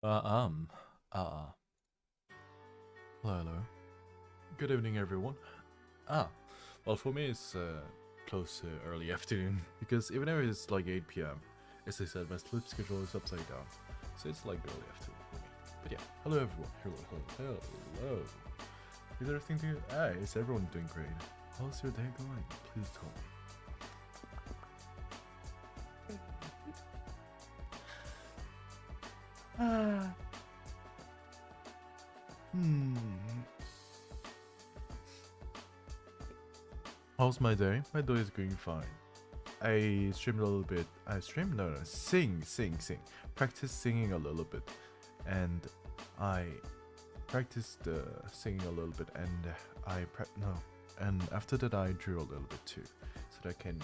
Uh, um, uh, hello. Good evening, everyone. Ah, well, for me, it's close to early afternoon because even though it's like 8 p.m., as I said, my sleep schedule is upside down, so it's like early afternoon for me. But yeah, hello, everyone. Hello. Is everything doing? Is everyone doing great? How's your day going? Please tell me. Ah. Hmm. How's my day? My day is going fine. I streamed a little bit. I streamed? No, sing. Practice singing a little bit. And I practiced singing a little bit. And no. And after that, I drew a little bit too. So that I can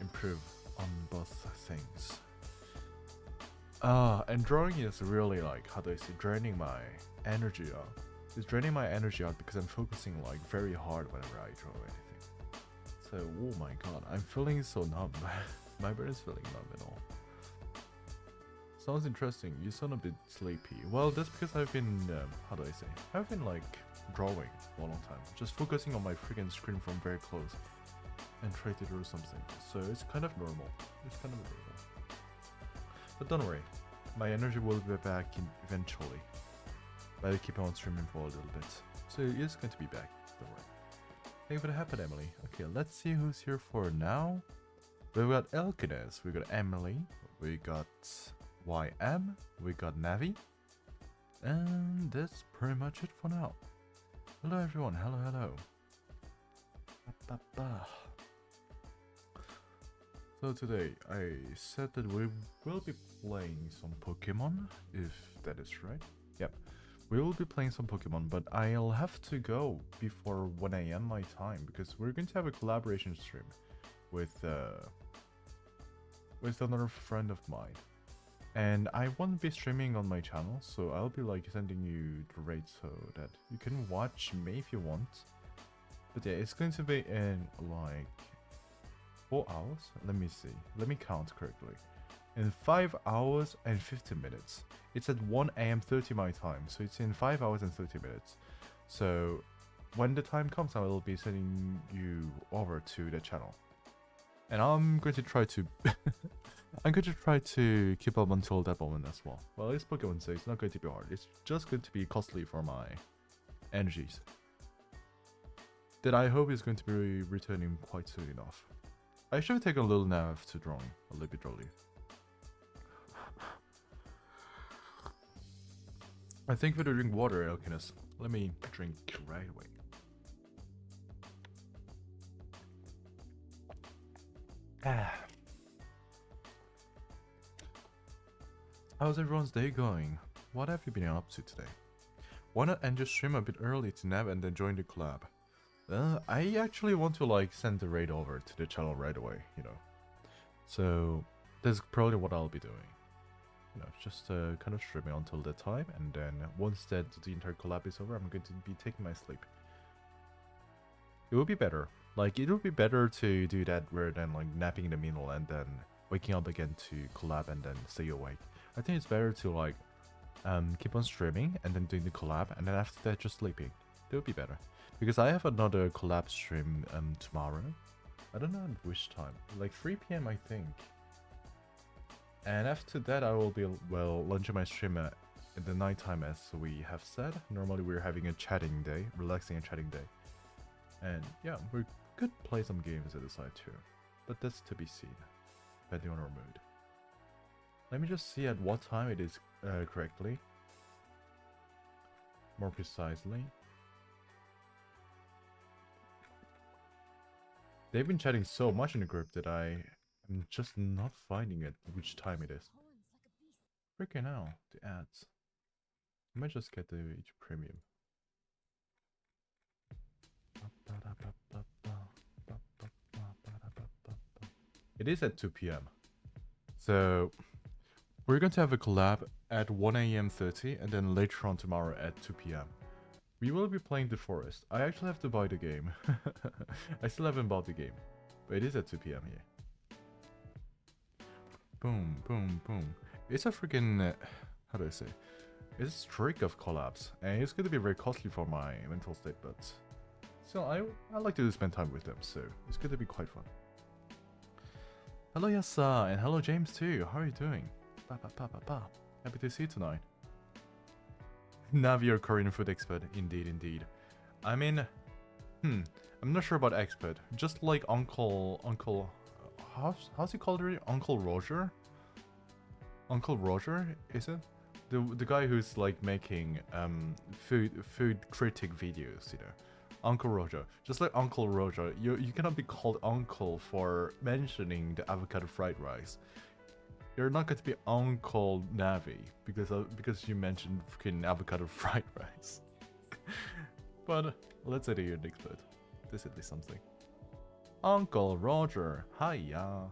improve on both things. And drawing is really like, how do I say, draining my energy out. It's draining my energy out because I'm focusing like very hard whenever I draw anything. So, oh my god, I'm feeling so numb. My brain is feeling numb and all. Sounds interesting. You sound a bit sleepy. Well, that's because I've been, how do I say? I've been like drawing for a long time. Just focusing on my freaking screen from very close and try to draw something. So it's kind of normal. It's kind of normal. But don't worry. My energy will be back eventually. But I keep on streaming for a little bit. So it's going to be back. Don't worry. Thank you for the happen, Emily. Okay, let's see who's here for now. We've got Elkines, we got Emily, we got YM, we got Navi, and that's pretty much it for now. Hello everyone, hello. So today I said that we will be playing some Pokemon, if that is right. Yep, we will be playing some Pokemon, but I'll have to go before 1 a.m. my time because we're going to have a collaboration stream with another friend of mine. And I won't be streaming on my channel, so I'll be like sending you the rate so that you can watch me if you want. But yeah, it's going to be in like 4 hours. Let me see. Let me count correctly. In 5 hours and 50 minutes. It's at 1 a.m. 30 my time, so it's in 5 hours and 30 minutes. So when the time comes, I will be sending you over to the channel. And I'm going to try to I'm going to try to keep up until that moment as well. Well, it's Pokemon, so it's not going to be hard. It's just going to be costly for my energies. That I hope is going to be returning quite soon enough. I should take a little nap to drawing, a little bit early. I think for the drink water, Elkinus. Let me drink right away. How's everyone's day going? What have you been up to today? Why not end your stream a bit early to nap and then join the club? I actually want to like send the raid over to the channel right away, you know. So that's probably what I'll be doing. You know, just kind of streaming until that time, and then once that the entire collab is over, I'm going to be taking my sleep. It would be better. Like, it would be better to do that rather than like napping in the middle and then waking up again to collab and then stay awake. I think it's better to like keep on streaming and then doing the collab, and then after that just sleeping. That would be better. Because I have another collab stream tomorrow. I don't know at which time. Like 3 p.m. I think. And after that I will be, well, launching my stream in the nighttime as we have said. Normally we're having a chatting day, relaxing and chatting day. And yeah, we could play some games at the side too. But that's to be seen, depending on our mood. Let me just see at what time it is correctly. More precisely. They've been chatting so much in the group that I am just not finding it which time it is. Freaking hell, the ads. I might just get the each premium. It is at 2 p.m. So we're going to have a collab at 1 a.m. 30 and then later on tomorrow at 2 p.m. We will be playing The Forest. I actually have to buy the game. I still haven't bought the game. But it is at 2 p.m. here. Boom. It's a freaking... how do I say? It's a streak of collabs, and it's going to be very costly for my mental state, but still, I like to spend time with them, so it's going to be quite fun. Hello Yasa, and hello James too. How are you doing? Happy to see you tonight. Navi, your Korean food expert. Indeed, indeed. I mean, I'm not sure about expert. Just like Uncle, how's he called it? Uncle Roger? Uncle Roger, is it? The guy who's like making food critic videos, you know. Uncle Roger. Just like Uncle Roger, you cannot be called uncle for mentioning the avocado fried rice. You're not going to be Uncle Navi because you mentioned freaking avocado fried rice. But let's say that you're an expert. This is at least something. Uncle Roger, hiya.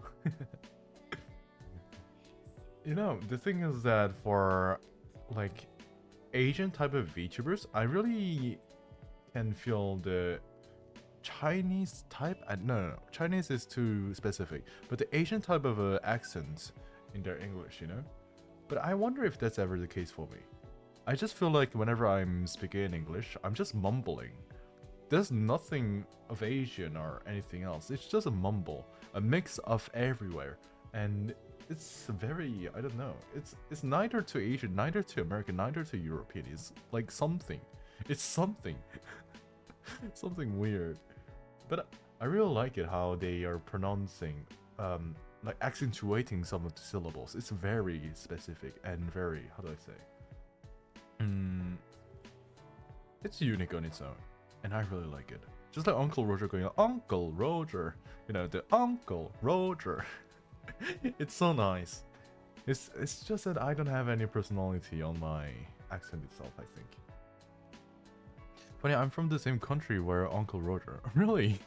You know, the thing is that for like Asian type of VTubers, I really can feel the Chinese type. No, Chinese is too specific. But the Asian type of accents in their English, you know. But I wonder if that's ever the case for me. I just feel like whenever I'm speaking in English, I'm just mumbling. There's nothing of Asian or anything else. It's just a mumble, a mix of everywhere, and it's very, I don't know. It's neither to Asian, neither to American, neither to European. It's like something. It's something. Something weird. But I really like it how they are pronouncing, like accentuating some of the syllables. It's very specific and very, how do I say? It's unique on its own, and I really like it. Just like Uncle Roger going, Uncle Roger, you know, the Uncle Roger. It's so nice. It's just that I don't have any personality on my accent itself, I think. Funny, I'm from the same country where Uncle Roger. Really?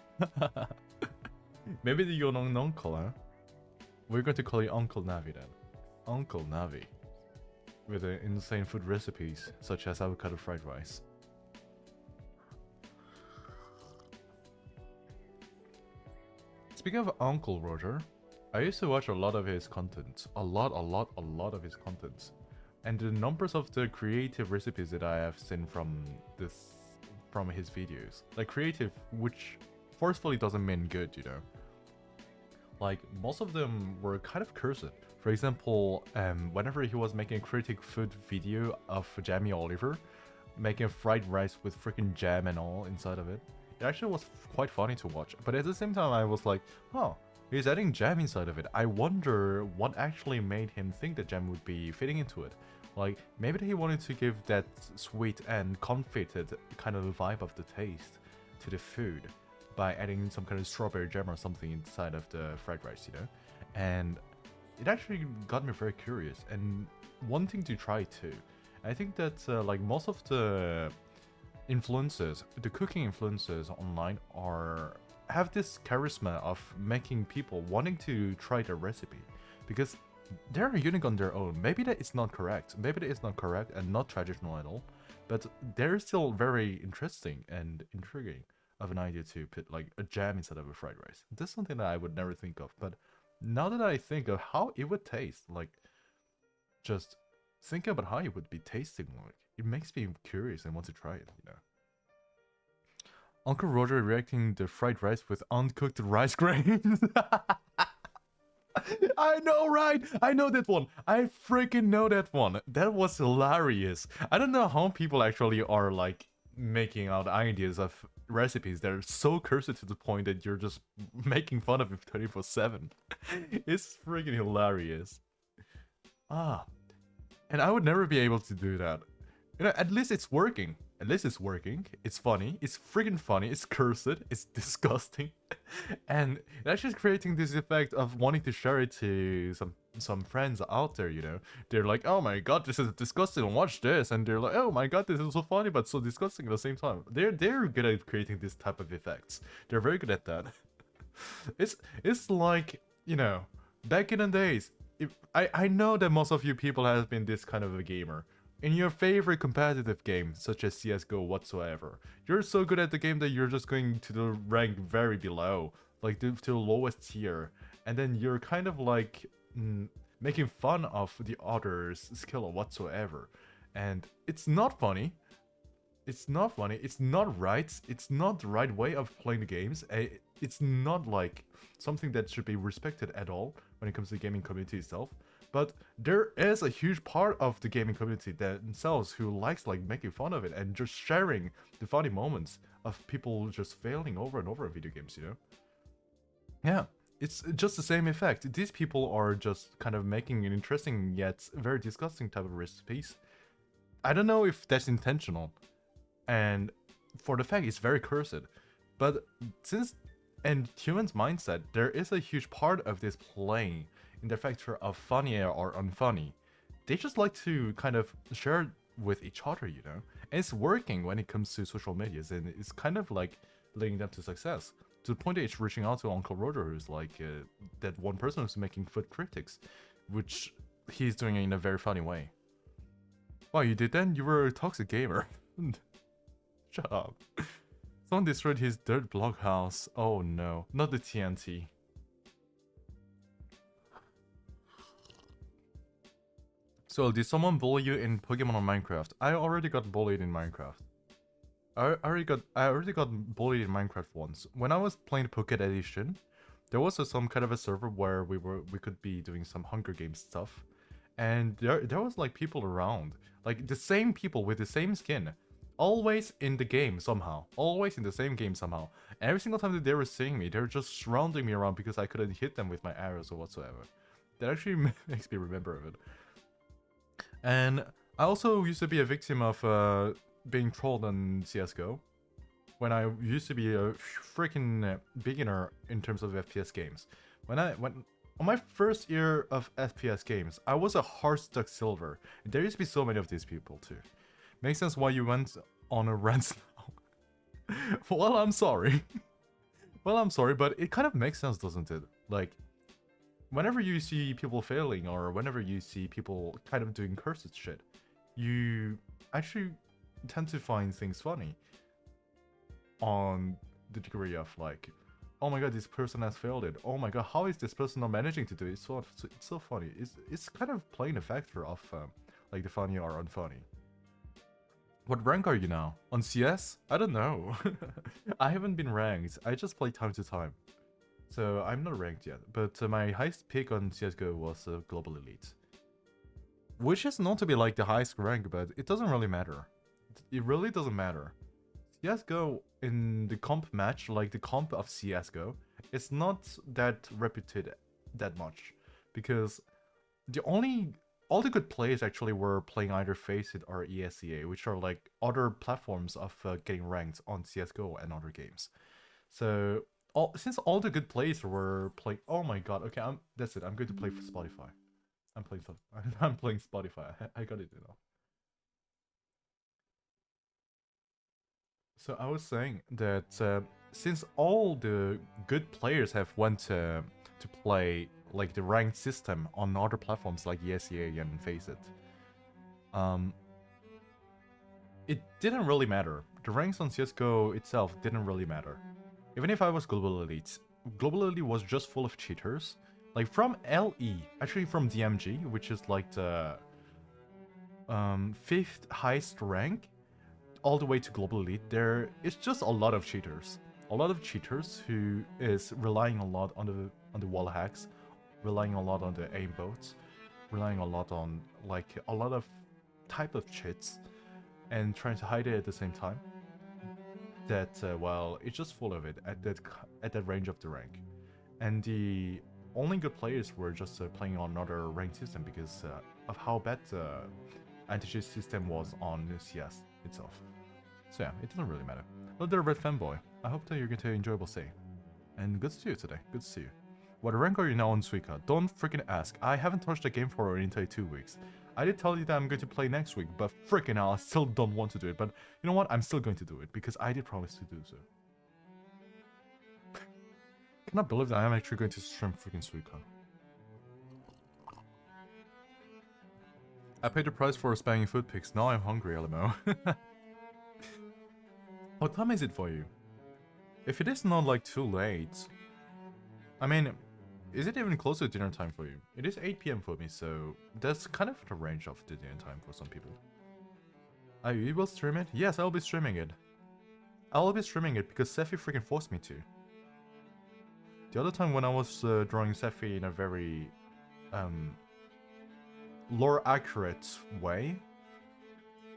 Maybe the Yonong uncle, huh? We're going to call you Uncle Navi then. Uncle Navi. With insane food recipes, such as avocado fried rice. Speaking of Uncle Roger, I used to watch a lot of his content. A lot of his contents. And the numbers of the creative recipes that I have seen from his videos. Like creative, which forcefully doesn't mean good, you know. Like, most of them were kind of cursed. For example, whenever he was making a critic food video of Jamie Oliver, making fried rice with freaking jam and all inside of it, it actually was quite funny to watch. But at the same time, I was like, oh, he's adding jam inside of it. I wonder what actually made him think that jam would be fitting into it. Like, maybe he wanted to give that sweet and confitted kind of vibe of the taste to the food by adding some kind of strawberry jam or something inside of the fried rice, you know? And it actually got me very curious and wanting to try too. I think that like most of the influencers, the cooking influencers online have this charisma of making people wanting to try their recipe because they're unique on their own. Maybe that is not correct. Maybe that is not correct and not traditional at all. But they're still very interesting and intriguing of an idea to put like a jam instead of a fried rice. This is something that I would never think of. But now that I think of how it would taste, like just thinking about how it would be tasting like, it makes me curious and want to try it, you know. Uncle Roger reacting to fried rice with uncooked rice grains. I know, right? I know that one. I freaking know that one. That was hilarious. I don't know how people actually are like making out ideas of recipes that are so cursed to the point that you're just making fun of it 24/7. It's freaking hilarious. Ah, and I would never be able to do that. You know, at least it's working. At least it's working. It's funny. It's freaking funny. It's cursed. It's disgusting. And that's just creating this effect of wanting to share it to some friends out there, you know. They're like, oh my god, this is disgusting, watch this. And they're like, oh my god, this is so funny but so disgusting at the same time. They're good at creating this type of effects. They're very good at that. It's like, you know, back in the days, I know that most of you people have been this kind of a gamer. In your favorite competitive game, such as CSGO whatsoever, you're so good at the game that you're just going to the rank very below, like to the lowest tier, and then you're kind of like making fun of the other's skill or whatsoever. and it's not funny. It's not funny. It's not right. It's not the right way of playing the games. It's not like something that should be respected at all when it comes to the gaming community itself. But there is a huge part of the gaming community themselves who likes like making fun of it and just sharing the funny moments of people just failing over and over in video games, you know? Yeah, it's just the same effect. These people are just kind of making an interesting yet very disgusting type of recipes. I don't know if that's intentional, and for the fact it's very cursed. But since in humans' mindset, there is a huge part of this playing in the factor of funny or unfunny. They just like to kind of share with each other, you know? And it's working when it comes to social medias, and it's kind of like leading them to success. To the point that it's reaching out to Uncle Roger, who's like that one person who's making food critics, which he's doing it in a very funny way. Wow, you did then? You were a toxic gamer. Shut up. Someone destroyed his dirt block house. Oh no, not the TNT. So, did someone bully you in Pokemon or Minecraft? I already got bullied in Minecraft. I already got bullied in Minecraft once. When I was playing the Pocket Edition, there was some kind of a server where we could be doing some Hunger Games stuff, and there was like people around, like the same people with the same skin, always in the game somehow, always in the same game somehow. And every single time that they were seeing me, they were just surrounding me around because I couldn't hit them with my arrows or whatsoever. That actually makes me remember of it. And I also used to be a victim of being trolled on CSGO, when I used to be a freaking beginner in terms of FPS games. When on my first year of FPS games, I was a hard stuck silver. There used to be so many of these people too. Makes sense why you went on a rant now. Well, I'm sorry. Well, I'm sorry, but it kind of makes sense, doesn't it? Like, whenever you see people failing, or whenever you see people kind of doing cursed shit, you actually tend to find things funny. On the degree of like, oh my god, this person has failed it. Oh my god, how is this person not managing to do it? It's so funny. It's kind of playing a factor of like the funny or unfunny. What rank are you now? On CS? I don't know. I haven't been ranked. I just play time to time. So I'm not ranked yet. But my highest pick on CSGO was Global Elite. Which is not to be like the highest rank, but it doesn't really matter. It really doesn't matter. CSGO in the comp match, like the comp of CSGO, it's not that reputed that much. Because all the good players actually were playing either Faceit or ESEA, which are like other platforms of getting ranked on CSGO and other games. So since all the good players were playing, oh my god, okay, that's it. I'm going to play for Spotify. I'm playing Spotify. I got it, you know. So I was saying that since all the good players have went to play like the ranked system on other platforms like ESEA and Faceit, um, it didn't really matter. The ranks on CS:GO itself didn't really matter. Even if I was Global Elite, Global Elite was just full of cheaters. Like from LE, actually from DMG, which is like the 5th highest rank, all the way to Global Elite, there is just a lot of cheaters. A lot of cheaters who is relying a lot on the wall hacks, relying a lot on the aimbots, relying a lot on like a lot of type of cheats, and trying to hide it at the same time. That well, it's just full of it at that range of the rank, and the only good players were just playing on another ranked system because of how bad the anti-cheat system was on CS itself. So yeah, it doesn't really matter. But they're a red fanboy. I hope that you're going to enjoyable stay. And good to see you today. Good to see you. What rank are you now on Suika? Don't freaking ask. I haven't touched the game for an entire 2 weeks. I did tell you that I'm going to play next week, but freaking hell, I still don't want to do it. But you know what? I'm still going to do it because I did promise to do so. Cannot believe that I am actually going to stream freaking Suika. I paid the price for spamming food pics. Now I'm hungry, LMO. What time is it for you? If it is not like too late, I mean, is it even close to dinner time for you? It is 8 PM for me, so that's kind of the range of the dinner time for some people. You will stream it? Yes, I'll be streaming it. I'll be streaming it because Sephi freaking forced me to. The other time when I was drawing Sephi in a very lore accurate way,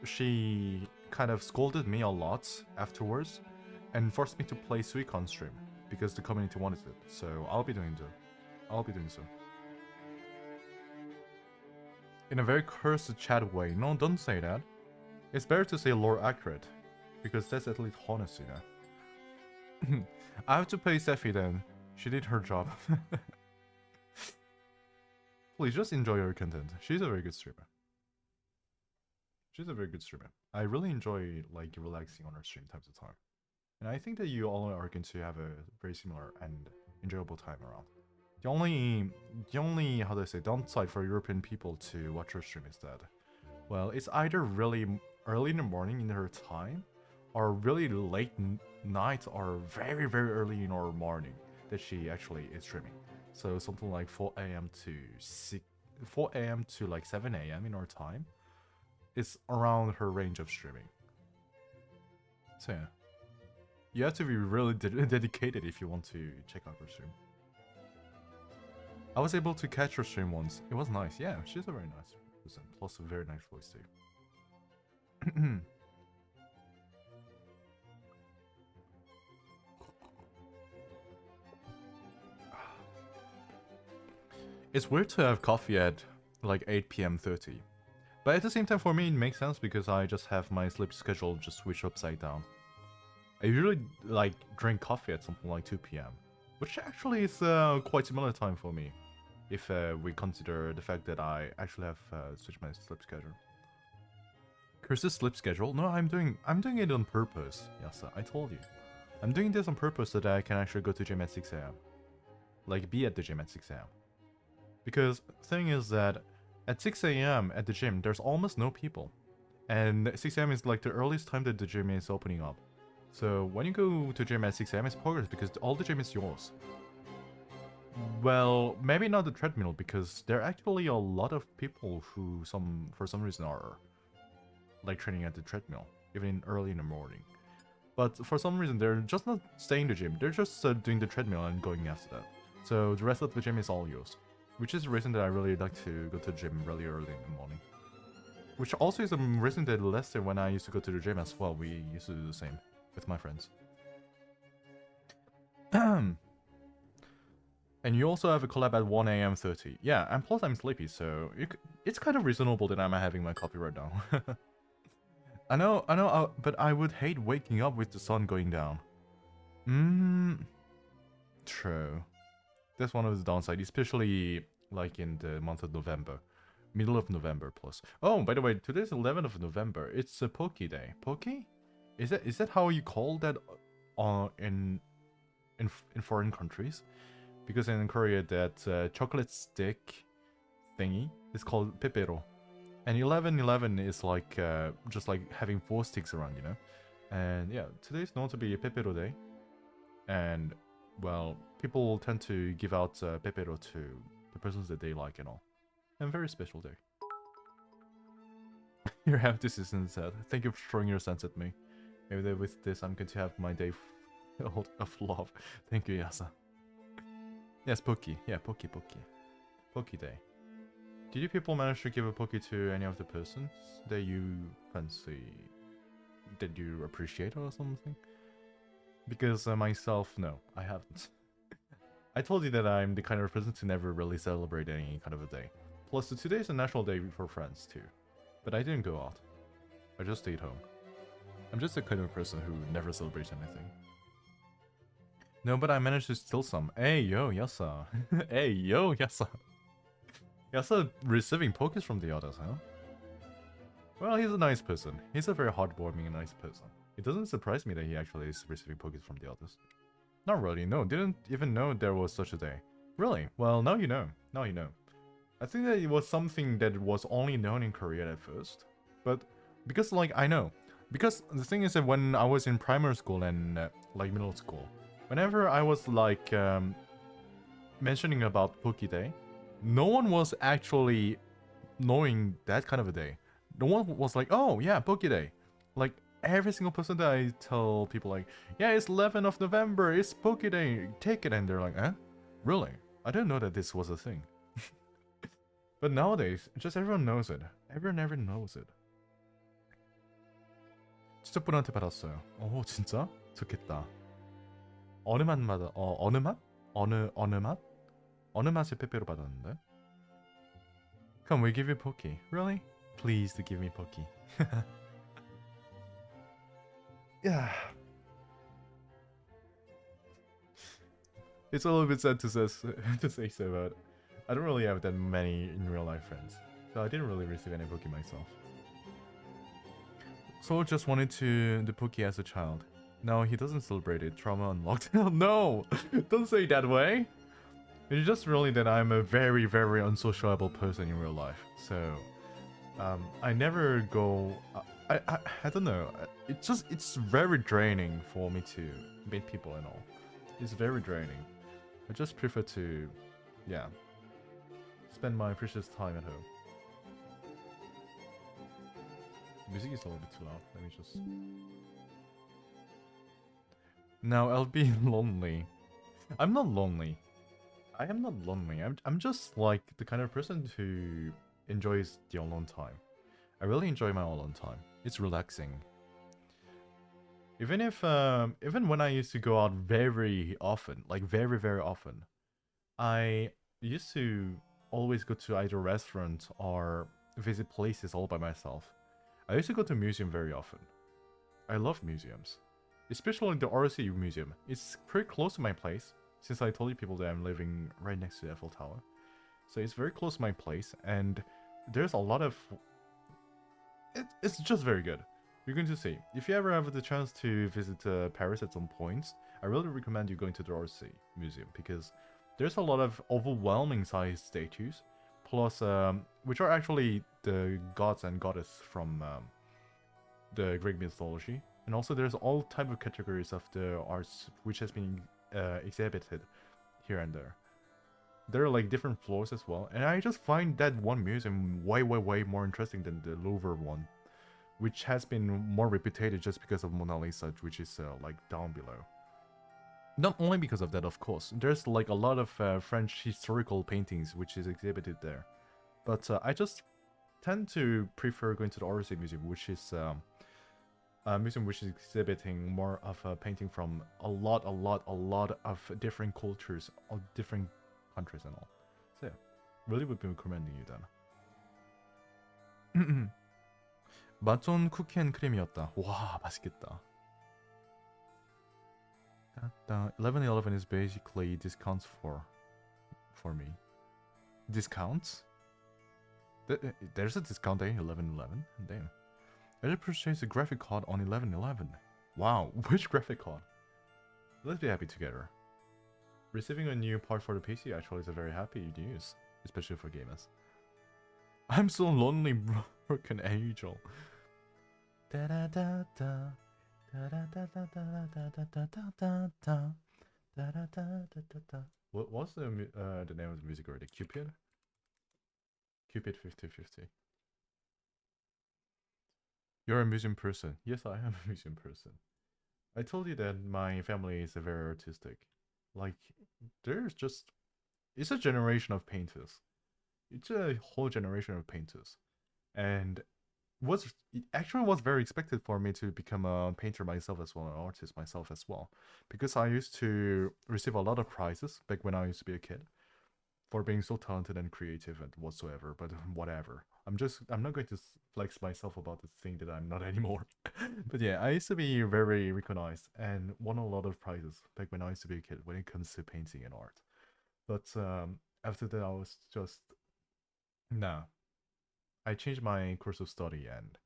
she kind of scolded me a lot afterwards and forced me to play Suicon stream because the community wanted it. So I'll be doing so. In a very cursed chat way. No, don't say that. It's better to say lore accurate, because that's at least honest, you know. I have to pay Sephi then. She did her job. Please just enjoy her content. She's a very good streamer. I really enjoy like relaxing on her stream time to time. And I think that you all are going to have a very similar and enjoyable time around. The only how do I say downside for European people to watch her stream is that, well, it's either really early in the morning in her time, or really late night, or very early in her morning that she actually is streaming. So something like 4 a.m. to like 7 a.m. in her time is around her range of streaming. So yeah, you have to be really dedicated if you want to check out her stream. I was able to catch her stream once. It was nice. Yeah, she's a very nice person. Plus a very nice voice too. It's weird to have coffee at like 8 p.m. 30. But at the same time, for me, it makes sense because I just have my sleep schedule just switched upside down. I usually like drink coffee at something like 2 p.m. Which actually is quite similar time for me, if we consider the fact that I actually have switched my sleep schedule. Curse's sleep schedule? No, I'm doing it on purpose. Yes, I told you. I'm doing this on purpose so that I can actually go to gym at 6 a.m. Like, be at the gym at 6 a.m. Because the thing is that at 6 a.m. at the gym, there's almost no people. And 6 a.m. is like the earliest time that the gym is opening up. So when you go to gym at 6 a.m. it's progress because all the gym is yours. Well, maybe not the treadmill because there are actually a lot of people who for some reason are like training at the treadmill, even early in the morning. But for some reason they're just not staying in the gym, they're just doing the treadmill and going after that. So the rest of the gym is all yours. Which is the reason that I really like to go to the gym really early in the morning. Which also is a reason that last year when I used to go to the gym as well, we used to do the same with my friends. And you also have a collab at 1 a.m. 30. Yeah, and plus I'm sleepy, so it's kind of reasonable that I'm having my coffee right now. I know, but I would hate waking up with the sun going down. True. That's one of the downsides, especially like in the month of November. Middle of November plus. Oh, by the way, today's 11th of November. It's a Poke Day. Poke? Is that how you call that in foreign countries? Because in Korea, that chocolate stick thingy is called pepero. And 11/11 is like just like having 4 sticks around, you know? And yeah, today's known to be a pepero day. And well, people tend to give out pepero to the persons that they like and all. And very special day. Your empty season said, thank you for throwing your sense at me. Maybe with this I'm going to have my day of love. Thank you, Yasa. Yes, Poki. Yeah, Poki. Poki Day. Did you people manage to give a Poki to any of the persons that you fancy, that you appreciate or something? Because myself, no, I haven't. I told you that I'm the kind of person to never really celebrate any kind of a day. Plus, today is a national day for friends too. But I didn't go out. I just stayed home. I'm just the kind of person who never celebrates anything. No, but I managed to steal some. Hey, yo, Yasa. Hey, yo, Yasa. Yasa receiving pokés from the others, huh? Well, he's a nice person. He's a very heartwarming and nice person. It doesn't surprise me that he actually is receiving pokés from the others. Not really, no. Didn't even know there was such a day. Really? Well, now you know. Now you know. I think that it was something that was only known in Korea at first. But, because, like, I know. Because the thing is that when I was in primary school and, like, middle school, whenever I was, like, mentioning about Poke Day, no one was actually knowing that kind of a day. No one was like, oh yeah, Poké Day. Like every single person that I tell people like, yeah, it's 11th of November, it's Poké Day, take it, and they're like, eh? Really? I didn't know that this was a thing. But nowadays, just everyone knows it. Everyone knows it. 친척분한테 받았어요. 오 진짜? 좋겠다. 어느 맛마다 어느 맛? 어느 맛? 어느 맛의 빼빼로 받았는데? Come, we give you Poké. Really? Please to give me Poké. Yeah. It's a little bit sad to say so, but I don't really have that many in real life friends. So I didn't really receive any Poké myself. Soul just wanted to the Poké as a child. No, he doesn't celebrate it. Trauma unlocked. No! Don't say it that way! It's just really that I'm a very, very unsociable person in real life. So, I never go... I don't know. It's very draining for me to meet people and all. It's very draining. I just prefer to, yeah, spend my precious time at home. Music is a little bit too loud. Let me just... Now I'll be lonely. I'm not lonely. I am not lonely. I'm just like the kind of person who enjoys the alone time. I really enjoy my alone time. It's relaxing. Even if even when I used to go out very often, like very very often, I used to always go to either restaurant or visit places all by myself. I used to go to museum very often. I love museums, especially the RC museum. It's pretty close to my place, since I told you people that I'm living right next to the Eiffel Tower. So it's very close to my place, and there's a lot of... It's just very good. You're going to see. If you ever have the chance to visit Paris at some point, I really recommend you going to the RC museum, because there's a lot of overwhelming sized statues, plus which are actually the gods and goddess from the Greek mythology. And also there's all type of categories of the arts which has been exhibited here and there. There are like different floors as well, and I just find that one museum way more interesting than the Louvre one, which has been more reputed just because of Mona Lisa, which is like down below. Not only because of that, of course. There's like a lot of French historical paintings which is exhibited there, but I just tend to prefer going to the Orsay Museum, which is a museum which is exhibiting more of a painting from a lot of different cultures, of different countries and all. So yeah, really would be recommending you then. 맛좋은 쿠키 앤 크림이었다. 와, 맛있겠다. 1111 is basically discounts for me. Discounts? There's a discount day 1111. Damn. I just purchased a graphic card on 1111. Wow, which graphic card? Let's be happy together. Receiving a new part for the PC actually is a very happy news, especially for gamers. I'm so lonely, broken angel. Da da da da. What's the name of the music already? Cupid? Cupid 50/50. You're a museum person. Yes, I am a museum person. I told you that my family is very artistic. Like, there's just... It's a generation of painters. It's a whole generation of painters. And it actually was very expected for me to become a painter myself as well, an artist myself as well, because I used to receive a lot of prizes back when I used to be a kid for being so talented and creative and whatsoever. But whatever, I'm not going to flex myself about the thing that I'm not anymore. But yeah, I used to be very recognized and won a lot of prizes back when I used to be a kid when it comes to painting and art. But after that, I was just nah. I changed my course of study and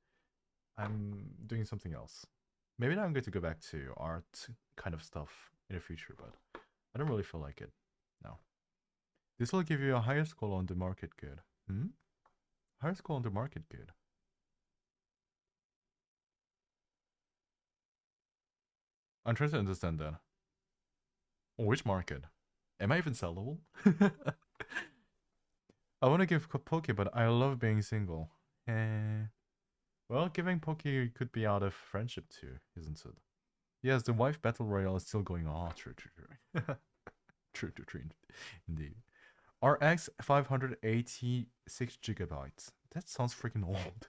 I'm doing something else. Maybe now I'm going to go back to art kind of stuff in the future, but I don't really feel like it now. This will give you a higher score on the market good. Hmm? Higher score on the market good. I'm trying to understand that. Which market? Am I even sellable? I want to give Poke, but I love being single. Eh. Well, giving Poki could be out of friendship too, isn't it? Yes, the wife battle royale is still going on. True, true, true. True, true, true. Indeed. RX 586 gigabytes. That sounds freaking old.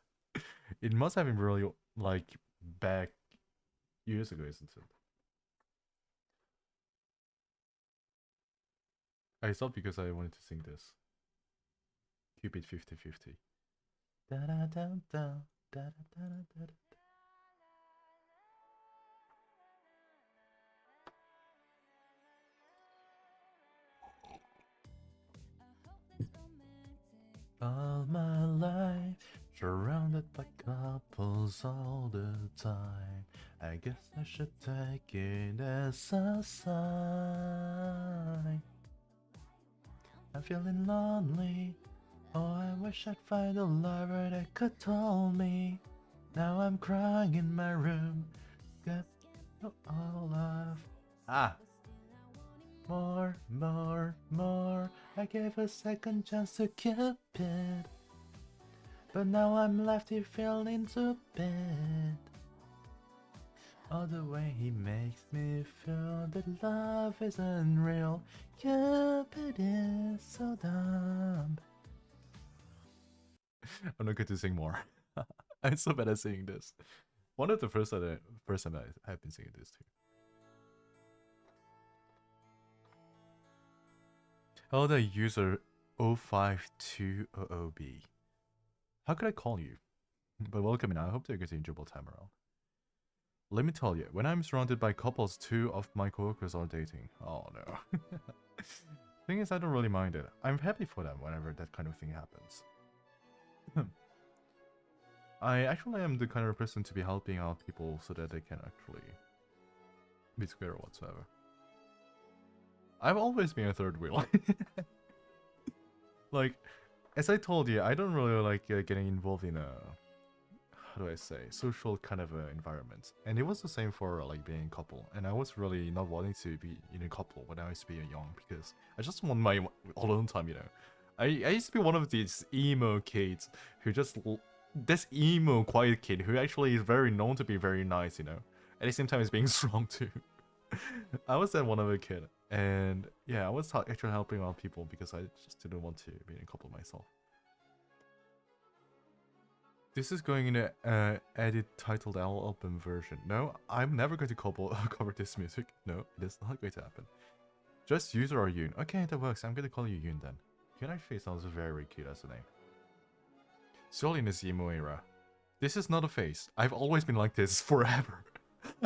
It must have been really like back years ago, isn't it? I stopped because I wanted to sing this. Cupid 50/50. Da da da da da da da da. All my life, surrounded by couples all the time. I guess I should take it as a sign. I'm feeling lonely. Oh, I wish I'd find a lover that could tell me. Now I'm crying in my room. Got all of more, more, more. I gave a second chance to Cupid, but now I'm left here feeling too bad. Oh, the way he makes me feel that love isn't real. Cupid is so dumb. I'm not going to sing more. I'm so bad at singing this. One of the first time I've been singing this too. Oh, the user 05200B. How could I call you? But welcome in. I hope you get an enjoyable time around. Let me tell you, when I'm surrounded by couples, two of my coworkers are dating. Oh no. Thing is, I don't really mind it. I'm happy for them whenever that kind of thing happens. I actually am the kind of person to be helping out people so that they can actually be together whatsoever. I've always been a third wheel. Like, as I told you, I don't really like getting involved in a, how do I say, social kind of environment. And it was the same for like being a couple. And I was really not wanting to be in a couple when I was being young because I just want my alone time, you know. I used to be one of these emo kids who just this emo quiet kid who actually is very known to be very nice, you know. At the same time is being strong too. I was that one of a kid, and yeah, I was actually helping out people because I just didn't want to be in a couple myself. This is going in a edit titled album version. No, I'm never going to cover this music. No, it is not going to happen. Just user or Yoon. Okay, that works. I'm gonna call you Yoon then. Yoon actually sounds very cute as a name. Still in this emo era. This is not a phase. I've always been like this forever.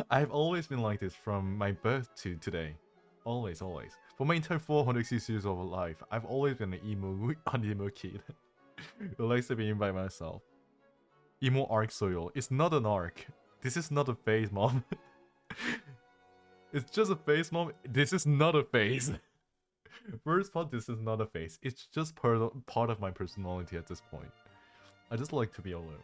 I've always been like this from my birth to today. Always, always. For my entire 460 years of life, I've always been an emo kid who likes to be in by myself. Emo arc soil. It's not an arc. This is not a phase, mom. It's just a phase, mom. This is not a phase. First part, this is not a phase. It's just part of my personality at this point. I just like to be alone.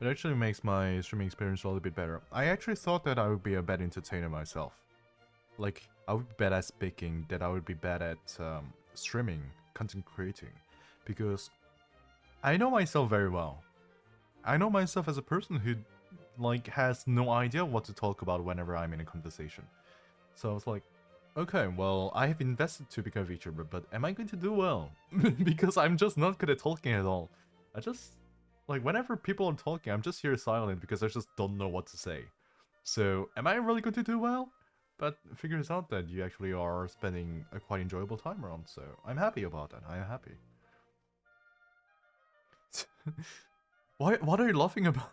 It actually makes my streaming experience a little bit better. I actually thought that I would be a bad entertainer myself. Like, I would be bad at speaking, that I would be bad at streaming, content creating. Because I know myself very well. I know myself as a person who, like, has no idea what to talk about whenever I'm in a conversation. So I was like, okay, well, I have invested to become a VTuber, but am I going to do well? Because I'm just not good at talking at all. I just, like, whenever people are talking, I'm just here silent because I just don't know what to say. So, am I really going to do well? But it figures out that you actually are spending a quite enjoyable time around, so I'm happy about that. I am happy. What are you laughing about?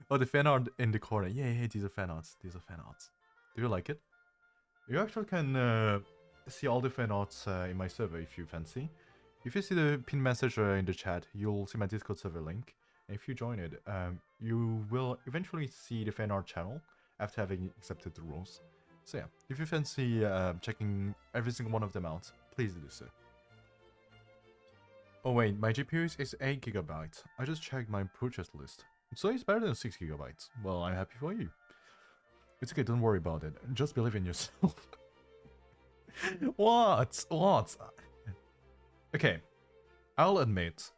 Oh, the fan art in the corner. Yeah, these are fan arts. These are fan arts. Do you like it? You actually can see all the fan arts in my server if you fancy. If you see the pinned message in the chat, you'll see my Discord server link. And if you join it, you will eventually see the fan art channel after having accepted the rules. So yeah, if you fancy checking every single one of them out, please do so. Oh wait, my GPU is 8 GB. I just checked my purchase list. So it's better than 6 GB. Well, I'm happy for you. It's okay, don't worry about it. Just believe in yourself. What? What? Okay, I'll admit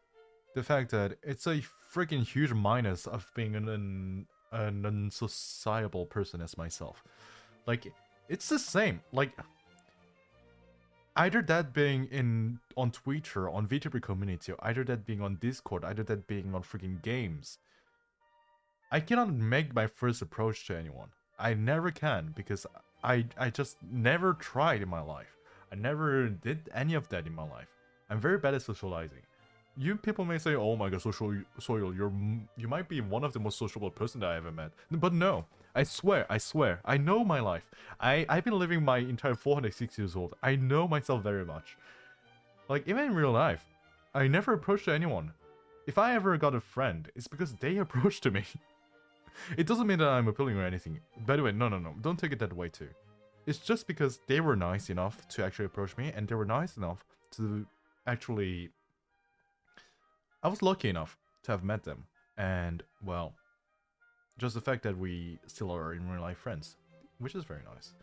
the fact that it's a freaking huge minus of being an unsociable person as myself. Like, it's the same. Like, either that being in on Twitter, on VTuber community, or either that being on Discord, either that being on freaking games. I cannot make my first approach to anyone. I never can because I just never tried in my life. I never did any of that in my life. I'm very bad at socializing. You people may say, "Oh my god, Soil, you might be one of the most sociable person that I ever met." But no, I swear, I know my life. I've been living my entire 406 years old. I know myself very much. Like even in real life, I never approached anyone. If I ever got a friend, it's because they approached me. It doesn't mean that I'm appealing or anything. By the way, no, don't take it that way too. It's just because they were nice enough to actually approach me, and they were nice enough to actually. I was lucky enough to have met them, and well, just the fact that we still are in real life friends, which is very nice.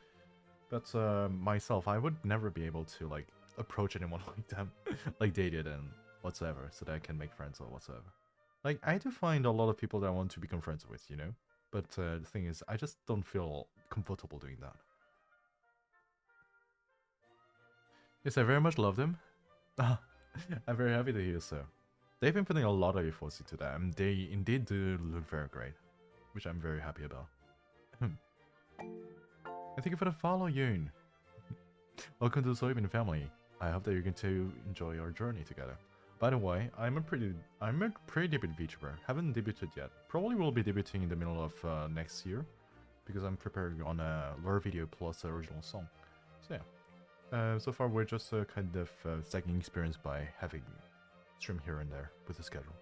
But myself, I would never be able to like approach anyone like them, like they did and whatsoever, so that I can make friends or whatsoever. Like, I do find a lot of people that I want to become friends with, you know? But the thing is, I just don't feel comfortable doing that. Yes, I very much love them. I'm very happy to hear so. They've been putting a lot of efforts into that, and they indeed do look very great, which I'm very happy about. And thank you for the follow, Yoon. Welcome to the Soybean family. I hope that you're going to enjoy our journey together. By the way, I'm a pre-debut VTuber. Haven't debuted yet. Probably will be debuting in the middle of next year, because I'm preparing on a lore video plus original song. So yeah, so far we're just kind of stacking experience by having stream here and there with the schedule.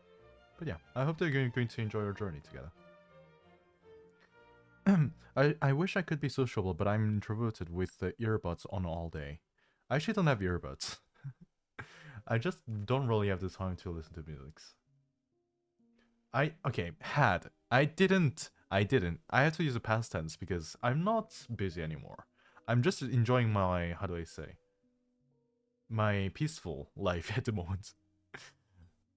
But yeah, I hope that you're going to enjoy our journey together. I wish I could be sociable, but I'm introverted with the earbuds on all day. I actually don't have earbuds. I just don't really have the time to listen to music. Had. I didn't. I had to use a past tense because I'm not busy anymore. I'm just enjoying my, how do I say, my peaceful life at the moment.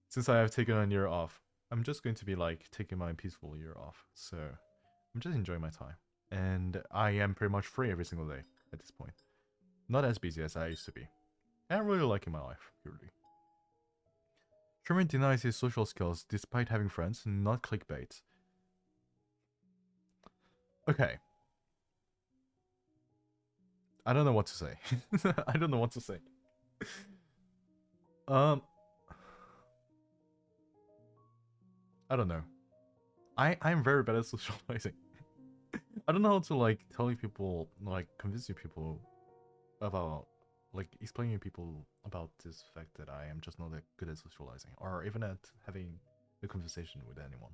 Since I have taken a year off, I'm just going to be like taking my peaceful year off. So I'm just enjoying my time. And I am pretty much free every single day at this point. Not as busy as I used to be. I'm really liking my life, purely. Sherman denies his social skills despite having friends, not clickbait. Okay. I don't know what to say. I don't know what to say. I don't know. I'm very bad at socializing. I don't know how to like tell you people, like convince you people about, like explaining to people about this fact that I am just not that good at socializing, or even at having a conversation with anyone.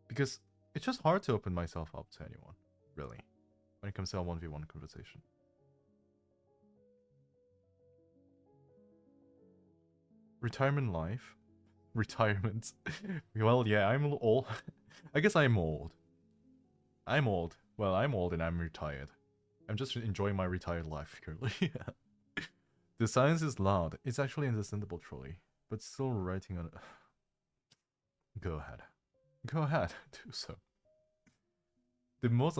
Because it's just hard to open myself up to anyone, really, when it comes to a 1v1 conversation. Retirement life? Retirement. Well, yeah, I'm old. I guess I'm old. I'm old. Well, I'm old and I'm retired. I'm just enjoying my retired life currently. The silence is loud. It's actually understandable, truly, but still writing on it. Go ahead. Go ahead. Do so. The most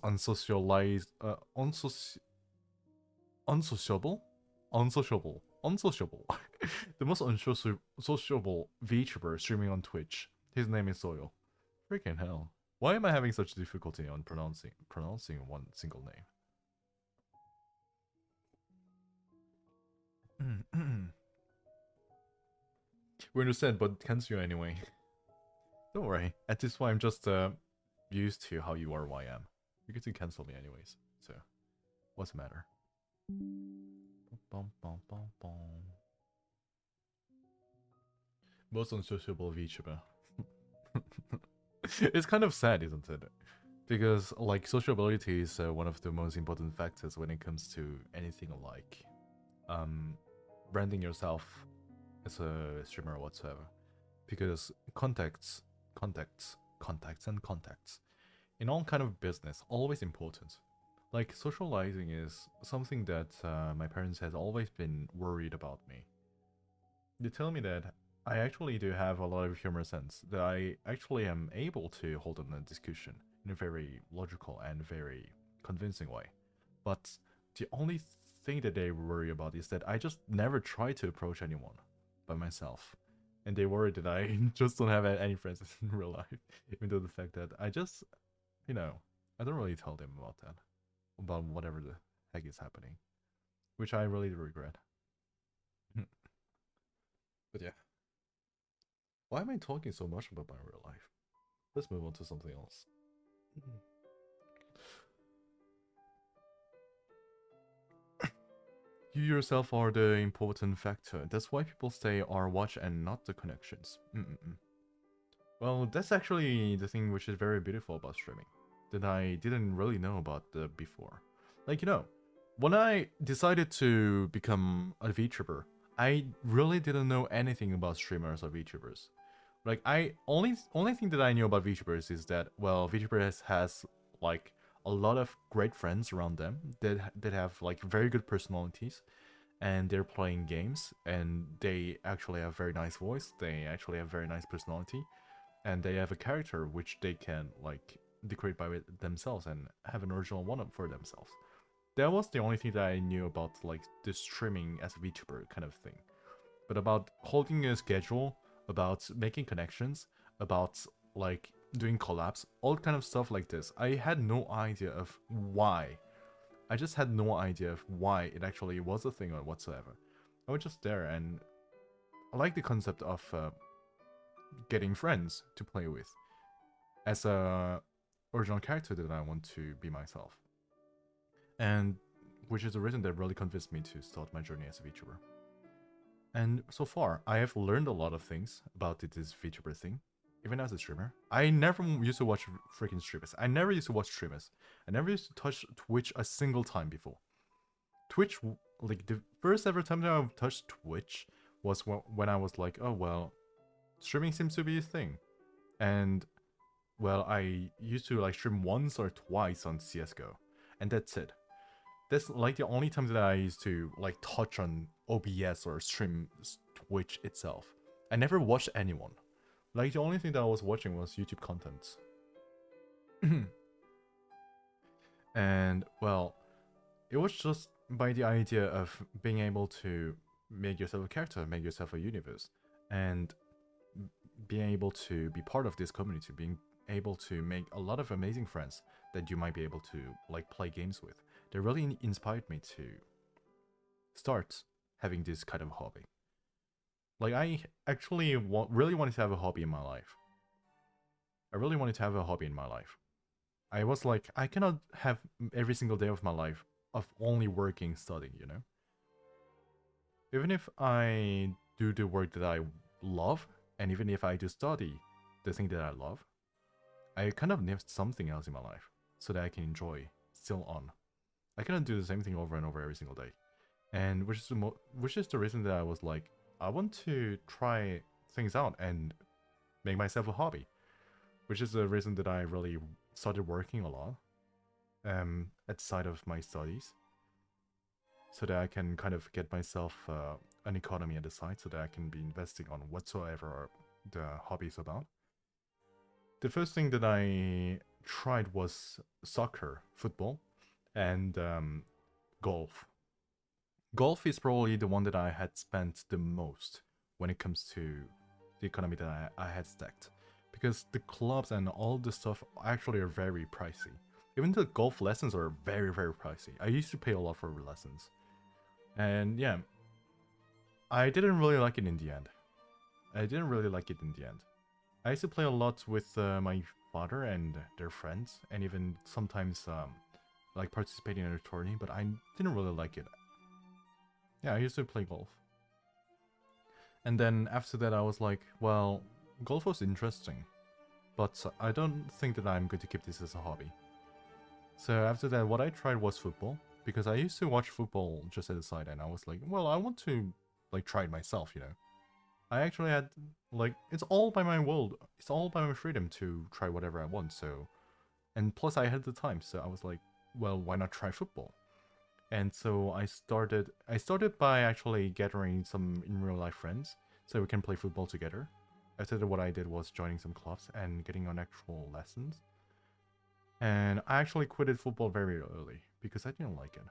unsocialized, unsociable, unsociable. The most unsociable VTuber streaming on Twitch. His name is Soil. Freaking hell! Why am I having such difficulty on pronouncing one single name? We understand, but cancel you anyway. Don't worry. At this point, I'm just used to how you are, who I am. You get to cancel me anyways. So, what's the matter? Most unsociable VTuber. It's kind of sad, isn't it? Because like sociability is one of the most important factors when it comes to anything like branding yourself as a streamer or whatsoever. Because contacts in all kind of business always important. Like, socializing is something that my parents has always been worried about me. They tell me that I actually do have a lot of humor sense, that I actually am able to hold on a discussion in a very logical and very convincing way. But the only thing that they worry about is that I just never try to approach anyone by myself. And they worry that I just don't have any friends in real life. Even though the fact that I just, you know, I don't really tell them about that, about whatever the heck is happening, which I really regret. But yeah, why am I talking so much about my real life? Let's move on to something else. You yourself are the important factor. That's why people say our watch and not the connections. Well, that's actually the thing which is very beautiful about streaming that I didn't really know about before. Like, when I decided to become a VTuber, I really didn't know anything about streamers or VTubers. Like, I only thing that I knew about VTubers is that, well, VTubers has like a lot of great friends around them that have like very good personalities, and they're playing games, and they actually have very nice voice, they actually have very nice personality, and they have a character which they can like decorate by themselves and have an original one up for themselves. That was the only thing that I knew about like the streaming as a VTuber kind of thing. But about holding a schedule, about making connections, about like doing collabs, all kind of stuff like this, I had no idea of why. I just had no idea of why it actually was a thing or whatsoever. I was just there, and I like the concept of getting friends to play with as a original character that I want to be myself. And which is the reason that really convinced me to start my journey as a VTuber. And so far, I have learned a lot of things about this VTuber thing, even as a streamer. I never used to watch freaking streamers. I never used to watch streamers. I never used to touch Twitch a single time before. Twitch, like the first ever time that I touched Twitch was when I was like, oh well, streaming seems to be a thing. And well, I used to like stream once or twice on CS:GO, and that's it. That's like the only time that I used to like touch on OBS or stream Twitch itself. I never watched anyone. Like the only thing that I was watching was YouTube content. And well, it was just by the idea of being able to make yourself a character, make yourself a universe, and being able to be part of this community, being able to make a lot of amazing friends that you might be able to like play games with. They really inspired me to start having this kind of hobby. Like I actually really wanted to have a hobby in my life. I really wanted to have a hobby in my life. I was like, I cannot have every single day of my life of only working, studying, Even if I do the work that I love, and even if I do study the thing that I love, I kind of need something else in my life so that I can enjoy still on. I cannot do the same thing over and over every single day, and which is the reason that I was like, I want to try things out and make myself a hobby, which is the reason that I really started working a lot at the side of my studies, so that I can kind of get myself an economy at the side, so that I can be investing on whatsoever the hobby is about. The first thing that I tried was soccer, football, and golf. Golf is probably the one that I had spent the most when it comes to the economy that I had stacked. Because the clubs and all the stuff actually are very pricey. Even the golf lessons are very, very pricey. I used to pay a lot for lessons. And yeah, I didn't really like it in the end. I didn't really like it in the end. I used to play a lot with my father and their friends, and even sometimes like participating in a tourney, but I didn't really like it. Yeah, I used to play golf. And then after that, I was like, well, golf was interesting, but I don't think that I'm going to keep this as a hobby. So after that, what I tried was football, because I used to watch football just at the side, and I was like, well, I want to like try it myself, I actually had like it's all by my world, it's all by my freedom to try whatever I want. So, and plus I had the time, so I was like, well, why not try football? And so I started by actually gathering some in real life friends so we can play football together. After that, what I did was joining some clubs and getting on actual lessons. And I actually quitted football very early because I didn't like it.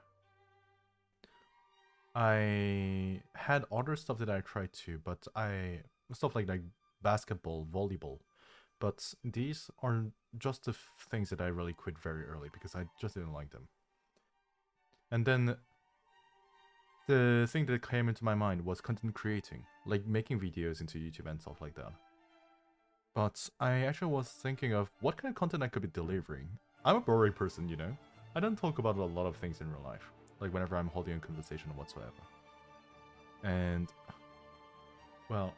I had other stuff that I tried to, but I stuff like basketball, volleyball. But these are just the things that I really quit very early because I just didn't like them. And then the thing that came into my mind was content creating, like making videos into YouTube and stuff like that. But I actually was thinking of what kind of content I could be delivering. I'm a boring person, you know? I don't talk about a lot of things in real life, like whenever I'm holding a conversation whatsoever. And, well,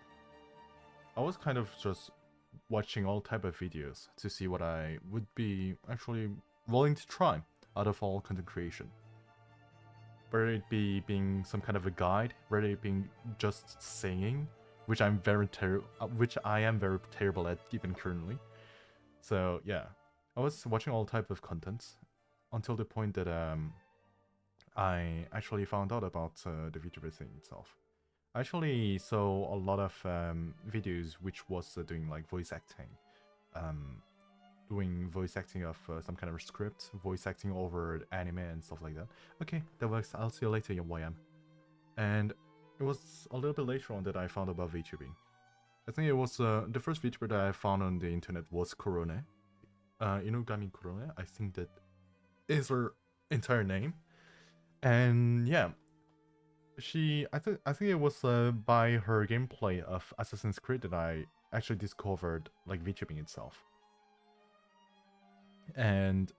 I was kind of just watching all type of videos to see what I would be actually willing to try out of all content creation. Whether it be being some kind of a guide, whether it being just singing, which which I am very terrible at even currently. So yeah, I was watching all type of contents until the point that I actually found out about the VTuber thing itself. I actually saw a lot of videos which was doing like voice acting, um, doing voice acting of some kind of script, voice acting over anime and stuff like that. Okay, that works. I'll see you later, YM. And it was a little bit later on that I found about VTubing. I think it was the first VTuber that I found on the internet was Korone. Inugami Korone. I think that is her entire name. And yeah, I think it was by her gameplay of Assassin's Creed that I actually discovered like VTubing itself. And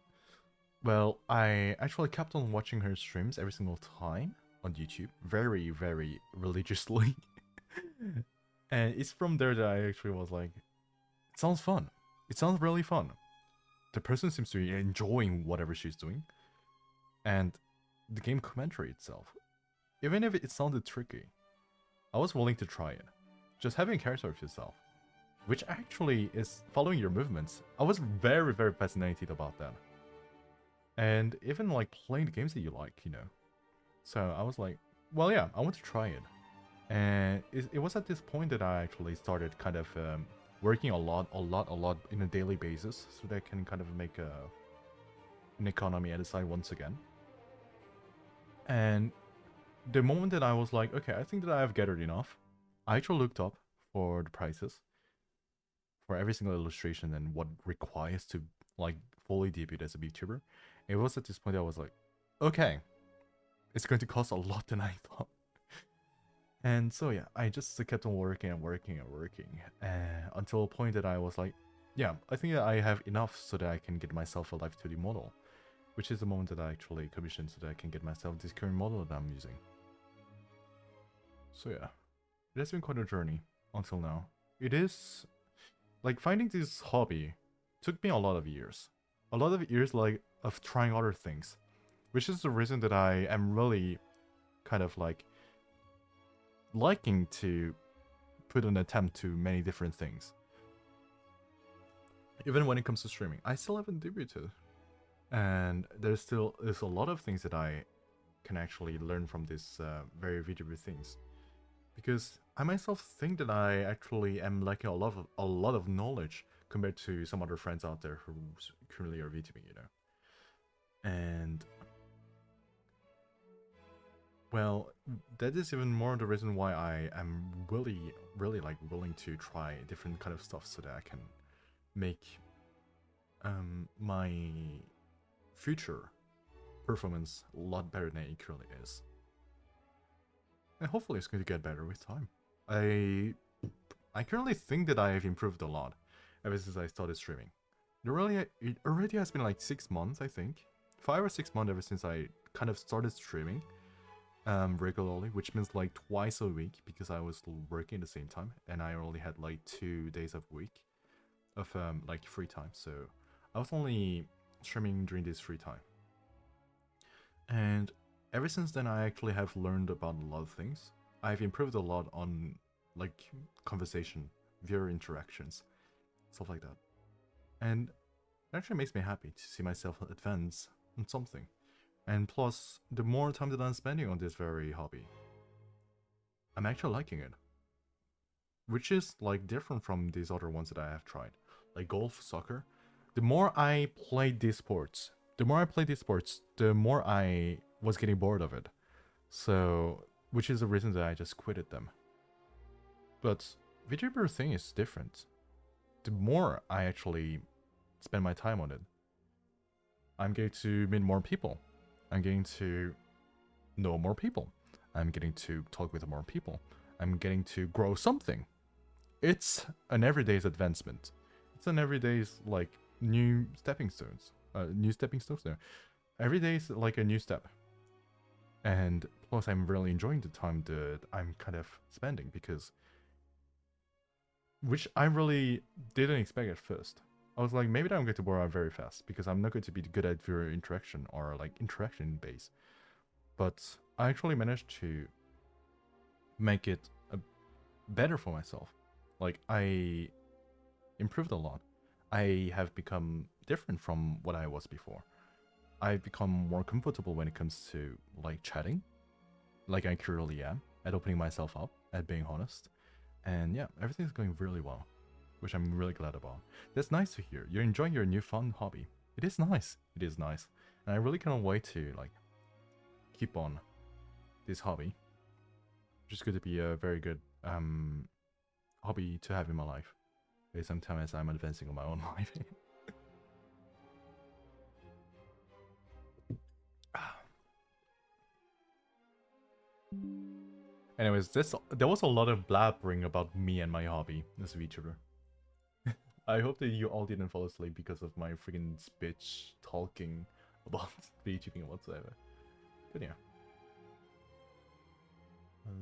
well, I actually kept on watching her streams every single time on YouTube, very, very religiously. And it's from there that I actually was like, it sounds fun. It sounds really fun. The person seems to be enjoying whatever she's doing. And the game commentary itself, even if it sounded tricky, I was willing to try it. Just having a character of yourself, which actually is following your movements. I was very, very fascinated about that. And even like playing the games that you like, you know. So I was like, well, yeah, I want to try it. And it was at this point that I actually started kind of working a lot in a daily basis so that I can kind of make an economy at the side once again. And the moment that I was like, okay, I think that I have gathered enough, I actually looked up for the prices for every single illustration and what requires to like fully debut as a VTuber. It was at this point that I was like, okay, it's going to cost a lot than I thought. And so yeah, I just kept on working until a point that I was like, yeah, I think that I have enough so that I can get myself a live 2D model, which is the moment that I actually commissioned so that I can get myself this current model that I'm using. So yeah, it has been quite a journey until now. It is like finding this hobby took me a lot of years. A lot of years like of trying other things. Which is the reason that I am really kind of like liking to put an attempt to many different things. Even when it comes to streaming, I still haven't debuted. And there's a lot of things that I can actually learn from this very VTuber things. Because I myself think that I actually am lacking a lot of knowledge compared to some other friends out there who currently are VTubing, you know. And well, that is even more the reason why I am really like willing to try different kind of stuff so that I can make my future performance a lot better than it currently is. And hopefully it's going to get better with time. I currently think that I have improved a lot ever since I started streaming. It already has been like 6 months, I think. 5 or 6 months ever since I kind of started streaming regularly, which means like twice a week because I was working at the same time and I only had like 2 days of week of like free time. So I was only streaming during this free time. And ever since then, I actually have learned about a lot of things. I've improved a lot on like conversation, viewer interactions, stuff like that. And it actually makes me happy to see myself advance on something. And plus, the more time that I'm spending on this very hobby, I'm actually liking it. Which is like different from these other ones that I have tried. Like golf, soccer. The more I played these sports, the more I was getting bored of it. So, which is the reason that I just quitted them. But VTuber thing is different. The more I actually spend my time on it, I'm getting to meet more people. I'm getting to know more people. I'm getting to talk with more people. I'm getting to grow something. It's an everyday's advancement. It's an everyday's like new stepping stones. New stepping stones there. Every day is like a new step. And plus I'm really enjoying the time that I'm kind of spending because which I really didn't expect at first. I was like, maybe I'm going to bore out very fast because I'm not going to be good at viewer interaction or like interaction base. But I actually managed to make it better for myself. Like I improved a lot. I have become different from what I was before. I've become more comfortable when it comes to like chatting, like I currently am, at opening myself up, at being honest. And yeah, everything's going really well, which I'm really glad about. That's nice to hear. You're enjoying your new fun hobby. It is nice. It is nice. And I really cannot wait to like keep on this hobby. Just going to be a very good hobby to have in my life. Sometimes as I'm advancing on my own life. Anyways, there was a lot of blabbering about me and my hobby as a VTuber. I hope that you all didn't fall asleep because of my freaking speech talking about VTubing whatsoever. But yeah.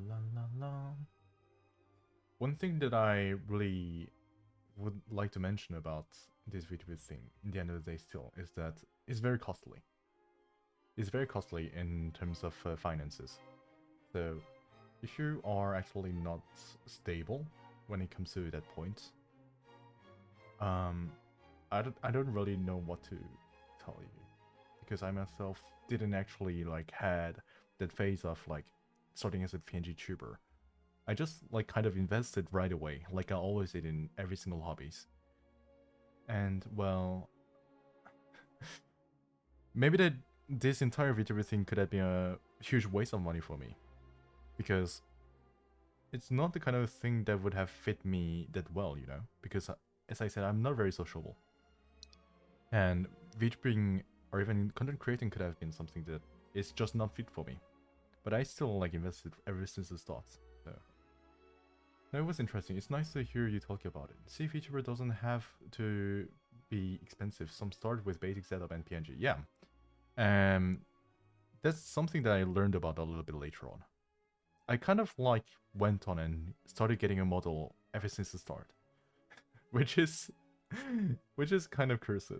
La, la, la. One thing that I really would like to mention about this VTuber thing, in the end of the day still, is that it's very costly. It's very costly in terms of finances. So if you are actually not stable when it comes to that point, I don't really know what to tell you, because I myself didn't actually like had that phase of like starting as a PNG tuber. I just like kind of invested right away, like I always did in every single hobbies. And well, maybe that this entire VTuber thing could have been a huge waste of money for me, because it's not the kind of thing that would have fit me that well, you know? Because as I said, I'm not very sociable. And VTubing or even content creating could have been something that is just not fit for me. But I still like invested ever since the start. So no, it was interesting. It's nice to hear you talk about it. See, VTuber doesn't have to be expensive. Some start with basic setup and PNG. Yeah. That's something that I learned about a little bit later on. I kind of like went on and started getting a model ever since the start, which is kind of cursed.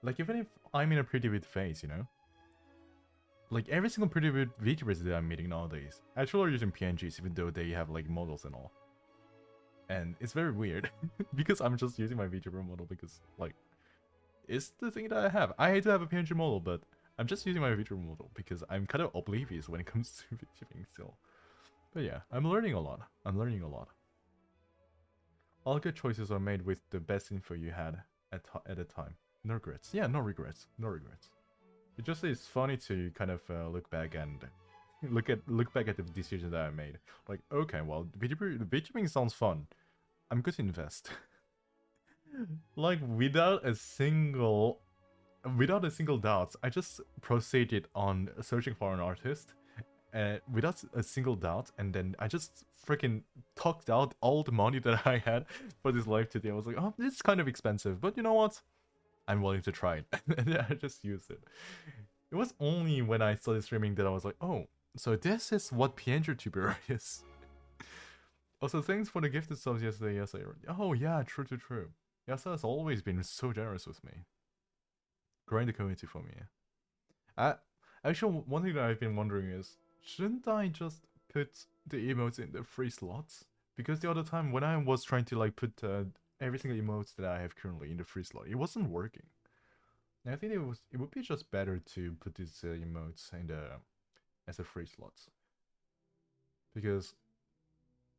Like even if I'm in a pretty good phase, you know, like every single pretty good VTubers that I'm meeting nowadays actually are using PNGs, even though they have like models and all. And it's very weird because I'm just using my VTuber model because like it's the thing that I have. I hate to have a PNG model, but I'm just using my VTuber model because I'm kind of oblivious when it comes to VTubing still. But yeah, I'm learning a lot. I'm learning a lot. All good choices are made with the best info you had at a time. No regrets. Yeah, no regrets. No regrets. It just is funny to kind of look back and look back at the decision that I made. Like, okay, well, VTubing sounds fun. I'm going to invest. Like without a single doubt, I just proceeded on searching for an artist without a single doubt, and then I just freaking talked out all the money that I had for this live today. I was like, oh, this is kind of expensive, but you know what? I'm willing to try it. And then I just used it. It was only when I started streaming that I was like, oh, so this is what vtuber is. Also, thanks for the gifted subs yesterday, Yasa. Oh yeah, true. Yasa has always been so generous with me. Growing the community for me. Actually, one thing that I've been wondering is, shouldn't I just put the emotes in the free slots? Because the other time when I was trying to like put every single emote that I have currently in the free slot, it wasn't working. And I think it would be just better to put these emotes in the as a free slots, because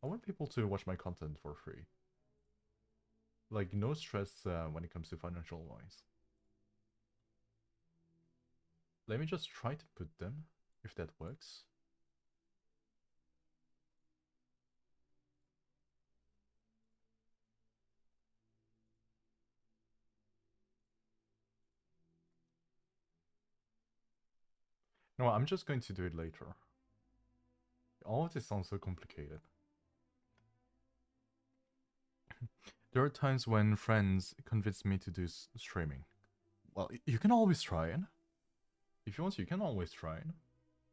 I want people to watch my content for free. Like no stress when it comes to financial wise. Let me just try to put them if that works. No, I'm just going to do it later. All of this sounds so complicated. There are times when friends convince me to do streaming. Well, you can always try it. If you want to, you can always try it.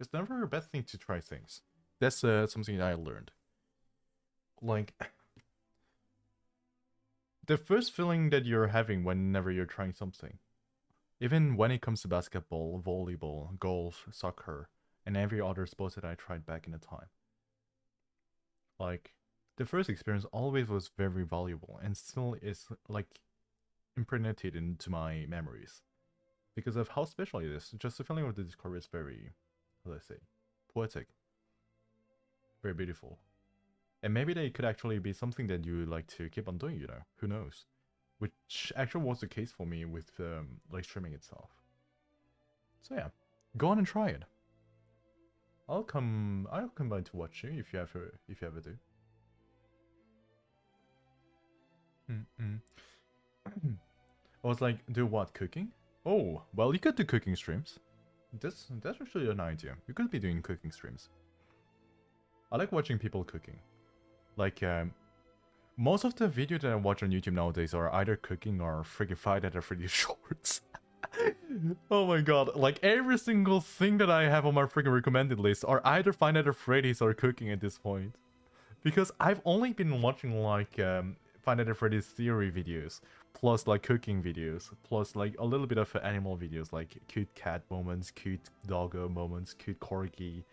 It's never a bad thing to try things. That's something that I learned. Like, the first feeling that you're having whenever you're trying something, even when it comes to basketball, volleyball, golf, soccer, and every other sport that I tried back in the time, like, the first experience always was very valuable and still is, like, impregnated into my memories because of how special it is. Just the feeling of the discovery is very, let's say, poetic, very beautiful. And maybe they could actually be something that you like to keep on doing, who knows? Which actually was the case for me with like streaming itself. So yeah, go on and try it. I'll come by to watch you if you ever do. I was like, do what, cooking? Oh, well, you could do cooking streams. That's actually an idea. You could be doing cooking streams. I like watching people cooking. Like, most of the videos that I watch on YouTube nowadays are either cooking or freaking Five Nights at Freddy's shorts. Oh my god, like every single thing that I have on my freaking recommended list are either Five Nights at Freddy's or cooking at this point. Because I've only been watching like Five Nights at Freddy's theory videos, plus like cooking videos, plus like a little bit of animal videos like cute cat moments, cute doggo moments, cute corgi,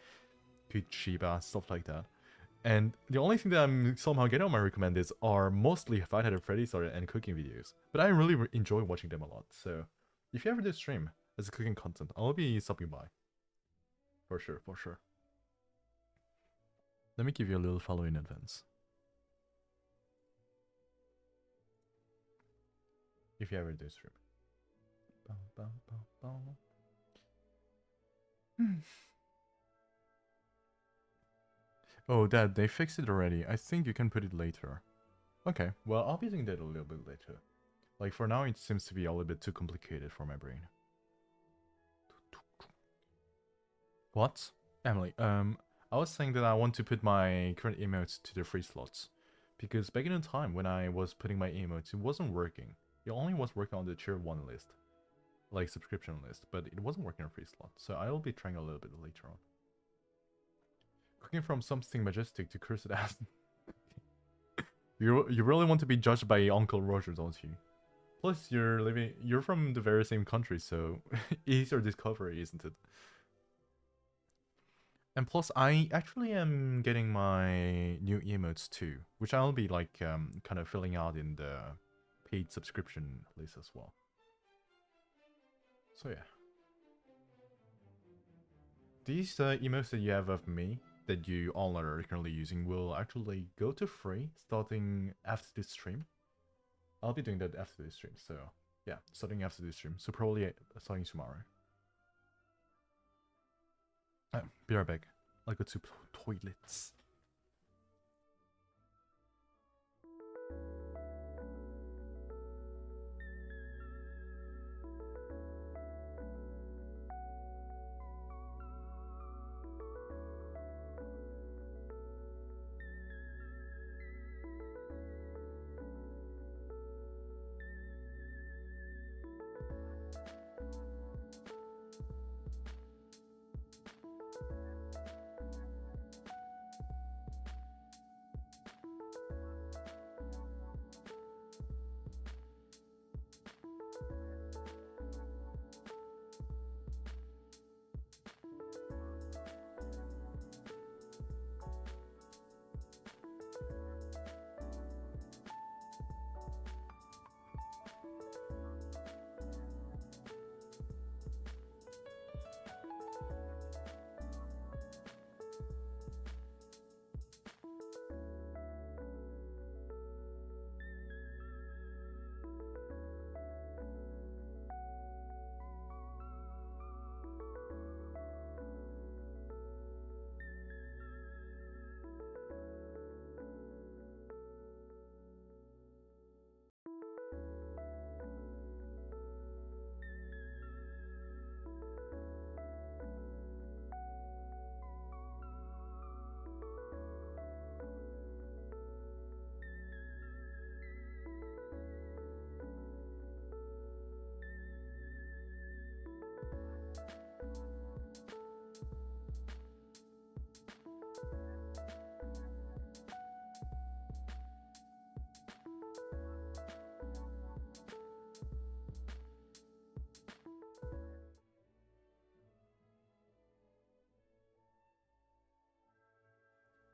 cute Shiba, stuff like that. And the only thing that I'm somehow getting on my recommendeds are mostly Five Nights at Freddy's and cooking videos. But I really enjoy watching them a lot, so if you ever do stream as a cooking content, I'll be stopping by. For sure, for sure. Let me give you a little follow in advance. If you ever do stream. Oh, Dad, they fixed it already. I think you can put it later. Okay, well, I'll be doing that a little bit later. Like, for now, it seems to be a little bit too complicated for my brain. What? Emily, I was saying that I want to put my current emotes to the free slots. Because back in the time when I was putting my emotes, it wasn't working. It only was working on the tier 1 list. Like, subscription list, but it wasn't working on free slot. So I'll be trying a little bit later on. Cooking from something majestic to cursed ass. You really want to be judged by Uncle Roger, don't you? Plus, you're from the very same country, so easier discovery, isn't it? And plus, I actually am getting my new emotes too, which I'll be like kind of filling out in the paid subscription list as well. So yeah. These emotes that you have of me, that you all are currently using, will actually go to free starting after this stream. I'll be doing that after this stream, so yeah, starting after this stream. So probably starting tomorrow. Be right back. I'll go to toilets.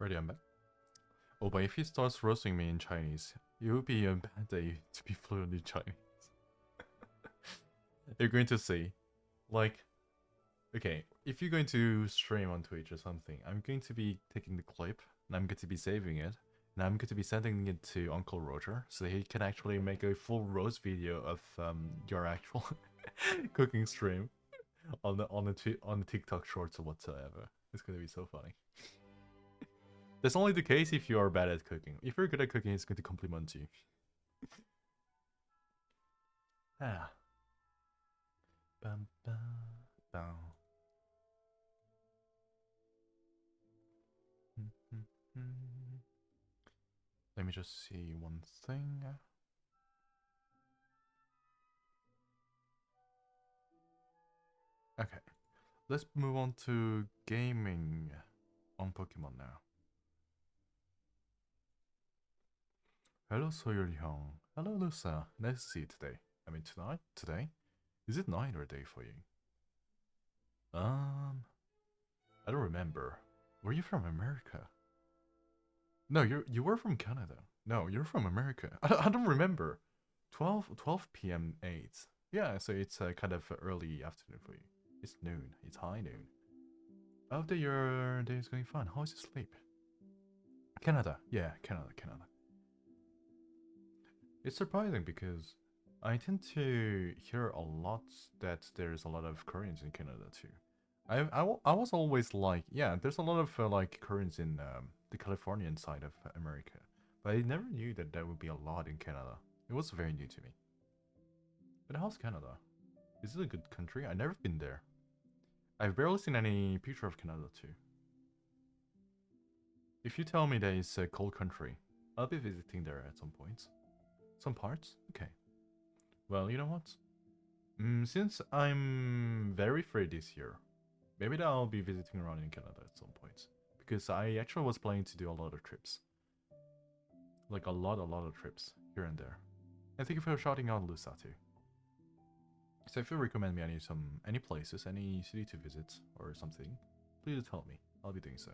Ready, I'm back. Oh, but if he starts roasting me in Chinese, it would be a bad day to be fluent in Chinese. You're going to see, like, okay, if you're going to stream on Twitch or something, I'm going to be taking the clip and I'm going to be saving it, and I'm going to be sending it to Uncle Roger so he can actually make a full roast video of your actual cooking stream on the TikTok Shorts or whatsoever. It's gonna be so funny. That's only the case if you are bad at cooking. If you're good at cooking, it's going to compliment you. Ah. Bum, bum, bum. Let me just see one thing. Okay, let's move on to gaming on Pokemon now. Hello, Soyul Hyung. Hello, Lusa. Nice to see you today. I mean, tonight? Today? Is it night or day for you? I don't remember. Were you from America? No, you were from Canada. No, you're from America. I don't remember. 12 p.m. 8. Yeah, so it's kind of early afternoon for you. It's noon. It's high noon. I hope that your day is going fine. How is your sleep? Canada. Yeah, Canada. It's surprising because I tend to hear a lot that there's a lot of Koreans in Canada too. I was always like, yeah, there's a lot of like Koreans in the Californian side of America, but I never knew that there would be a lot in Canada. It was very new to me. But how's Canada? Is it a good country? I've never been there. I've barely seen any picture of Canada too. If you tell me that it's a cold country, I'll be visiting there at some point. Some parts? Okay. Well, you know what? Since I'm very free this year, maybe I'll be visiting around in Canada at some point. Because I actually was planning to do a lot of trips. Like a lot of trips here and there. And thank you for shouting out Lusa too. So if you recommend me any places, any city to visit or something, please tell me. I'll be doing so.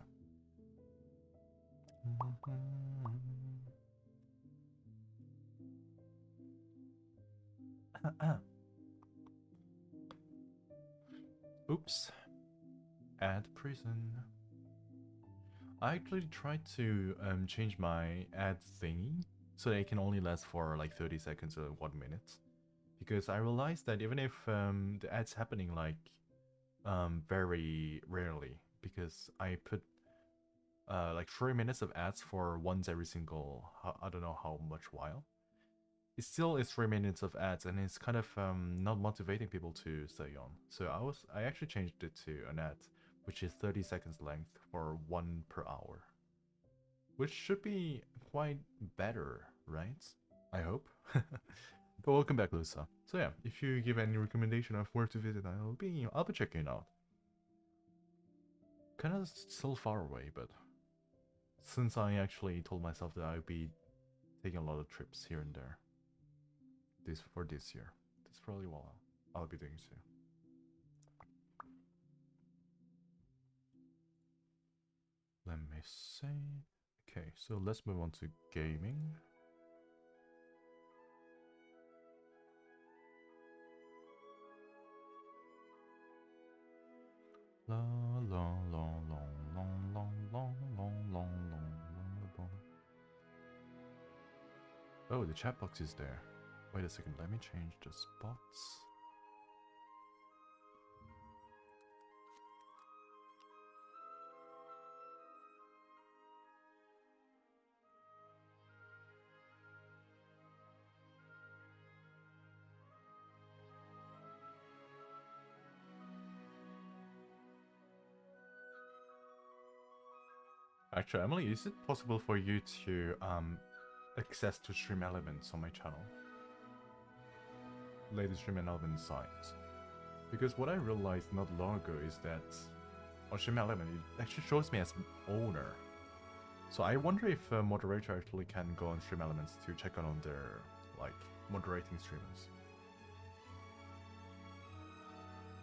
Oops. Add prison. I actually tried to change my ad thingy so that it can only last for like 30 seconds or 1 minute. Because I realized that even if the ad's happening like very rarely, because I put like 3 minutes of ads for once every single, I don't know how much while. It still is 3 minutes of ads, and it's kind of not motivating people to stay on. So I actually changed it to an ad, which is 30 seconds length for 1 per hour, which should be quite better, right? I hope. But welcome back, Lusa. So yeah, if you give any recommendation of where to visit, I'll be checking it out. Kind of still far away, but since I actually told myself that I'd be taking a lot of trips here and there, for this year, that's probably what I'll be doing soon. Let me see. Okay, so let's move on to gaming. La la la la la la la la la la. Oh, the chat box is there. Wait a second, let me change the spots. Actually, Emily, is it possible for you to access to stream elements on my channel? Latest stream element site. Because what I realized not long ago is that on stream element it actually shows me as owner. So I wonder if a moderator actually can go on stream elements to check out on their like moderating streamers.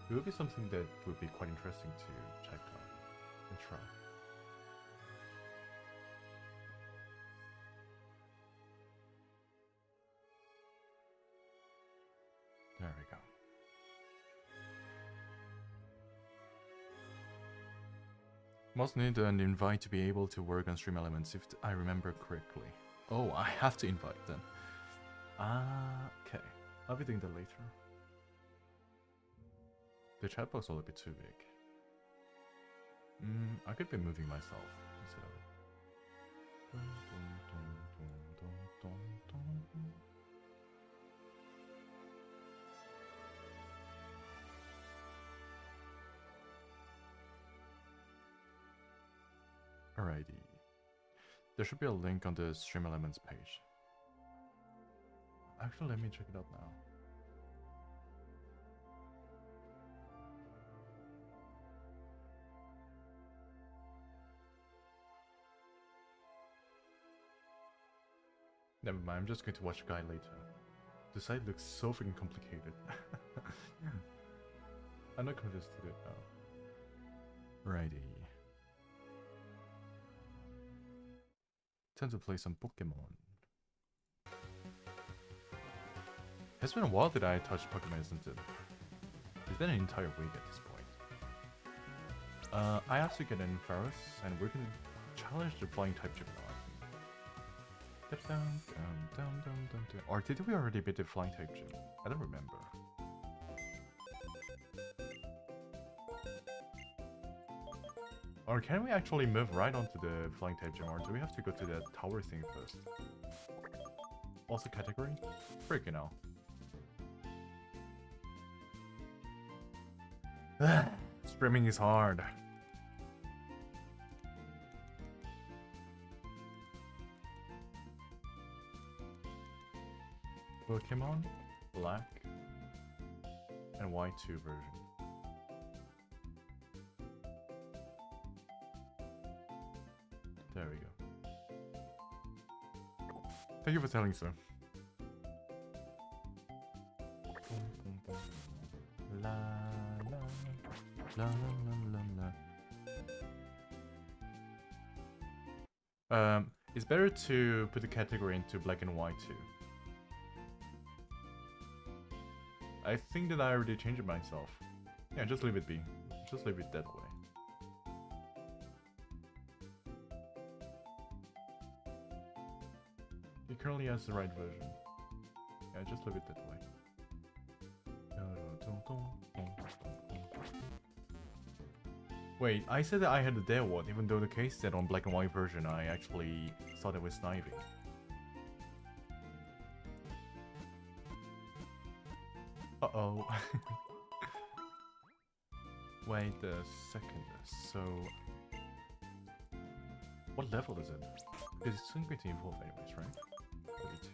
It would be something that would be quite interesting to check out and try. Must need an invite to be able to work on stream elements if I remember correctly. Oh, I have to invite then. Okay. I'll be doing that later. The chat box is a little bit too big. I could be moving myself instead of it. Alrighty. There should be a link on the stream elements page. Actually, let me check it out now. Never mind, I'm just going to watch a guide later. The site looks so freaking complicated. I'm not convinced to do it now. Righty. Time to play some Pokemon. It's been a while that I touched Pokemon, isn't it? It's been an entire week at this point. I have to get in Ferris, and we're gonna challenge the flying type gym now, I think. Or did we already beat the flying type gym? I don't remember. Or can we actually move right onto the flying type gym, or do we have to go to the tower thing first? Also category? Freaking hell. Streaming is hard. Pokemon Black and White 2 version. There we go. Thank you for telling so. La la la la la la. It's better to put the category into black and white too. I think that I already changed it myself. Yeah, just leave it be. Just leave it that way. It currently has the right version. Yeah, just leave it that way. Wait, I said that I had the dead one, even though the case said on black and white version I actually thought it was Snivy. Uh-oh. Wait a second, so... What level is it? Because it's soon going to evolve anyways, right? 32.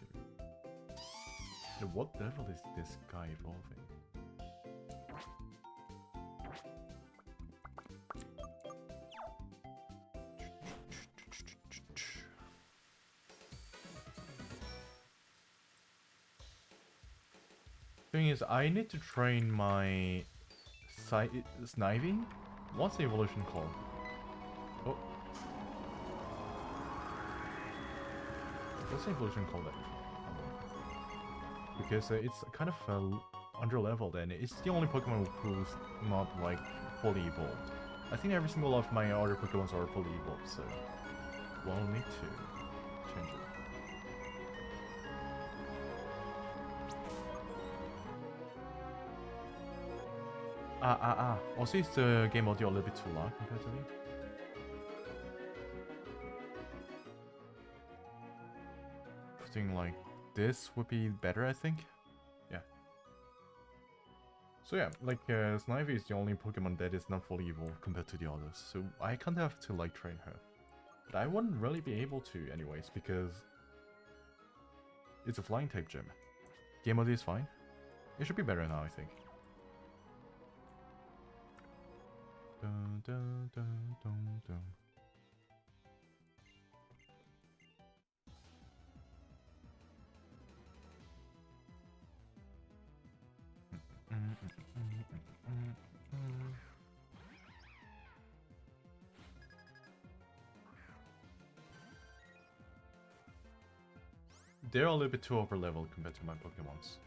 At what level is this guy evolving? Thing is, I need to train my Snivy? What's the evolution called? Oh. What's the evolution called actually? Because it's kind of under leveled and it's the only Pokemon who's not like fully evolved. I think every single of my other Pokemons are fully evolved, so we'll need to change it. Also, is the game audio a little bit too loud compared to me? Putting like this would be better, I think. Yeah. So yeah, like Snivy is the only Pokemon that is not fully evolved compared to the others, so I kind of have to like train her. But I wouldn't really be able to anyways, because it's a flying type gym. Game audio is fine. It should be better now, I think. Dun, dun, dun, dun, dun. They're a little bit too over leveled compared to my Pokemons.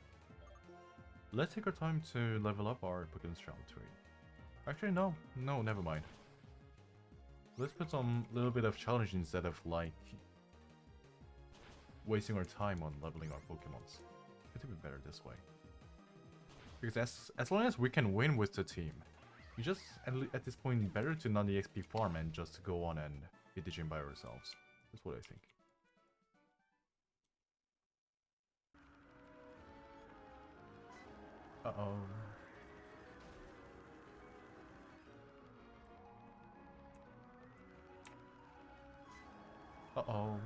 Let's take our time to level up our Pokemon Strong 3. Actually, no, never mind. Let's put some little bit of challenge instead of like wasting our time on leveling our Pokemons. It'd be better this way. Because as long as we can win with the team, you just at this point better to not the XP farm and just go on and hit the gym by ourselves. That's what I think. Uh-oh. Uh-oh.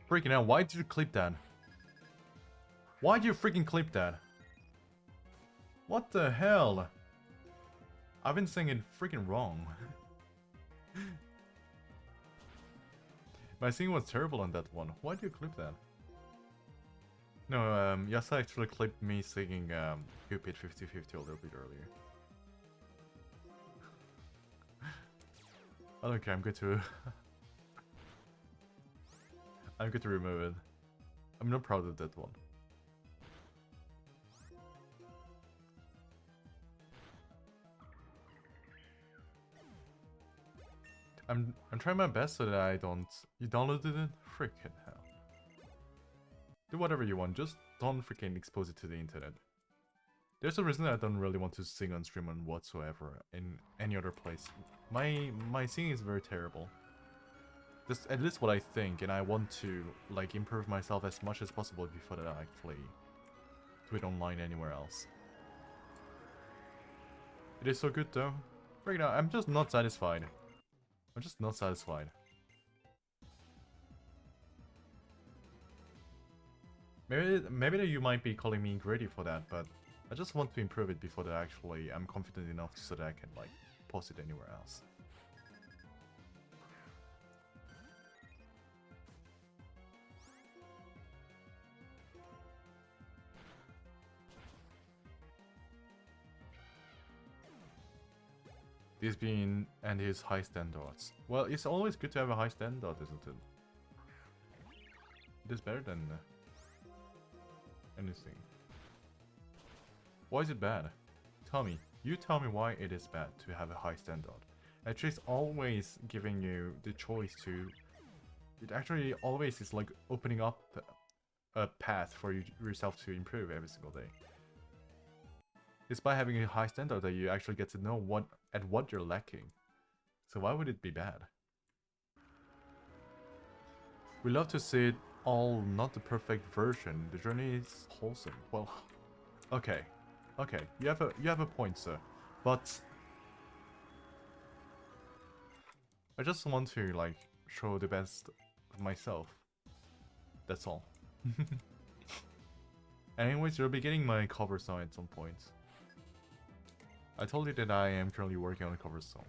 Freaking out, why did you clip that? Why did you freaking clip that? What the hell? I've been saying it freaking wrong. My singing was terrible on that one. Why do you clip that? No, Yasa actually clipped me singing Cupid 50-50 a little bit earlier. I don't care, I'm good to... I'm good to remove it. I'm not proud of that one. I'm trying my best so that I don't... You downloaded it? Freaking hell. Do whatever you want, just don't freaking expose it to the internet. There's a reason that I don't really want to sing on stream on whatsoever in any other place. My singing is very terrible. That's at least what I think, and I want to like improve myself as much as possible before that I actually do it online anywhere else. It is so good though. Right now, I'm just not satisfied. I'm just not satisfied. Maybe you might be calling me greedy for that, but I just want to improve it before that actually I'm confident enough so that I can like post it anywhere else. This being and his high standards. Well, it's always good to have a high standard, isn't it? It is better than anything. Why is it bad? Tell me. You tell me why it is bad to have a high standard. Actually, it's always giving you the choice to... It actually always is like opening up a path for yourself to improve every single day. It's by having a high standard that you actually get to know what you're lacking. So why would it be bad? We love to see it all not the perfect version. The journey is wholesome. Well, okay. Okay, you have a point, sir. But I just want to like show the best of myself. That's all. Anyways, you'll be getting my cover song at some point. I told you that I am currently working on a cover song.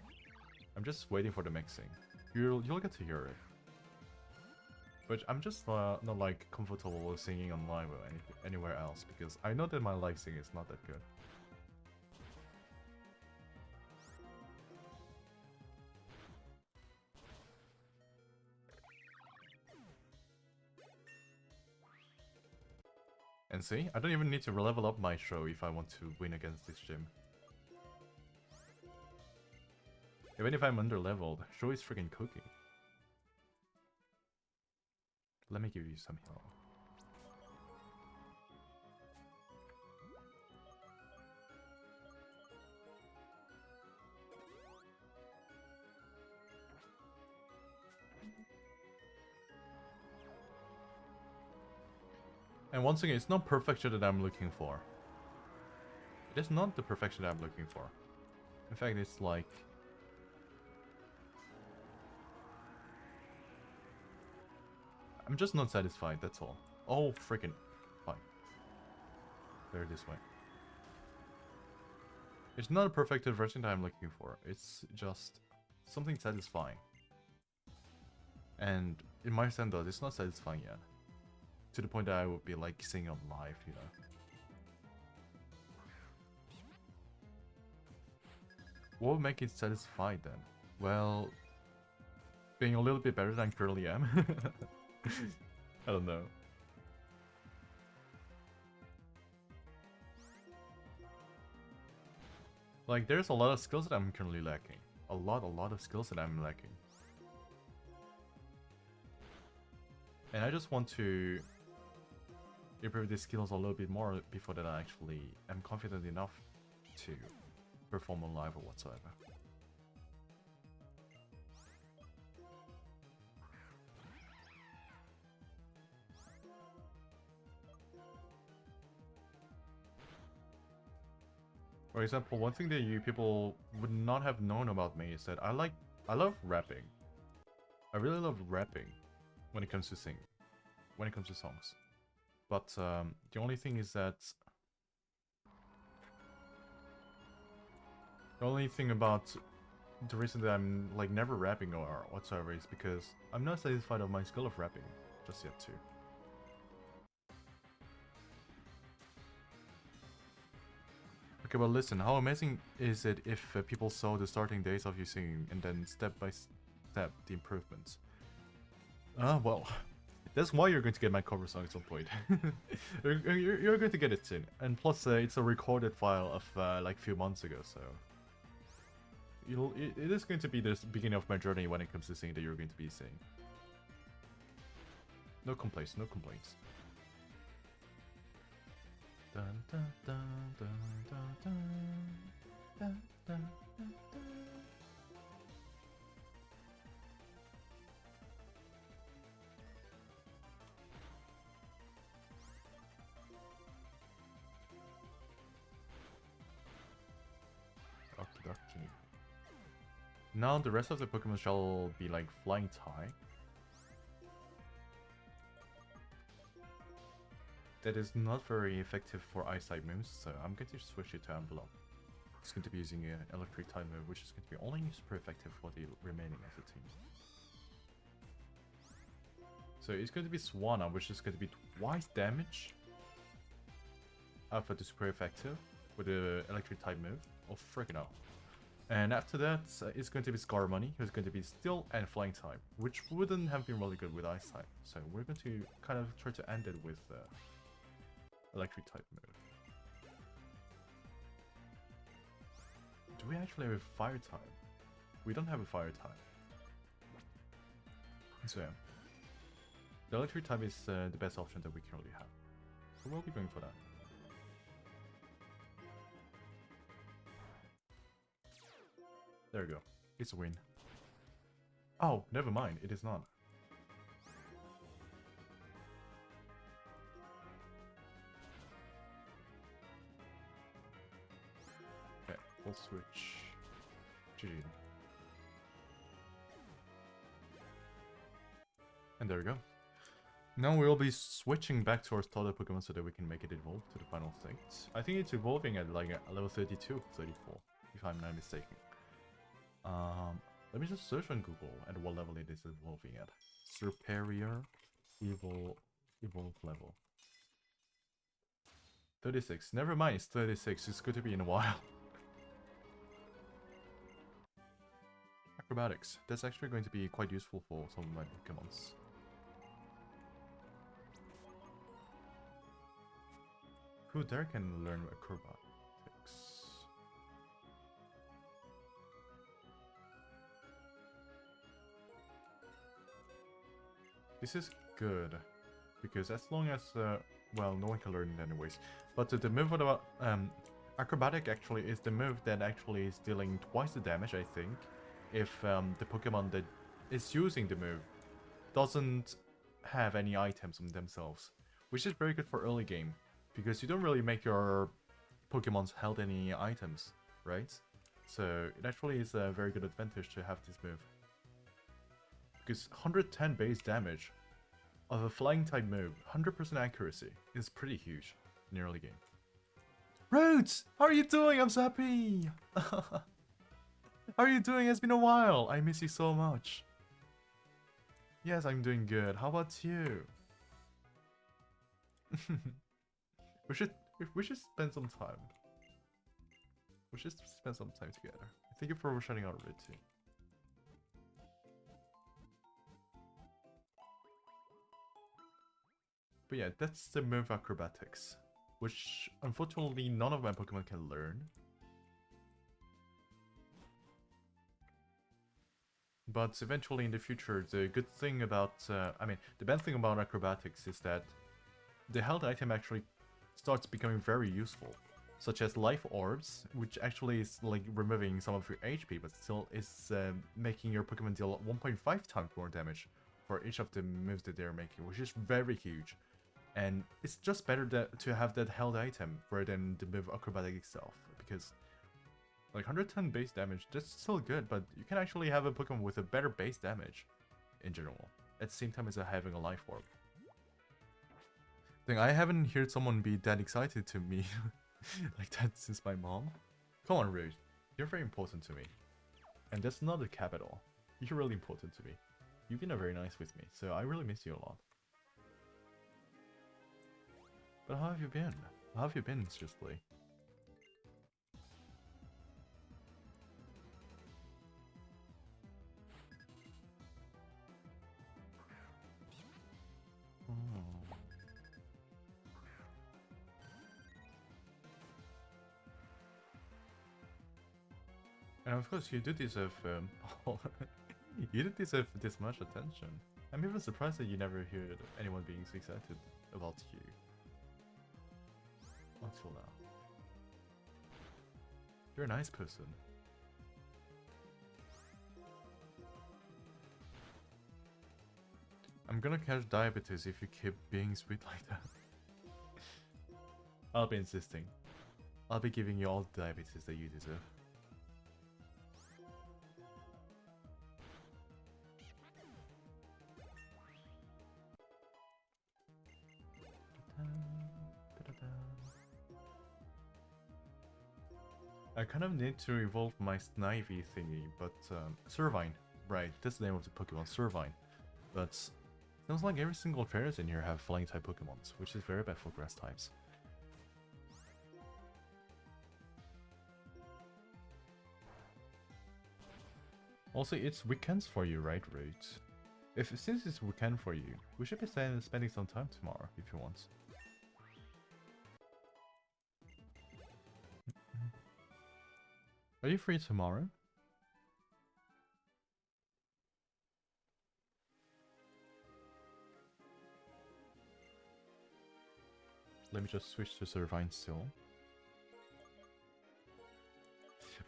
I'm just waiting for the mixing. You'll get to hear it. But I'm just not like comfortable singing online or anywhere else because I know that my live singing is not that good. And see, I don't even need to level up my show if I want to win against this gym. Even if I'm under-leveled, show is freaking cooking. Let me give you some help. And once again, it's not perfection that I'm looking for. It is not the perfection that I'm looking for. In fact, it's like... I'm just not satisfied, that's all. Oh, freaking... Fine. There, this way. It's not a perfected version that I'm looking for. It's just something satisfying. And in my standard, it's not satisfying yet. To the point that I would be like singing on live, you know. What would make it satisfied then? Well, being a little bit better than I currently am. I don't know. Like, there's a lot of skills that I'm currently lacking. A lot of skills that I'm lacking. And I just want to improve these skills a little bit more before that I actually am confident enough to perform on live or whatsoever. For example, one thing that you people would not have known about me is that I love rapping. I really love rapping when it comes to singing, when it comes to songs. But the only thing is that the only thing about the reason that I'm like never rapping or whatsoever is because I'm not satisfied of my skill of rapping just yet too. Okay, well listen, how amazing is it if people saw the starting days of you singing and then step by step the improvements? Well, that's why you're going to get my cover song at some point. you're going to get it soon. And plus, it's a recorded file of like a few months ago, so... it is going to be the beginning of my journey when it comes to singing that you're going to be seeing. No complaints, no complaints. Dun, dun, dun, dun, dun, dun, dun, dun, dun, dun. Okie dokie. Now the rest of the Pokemon shall be like Flying Tie. That is not very effective for Ice-type moves, so I'm going to switch it to Envelope. It's going to be using an Electric type move, which is going to be only super effective for the remaining of the team. So it's going to be Swanna, which is going to be twice damage for the super effective with the Electric type move. Oh, freaking hell. And after that, it's going to be Scarmoney, who's going to be Steel and Flying type, which wouldn't have been really good with Ice type. So we're going to kind of try to end it with Electric type move. Do we actually have a Fire type? We don't have a Fire type. So yeah. The Electric type is the best option that we currently have. So we'll be going for that. There we go. It's a win. Oh, never mind. It is not. Okay, we'll switch. GG. And there we go. Now we'll be switching back to our starter Pokemon so that we can make it evolve to the final state. I think it's evolving at like a level 32, 34, if I'm not mistaken. Let me just search on Google at what level it is evolving at. Superior evolve level. 36. Never mind, it's 36. It's going to be in a while. Acrobatics. That's actually going to be quite useful for some of my Pokemons. Who there can learn acrobatics? This is good, because as long as, well, no one can learn it anyways. But the move about acrobatic actually is the move that actually is dealing twice the damage, I think, if the Pokemon that is using the move doesn't have any items on themselves, which is very good for early game, because you don't really make your Pokemon's held any items, right? So it actually is a very good advantage to have this move. Because 110 base damage of a flying type move, 100% accuracy, is pretty huge in the early game. Roots! How are you doing? I'm so happy! How are you doing? It's been a while! I miss you so much. Yes, I'm doing good. How about you? we should spend some time. We should spend some time together. Thank you for shouting out Red too. But yeah, that's the move acrobatics, which unfortunately none of my Pokemon can learn. But eventually in the future, the good thing about, I mean, the bad thing about acrobatics is that the held item actually starts becoming very useful. Such as life orbs, which actually is like removing some of your HP, but still is making your Pokemon deal 1.5 times more damage for each of the moves that they're making, which is very huge. And it's just better to have that held item rather than the move acrobatic itself, because like 110 base damage, that's still good, but you can actually have a Pokemon with a better base damage in general, at the same time as having a life orb. I haven't heard someone be that excited to me like that since my mom. Come on, Rude. You're very important to me. And that's not a cap at all. You're really important to me. You've been very nice with me, so I really miss you a lot. But how have you been? How have you been, seriously? And of course, you do deserve, you did deserve this much attention. I'm even surprised that you never heard anyone being so excited about you. Until now. You're a nice person. I'm gonna catch diabetes if you keep being sweet like that. I'll be insisting. I'll be giving you all the diabetes that you deserve. I kind of need to evolve my Snivy thingy, but Servine, right, that's the name of the Pokemon, Servine. But sounds like every single trainers in here have flying type Pokemons, which is very bad for grass types. Also, it's weekends for you, right, Root? Since it's weekend for you, we should be spending some time tomorrow if you want. Are you free tomorrow? Let me just switch to Servine still.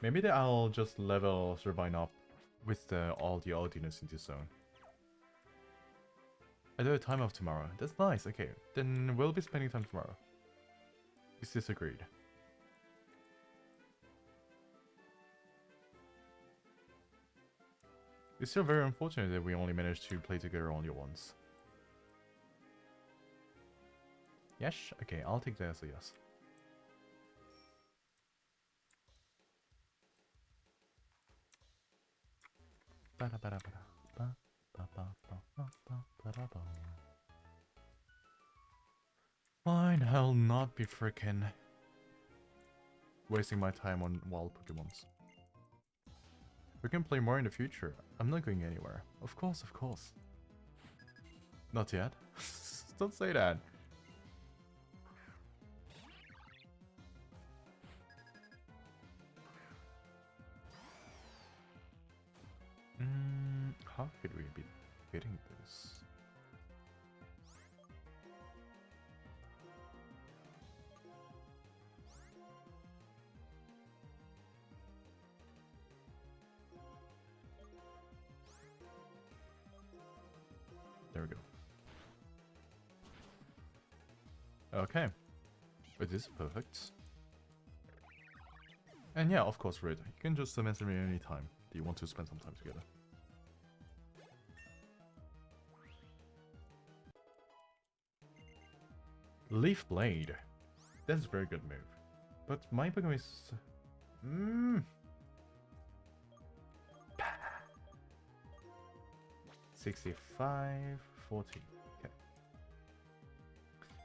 Maybe I'll just level Servine up with all the oddiness in this zone. I do have time off tomorrow. That's nice. Okay, then we'll be spending time tomorrow. Is this agreed? It's still very unfortunate that we only managed to play together only once. Yes? Okay, I'll take that as a yes. Fine, I'll not be frickin' wasting my time on wild Pokemons. We can play more in the future. I'm not going anywhere. Of course, of course. Not yet. Don't say that. How could we be getting this? There we go. Okay. It is perfect. And yeah, of course, Red. You can just message me anytime that you want to spend some time together. Leaf Blade. That's a very good move. But my Pokemon is... 65, 40. Okay.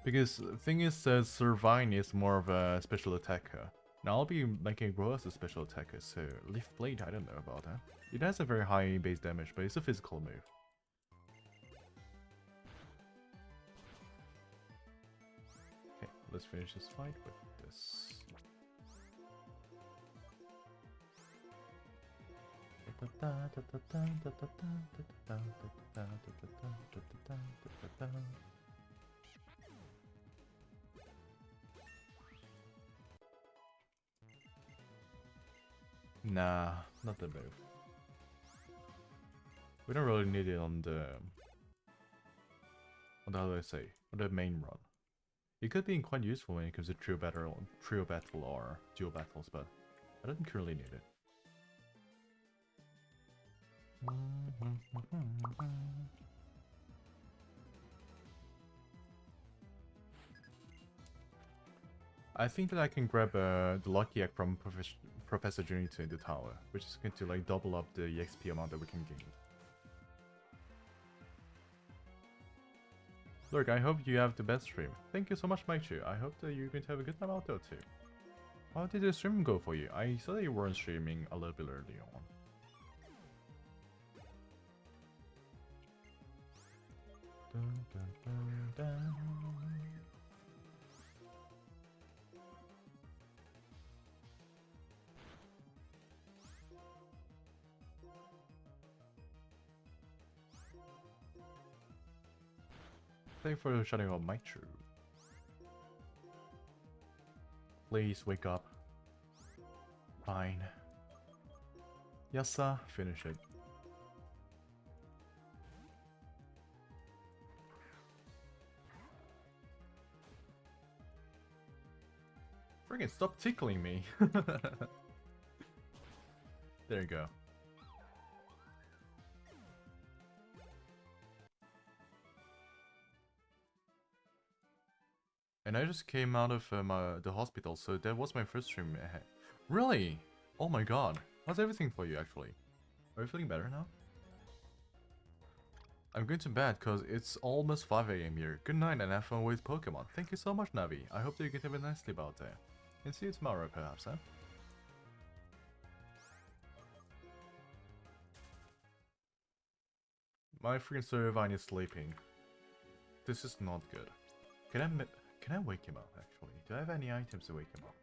Because the thing is, Servine is more of a special attacker. Now I'll be making Roa as a special attacker, so Leaf Blade, I don't know about that. It has a very high base damage, but it's a physical move. Okay, let's finish this fight with this. Nah, not the move. We don't really need it on the how do I say, on the main run. It could be quite useful when it comes to trio battle or duo battles, but I don't currently need it. I think that I can grab the lucky egg from Professor Junito in the tower, which is going to like double up the EXP amount that we can gain. Look, I hope you have the best stream. Thank you so much, Maichu. I hope that you're going to have a good time out there too. How did the stream go for you? I saw that you weren't streaming a little bit early on. Dun, dun, dun, dun. Thanks for shutting off Maichu. Please wake up. Fine. Yes, sir. Finish it. Friggin' stop tickling me. There you go. And I just came out of the hospital, so that was my first stream. Really? Oh my god. How's everything for you, actually? Are you feeling better now? I'm going to bed, because it's almost 5 AM here. Good night and have fun with Pokemon. Thank you so much, Navi. I hope that you can have a nice sleep out there. And see you tomorrow, perhaps, huh? My freaking Servine is sleeping. This is not good. Can I wake him up, actually? Do I have any items to wake him up?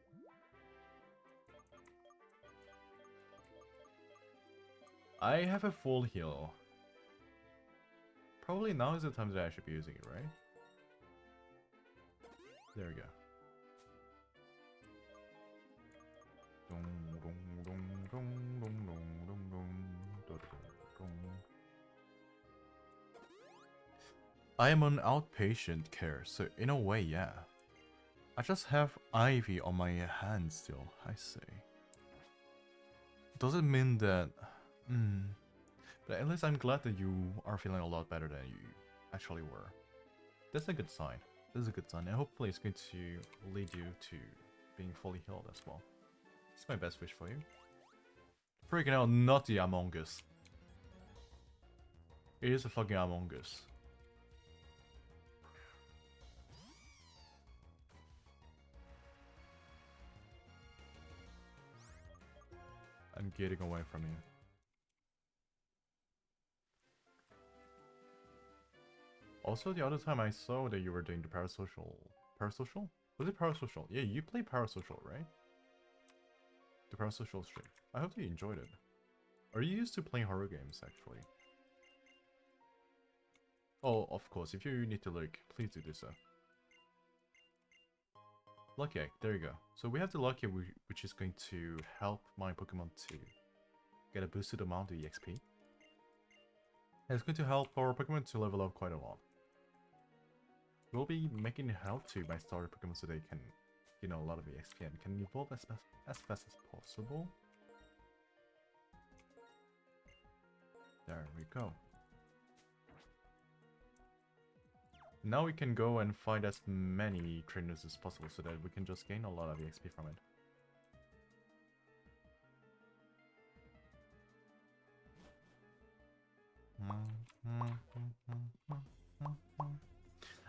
I have a full heal. Probably now is the time that I should be using it, right? There we go. I am on outpatient care, so in a way, yeah. I just have ivy on my hand still, I see. Doesn't mean that... But at least I'm glad that you are feeling a lot better than you actually were. That's a good sign. That's a good sign, and hopefully it's going to lead you to being fully healed as well. It's my best wish for you. Freaking hell, not the Among Us. It is a fucking Among Us. I'm getting away from you. Also, the other time I saw that you were doing the parasocial... Parasocial? Was it parasocial? Yeah, you play parasocial, right? The parasocial stream. I hope that you enjoyed it. Are you used to playing horror games, actually? Oh, of course, if you need to look, please do so. Lucky Egg, there you go. So we have the Lucky Egg, which is going to help my Pokemon to get a boosted amount of EXP. And it's going to help our Pokemon to level up quite a lot. We'll be making help to my starter Pokemon so they can, you know, a lot of EXP and can evolve as fast as possible. There we go. Now we can go and find as many trainers as possible so that we can just gain a lot of EXP from it.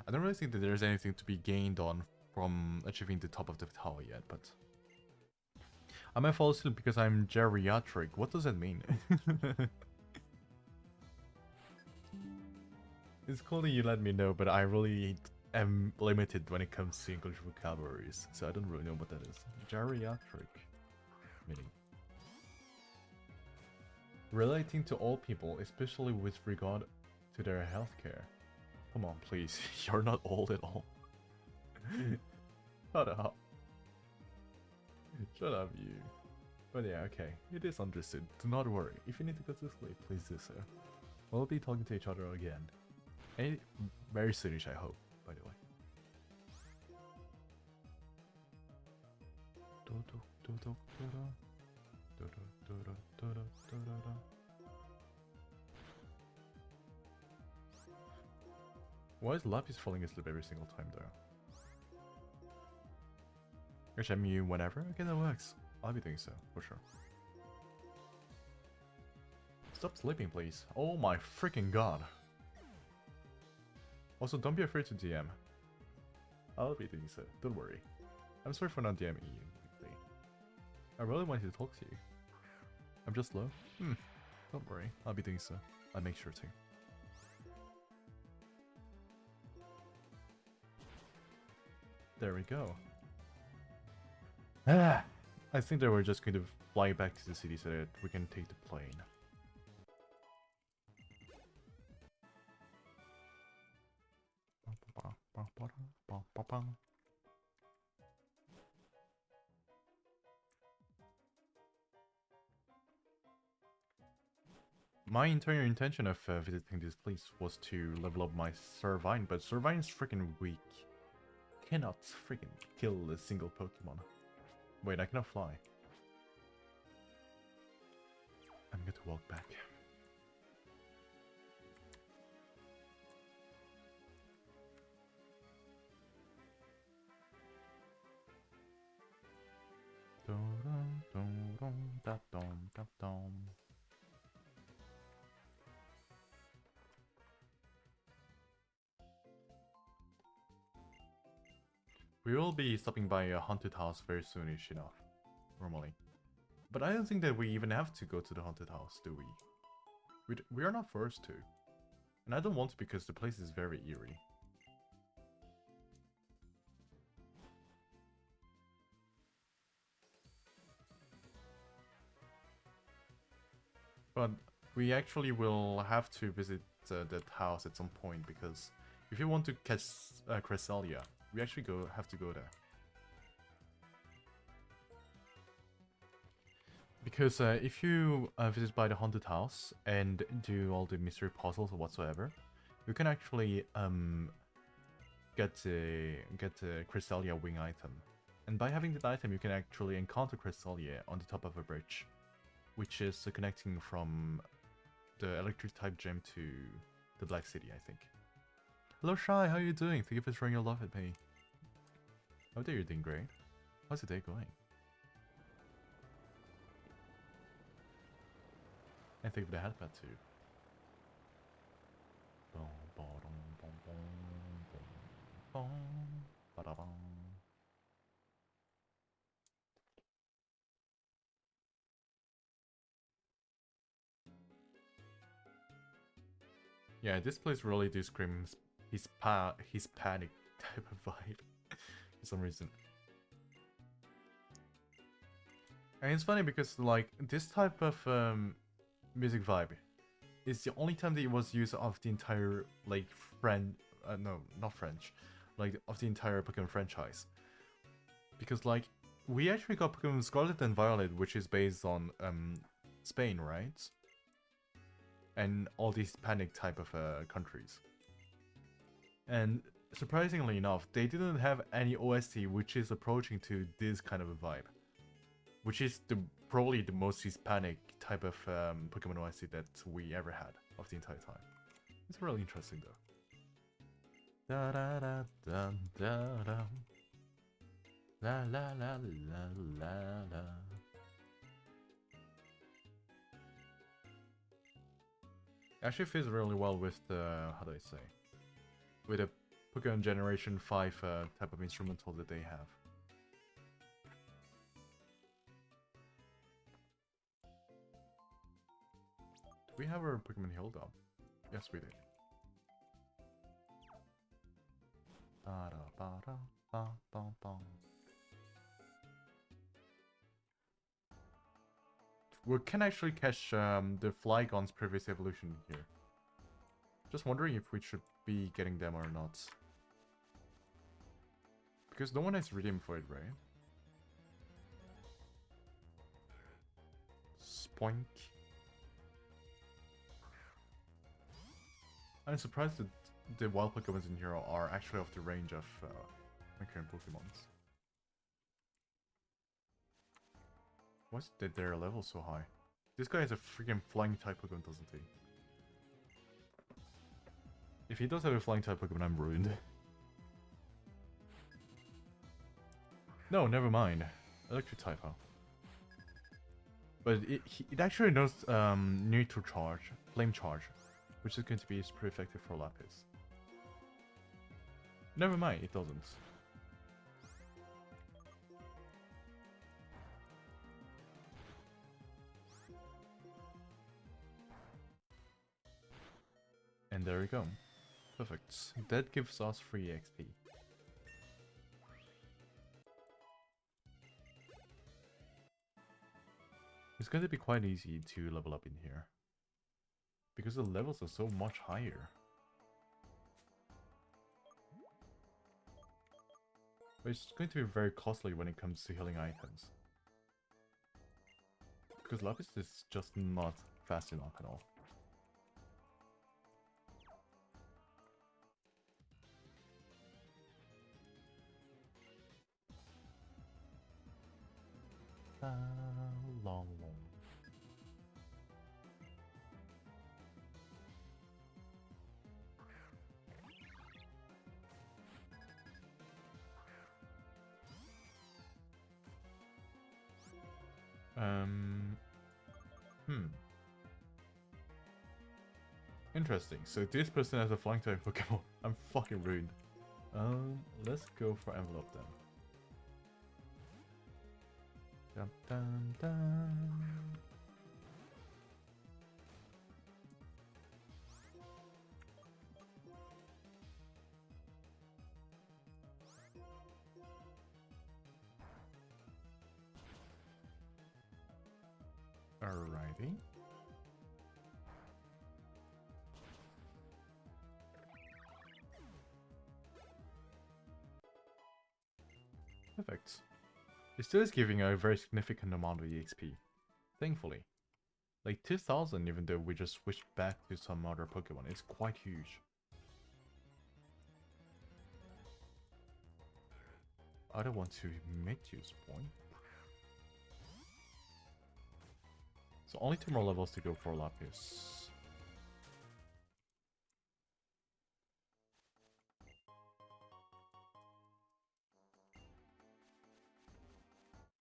I don't really think that there's anything to be gained on from achieving the top of the tower yet, but I might fall asleep because I'm geriatric. What does that mean? It's cool that you let me know, but I really am limited when it comes to English vocabularies, so I don't really know what that is. Geriatric meaning. Relating to old people, especially with regard to their healthcare. Come on, please. You're not old at all. Shut up. Shut up, you. But yeah, okay. It is understood. Do not worry. If you need to go to sleep, please do so. We'll be talking to each other again. And very soonish, I hope, by the way. Why is Lapis falling asleep every single time, though? HMU whenever? Okay, that works. I'll be doing so, for sure. Stop sleeping, please. Oh my freaking god. Also, don't be afraid to DM. I'll be doing so, don't worry. I'm sorry for not DMing you quickly. I really wanted to talk to you. I'm just slow? Don't worry, I'll be doing so. I'll make sure to. There we go. I think that we're just going to fly back to the city so that we can take the plane. My entire intention of visiting this place was to level up my Servine, but Servine is freaking weak. Cannot freaking kill a single Pokemon. Wait, I cannot fly. I'm going to walk back. We will be stopping by a haunted house very soonish enough, normally. But I don't think that we even have to go to the haunted house, do we? We are not forced to. And I don't want to because the place is very eerie. But we actually will have to visit that house at some point because if you want to catch Cresselia, we actually have to go there. Because if you visit by the haunted house and do all the mystery puzzles or whatsoever, you can actually get a Cresselia wing item. And by having that item, you can actually encounter Cresselia on the top of a bridge, which is connecting from the electric type gem to the Black City, I think. Hello Shy, how are you doing? Thank you for throwing your love at me. I hope that you're doing great. How's the day going? And thank you for the headband too. Yeah, this place really do scream his panic type of vibe for some reason. And it's funny because like this type of music vibe is the only time that it was used of the entire like no, not French, like of the entire Pokemon franchise. Because like we actually got Pokemon Scarlet and Violet, which is based on Spain, right? And all these Hispanic type of countries. And surprisingly enough, they didn't have any OST which is approaching to this kind of a vibe. Which is probably the most Hispanic type of Pokemon OST that we ever had of the entire time. It's really interesting though. Da da da da da da. La la la la la la. Actually fits really well with the, how do I say, with the Pokemon Generation 5 type of instrumental that they have. We have our Pokemon healed up. Yes, we did. We can actually catch the Flygon's previous evolution here. Just wondering if we should be getting them or not. Because no one has redeemed for it, right? Spoink. I'm surprised that the wild Pokemons in here are actually off the range of my current Pokemons. Why is it their level so high? This guy has a freaking flying type Pokemon, doesn't he? If he does have a flying type Pokemon, I'm ruined. No, never mind. Electric type, huh? But it actually knows neutral charge, flame charge, which is going to be pretty effective for Lapis. Never mind, it doesn't. And there we go. Perfect. That gives us free XP. It's going to be quite easy to level up in here. Because the levels are so much higher. But it's going to be very costly when it comes to healing items. Because Lapis is just not fast enough at all. Long. Interesting. So this person has a flying type Pokemon. I'm fucking ruined. Let's go for envelope then. Dum dum dum. Alrighty. Perfect. It still is giving a very significant amount of EXP. Thankfully. Like 2000 even though we just switched back to some other Pokemon. It's quite huge. I don't want to make you spawn. So only 2 more levels to go for Lapis.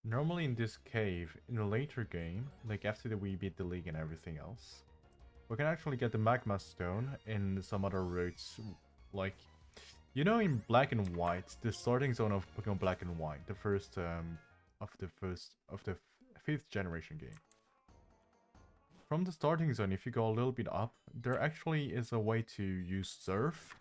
Normally in this cave, in a later game, like after we beat the league and everything else, we can actually get the Magma Stone in some other routes, like, you know, in Black and White, the starting zone of Pokemon Black and White, the first of the 5th generation game. From the starting zone, if you go a little bit up, there actually is a way to use Surf.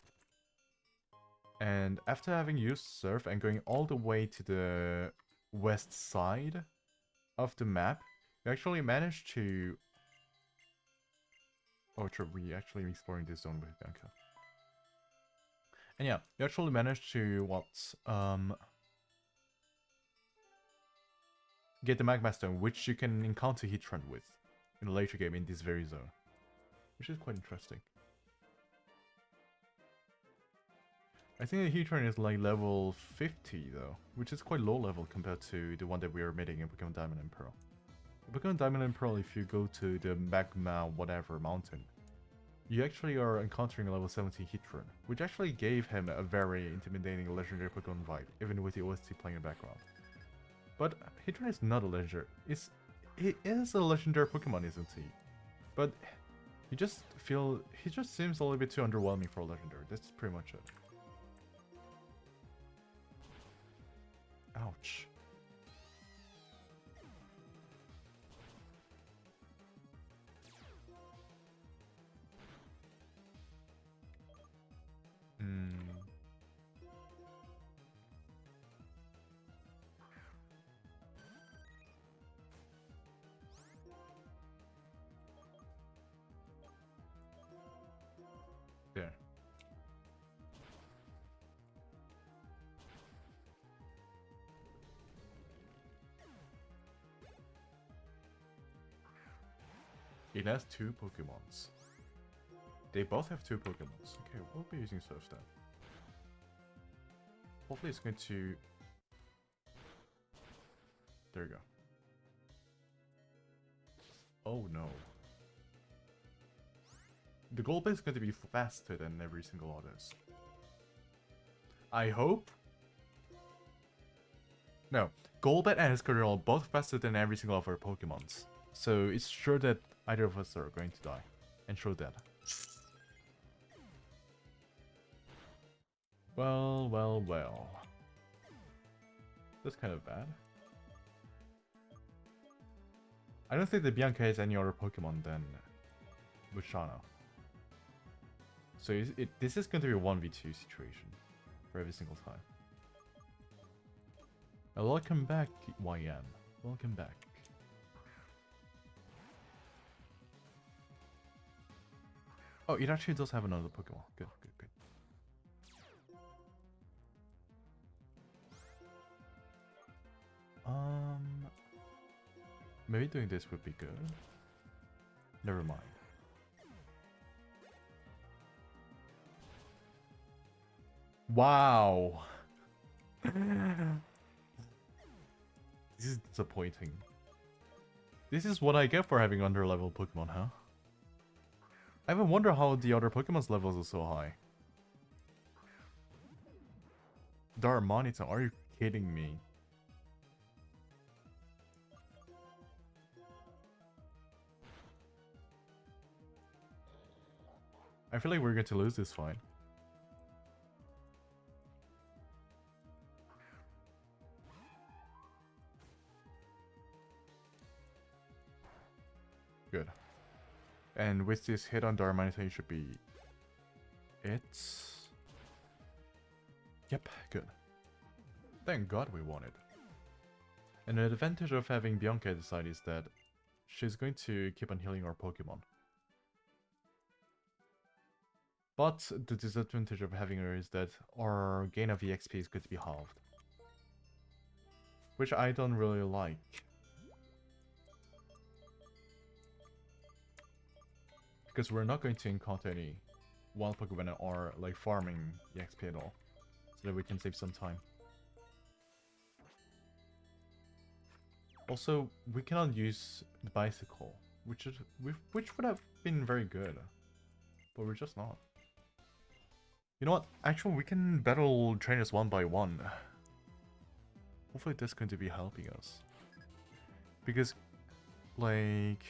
And after having used Surf and going all the way to the west side of the map, you actually managed to... Oh, true, we actually exploring this zone with Bianca. And yeah, you actually managed to, get the Magma Stone, which you can encounter Heatran with in a later game in this very zone. Which is quite interesting. I think the Heatran is like level 50 though, which is quite low level compared to the one that we are meeting in Pokemon Diamond and Pearl. In Pokemon Diamond and Pearl, if you go to the Magma whatever mountain, you actually are encountering a level 70 Heatran, which actually gave him a very intimidating legendary Pokemon vibe, even with the OST playing in the background. But Heatran is not a legendary. He is a legendary Pokemon, isn't he? But he just seems a little bit too underwhelming for a legendary. That's pretty much it. Ouch. It has 2 Pokemons. They both have 2 Pokemons. Okay, we'll be using Surf then. Hopefully it's going to... There you go. Oh no. The Golbat is going to be faster than every single others. I hope. No, Golbat and Escadrille are both faster than every single of our Pokemons. So it's sure that either of us are going to die. And show that. Well, well, well. That's kind of bad. I don't think that Bianca has any other Pokemon than Bushano. So this is going to be a 1v2 situation for every single time. Welcome back, YM. Welcome back. Oh, it actually does have another Pokemon. Good, good, good. Maybe doing this would be good. Never mind. Wow. This is disappointing. This is what I get for having under-level Pokemon, huh? I even wonder how the other Pokemon's levels are so high. Darmanitan, are you kidding me? I feel like we're going to lose this fight. Good. And with this hit on Darmanitan, it should be it. Yep, good. Thank God we won it. And the advantage of having Bianca at the side is that she's going to keep on healing our Pokemon. But the disadvantage of having her is that our gain of EXP is going to be halved. Which I don't really like. Because we're not going to encounter any wild Pokemon or like farming EXP at all. So that we can save some time. Also, we cannot use the bicycle, which would have been very good. But we're just not. You know what? Actually, we can battle trainers one by one. Hopefully that's going to be helping us. Because, like,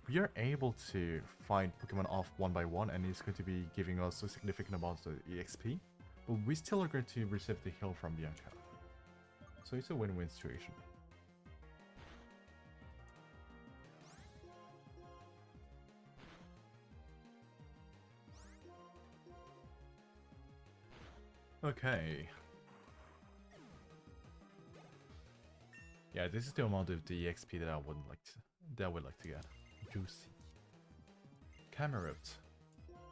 we are able to fight Pokemon off one by one, and it's going to be giving us a significant amount of EXP. But we still are going to receive the heal from Bianca. So it's a win-win situation. Okay. Yeah, this is the amount of the XP that I would like to get. Juicy. Camerot.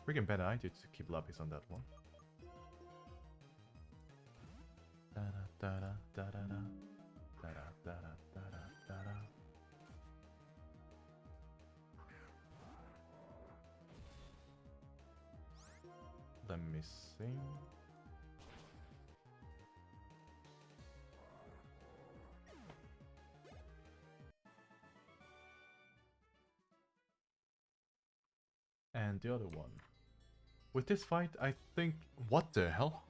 Freaking bad idea to keep Lapis on that one. Da da da da da da da da da da da. Let me see. And the other one. With this fight, I think... What the hell?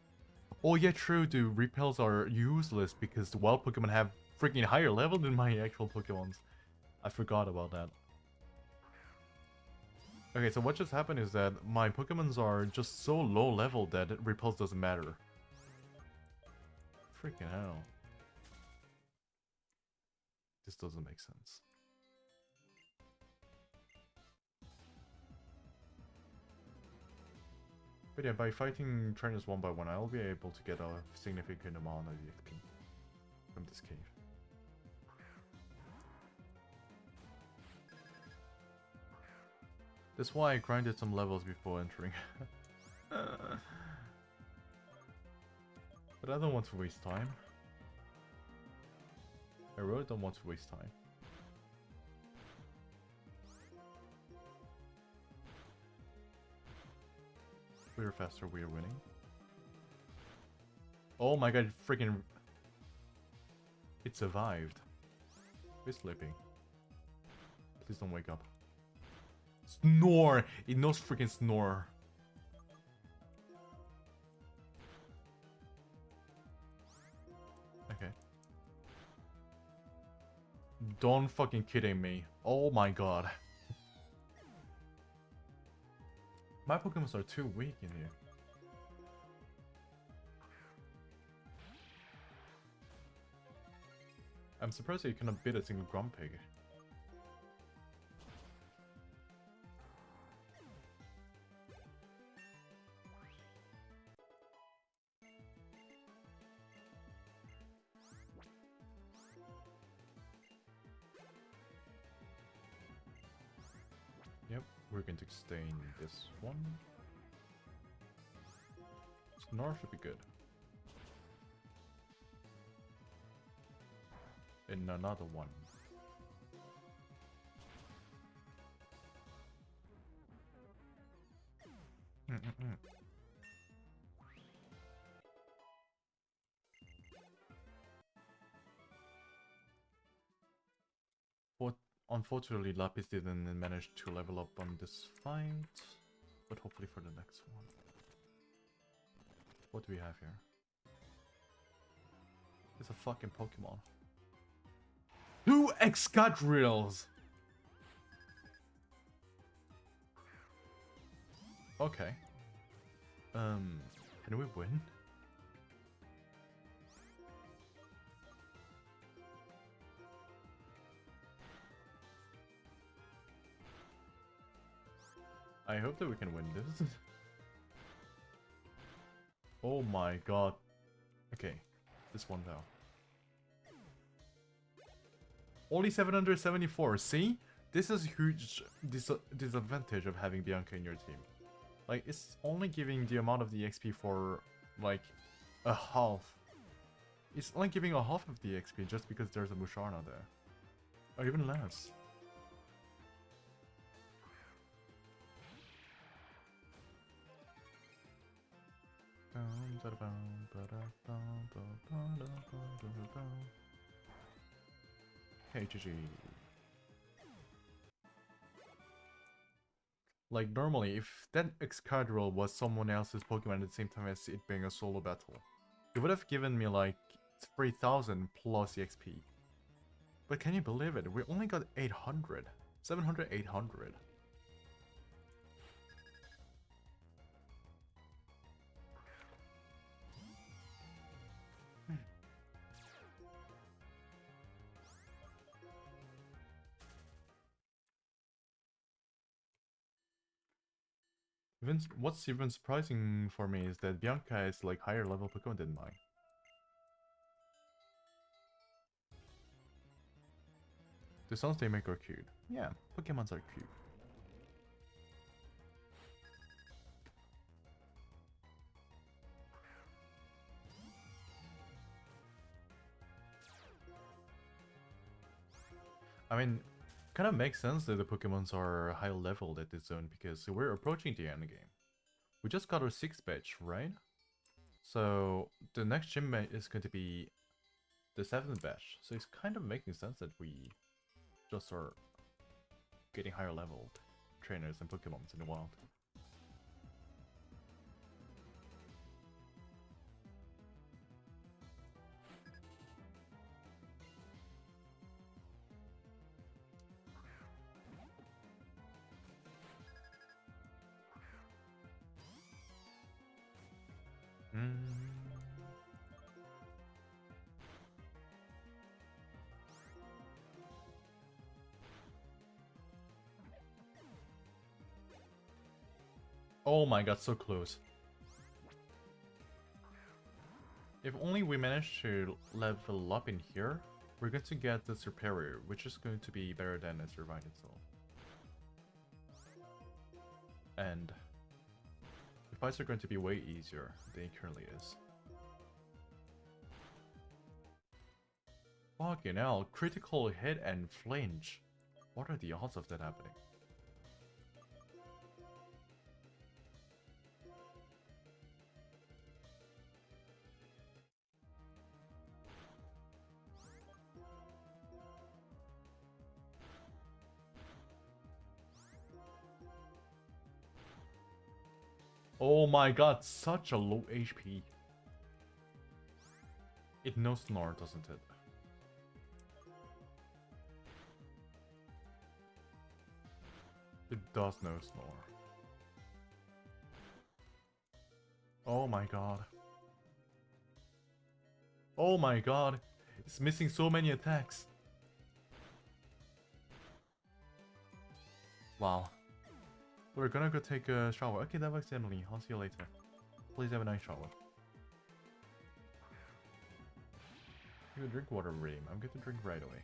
Oh yeah, true, the repels are useless because the wild Pokemon have freaking higher level than my actual Pokemons. I forgot about that. Okay, so what just happened is that my Pokemons are just so low level that repels doesn't matter. Freaking hell. This doesn't make sense. But yeah, by fighting trainers one by one, I'll be able to get a significant amount of EXP from this cave. That's why I grinded some levels before entering. But I don't want to waste time. I really don't want to waste time. clear faster, we are winning. Oh my god, freaking... It survived. We're sleeping. Please don't wake up. Snore! It knows freaking snore. Okay. Don't fucking kidding me. Oh my god. My Pokemons are too weak in here. I'm surprised you cannot beat a single Grumpig. Yep, we're going to stay in this one. Snore should be good. In another one. But unfortunately, Lapis didn't manage to level up on this fight, but hopefully for the next one. What do we have here? It's a fucking Pokemon. 2 Excadrills! Okay. Can we win? I hope that we can win this. Oh my god. Okay, this one though. Only 774, see? This is a huge disadvantage of having Bianca in your team. Like, it's only giving the amount of the XP for, like, a half. It's only giving a half of the XP just because there's a Musharna there. Or even less. Hey, GG. Like, normally, if that Excadrill was someone else's Pokemon at the same time as it being a solo battle, it would have given me, like, 3,000 plus XP. But can you believe it? We only got 800. 700, 800. What's even surprising for me is that Bianca is like higher level Pokemon than mine. The sounds they make are cute. Yeah, Pokemons are cute. I mean, kind of makes sense that the Pokemons are high leveled at this zone because we're approaching the end game. We just got our 6th batch, right? So the next gym is going to be the 7th batch. So it's kind of making sense that we just are getting higher leveled trainers and Pokemons in the wild. Oh my god, so close. If only we manage to level up in here, we're going to get the Superior, which is going to be better than a Survive itself. And the fights are going to be way easier than it currently is. Fucking hell, critical hit and flinch. What are the odds of that happening? Oh my god, such a low HP. It knows Snore, doesn't it? It does know Snore. Oh my god. Oh my god. It's missing so many attacks. Wow. We're gonna go take a shower. Okay, that works, Emily. I'll see you later. Please have a nice shower. You can drink water, Reem. I'm going to drink right away.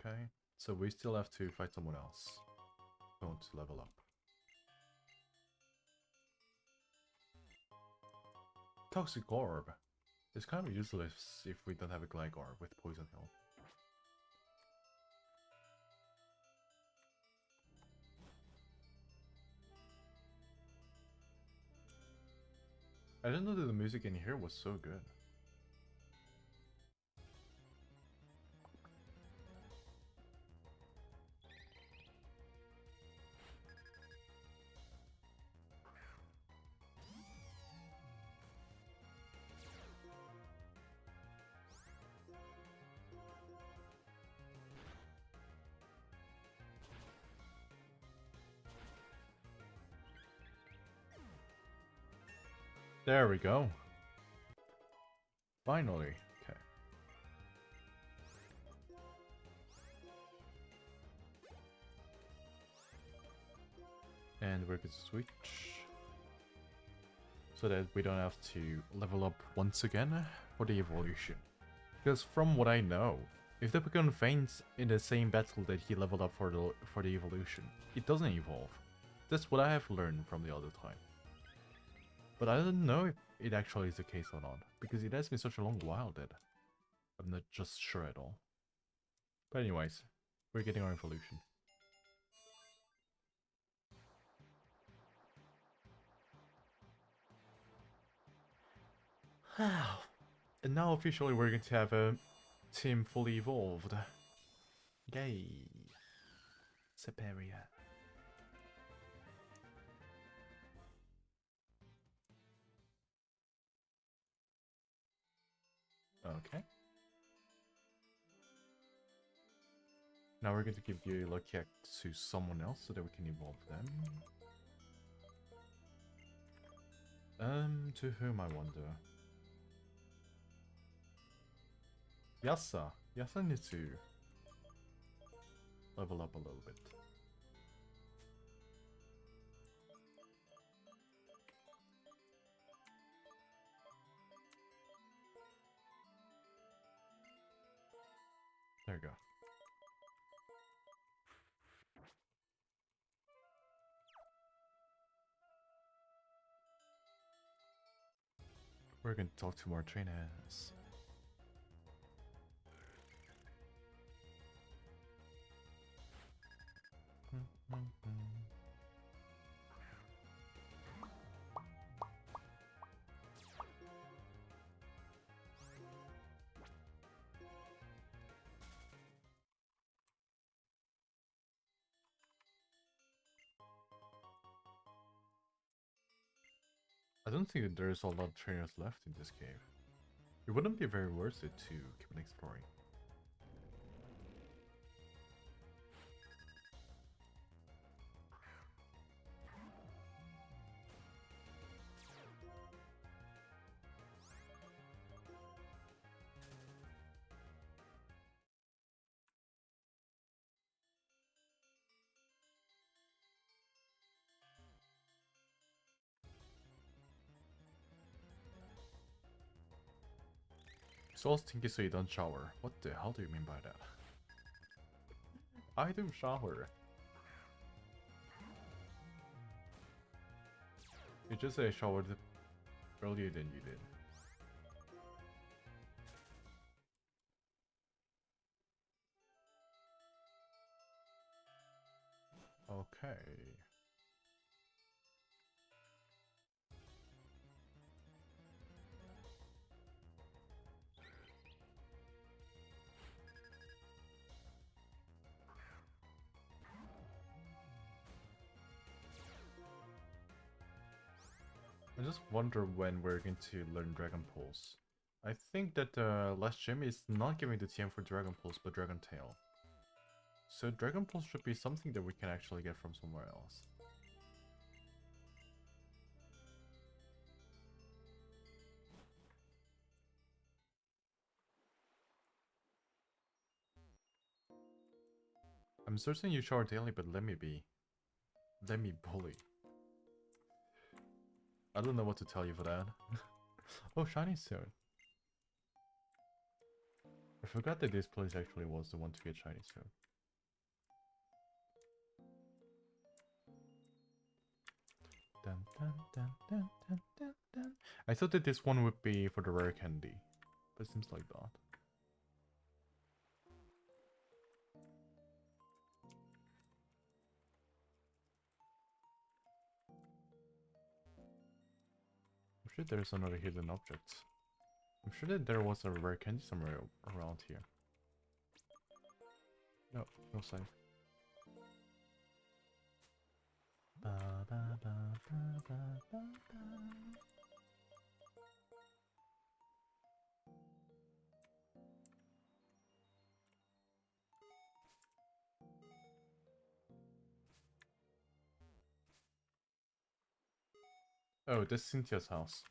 Okay, so we still have to fight someone else. Don't level up. Toxic Orb. It's kind of useless if we don't have a Glag Orb with Poison Hill. I didn't know that the music in here was so good. There we go. Finally. Okay. And we're going to switch. So that we don't have to level up once again for the evolution. Because from what I know, if the Pokemon faints in the same battle that he leveled up for the evolution, it doesn't evolve. That's what I have learned from the other time. But I don't know if it actually is the case or not, because it has been such a long while that I'm not just sure at all. But anyways, we're getting our evolution. And now officially we're going to have a team fully evolved. Yay. Superior. Okay. Now we're going to give the Lucky Act to someone else so that we can evolve them. To whom I wonder? Yasa. Yasa needs to level up a little bit. There you go. We're going to talk to more trainers. I don't think that there's a lot of trainers left in this cave. It wouldn't be very worth it to keep on exploring. So stinky so you don't shower. What the hell do you mean by that? I do shower. You just say I showered earlier than you did. Okay. I just wonder when we're going to learn Dragon Pulse. I think that the last gym is not giving the TM for Dragon Pulse, but Dragon Tail. So Dragon Pulse should be something that we can actually get from somewhere else. I'm certain you shower daily, but let me be. Let me bully. I don't know what to tell you for that. Oh, shiny soon. I forgot that this place actually was the one to get shiny soon. Dun, dun, dun, dun, dun, dun, dun. I thought that this one would be for the rare candy, but it seems like not. I'm sure there's another hidden object. I'm sure that there was a rare candy somewhere around here. No, no sign. Ba, ba, ba, ba, ba, ba, ba. Oh, this is Cynthia's house.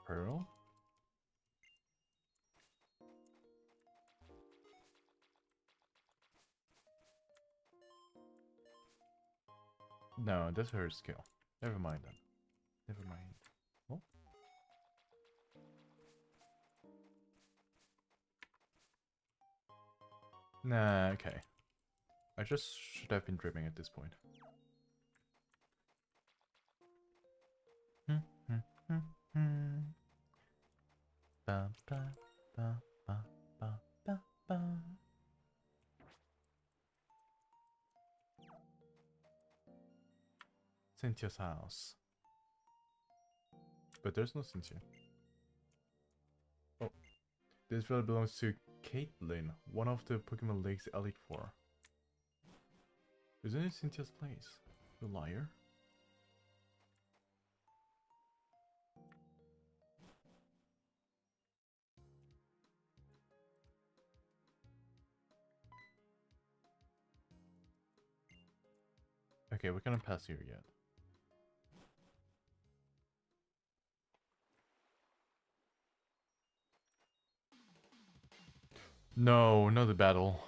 Pearl? No, that's her skill. Never mind then. Never mind. Oh? Nah, okay. I just should have been dreaming at this point. Ba, ba, ba, ba, ba, ba, ba. Cynthia's house. But there's no Cynthia. Oh. This really belongs to Caitlyn, one of the Pokemon League's Elite Four. Isn't it Cynthia's place? You liar. Okay, we cannot pass here yet. No, not the battle.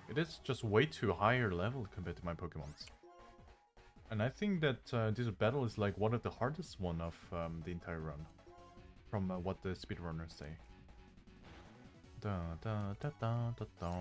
It is just way too higher level compared to my Pokemons. And I think that this battle is like one of the hardest one of the entire run. From what the speedrunners say. Da, da, da, da, da, da.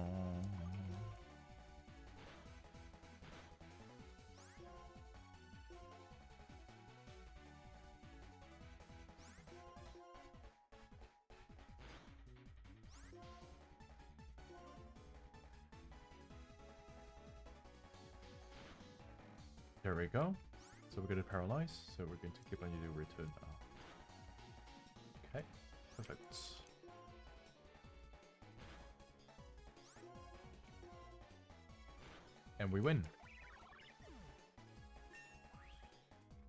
There we go. So we're going to paralyze, so we're going to keep on using return now. Okay, perfect. And we win.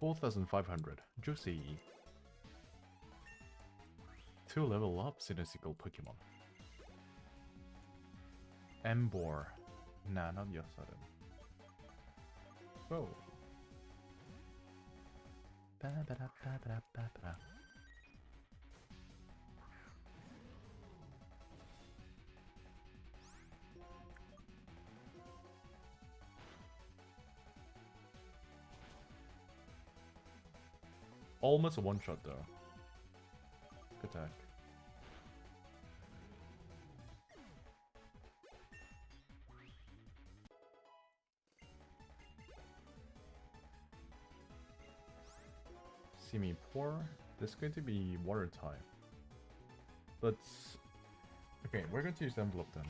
4,500. Juicy. 2 level ups in a single Pokemon. Embor. Nah, not Yosadin. Whoa. Almost a one-shot though. Good attack. see me pour. There's going to be water time. But okay, we're going to use envelope then.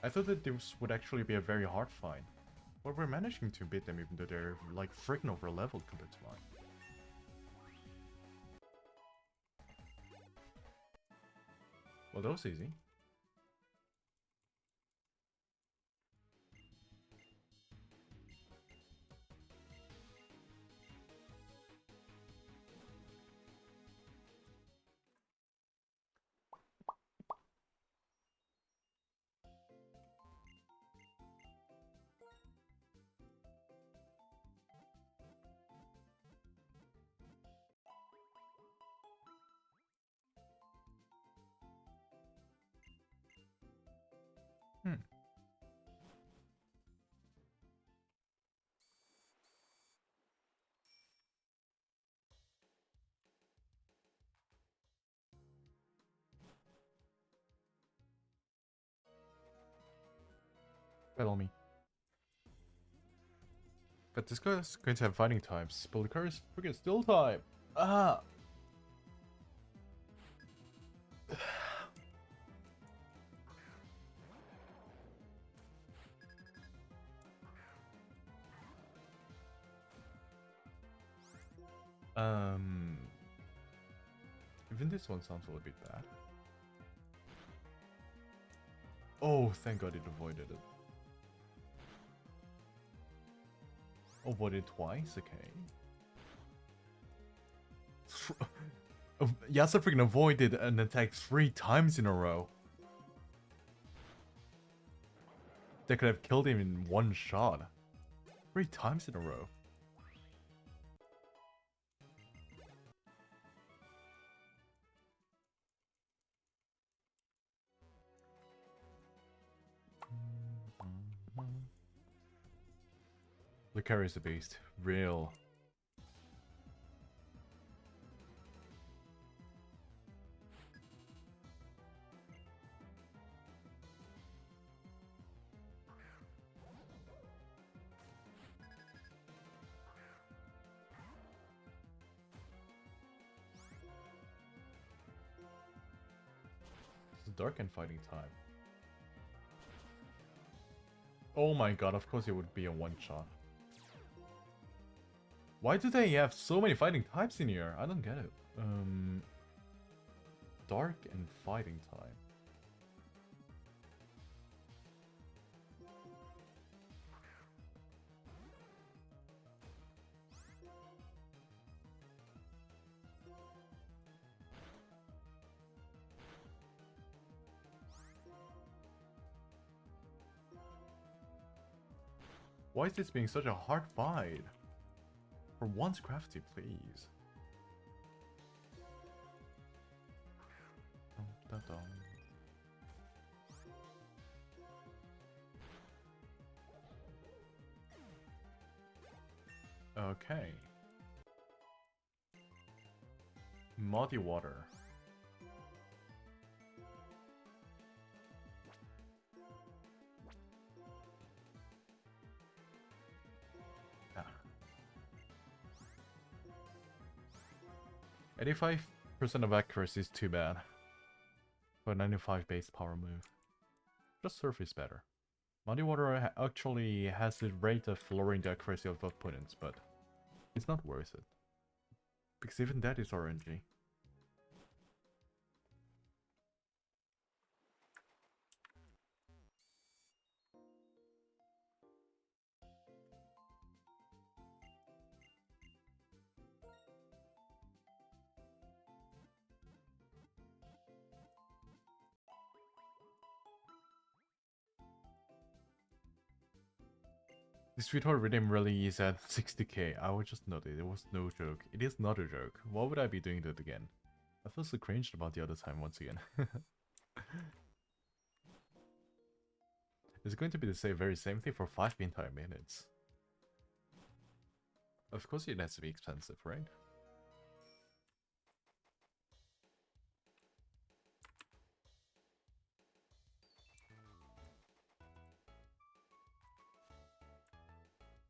I thought that this would actually be a very hard fight. But we're managing to beat them even though they're like freaking over leveled compared to mine. Well, that was easy. Hmm. Battle me. But this guy's going to have fighting types. But the car is freaking still type. Ah! Even this one sounds a little bit bad. Oh, thank God it avoided it. Avoided twice? Okay. Yasa freaking avoided an attack 3 times in a row. They could have killed him in one shot. 3 times in a row. Lucario is a beast. Real. It's dark and fighting time. Oh my God, of course it would be a one-shot. Why do they have so many fighting types in here? I don't get it. Dark and fighting time. Why is this being such a hard fight? For once, crafty, please. Okay. Muddy water. Ah. 85% of accuracy is too bad. For a 95 base power move. Just surface better. Muddy water actually has the rate of lowering the accuracy of opponents, but it's not worth it. Because even that is RNG. The sweetheart rhythm really is at 60k. I would just note it. It was no joke. It is not a joke. Why would I be doing that again? I feel so cringed about the other time once again. It's going to be the very same thing for 5 entire minutes. Of course it has to be expensive, right?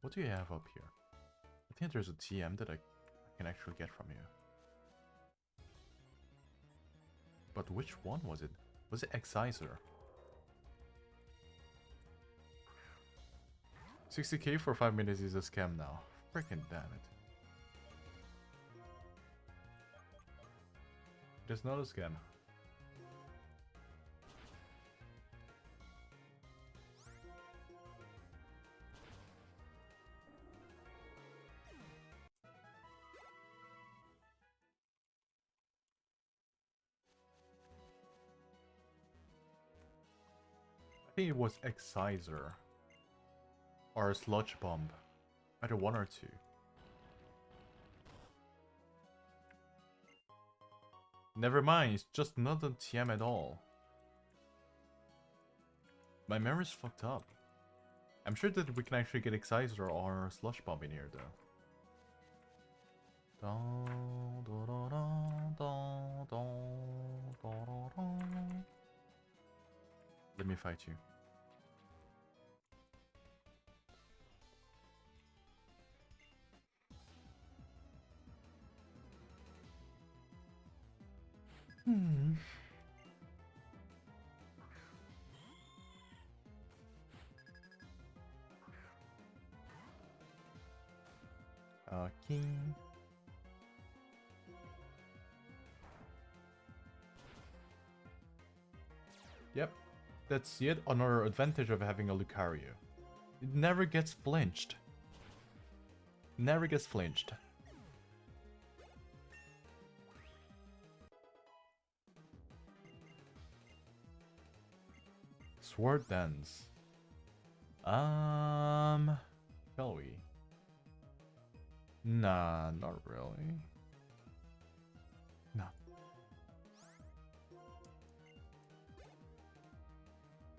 What do you have up here? I think there's a TM that I can actually get from you. But which one was it? Was it Exciser? 60k for 5 minutes is a scam now. Freaking damn it. It's not a scam. I think it was Exciser. Or a Sludge Bomb. Either one or two. Never mind, it's just not a TM at all. My memory's fucked up. I'm sure that we can actually get Exciser or Slush Bomb in here though. Let me fight you. Okay. Yep. That's yet another advantage of having a Lucario. It never gets flinched. Never gets flinched. Sword Dance. Shall we? Nah, not really. No.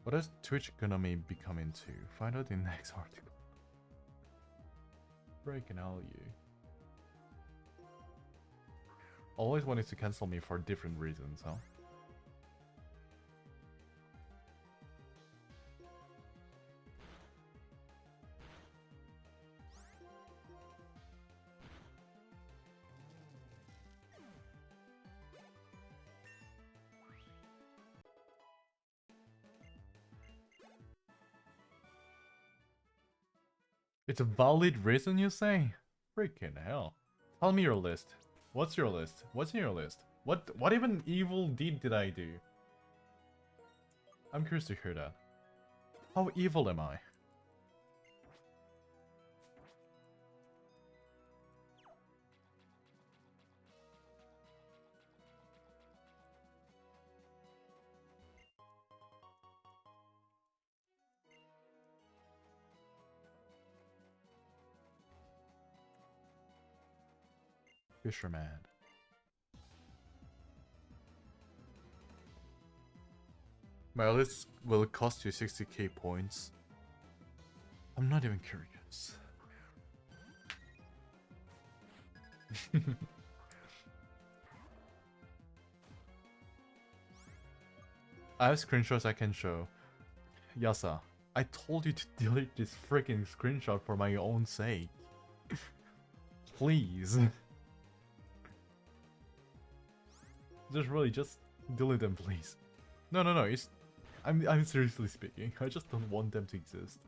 What is Twitch gonna become into? Find out in the next article. Breaking hell, you. Always wanted to cancel me for different reasons, huh? It's a valid reason, you say? Freaking hell. Tell me your list. What's your list? What's in your list? What even evil deed did I do? I'm curious to hear that. How evil am I? Fisherman. My list will cost you 60k points. I'm not even curious. I have screenshots I can show. Yasa, I told you to delete this freaking screenshot for my own sake. Please. Just delete them, please. No, it's... I'm seriously speaking. I just don't want them to exist.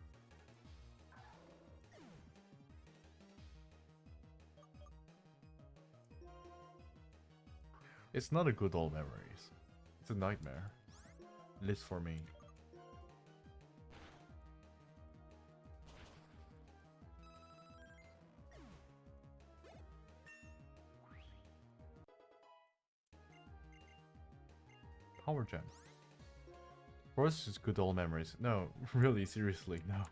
It's not a good old memories. It's a nightmare. At least for me. Power Gem. For us, it's good old memories. No, really, seriously, no.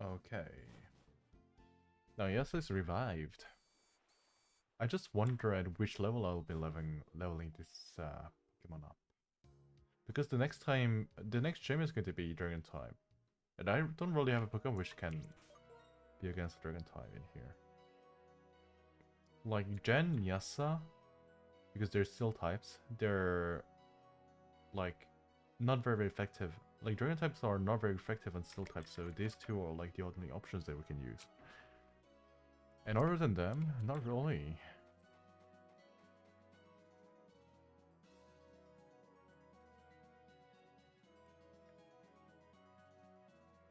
Okay. Now yes, it's revived. I just wonder at which level I'll be leveling this Pokemon up. Because the next gym is going to be Dragon type. And I don't really have a Pokemon which can be against Dragon type in here. Like Gen, Yasa, because they're still types, they're like not very effective. Like Dragon types are not very effective on steel types, so these two are like the only options that we can use. And other than them, not really.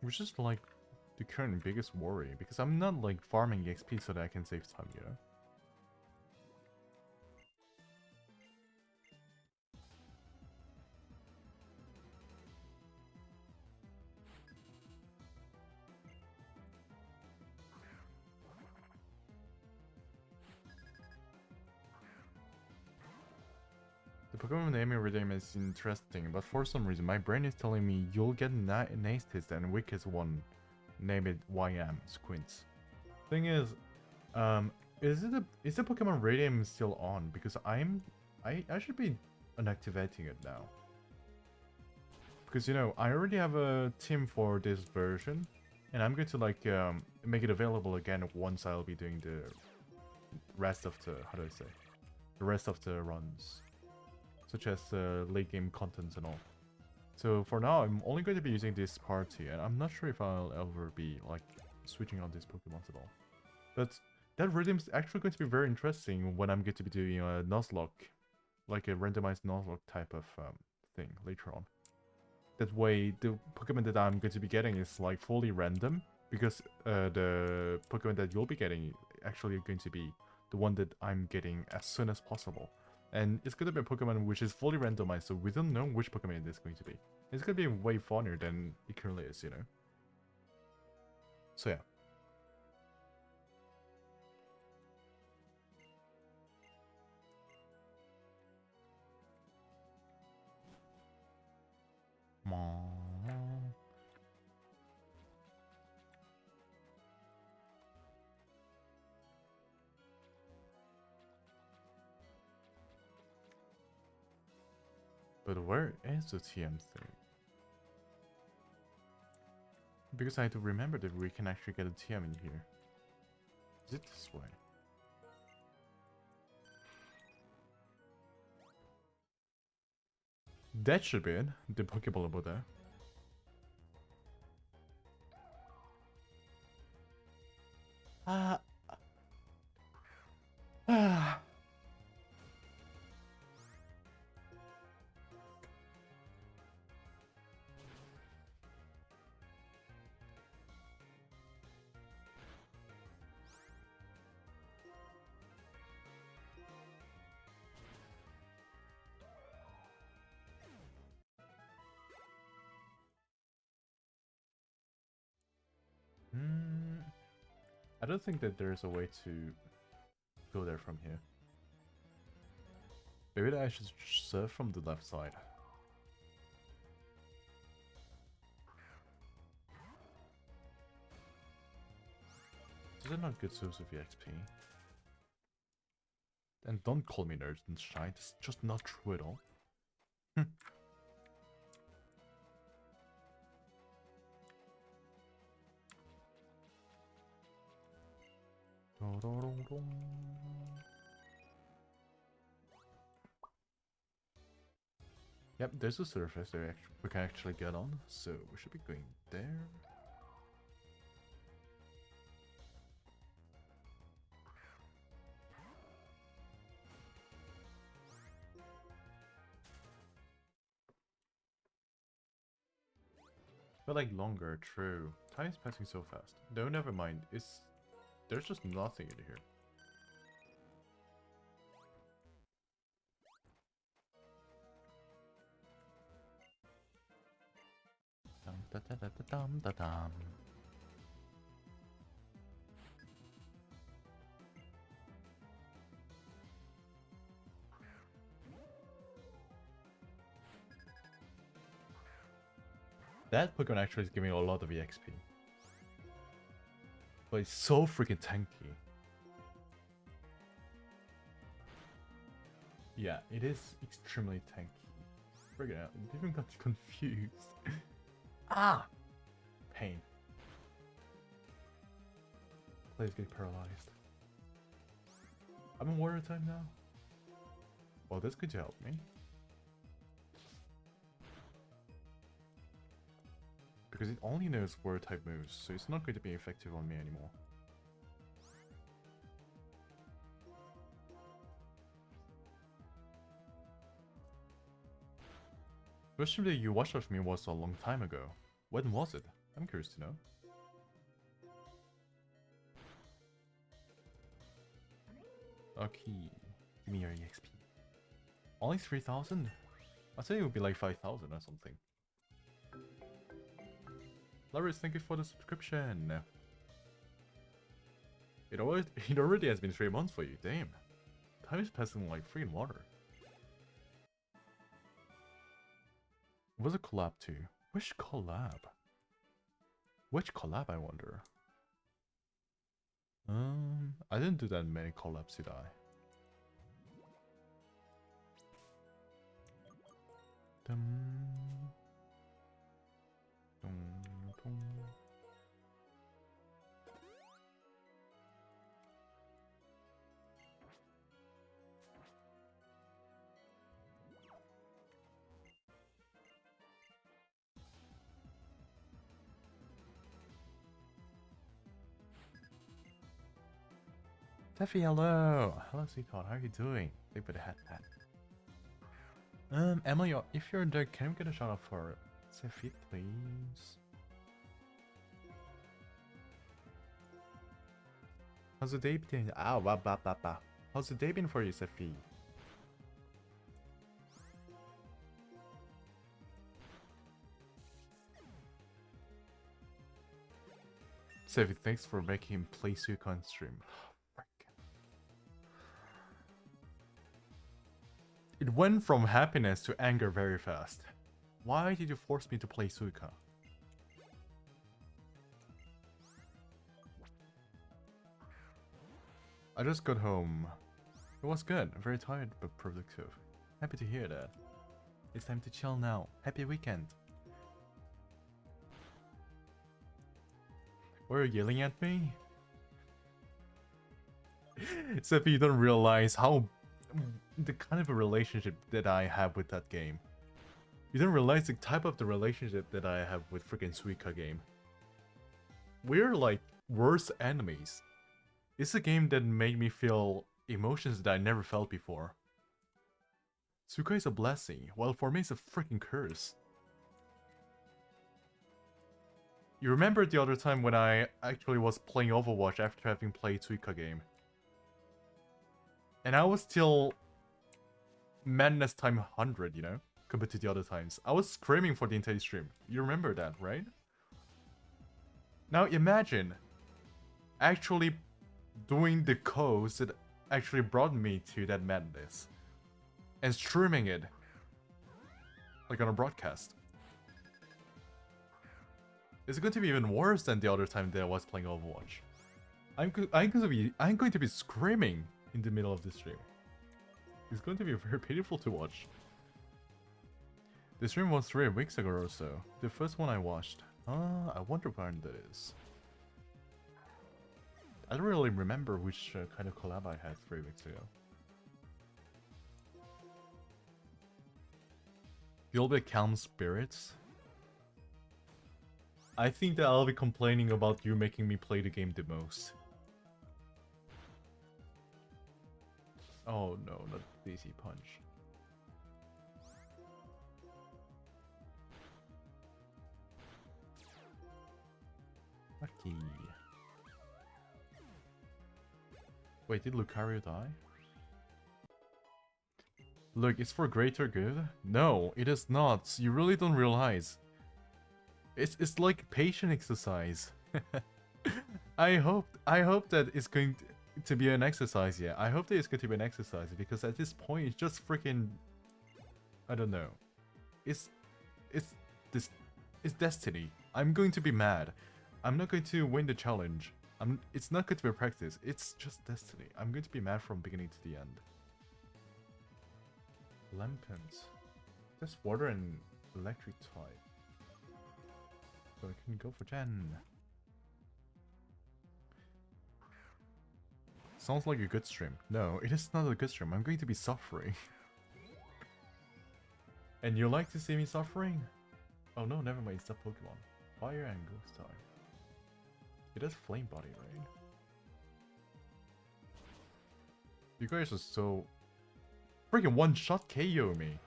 Which is like the current biggest worry, because I'm not like farming XP so that I can save time, you know? The Pokemon naming rhythm is interesting, but for some reason my brain is telling me you'll get nastiest and weakest one. Name it YM, Squints. Thing is the Pokemon rhythm still on? Because I should be unactivating it now. Because you know, I already have a team for this version, and I'm going to like make it available again once I'll be doing the rest of the, how do I say, the rest of the runs, such as late game contents and all. So for now, I'm only going to be using this party, and I'm not sure if I'll ever be like switching on these Pokemon at all. But that rhythm's actually going to be very interesting when I'm going to be doing a Nuzlocke, like a randomized Nuzlocke type of thing later on. That way, the Pokemon that I'm going to be getting is like fully random, because the Pokemon that you'll be getting actually going to be the one that I'm getting as soon as possible. And it's going to be a Pokemon which is fully randomized, so we don't know which Pokemon it is going to be. It's going to be way funnier than it currently is, you know? So yeah. But where is the TM thing? Because I have to remember that we can actually get a TM in here. Is it this way? That should be it. The Pokeball about there. Ah. Ah. I don't think that there's a way to go there from here. Maybe I should surf from the left side. These are not good source of EXP. And don't call me nerd and shy, it's just not true at all. Yep, there's a surface that we can actually get on, so we should be going there. But like longer, true. Time is passing so fast. No, never mind. There's just nothing in here. Dum da da da da dum da dum. That Pokemon actually is giving a lot of EXP. but it's so freaking tanky. Yeah, it is extremely tanky. Friggin' out, I even got confused. Ah! Pain. Players get paralyzed. I'm in water type now. Well, that's going to help me. Because it only knows water type moves, so it's not going to be effective on me anymore. First stream that you watched of me was a long time ago. When was it? I'm curious to know. Okay, give me your EXP. Only 3,000? I thought it would be like 5,000 or something. Larry, thank you for the subscription. It already has been 3 months for you, damn. Time is passing like freaking water. What's a collab to? Which collab? Which collab, I wonder? I didn't do that many collabs, did I? Dum, dum, dum. Steffi, hello! Hello, sweetheart, how are you doing? Big bit of hat. Emily, if you're there, can we get a shout out for Steffi, please? How's the day been? How's the day been for you, Steffi? Steffi, thanks for making him play Suika on stream. It went from happiness to anger very fast. Why did you force me to play Suika? I just got home. It was good. Very tired but productive. Happy to hear that. It's time to chill now. Happy weekend. Were you yelling at me? Except you don't realize how the kind of a relationship that I have with that game. You don't realize the type of the relationship that I have with freaking Suika game. We're like worst enemies. It's a game that made me feel emotions that I never felt before. Suika is a blessing, while for me it's a freaking curse. You remember the other time when I actually was playing Overwatch after having played Suika game? And I was still madness time 100, you know, compared to the other times. I was screaming for the entire stream. You remember that, right? Now imagine actually doing the codes that actually brought me to that madness and streaming it like on a broadcast. It's going to be even worse than the other time that I was playing Overwatch. I'm going to be screaming in the middle of the stream. It's going to be very painful to watch. The stream was 3 weeks ago or so. The first one I watched. I wonder when that is. I don't really remember which kind of collab I had 3 weeks ago. You'll be calm spirits. I think that I'll be complaining about you making me play the game the most. Oh no, not Daisy Punch. Lucky. Wait, did Lucario die? Look, it's for greater good? No, it is not. You really don't realize. It's like patient exercise. I hope that it's going to be an exercise, yeah. I hope that it's going to be an exercise because at this point it's just freaking, I don't know. It's destiny. I'm going to be mad. I'm not going to win the challenge. It's not going to be practice. It's just destiny. I'm going to be mad from beginning to the end. Lampens. There's water and electric type. So I can go for Jen. Sounds like a good stream. No, it is not a good stream. I'm going to be suffering. And you like to see me suffering? Oh no, never mind. It's that Pokemon. Fire and Ghost type. It has Flame Body, right? You guys are so... Freaking one-shot KO me.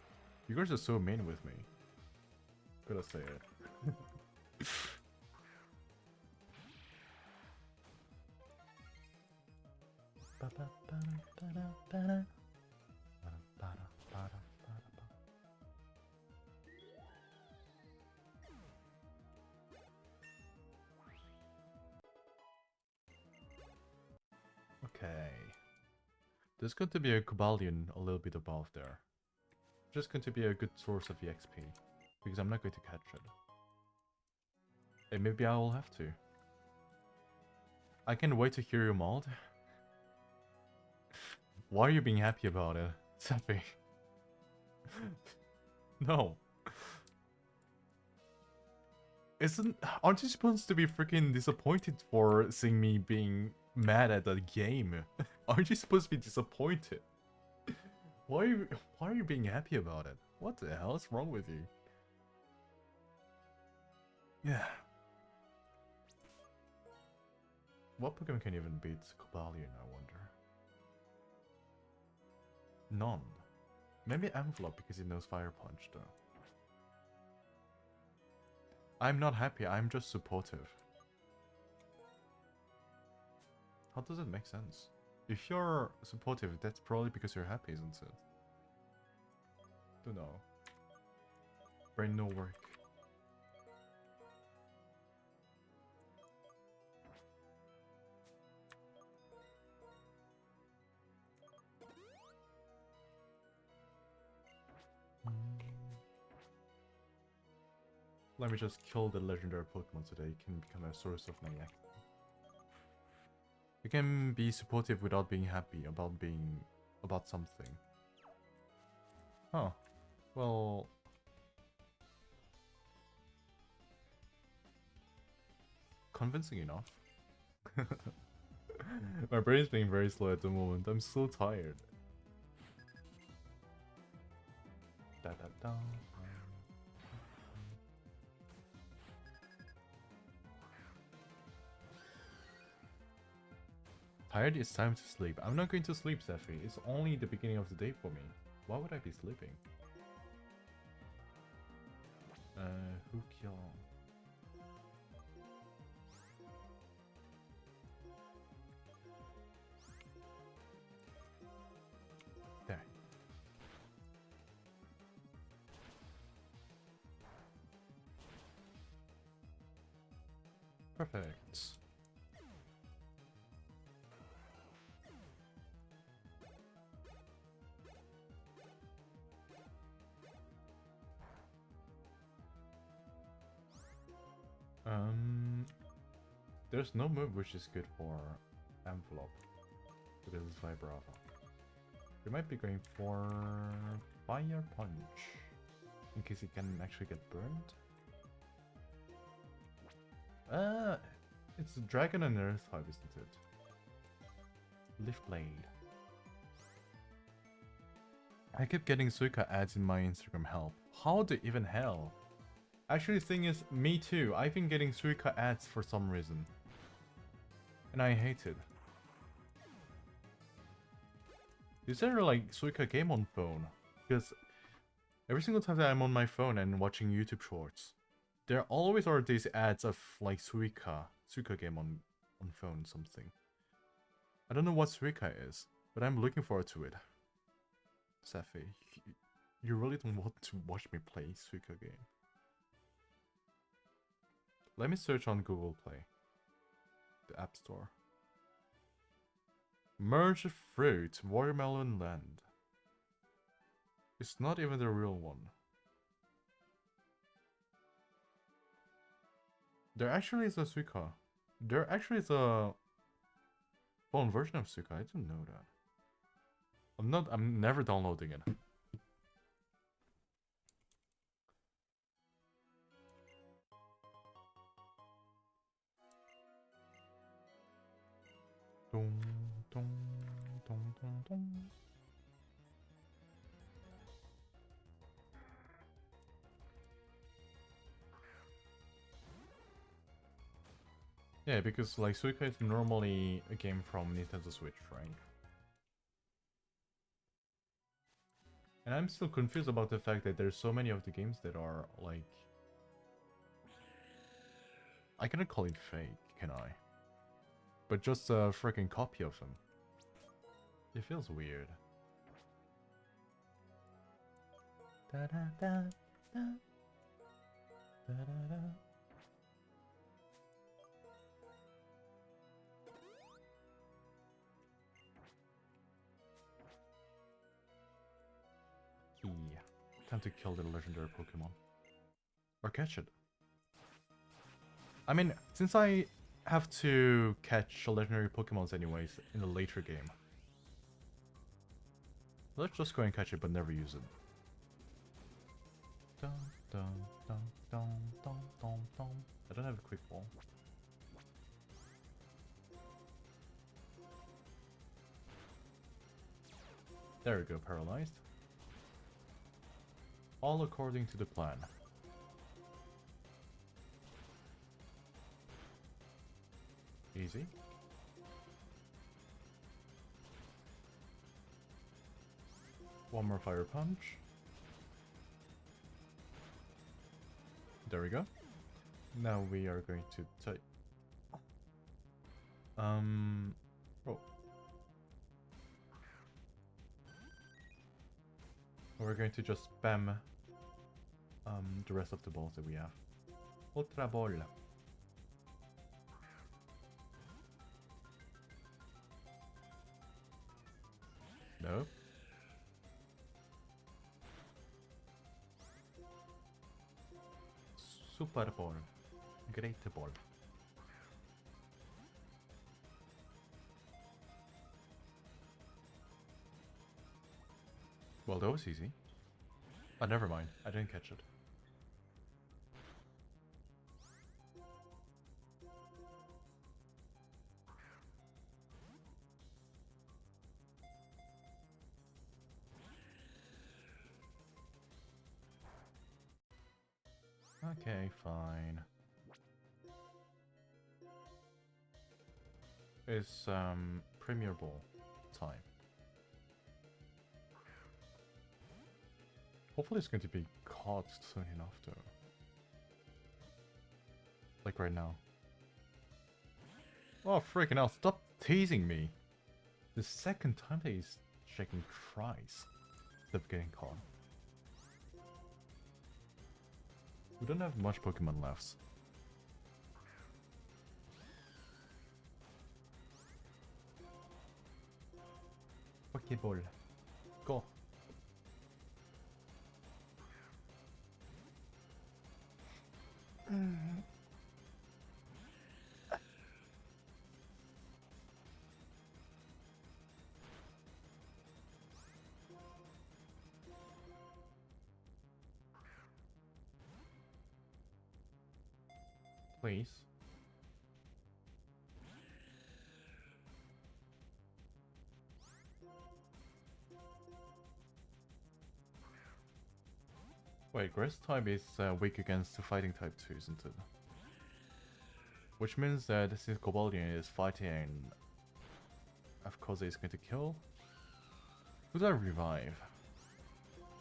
You guys are so mean with me. Gotta say it. Okay. There's going to be a Cobalion a little bit above there. Just going to be a good source of EXP. Because I'm not going to catch it. And maybe I will have to. I can't wait to hear your mod. Why are you being happy about it, Seppi? No. Aren't you supposed to be freaking disappointed for seeing me being mad at the game? Aren't you supposed to be disappointed? Why are you being happy about it? What the hell is wrong with you? Yeah. What Pokemon can even beat Cobalion, I wonder? None. Maybe Envelope because he knows Fire Punch though. I'm not happy, I'm just supportive. How does it make sense? If you're supportive, that's probably because you're happy, isn't it? Don't know. Brain no work. Let me just kill the legendary Pokemon so they can become a source of my act. You can be supportive without being happy about something. Huh. Well, convincing enough. My brain's being very slow at the moment. I'm so tired. Da da da. Tired, it's time to sleep. I'm not going to sleep, Zephy. It's only the beginning of the day for me. Why would I be sleeping? Who killed? There. Perfect. There's no move which is good for Envelope. Because it's Vibrava. We might be going for Fire Punch. In case he can actually get burned. It's Dragon and Earth type, isn't it? Leaf Blade. I keep getting Suika ads in my Instagram help. How the even hell? Actually, the thing is, me too. I've been getting Suika ads for some reason. And I hate it. Is there like Suika game on phone? Because every single time that I'm on my phone and watching YouTube shorts, there always are these ads of like Suika game on phone something. I don't know what Suika is, but I'm looking forward to it. Safi, you really don't want to watch me play Suika game. Let me search on Google Play. The App Store. Merge Fruit, Watermelon Land. It's not even the real one. There actually is a Suika. There actually is a Phone version of Suka, I didn't know that. I'm never downloading it. Dum, dum, dum, dum, dum. Yeah, because like Suika is normally a game from Nintendo Switch, right? And I'm still confused about the fact that there's so many of the games that are like... I cannot call it fake, can I? But just a freaking copy of them. It feels weird. Da da da da da da da. Key. Time to kill the legendary Pokemon. Or catch it. I mean, since I have to catch legendary Pokemons anyways in the later game, let's just go and catch it but never use it. Dun, dun, dun, dun, dun, dun, dun. I don't have a quick ball. There we go, paralyzed. All according to the plan. Easy. One more fire punch. There we go. Now we are going to take... Oh. We're going to just spam the rest of the balls that we have. Otra bola. No. Super ball. Great ball. Well, that was easy. Oh, never mind. I didn't catch it. Okay, fine. It's Premier Ball time. Hopefully it's going to be caught soon enough though. Like right now. Oh freaking hell, stop teasing me! The second time that he's checking tries instead of getting caught. We don't have much Pokemon left. Pokeball. Go. Please. Wait, Grass type is weak against the fighting type too, isn't it? Which means that since Cobalion is fighting, of course it's going to kill. Who do I revive?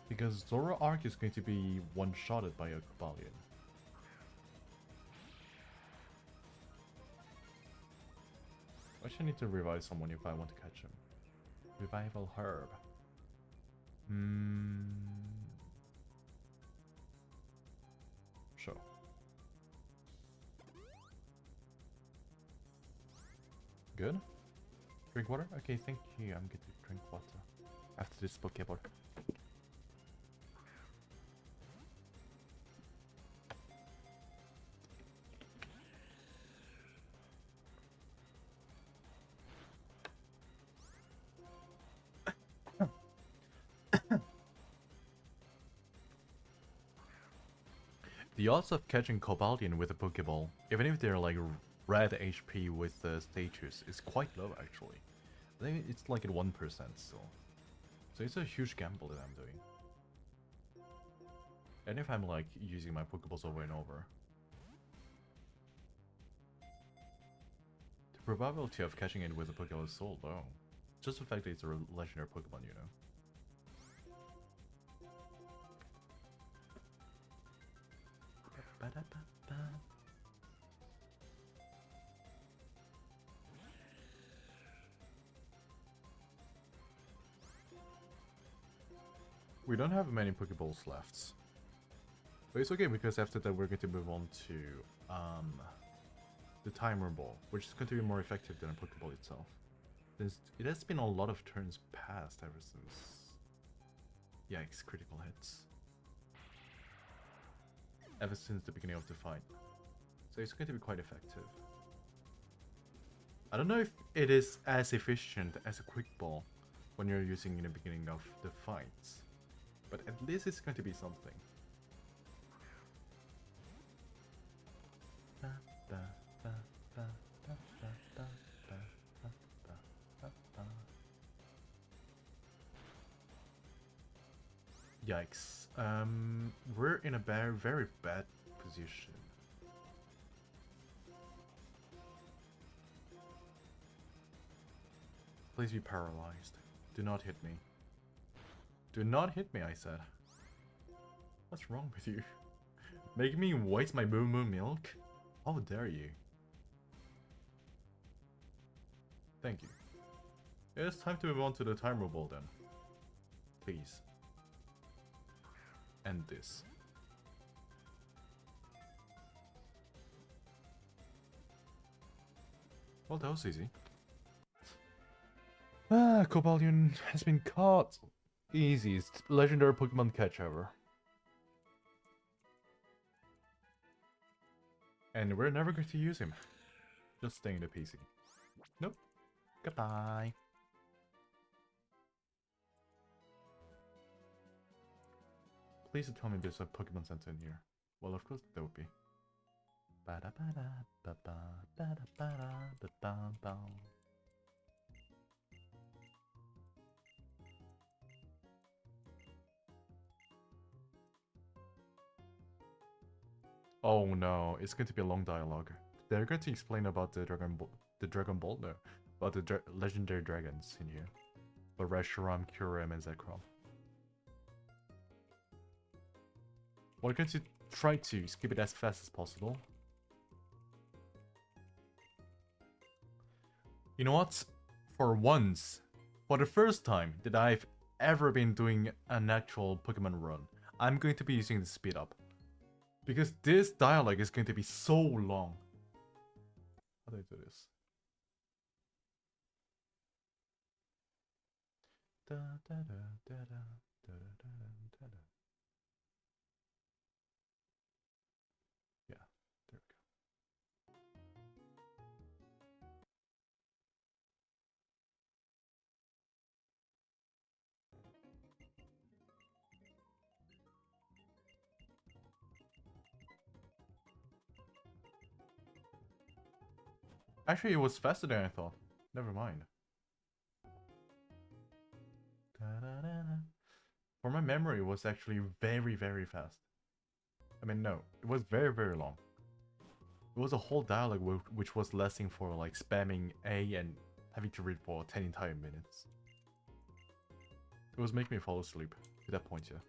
Because Zoroark is going to be one-shotted by a Cobalion. I actually need to revive someone if I want to catch him. Revival Herb. Sure. Good? Drink water? Okay, thank you. I'm going to drink water after this Pokeball. The odds of catching Cobalion with a Pokeball, even if they're like red HP with the status, is quite low actually. I think it's like at 1% still. So it's a huge gamble that I'm doing. And if I'm like using my Pokeballs over and over. The probability of catching it with a Pokeball is so low. Just the fact that it's a legendary Pokemon, you know. We don't have many Pokeballs left. But it's okay because after that we're going to move on to the Timer Ball, which is going to be more effective than a Pokeball itself. It has been a lot of turns past ever since... Yikes, critical hits. Ever since the beginning of the fight. So it's going to be quite effective. I don't know if it is as efficient as a Quick Ball when you're using in the beginning of the fights. But at least it's going to be something. Yikes. We're in a very bad position. Please be paralyzed. Do not hit me. Do not hit me, I said. What's wrong with you? Make me waste my moo moo milk? How dare you? Thank you. It's time to move on to the Timer Ball then. Please. End this. Well, that was easy. Ah, Cobalion has been caught. Easiest legendary Pokemon catch ever. And we're never going to use him. Just staying in the PC. Nope. Goodbye. Please tell me there's a Pokemon Center in here. Well, of course there would be. Oh no, it's going to be a long dialogue. They're going to explain about the Dragon Ball, no, about the legendary dragons in here. But Reshiram, Kyurem, and Zekrom. We're going to try to skip it as fast as possible. You know what? For once, for the first time that I've ever been doing an actual Pokemon run, I'm going to be using the speed up. Because this dialogue is going to be so long. How do I do this? Yeah, there we go. Actually, it was faster than I thought. Never mind. For my memory, it was actually very fast. I mean, no, it was very long. It was a whole dialogue which was lasting for like spamming A and having to read for 10 entire minutes. It was making me fall asleep at that point, yeah.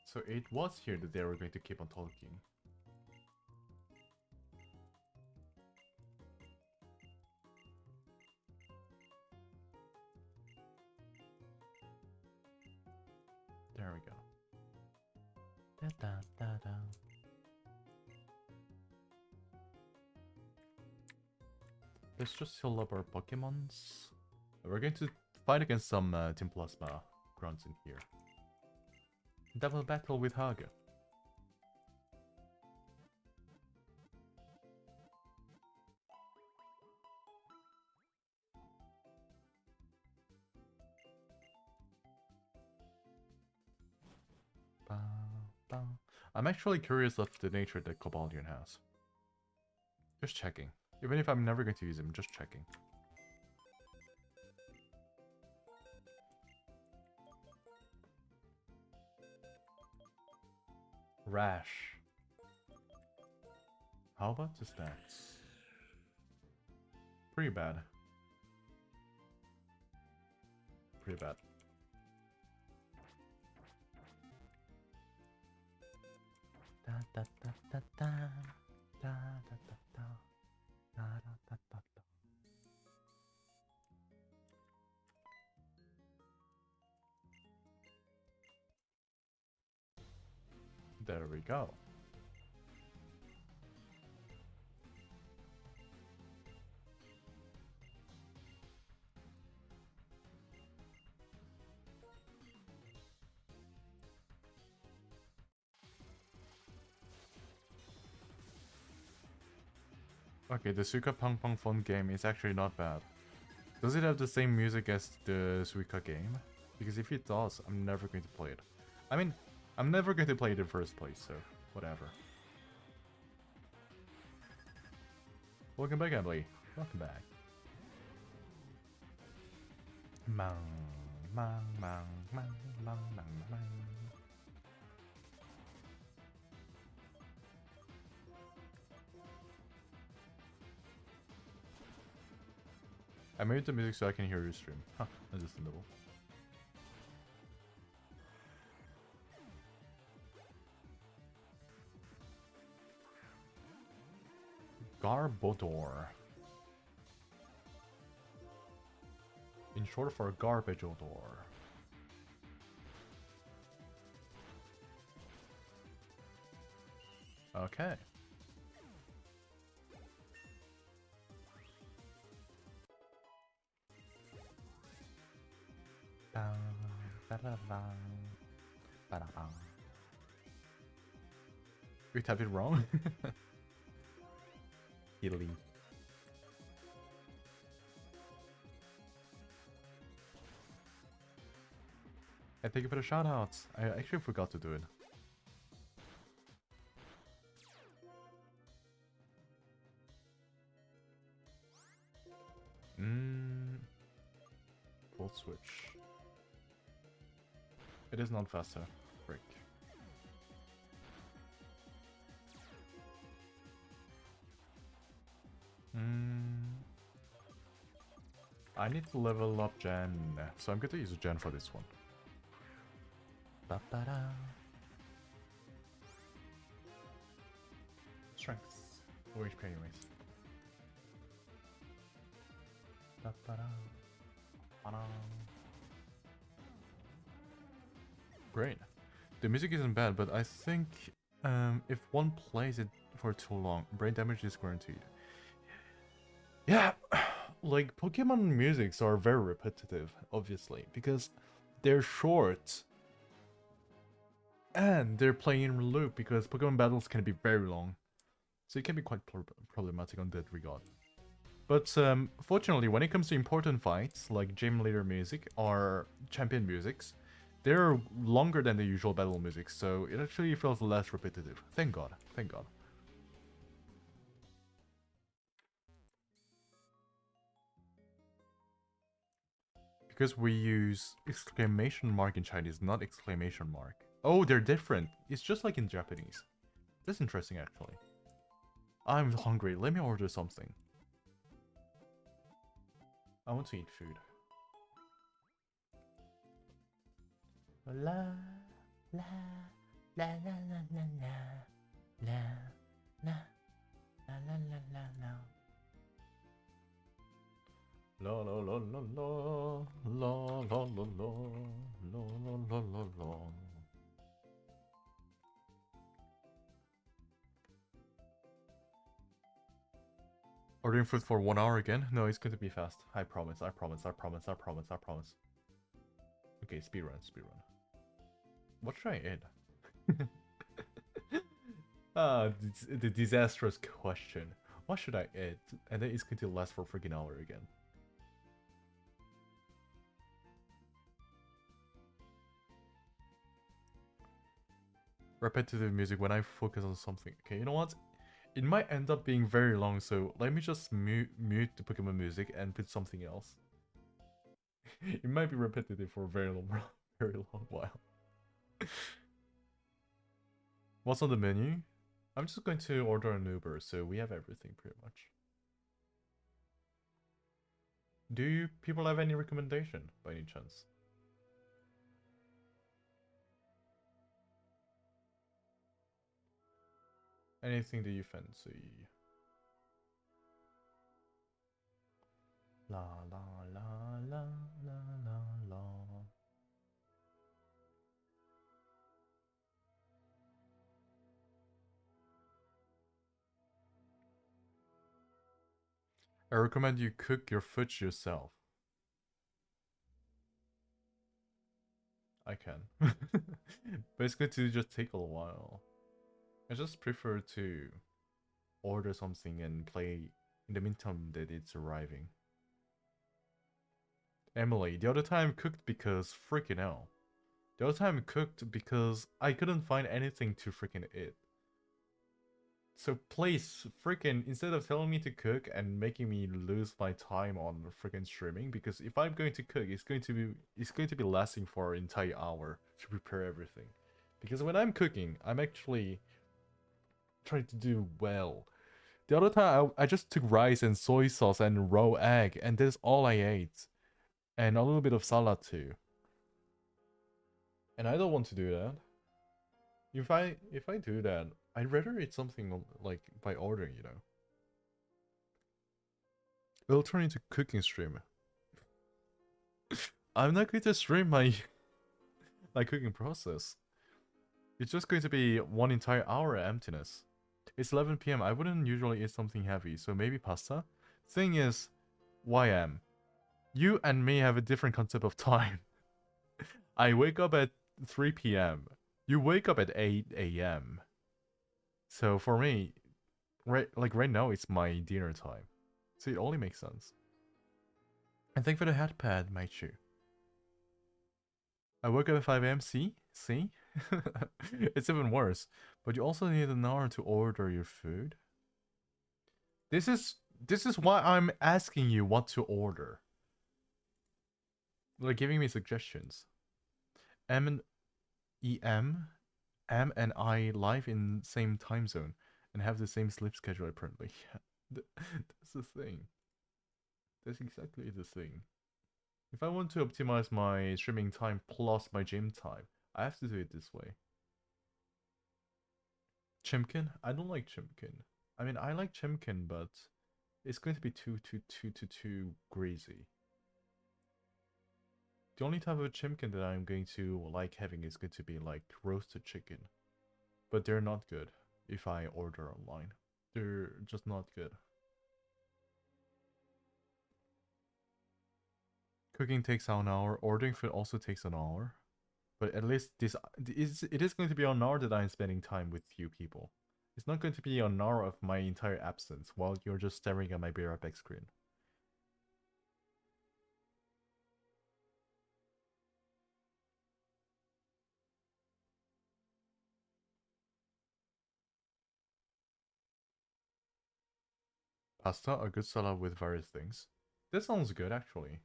So it was here that they were going to keep on talking. There we go. Let's just heal up our Pokemons. We're going to fight against some Team Plasma grunts in here. Double battle with hug. I'm actually curious of the nature that Cobalion has. Just checking. Even if I'm never going to use him, just checking. Rash. How about the stats? Pretty bad. Pretty bad. Da da da da da da da da da da da da da. There we go. Okay, the Suika Pong Pong phone game is actually not bad. Does it have the same music as the Suika game? Because if it does, I'm never going to play it. I mean, I'm never going to play it in the first place, so whatever. Welcome back, Emily. Welcome back. Mang, mang, mang, mang, mang, mang, mang. I made the music so I can hear your stream. Huh, understandable. Garbodor. In short for Garbage Odor. Okay. We typed it wrong? Italy. And thank you for the shoutouts. I actually forgot to do it. Full switch. It is not faster. Frick. I need to level up Jen, so I'm going to use a Jen for this one. Ba-ba-da. Strength. Low HP anyways. Ba-ba-da. Ba-da. Great. The music isn't bad, but I think if one plays it for too long, brain damage is guaranteed. Yeah, like Pokemon musics are very repetitive, obviously, because they're short and they're playing in loop because Pokemon battles can be very long, so it can be quite problematic on that regard. But fortunately, when it comes to important fights like gym leader music or champion musics, they're longer than the usual battle music, so it actually feels less repetitive. Thank God. Thank God. Because we use exclamation mark in Chinese, not exclamation mark. Oh, they're different. It's just like in Japanese. That's interesting, actually. I'm hungry. Let me order something. I want to eat food. La la la la la la la la la la la la la la. La la la la la la la la la la la la. Ordering food for 1 hour again? No, it's going to be fast. I promise, I promise, I promise, I promise, I promise. Okay, speedrun, speedrun. What should I eat? The disastrous question. What should I eat? And then it's going to last for a freaking hour again. Repetitive music when I focus on something. Okay, you know what? It might end up being very long, so let me just mute the Pokemon music and put something else. It might be repetitive for a very long, very long while. What's on the menu? I'm just going to order an Uber, so we have everything pretty much. Do you people have any recommendation by any chance? Anything that you fancy? La la la la la la la. I recommend you cook your food yourself. I can. But it's going to just take a while. I just prefer to order something and play in the meantime that it's arriving. Emily, the other time cooked because freaking hell. The other time cooked because I couldn't find anything to freaking eat. So please, freaking, instead of telling me to cook and making me lose my time on freaking streaming, because if I'm going to cook, it's going to be lasting for an entire hour to prepare everything. Because when I'm cooking, I'm actually trying to do well. The other time, I just took rice and soy sauce and raw egg, and that's all I ate. And a little bit of salad too. And I don't want to do that. If I do that, I'd rather eat something like by ordering, you know. It'll turn into cooking stream. I'm not going to stream my my cooking process. It's just going to be one entire hour emptiness. It's 11 p.m. I wouldn't usually eat something heavy, so maybe pasta. Thing is, YM, you and me have a different concept of time. I wake up at 3 p.m. You wake up at 8 a.m. So for me, right now it's my dinner time. So it only makes sense. And thank for the headpad, Maichu. I woke up at 5 a.m. See? See? It's even worse. But you also need an hour to order your food. This is why I'm asking you what to order. Like giving me suggestions. M and M and I live in same time zone and have the same sleep schedule apparently. That's the thing. That's exactly the thing. If I want to optimize my streaming time plus my gym time, I have to do it this way. Chimkin? I don't like chimkin. I mean, I like chimkin, but it's going to be too greasy. The only type of chimkin that I'm going to like having is going to be like roasted chicken. But they're not good if I order online. They're just not good. Cooking takes an hour. Ordering food also takes an hour. But at least it is going to be an hour that I'm spending time with you people. It's not going to be an hour of my entire absence while you're just staring at my BRPX screen. Pasta, a good salad with various things. That sounds good actually.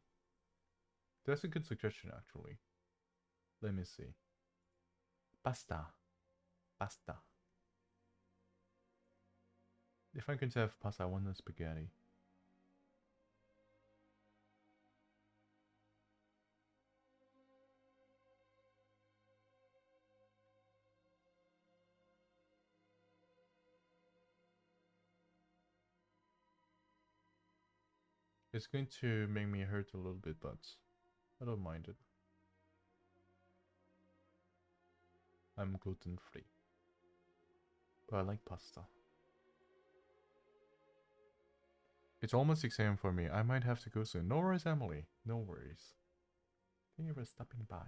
That's a good suggestion actually. Let me see. Pasta. Pasta. If I'm going to have pasta, I want a spaghetti. It's going to make me hurt a little bit, but I don't mind it. I'm gluten free. But I like pasta. It's almost 6 a.m. for me. I might have to go soon. No worries, Emily. No worries. Thank you for stopping by.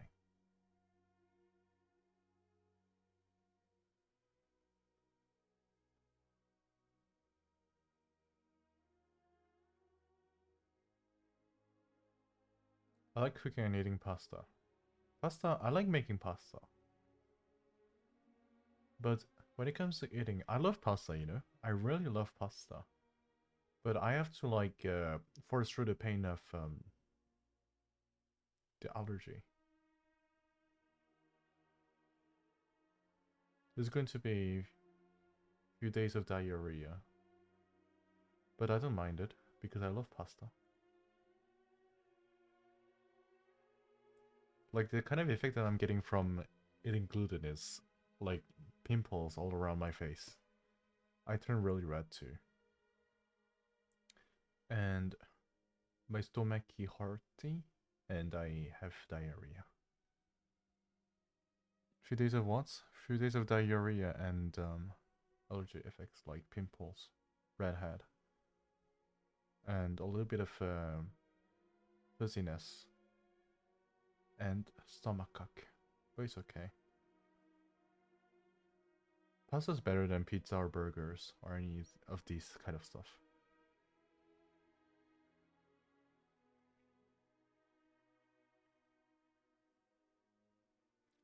I like cooking and eating pasta. Pasta, I like making pasta. But when it comes to eating, I love pasta, you know? I really love pasta. But I have to like force through the pain of the allergy. There's going to be a few days of diarrhea. But I don't mind it because I love pasta. Like the kind of effect that I'm getting from eating gluten is like pimples all around my face. I turn really red too. And my stomach is hearty and I have diarrhea. Few days of what? Few days of diarrhea and allergy effects like pimples, red head, and a little bit of fuzziness and stomachache, but it's okay. Pasta's better than pizza or burgers or any of these kind of stuff.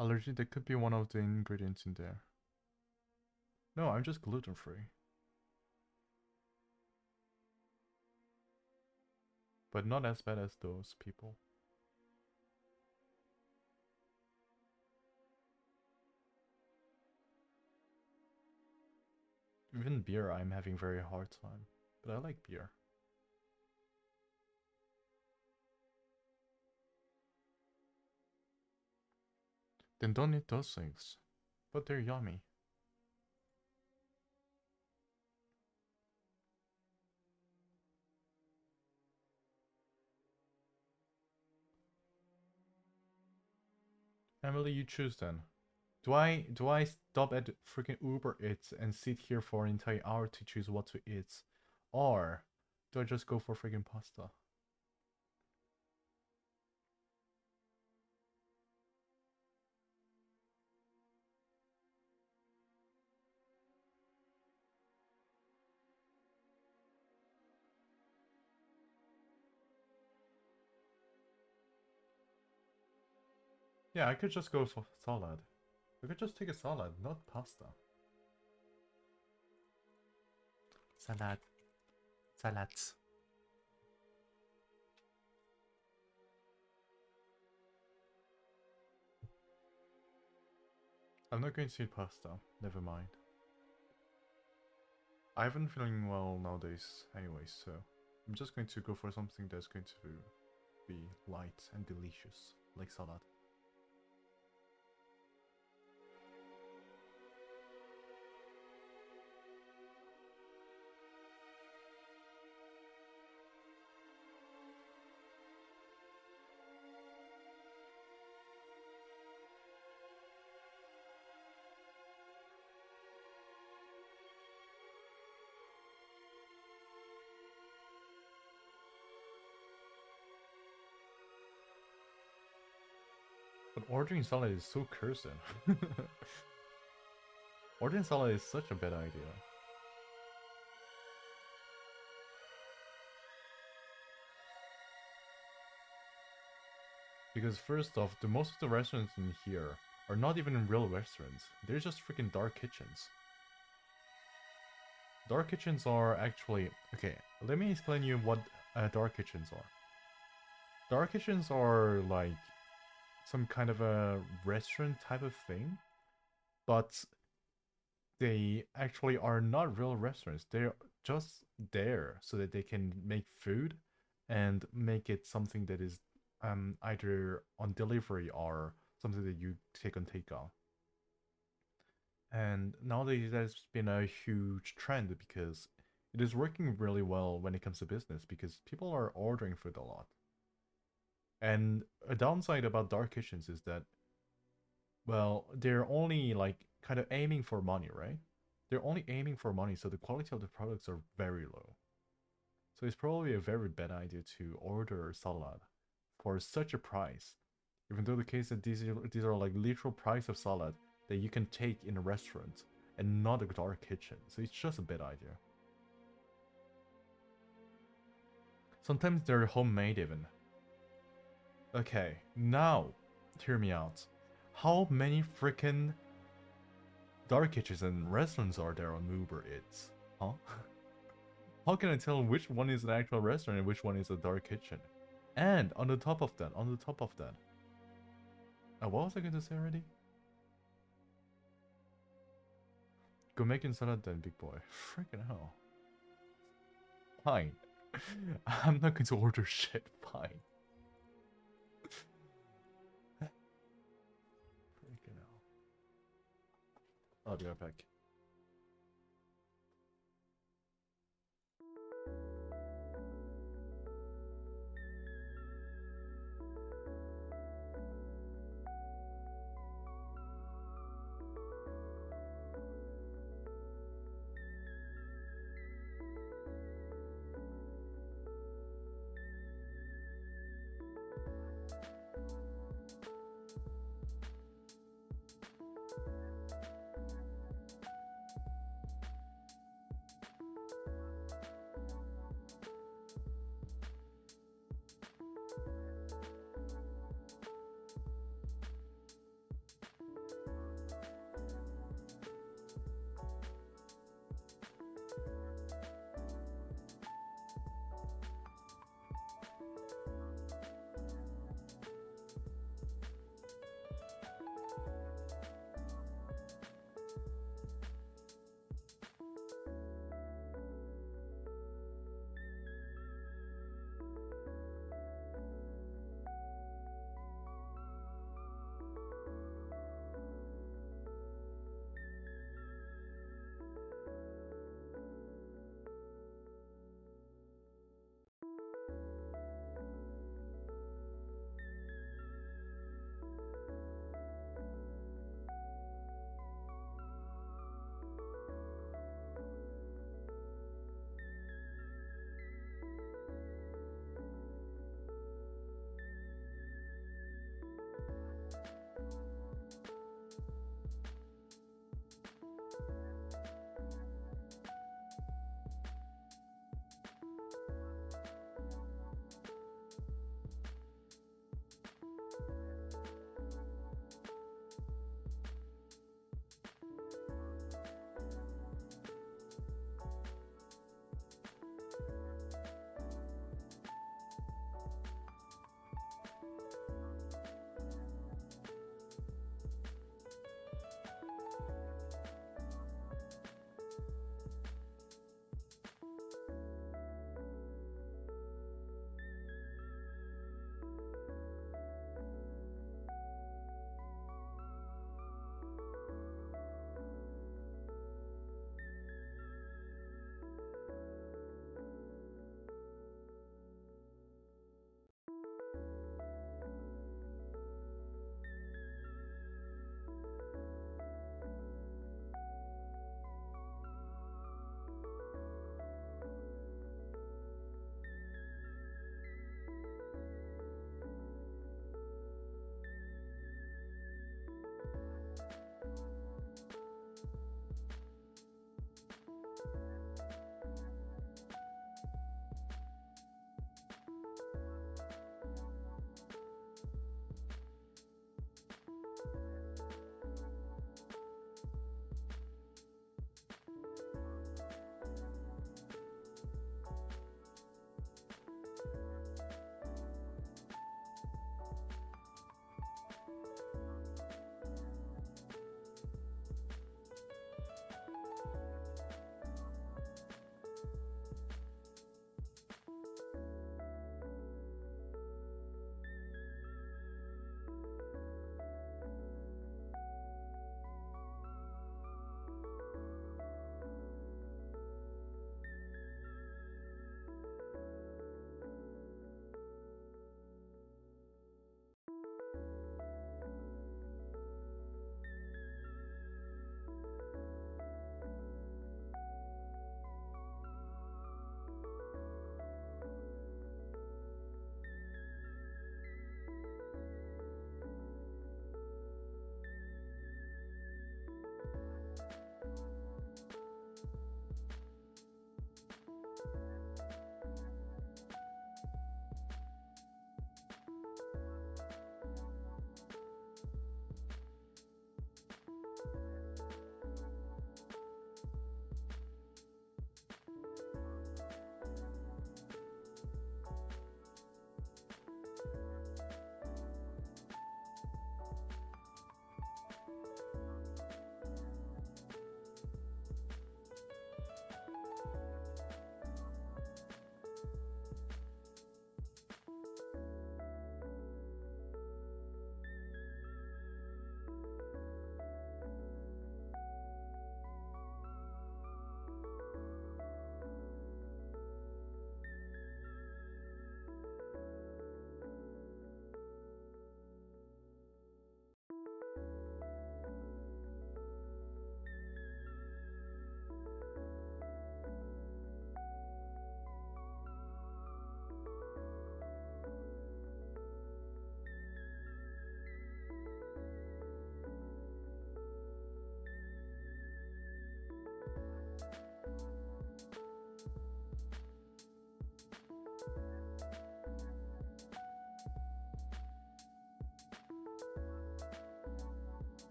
Allergy, that could be one of the ingredients in there. No, I'm just gluten free. But not as bad as those people. Even beer, I'm having very hard time. But I like beer. Then don't eat those things. But they're yummy. Emily, you choose then. Do I stop at freaking Uber Eats and sit here for an entire hour to choose what to eat? Or do I just go for freaking pasta? Yeah, I could just go for salad. I could just take a salad, not pasta. Salad. Salads. I'm not going to eat pasta. Never mind. I haven't feeling well nowadays anyway, so I'm just going to go for something that's going to be light and delicious, like salad. But ordering salad is so cursed. Ordering salad is such a bad idea. Because first off, the most of the restaurants in here are not even real restaurants. They're just freaking dark kitchens. Dark kitchens are actually... Okay, let me explain you what dark kitchens are. Dark kitchens are like some kind of a restaurant type of thing, but they actually are not real restaurants. They're just there so that they can make food and make it something that is either on delivery or something that you take on takeout. And nowadays there's been a huge trend because it is working really well when it comes to business because people are ordering food a lot. And a downside about dark kitchens is that, well, they're only like kind of aiming for money, right? They're only aiming for money, so the quality of the products are very low. So it's probably a very bad idea to order salad for such a price. Even though the case that these are like literal price of salad that you can take in a restaurant and not a dark kitchen. So it's just a bad idea. Sometimes they're homemade even. Okay, now, hear me out. How many freaking dark kitchens and restaurants are there on Uber Eats? Huh? How can I tell which one is an actual restaurant and which one is a dark kitchen? And on the top of that, what was I going to say already? Go making salad then, big boy. Freaking hell. Fine. I'm not going to order shit. Fine. Freaking hell. I'll be right back.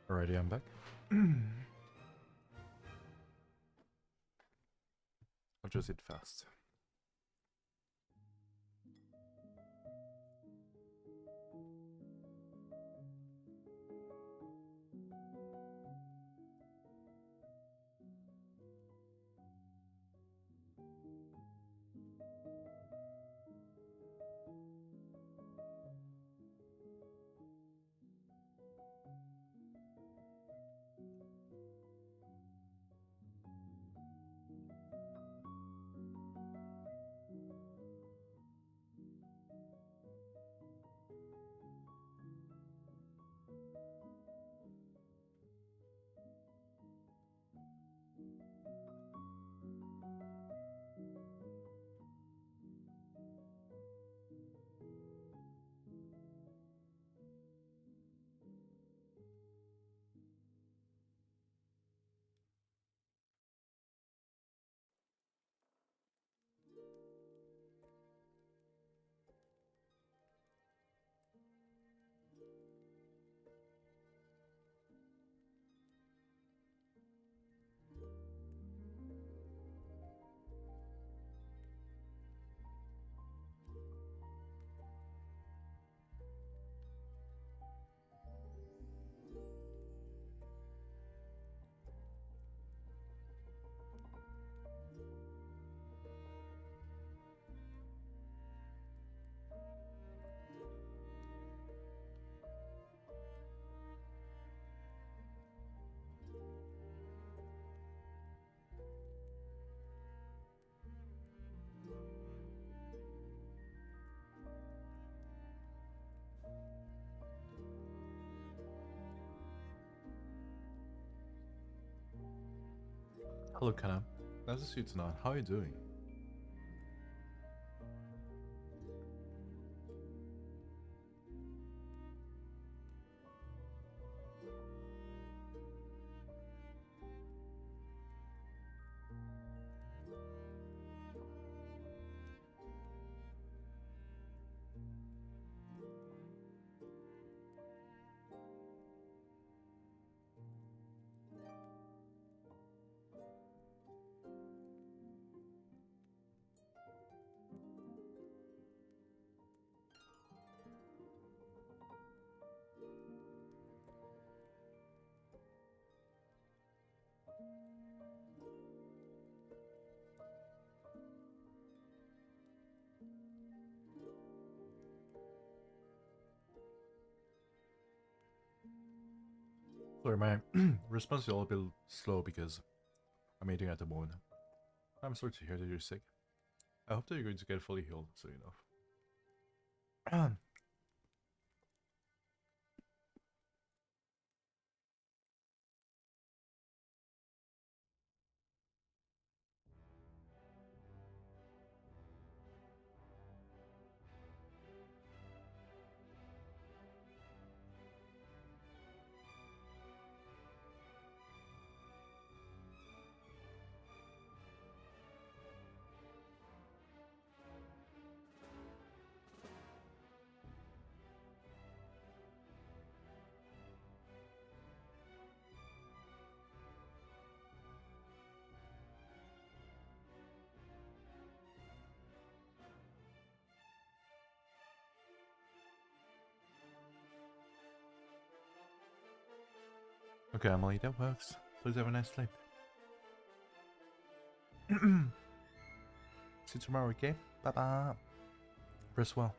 Alrighty, I'm back. I'll just eat fast. Hello, Kana. Nice to see you tonight. How are you doing? Sorry, my response is a little bit slow because I'm eating at the moment. I'm sorry to hear that you're sick. I hope that you're going to get fully healed soon enough. Okay, Emily, that works. Please have a nice sleep. See you tomorrow, okay? Bye bye. Rest well.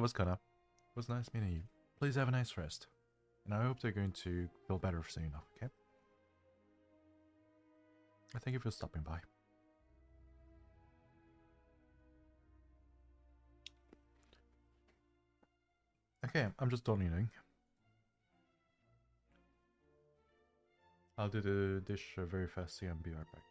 It was kinda. It was nice meeting you. Please have a nice rest. And I hope they're going to feel better soon enough, okay? Thank you for stopping by. Okay, I'm just done eating. I'll do the dish very fast and be right back.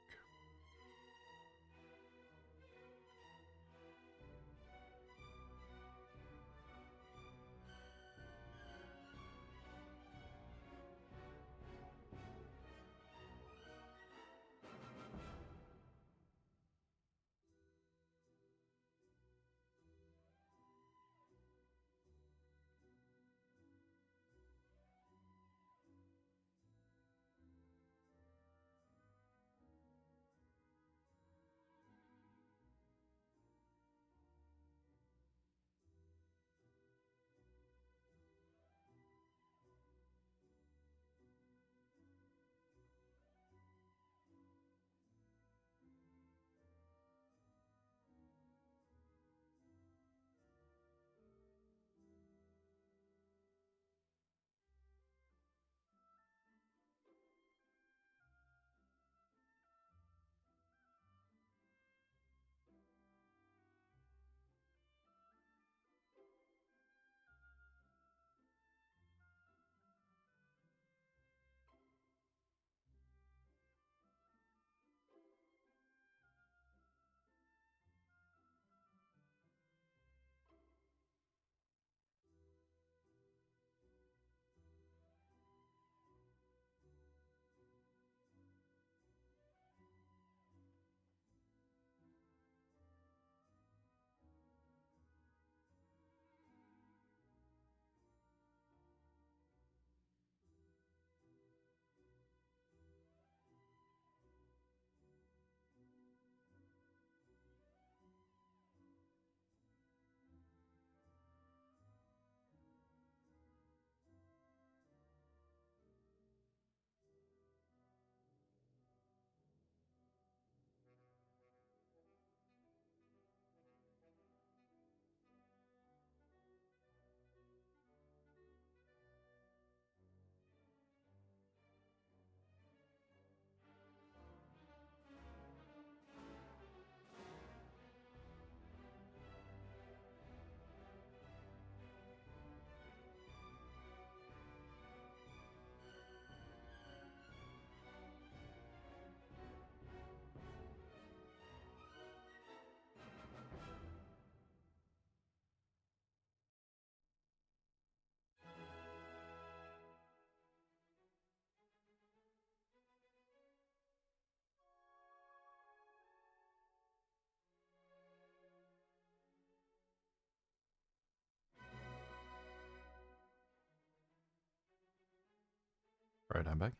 Right, I'm back.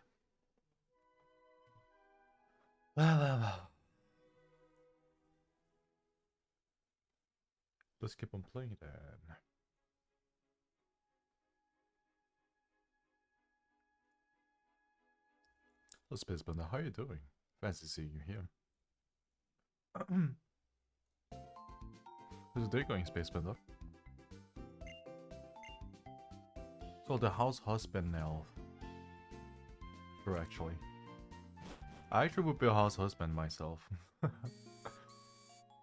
Well. Let's keep on playing then. Hello, Space Bender, how are you doing? Fancy seeing you here. How's the day going, Space Bender? So the house husband now. Sure, actually. I actually would be a house husband myself.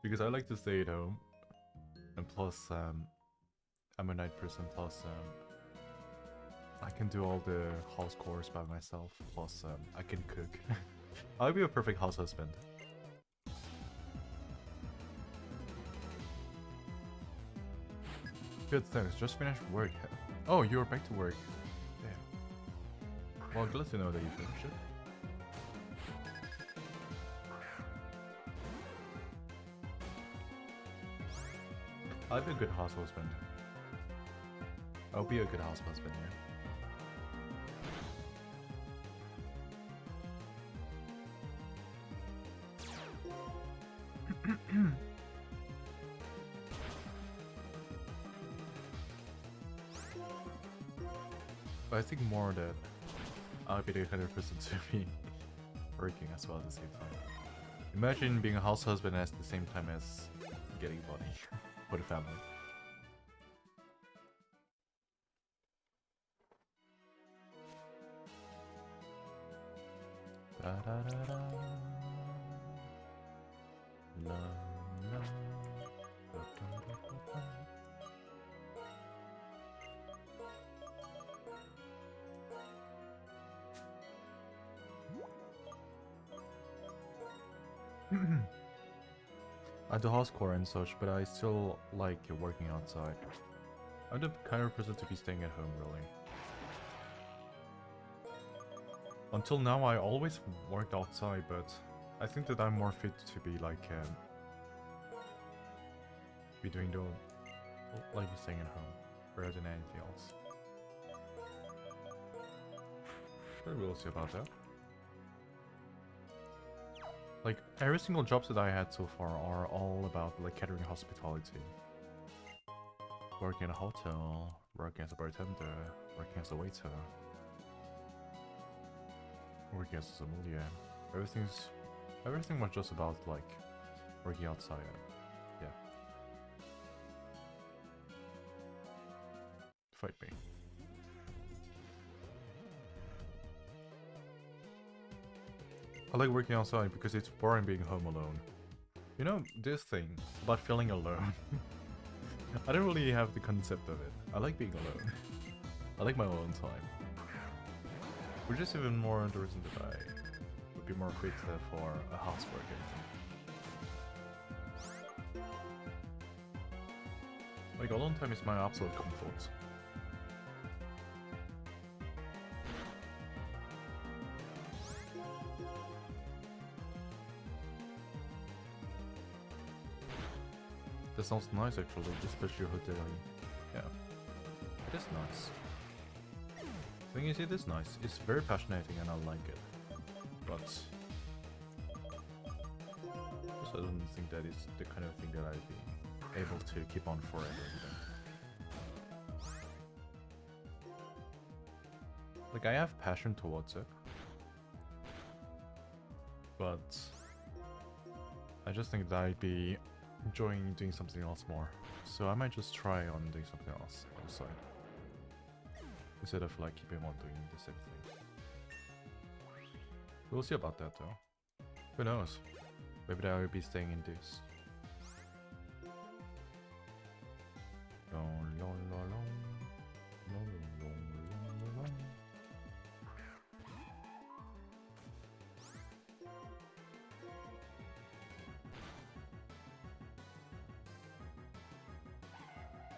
Because I like to stay at home. And plus, I'm a night person, plus, I can do all the house chores by myself, plus, I can cook. I'll be a perfect house husband. Good, thanks. Just finished work. Oh, you're back to work. Damn. Well, glad to know that you finished it. I'll be a good house husband. I'll be a good house husband, yeah. But I think more that I'll be the kind of person to be working as well at the same time. Imagine being a house husband at the same time as getting money for the family. Da, da, da, da. La, la. Da, da, da, da, da. I do housecore and such, but I still like working outside. I'm the kind of person to be staying at home, really. Until now, I always worked outside, but I think that I'm more fit to be like, be doing the, like staying at home, rather than anything else. But we'll see about that. Like, every single jobs that I had so far are all about, like, catering hospitality. Working in a hotel, working as a bartender, working as a waiter, working as a sommelier. Everything was just about, like, working outside. Yeah. Fight me. I like working outside because it's boring being home alone. You know, this thing about feeling alone. I don't really have the concept of it. I like being alone. I like my own time. Which is even more the reason that I would be more fit for a housework game. Like, alone time is my absolute comfort. That sounds nice actually, especially hotel. Yeah. It is nice. The thing is, it is nice. It's very passionate and I like it. But I don't think that is the kind of thing that I'd be able to keep on forever either. Like, I have passion towards it. But I just think that I'd be enjoying doing something else more. So I might just try on doing something else on the side. Instead of like keeping on doing the same thing. We'll see about that though. Who knows? Maybe I will be staying in this.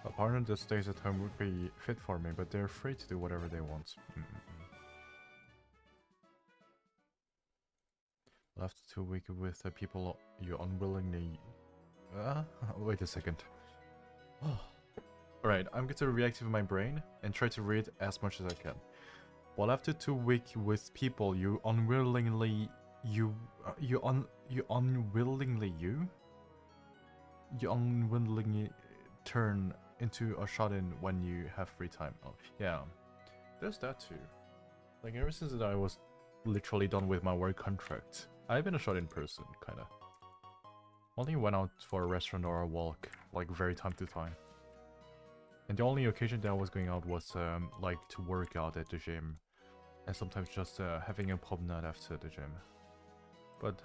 A partner that stays at home would be fit for me, but they're free to do whatever they want. Left 2 weeks with the people you unwillingly... wait a second. Alright, I'm going to reactivate my brain and try to read as much as I can. While after 2 weeks with people you unwillingly... You unwillingly turn into a shut-in when you have free time. Oh, yeah. There's that too. Like, ever since that I was literally done with my work contract, I've been a shut-in person, kinda. Only went out for a restaurant or a walk, like, very time to time. And the only occasion that I was going out was, like, to work out at the gym. And sometimes just having a pub night after the gym. But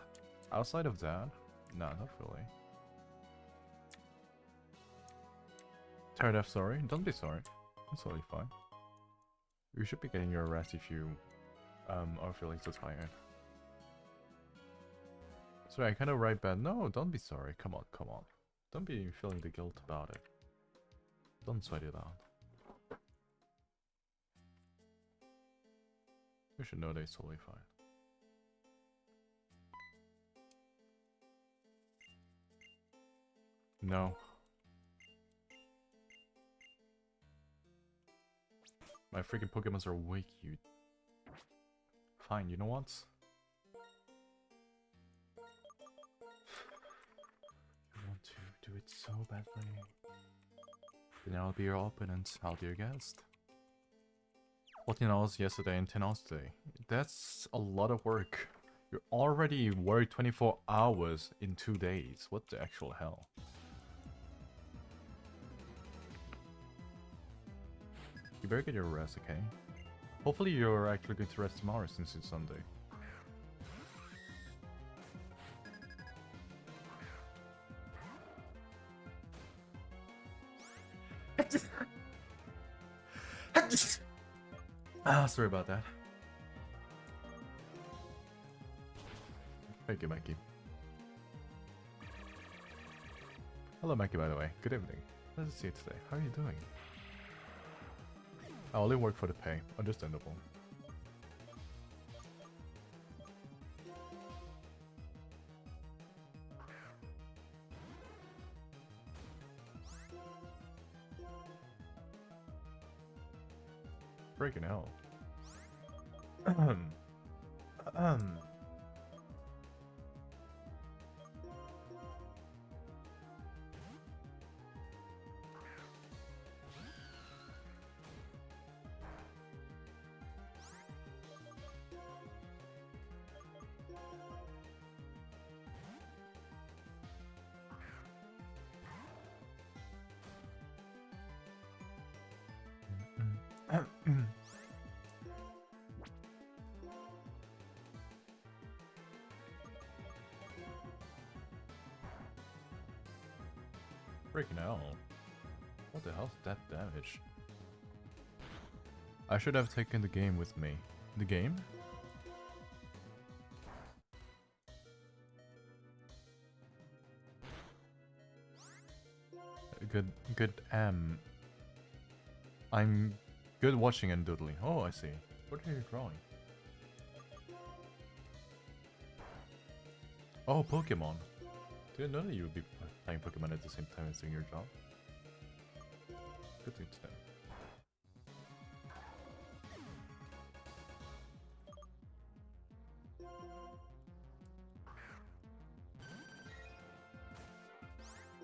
outside of that, nah, not really. Tired of sorry? Don't be sorry. It's totally fine. You should be getting your rest if you are feeling so tired. Sorry, I kind of write bad. No, don't be sorry. Come on, come on. Don't be feeling the guilt about it. Don't sweat it out. You should know that it's totally fine. No. My freaking Pokemons are way cute. Fine, you know what? You want to do it so badly. Then I'll be your opponent, I'll be your guest. 14 hours yesterday and 10 hours today. That's a lot of work. You already worked 24 hours in 2 days. What the actual hell? You better get your rest, okay? Hopefully you're actually going to rest tomorrow since it's Sunday. Ah, sorry about that. Thank you, Mikey. Hello, Mikey, by the way. Good evening. Nice to see you today. How are you doing? I only work for the pay. Understandable. Freaking hell. Freaking hell. What the hell's that damage? I should have taken the game with me. The game? Good, I'm good watching and doodling. Oh, I see. What are you drawing? Oh, Pokemon. Didn't know that you would be playing Pokemon at the same time as doing your job. Good thing to know.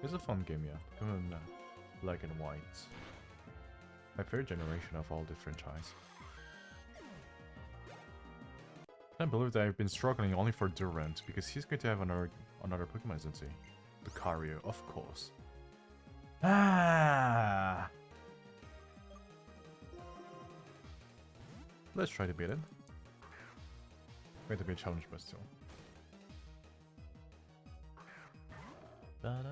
It's a fun game, yeah. Pokemon Black and White. My favorite generation of all the franchise. I can't believe that I've been struggling only for Durant, because he's going to have another Pokemon, isn't he? Lucario, of course. Ah! Let's try to beat it. Going to be a challenge, but still. I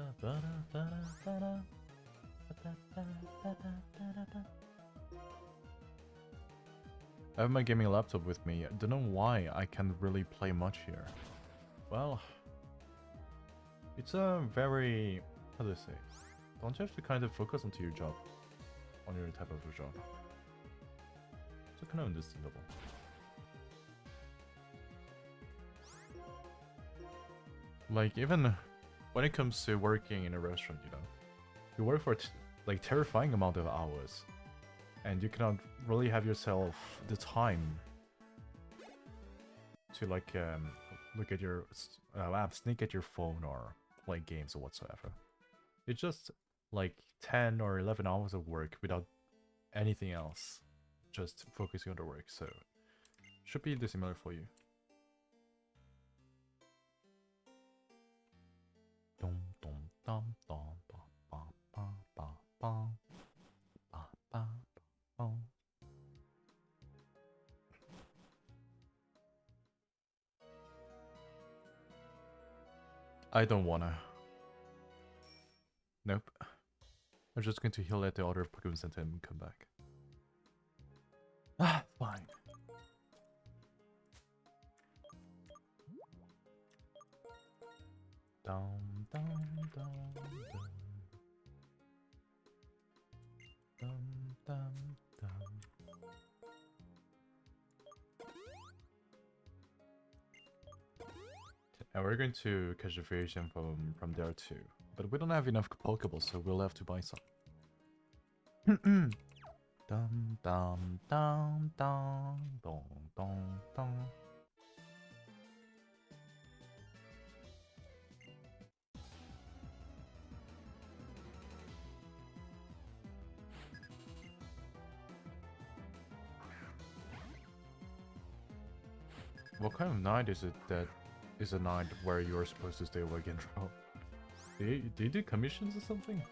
have my gaming laptop with me. I don't know why I can't really play much here. Well, it's a very... how do I say? Don't you have to kind of focus onto your job? On your type of a job. So kind of understandable. Like, even when it comes to working in a restaurant, you know, you work for like terrifying amount of hours, and you cannot really have yourself the time to like look at your app, sneak at your phone, or play games or whatsoever. It's just like 10 or 11 hours of work without anything else, just focusing on the work. So should be similar for you. Dum dum dum dum ba ba ba ba ba ba ba ba. I don't wanna. Nope. I'm just going to heal at the other Pokemon Center and come back. Ah, fine. Dum dum dum dum. Dum dum dum. And we're going to catch a variation from there too. But we don't have enough Pokeballs, so we'll have to buy some. Dum dum dum dum dum dum dum. What kind of night is it that is a night where you're supposed to stay awake and draw? Do you do commissions or something?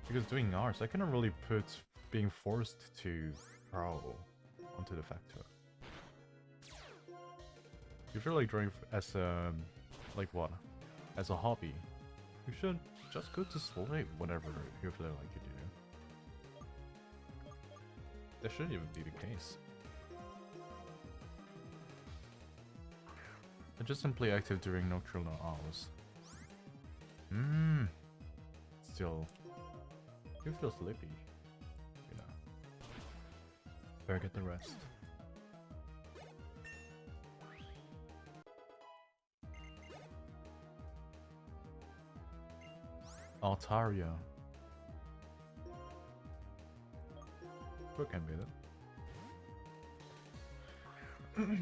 Because doing ours, I cannot really put being forced to draw onto the factor. If you're like drawing as a, like what? As a hobby, you should just go to sleep whenever you feel like it, you know? That shouldn't even be the case. It's just simply active during nocturnal hours. Still, you feel sleepy. You know. Better get the rest. Altaria. Who can be that?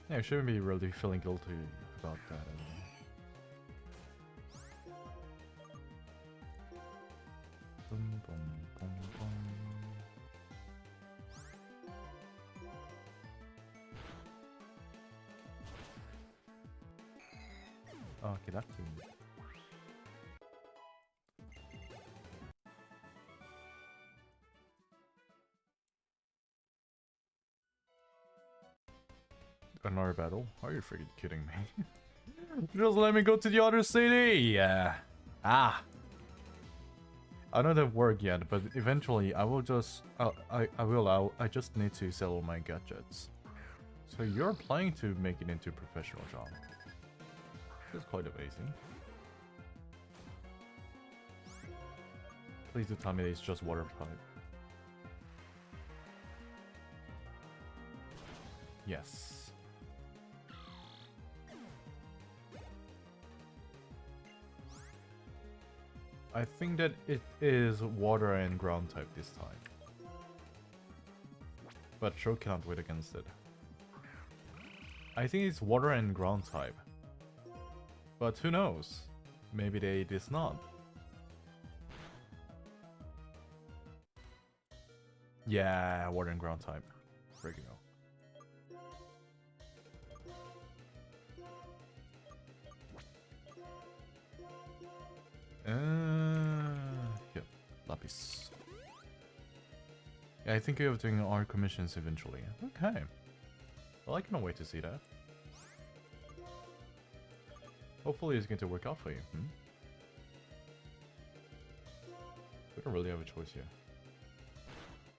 Yeah, I shouldn't be really feeling guilty about that at all. Boom, boom, boom, boom. Okay, that's good. Another battle? Are you freaking kidding me? Just let me go to the other city! Yeah. Ah! I don't have work yet, but eventually I will just... I just need to sell all my gadgets. So you're planning to make it into a professional job. That's quite amazing. Please do tell me it's just water type. Yes. I think that it is water and ground type this time. But sure cannot wait against it. I think it's water and ground type. But who knows? Maybe it is not. Yeah, water and ground type. Freaking hell. Yep, Lapis. Yeah, I think you're doing our commissions eventually. Okay. Well, I cannot wait to see that. Hopefully it's going to work out for you. We don't really have a choice here.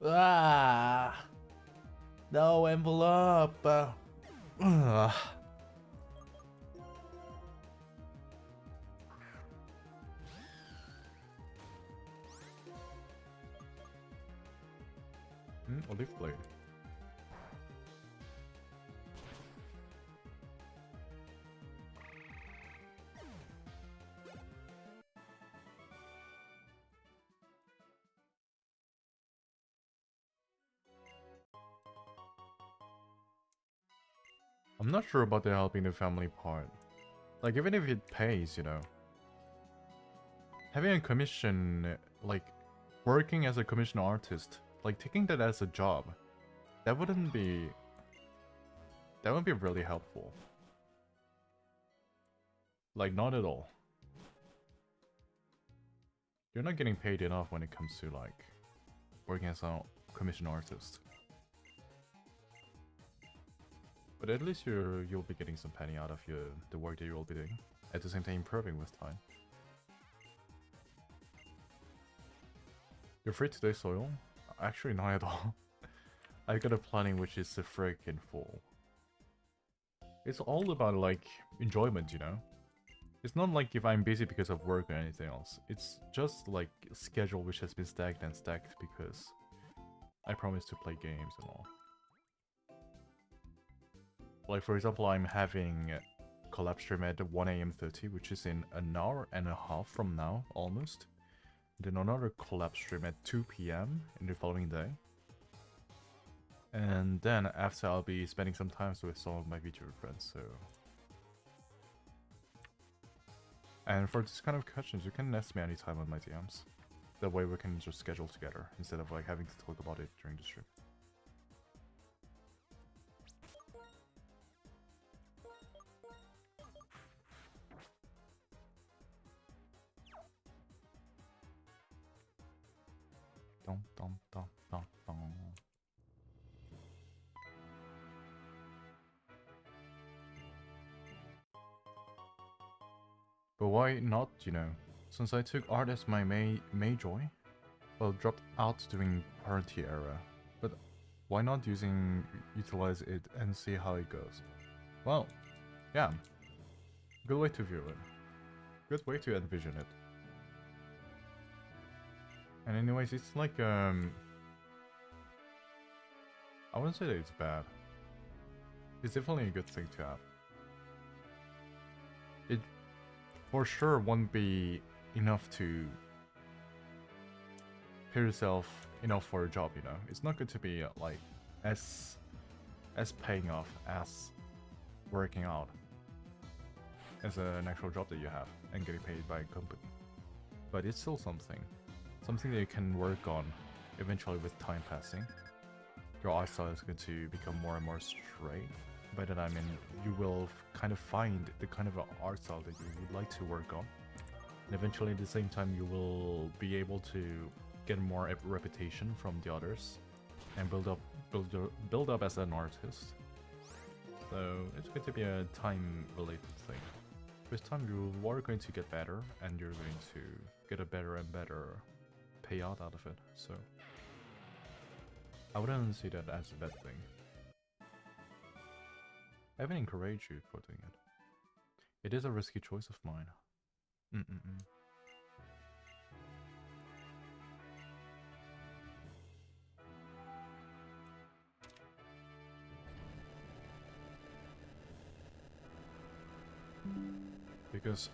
Ah! No envelope! Olive blade. I'm not sure about the helping the family part. Like, even if it pays, you know. Having a commission, like, working as a commission artist, like, taking that as a job, that wouldn't be... That would be really helpful. Like, not at all. You're not getting paid enough when it comes to, like, working as a commission artist. But at least you'll be getting some penny out of the work that you'll be doing. At the same time improving with time. You're free today, Soil? Actually, not at all. I got a planning which is freaking full. It's all about, like, enjoyment, you know? It's not like if I'm busy because of work or anything else. It's just, like, a schedule which has been stacked and stacked because I promised to play games and all. Like, for example, I'm having collab stream at 1 AM 30, which is in an hour and a half from now, almost. Then another collab stream at 2 PM in the following day. And then after I'll be spending some time with some of my VTuber friends, so... And for this kind of questions, you can ask me anytime on my DMs. That way we can just schedule together, instead of like having to talk about it during the stream. Dum dum dum dum dum. But why not, you know? Since I took art as my major, well, dropped out during party era, but why not utilize it and see how it goes? Well, yeah, good way to view it. Good way to envision it. And anyways, it's like, I wouldn't say that it's bad. It's definitely a good thing to have. It for sure won't be enough to pay yourself enough for a job, you know? It's not going to be like as paying off as working out as an actual job that you have and getting paid by a company. But it's still something that you can work on eventually with time passing. Your art style is going to become more and more straight. By that I mean you will kind of find the kind of art style that you would like to work on. And eventually at the same time you will be able to get more reputation from the others and build up as an artist. So it's going to be a time related thing. With time you are going to get better and you're going to get a better and better payout out of it. So I wouldn't see that as a bad thing. I haven't encouraged you for doing it. It is a risky choice of mine. Because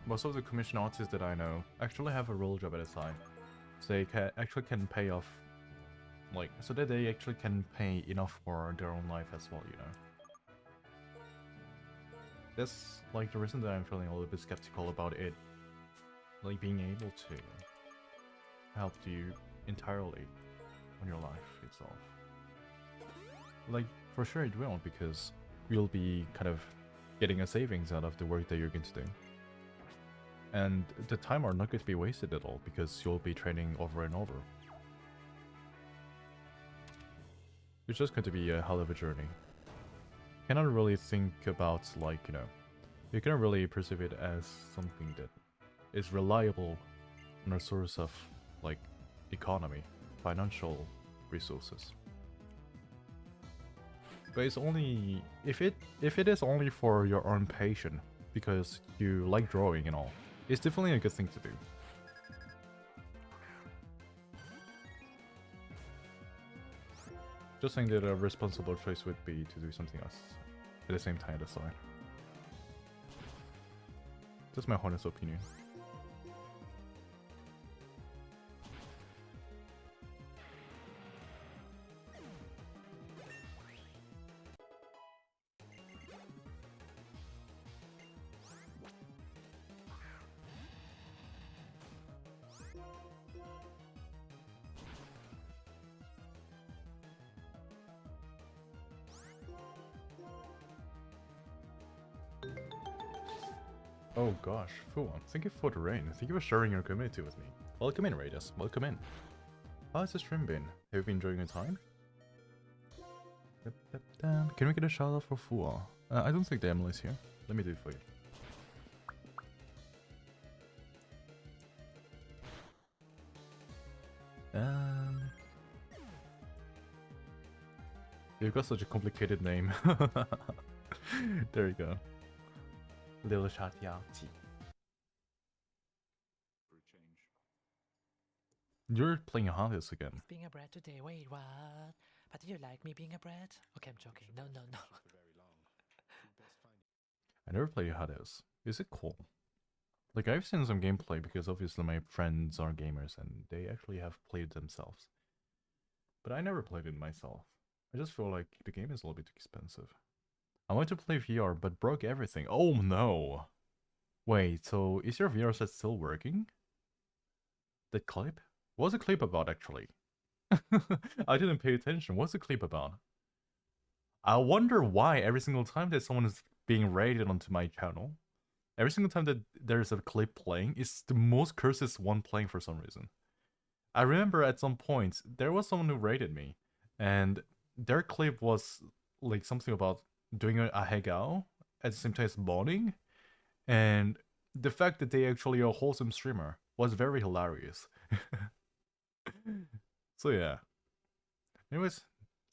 most of the commission artists that I know actually have a real job at a side. So they actually can pay off, like, so that they actually can pay enough for their own life as well, you know. That's like the reason that I'm feeling a little bit skeptical about it, like being able to help you entirely on your life itself. Like, for sure it will, because you'll be kind of getting a savings out of the work that you're going to do. And the time are not going to be wasted at all, because you'll be training over and over. It's just going to be a hell of a journey. Cannot really think about, like, you know, you cannot really perceive it as something that is reliable on a source of, like, economy, financial resources. But it's only if it is only for your own passion, because you like drawing and all, it's definitely a good thing to do. Just saying that a responsible choice would be to do something else at the same time aside. That's my honest opinion. Oh gosh, Fuan, thank you for the rain. Thank you for sharing your community with me. Welcome in, Raiders. Welcome in. How has the stream been? Have you been enjoying your time? Can we get a shout out for Fuan? I don't think the Emily's here. Let me do it for you. You've got such a complicated name. There you go. Little Shatiati. You're playing Hades again. Being a brat today. Wait, what? But do you like me being a brat? Okay, I'm joking. No. I never played Hades. Is it cool? Like, I've seen some gameplay because obviously my friends are gamers and they actually have played themselves. But I never played it myself. I just feel like the game is a little bit expensive. I wanted to play VR, but broke everything. Oh no! Wait, so is your VR set still working? The clip? What's the clip about, actually? I didn't pay attention. What's the clip about? I wonder why every single time that someone is being raided onto my channel, every single time that there's a clip playing, it's the most cursed one playing for some reason. I remember at some point, there was someone who raided me, and their clip was like something about doing a hagao at the same time as modding, and the fact that they actually are a wholesome streamer was very hilarious. So yeah. Anyways,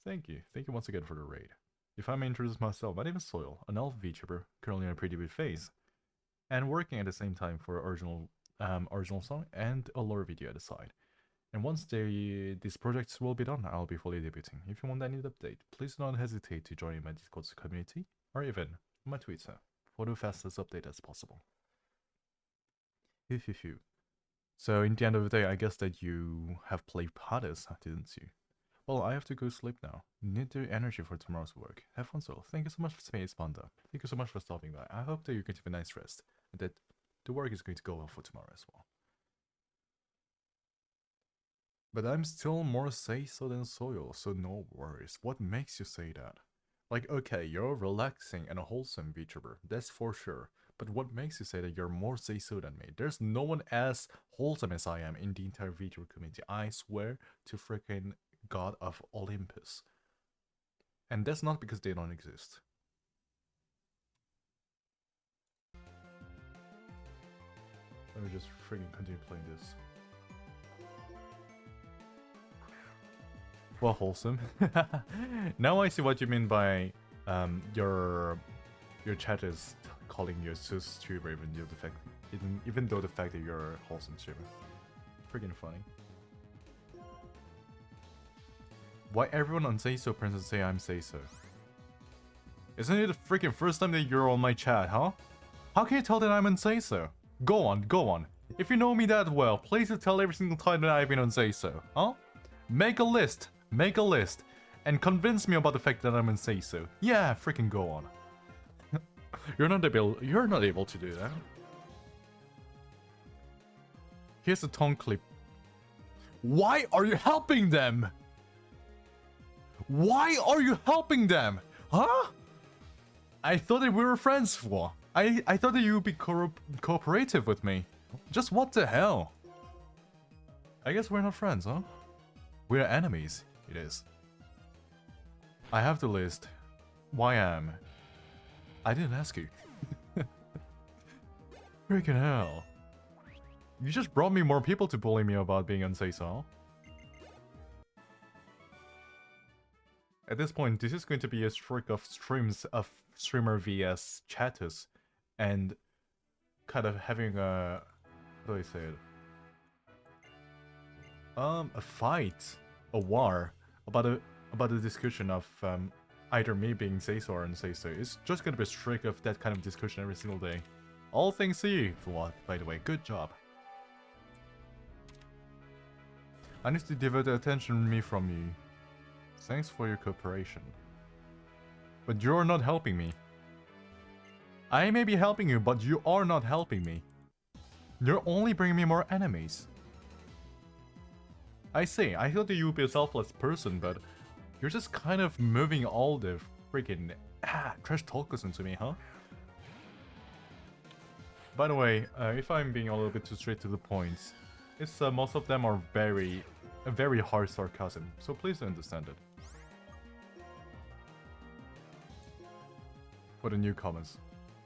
thank you. Thank you once again for the raid. If I may introduce myself, my name is Soil, an elf VTuber, currently in a pretty big phase, and working at the same time for original song and a lore video at the side. And once these projects will be done, I'll be fully debuting. If you want any update, please do not hesitate to join my Discord community or even my Twitter for the fastest update as possible. Phew. So in the end of the day, I guess that you have played Hades, didn't you? Well, I have to go sleep now. Need the energy for tomorrow's work. Have fun, Soul. Thank you so much for Space Panda. Thank you so much for stopping by. I hope that you're going to have a nice rest and that the work is going to go well for tomorrow as well. But I'm still more say-so than Soil, so no worries. What makes you say that? Like, okay, you're relaxing and a wholesome VTuber, that's for sure. But what makes you say that you're more say-so than me? There's no one as wholesome as I am in the entire VTuber community. I swear to freaking God of Olympus. And that's not because they don't exist. Let me just freaking continue playing this. Well, wholesome. Now I see what you mean by your chat is calling you a sus streamer, even though the fact that you're a wholesome streamer. Freaking funny. Why everyone on Say So Princess say I'm Say So? Isn't it the freaking first time that you're on my chat, huh? How can you tell that I'm on Say So? Go on. If you know me that well, please tell every single time that I've been on Say So, huh? Make a list, and convince me about the fact that I'm in Say So. Yeah, freaking go on. You're not able to do that. Here's a tone clip. Why are you helping them? Why are you helping them? Huh? I thought that we were friends for. I thought that you would be cooperative with me. Just what the hell? I guess we're not friends, huh? We're enemies, it is. I have the list. Why am? I didn't ask you. Freaking hell. You just brought me more people to bully me about being on Say So. At this point, this is going to be a streak of streams of streamer vs chatters, and kind of having a, how do I say it? A fight, a war about a discussion of either me being Say So or Say So. It's just gonna be a streak of that kind of discussion every single day. All things to you, for what, by the way. Good job. I need to divert the attention me from you. Thanks for your cooperation. But you're not helping me. I may be helping you, but you are not helping me. You're only bringing me more enemies. I see, I thought that you would be a selfless person, but you're just kind of moving all the freaking trash talkers into me, huh? By the way, if I'm being a little bit too straight to the point, it's most of them are very hard sarcasm, so please understand it. For the newcomers,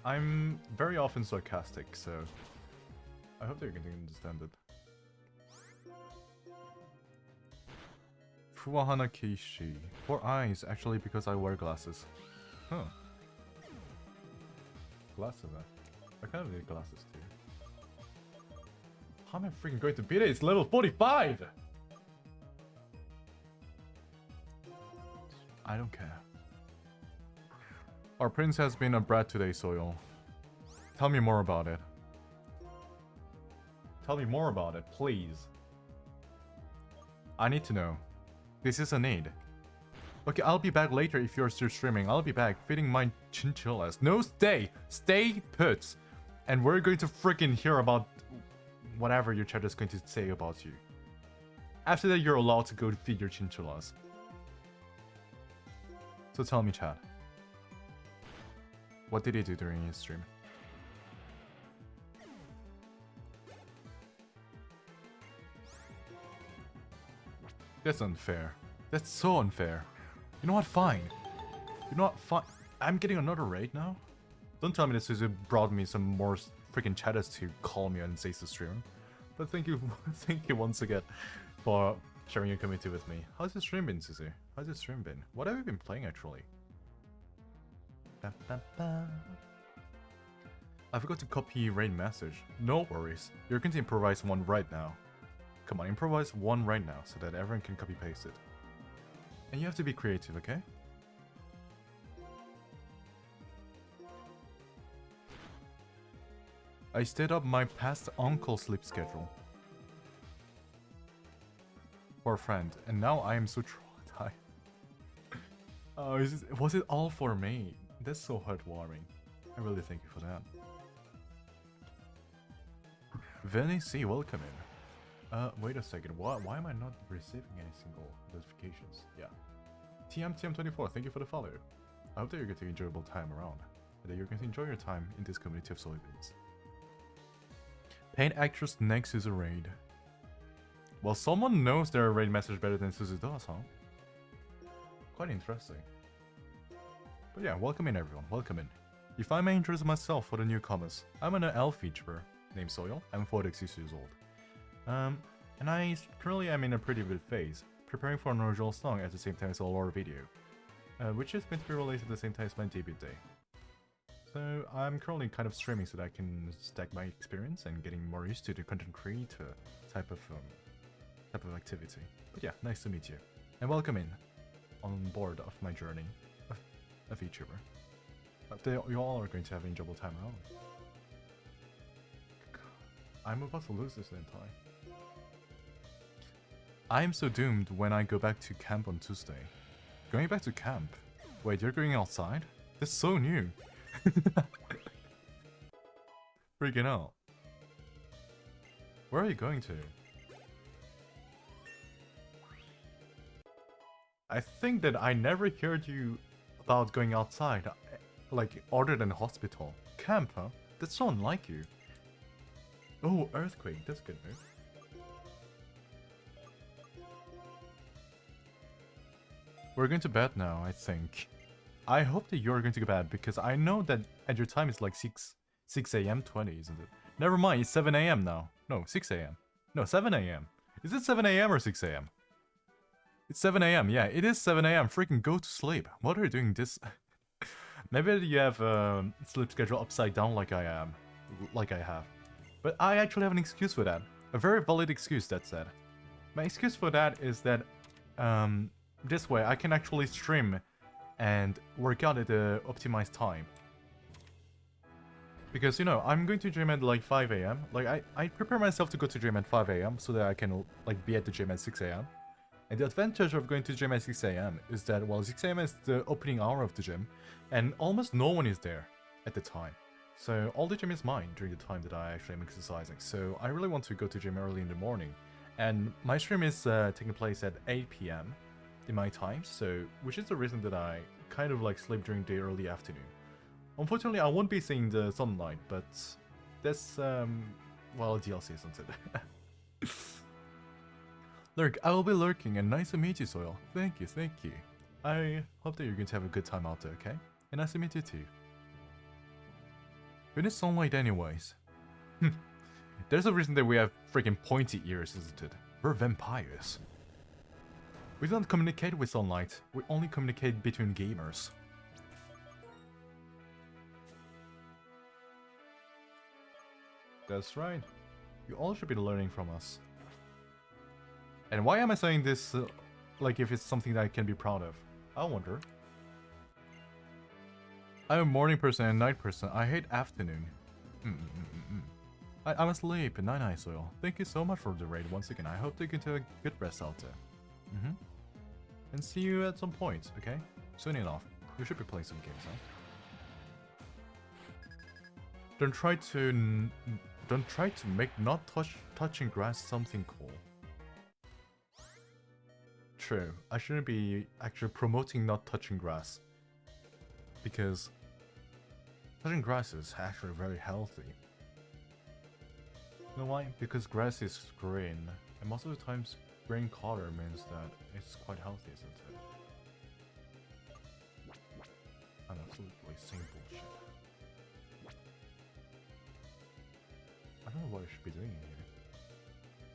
I'm very often sarcastic, so I hope that you can understand it. Fuwahana Kishi. 4 eyes, actually, because I wear glasses. Huh. Glasses, I kind of need glasses too. How am I freaking going to beat it? It's level 45! I don't care. Our prince has been a brat today, Soil. Tell me more about it. Tell me more about it, please. I need to know. This is a need. Okay, I'll be back later if you're still streaming. I'll be back feeding my chinchillas. No, stay! Stay put! And we're going to freaking hear about whatever your chat is going to say about you. After that, you're allowed to go feed your chinchillas. So tell me, chat. What did he do during his stream? That's unfair. That's so unfair. You know what? Fine. You know what? Fine. I'm getting another raid now? Don't tell me this is brought me some more freaking chatters to call me and say to stream. But thank you, thank you once again for sharing your community with me. How's your stream been, Suzu? How's your stream been? What have you been playing actually? Ba, ba, ba. I forgot to copy raid message. No worries. You're going to improvise one right now. Come on, improvise one right now so that everyone can copy paste it. And you have to be creative, okay? I stayed up my past uncle's sleep schedule for a friend, and now I am so traumatized. Oh, was it all for me? That's so heartwarming. I really thank you for that. Vinny C, welcome in. Wait a second. Why am I not receiving any single notifications? Yeah. TM24, thank you for the follow. I hope that you're getting enjoyable time around, and that you're going to enjoy your time in this community of soybeans. Paint actress next is a raid. Well, someone knows their raid message better than Suzu does, huh? Quite interesting. But yeah, welcome in everyone, welcome in. If I may introduce myself for the newcomers, I'm an elf vtuber named Soil. I'm 46 years old. And I currently am in a pretty good phase, preparing for an original song at the same time as a lore video, which is meant to be released at the same time as my debut day. So I'm currently kind of streaming so that I can stack my experience and getting more used to the content creator type of activity. But yeah, nice to meet you, and welcome in on board of my journey of a VTuber. You all are going to have an enjoyable time around. I'm about to lose this entire. I am so doomed when I go back to camp on Tuesday. Going back to camp? Wait, you're going outside? That's so new. Freaking out. Where are you going to? I think that I never heard you about going outside, like other than hospital. Camp, huh? That's so unlike you. Oh, earthquake. That's a good move. We're going to bed now, I think. I hope that you're going to go bed, because I know that at your time it's like 6 AM 20, isn't it? Never mind, it's 7 AM now. No, 6 AM. No, 7 AM. Is it 7 AM or 6 AM? It's 7 AM, yeah, it is 7 AM. Freaking go to sleep. What are you doing this? Maybe you have a sleep schedule upside down like I have. But I actually have an excuse for that. A very valid excuse, that said. My excuse for that is that this way I can actually stream and work out at the optimized time. Because, you know, I'm going to gym at like 5 AM. Like, I prepare myself to go to gym at 5 AM so that I can, like, be at the gym at 6 AM. And the advantage of going to gym at 6 AM is that, well, 6 AM is the opening hour of the gym, and almost no one is there at the time. So all the gym is mine during the time that I actually am exercising. So I really want to go to gym early in the morning. And my stream is taking place at 8 PM in my time, so which is the reason that I kind of like sleep during the early afternoon. Unfortunately, I won't be seeing the sunlight, but that's, well, DLC, isn't it? Lurk, I will be lurking, and nice to meet you, Soil. Thank you, thank you. I hope that you're going to have a good time out there, okay? And nice to meet you too. Who needs sunlight anyways? There's a reason that we have freaking pointy ears, isn't it? We're vampires. We don't communicate with sunlight, we only communicate between gamers. That's right. You all should be learning from us. And why am I saying this like if it's something that I can be proud of? I wonder. I'm a morning person and a night person. I hate afternoon. I'm asleep. Night, Soil. Thank you so much for the raid once again. I hope that you can take a good rest out there. And see you at some point, okay? Soon enough. We should be playing some games, huh? Don't try to make not touching grass something cool. True. I shouldn't be actually promoting not touching grass. Because touching grass is actually very healthy. You know why? Because grass is green, and most of the times green color means that it's quite healthy, isn't it? I'm absolutely saying bullshit. I don't know what I should be doing here.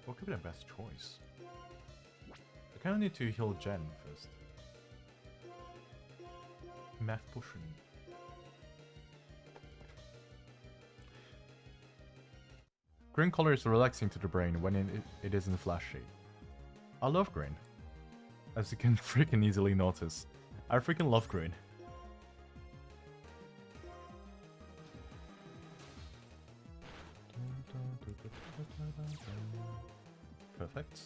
What could be the best choice? I kinda need to heal Jen first. Math potion. Green color is relaxing to the brain when it isn't flashy. I love green. As you can freaking easily notice. I freaking love green. Perfect.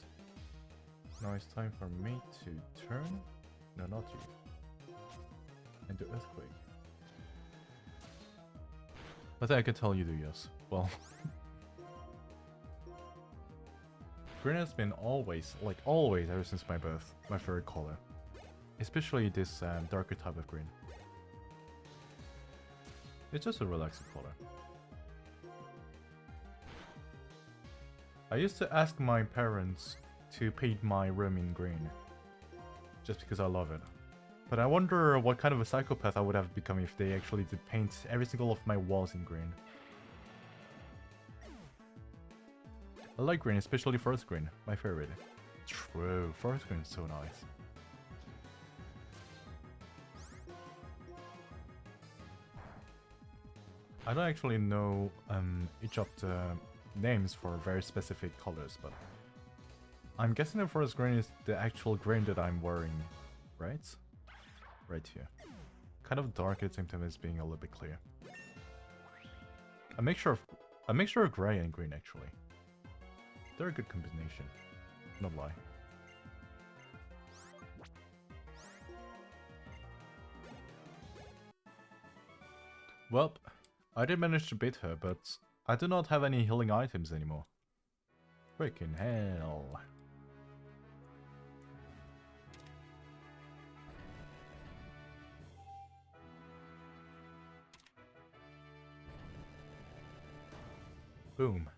Now it's time for me to turn. No, not you. And do earthquake. I think I can tell you do yes. Well. Green has been always, like always, ever since my birth, my favorite color. Especially this darker type of green. It's just a relaxing color. I used to ask my parents to paint my room in green. Just because I love it. But I wonder what kind of a psychopath I would have become if they actually did paint every single of my walls in green. I like green, especially forest green, my favorite. True, forest green is so nice. I don't actually know each of the names for very specific colors, but I'm guessing the forest green is the actual green that I'm wearing, right? Right here. Kind of dark at the same time as being a little bit clear. A mixture of gray and green actually. They're a good combination, not lie. Well, I did manage to beat her, but I do not have any healing items anymore. Freaking hell. Boom.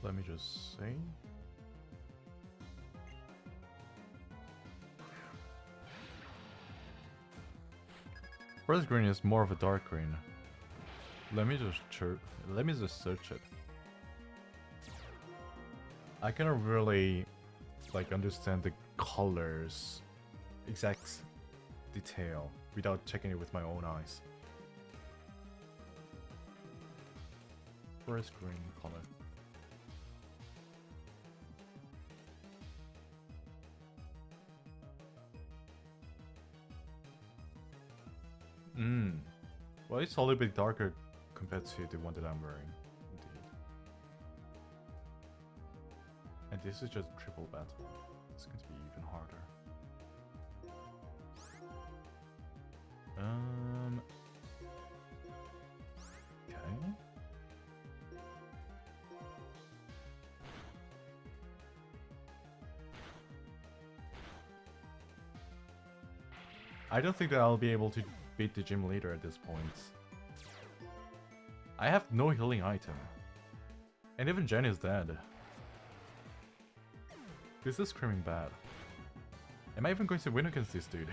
Let me just say. Forest green is more of a dark green. Let me just search it. I cannot really like understand the colors, exact detail without checking it with my own eyes. Forest green color. Well, it's a little bit darker compared to the one that I'm wearing. Indeed. And this is just triple battle. It's going to be even harder. Okay. I don't think that I'll be able to beat the gym leader at this point. I have no healing item. And even Jen is dead. This is screaming bad. Am I even going to win against this dude?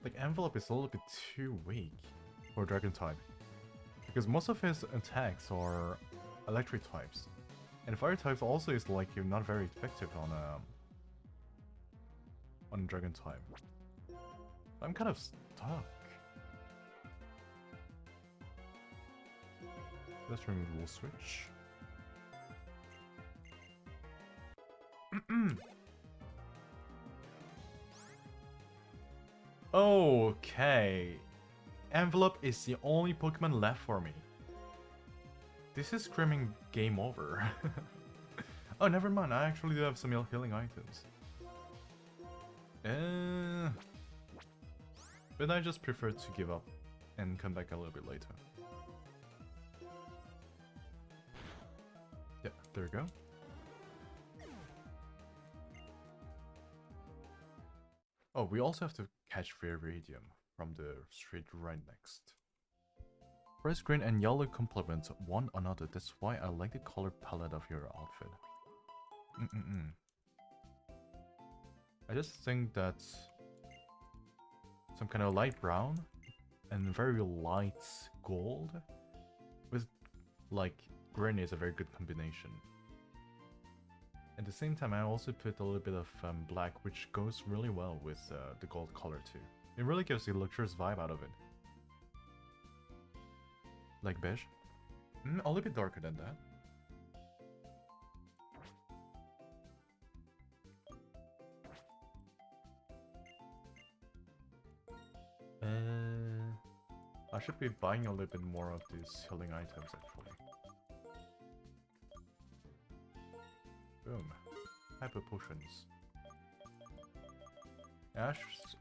Like, Envelope is a little bit too weak for Dragon type. Because most of his attacks are electric types. And fire types also is like not very effective on Dragon type. I'm kind of stuck. Let's remove Rule Switch. Okay. Envelope is the only Pokemon left for me. This is screaming game over. Oh, never mind. I actually do have some healing items. But I just prefer to give up and come back a little bit later. Yeah, there we go. Oh, we also have to catch Viridium from the street right next. Forest green and yellow complement one another. That's why I like the color palette of your outfit. just think that some kind of light brown and very light gold with like green is a very good combination. At the same time, I also put a little bit of black, which goes really well with the gold color too. It really gives a luxurious vibe out of it. Like beige? A little bit darker than that. I should be buying a little bit more of these healing items actually. Boom. Hyper potions. I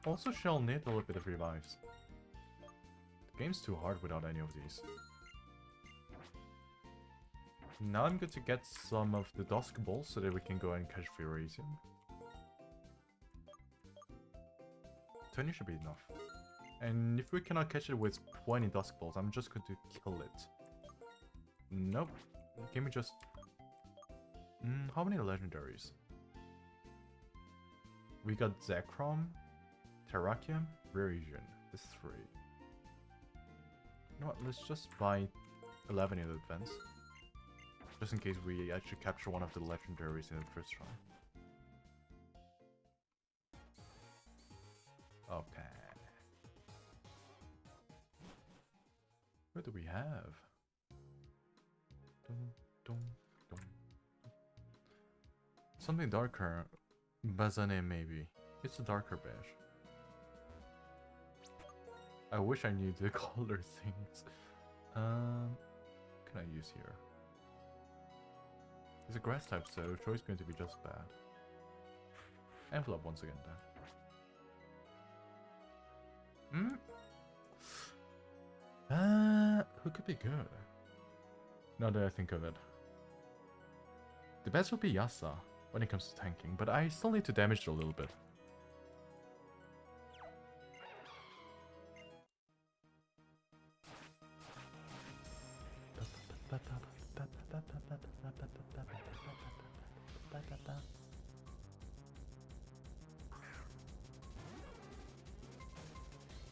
also shall need a little bit of revives. The game's too hard without any of these. Now I'm good to get some of the Dusk Balls so that we can go and catch Furasium. 20 should be enough. And if we cannot catch it with 20 Dusk Balls, I'm just going to kill it. Nope. Give me just... how many legendaries? We got Zekrom, Terrakium, Viridian. There's 3. You know what, let's just buy 11 in advance. Just in case we actually capture one of the legendaries in the first try. Okay. What do we have? Dun, dun, dun. Something darker. Bazane maybe. It's a darker beige. I wish I knew the color things. Can I use here? It's a grass type, so choice going to be just bad. Envelope once again then. Who could be good? Now that I think of it. The best would be Yasa when it comes to tanking, but I still need to damage it a little bit.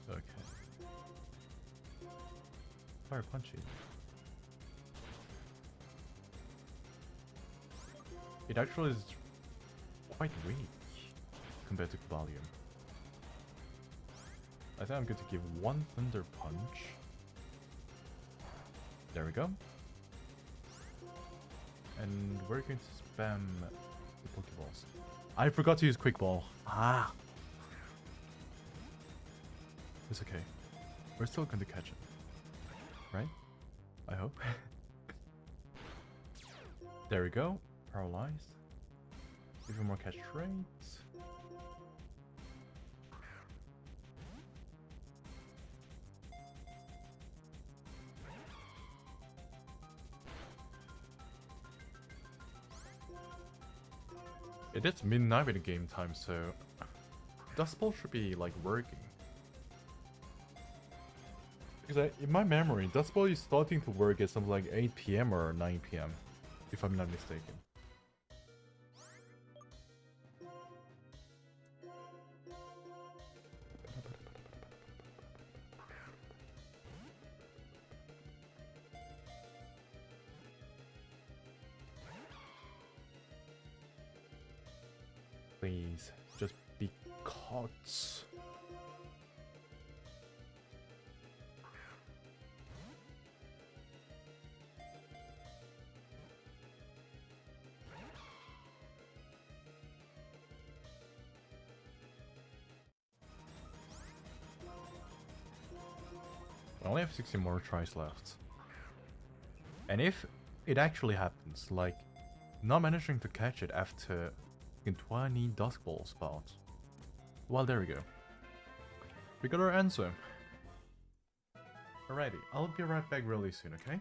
Okay. Fire punchy. It actually is quite weak compared to Valium. I think I'm going to give one Thunder Punch. There we go. And we're going to spam the Pokeballs. I forgot to use Quick Ball. Ah! It's okay. We're still going to catch it. Right? I hope. There we go. Paralyzed. Even more catch rates. It is midnight with the game time, so Dust Ball should be like working. Because in my memory, Dust Ball is starting to work at something like 8 PM or 9 PM, if I'm not mistaken. Please, just be caught. I only have 60 more tries left. And if it actually happens, like not managing to catch it after 20 Dusk Ball spots, well, there we go. We got our answer. Alrighty, I'll be right back really soon, okay?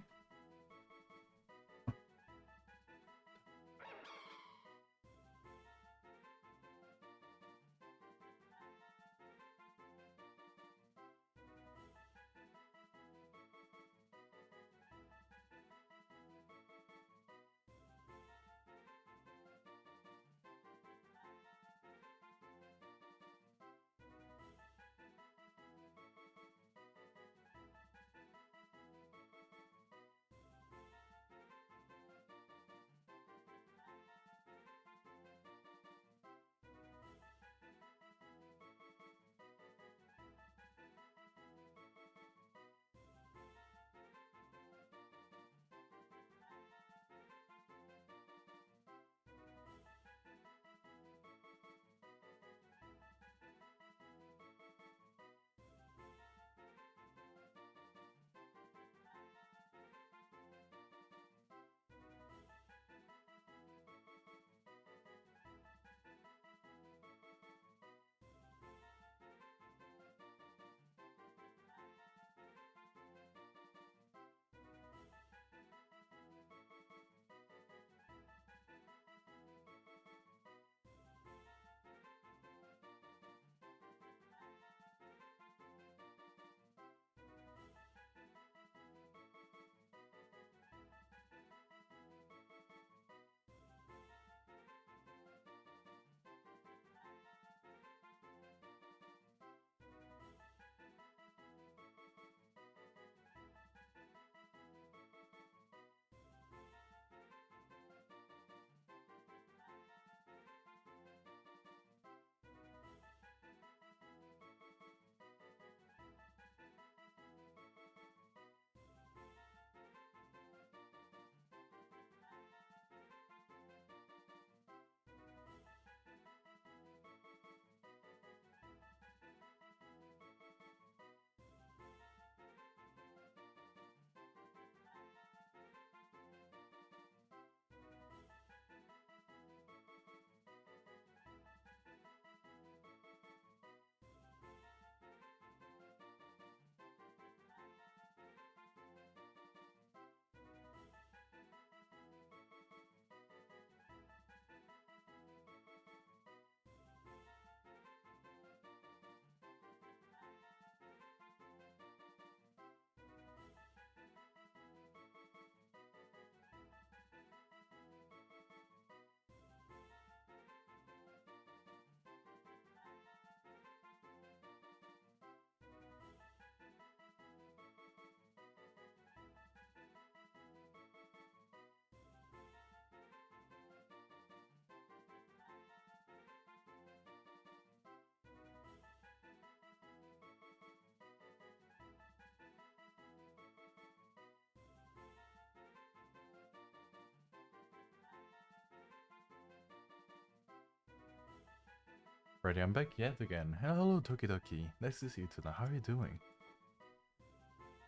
Ready, I'm back yet again. Hello, Tokidoki. Nice to see you tonight. How are you doing?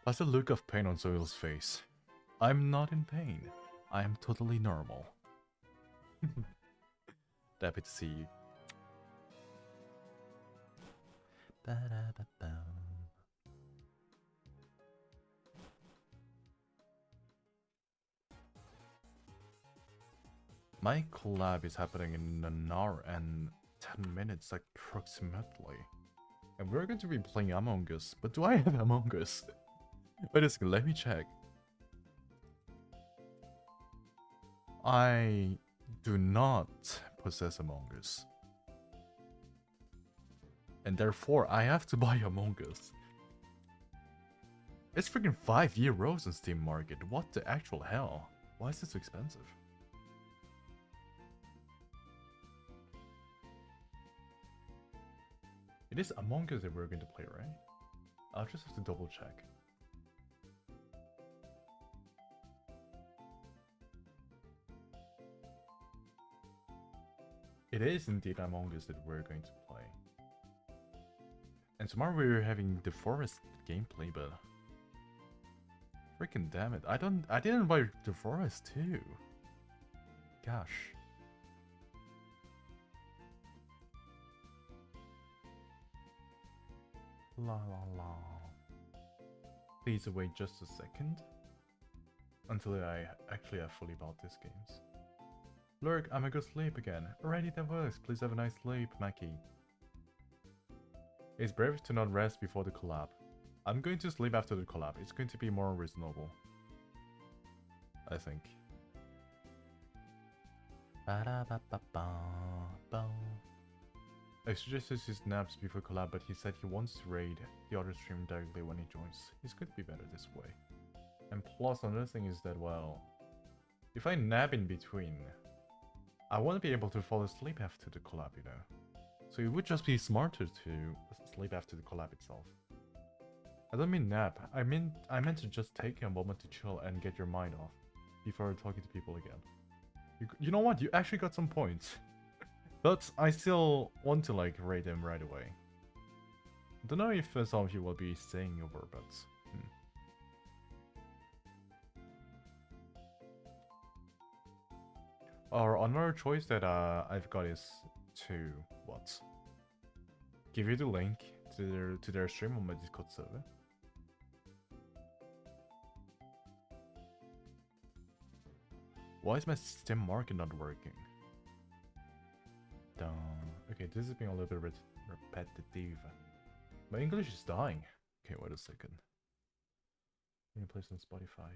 That's the look of pain on Zoil's face. I'm not in pain. I am totally normal. Happy to see you. Ba-da-ba-ba. My collab is happening in an hour and 10 minutes approximately. And we're going to be playing Among Us. But do I have Among Us? Wait a second, let me check. I do not possess Among Us. And therefore, I have to buy Among Us. It's freaking €5 on Steam Market. What the actual hell? Why is this so expensive? It is Among Us that we're going to play, right? I'll just have to double check. It is indeed Among Us that we're going to play. And tomorrow we're having the Forest gameplay, but freaking damn it. I didn't buy the Forest too. Gosh. La la la. Please wait just a second until I actually have fully bought these games. Lurk, I'ma go sleep again. Alrighty, that works. Please have a nice sleep, Mackie. It's brave to not rest before the collab. I'm going to sleep after the collab. It's going to be more reasonable, I think. I suggested he naps before collab, but he said he wants to raid the other stream directly when he joins. It's going to be better this way. And plus, another thing is that, well, if I nap in between, I won't be able to fall asleep after the collab, you know. So it would just be smarter to sleep after the collab itself. I don't mean nap. I meant to just take a moment to chill and get your mind off before talking to people again. You know what? You actually got some points. But I still want to like raid them right away. Don't know if some of you will be staying over, but Or another choice that I've got is to what? Give you the link to their stream on my Discord server. Why is my Steam Market not working? Okay, this is being a little bit repetitive. My English is dying. Okay, wait a second. Let me play some Spotify.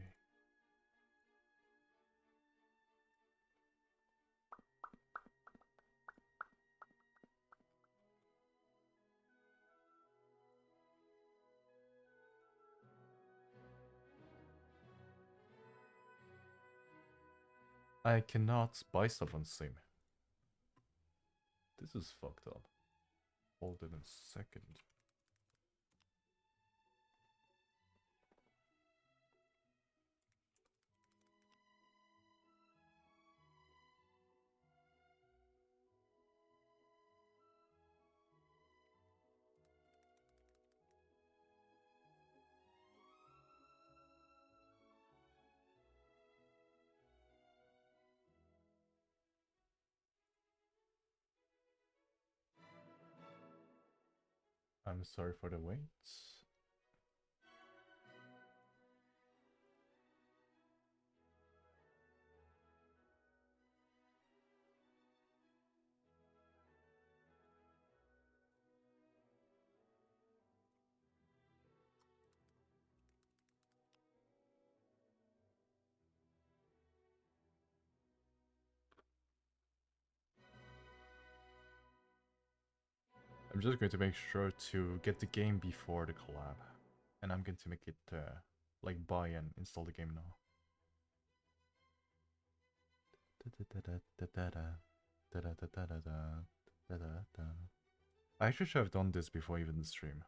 I cannot buy stuff on Steam. This is fucked up. Hold it in a second. I'm sorry for the wait. I'm just going to make sure to get the game before the collab. And I'm going to make it like buy and install the game now. I actually should have done this before even the stream.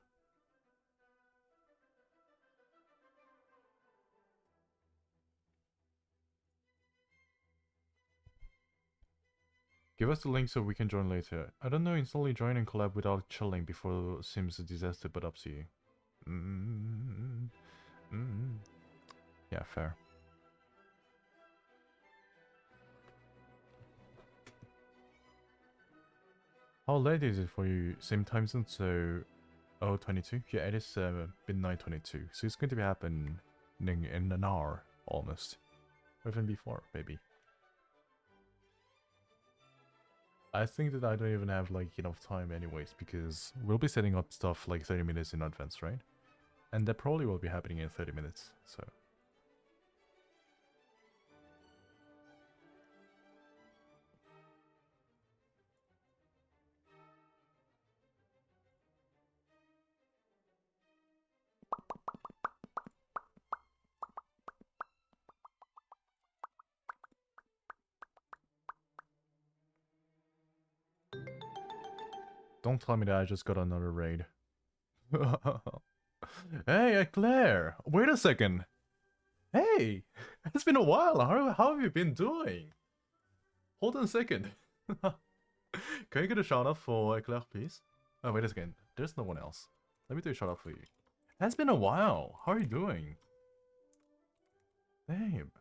Give us the link so we can join later. I don't know, instantly join and collab without chilling before seems a disaster, but up to you. Yeah, fair. How late is it for you? Same time zone, so 22? Yeah, it is midnight 22. So it's going to be happening in an hour, almost. Or even before, maybe. I think that I don't even have like enough time anyways, because we'll be setting up stuff like 30 minutes in advance, right? And that probably will be happening in 30 minutes, so... Don't tell me that I just got another raid. Hey, Claire! Wait a second! Hey! It's been a while! How have you been doing? Hold on a second. Can I get a shout out for Claire, please? Oh, wait a second. There's no one else. Let me do a shout out for you. It's been a while! How are you doing? Damn.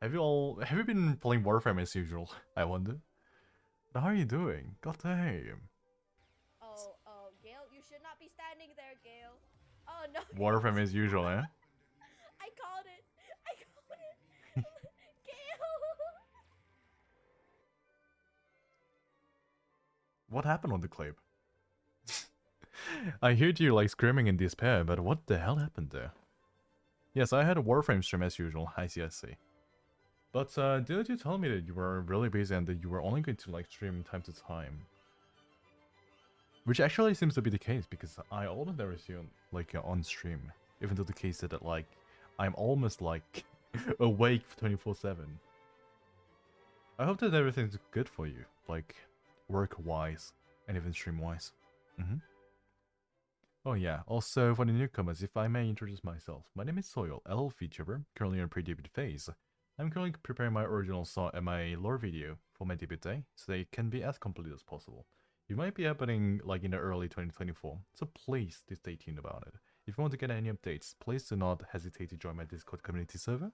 Have you been playing Warframe as usual? I wonder. How are you doing? God damn. Oh, Gale, you should not be standing there, Gale. Oh no. Warframe as usual, eh? I called it. I called it. Gale. What happened on the clip? I heard you like screaming in despair, but what the hell happened there? Yes, I had a Warframe stream as usual. I see, I see. But didn't you tell me that you were really busy and that you were only going to like stream time to time? Which actually seems to be the case, because I almost never see you like on stream. Even though the case that like I'm almost like awake 24/7. I hope that everything's good for you, like work-wise and even stream-wise. Oh yeah, also for the newcomers, if I may introduce myself, my name is Soil, LL VTuber, currently on pre-debut phase. I'm currently preparing my original song and my lore video for my debut day, so they can be as complete as possible. It might be happening like in the early 2024, so please do stay tuned about it. If you want to get any updates, please do not hesitate to join my Discord community server,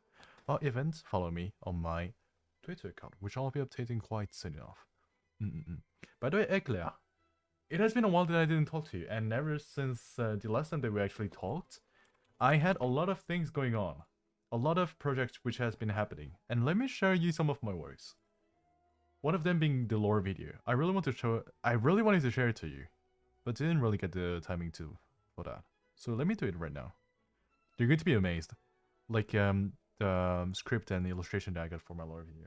or events, follow me on my Twitter account, which I'll be updating quite soon enough. By the way, Eclair, it has been a while that I didn't talk to you, and ever since the last time that we actually talked, I had a lot of things going on. A lot of projects which has been happening, and let me share you some of my works. One of them being the lore video. I really wanted to share it to you, but didn't really get the timing for that. So let me do it right now. You're going to be amazed. Like the script and the illustration that I got for my lore video.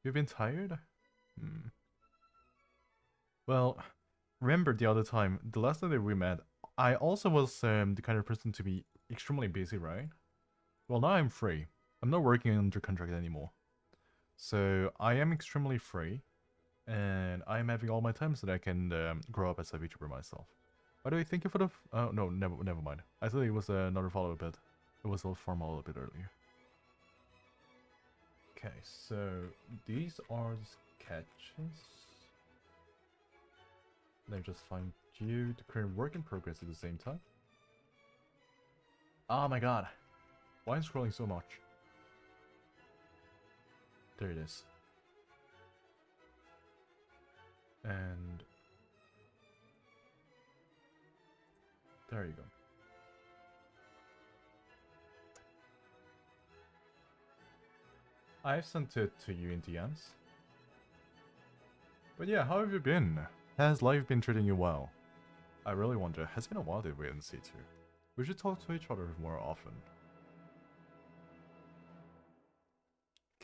You've been tired? Well, remember the other time, the last time that we met, I also was the kind of person to be extremely busy, right? Well, now I'm free. I'm not working under contract anymore. So I am extremely free, and I'm having all my time so that I can grow up as a VTuber myself. By the way, thank you for the... Oh, no, never mind. I thought it was another follow-up bit. It was a formal a bit earlier. Okay, so these are the sketches. Let me just find you the current work in progress at the same time. Oh my god. Why am I scrolling so much? There it is. And there you go. I've sent it to you in DMs. But yeah, how have you been? Has life been treating you well? I really wonder, has it been a while that we didn't see too. We should talk to each other more often.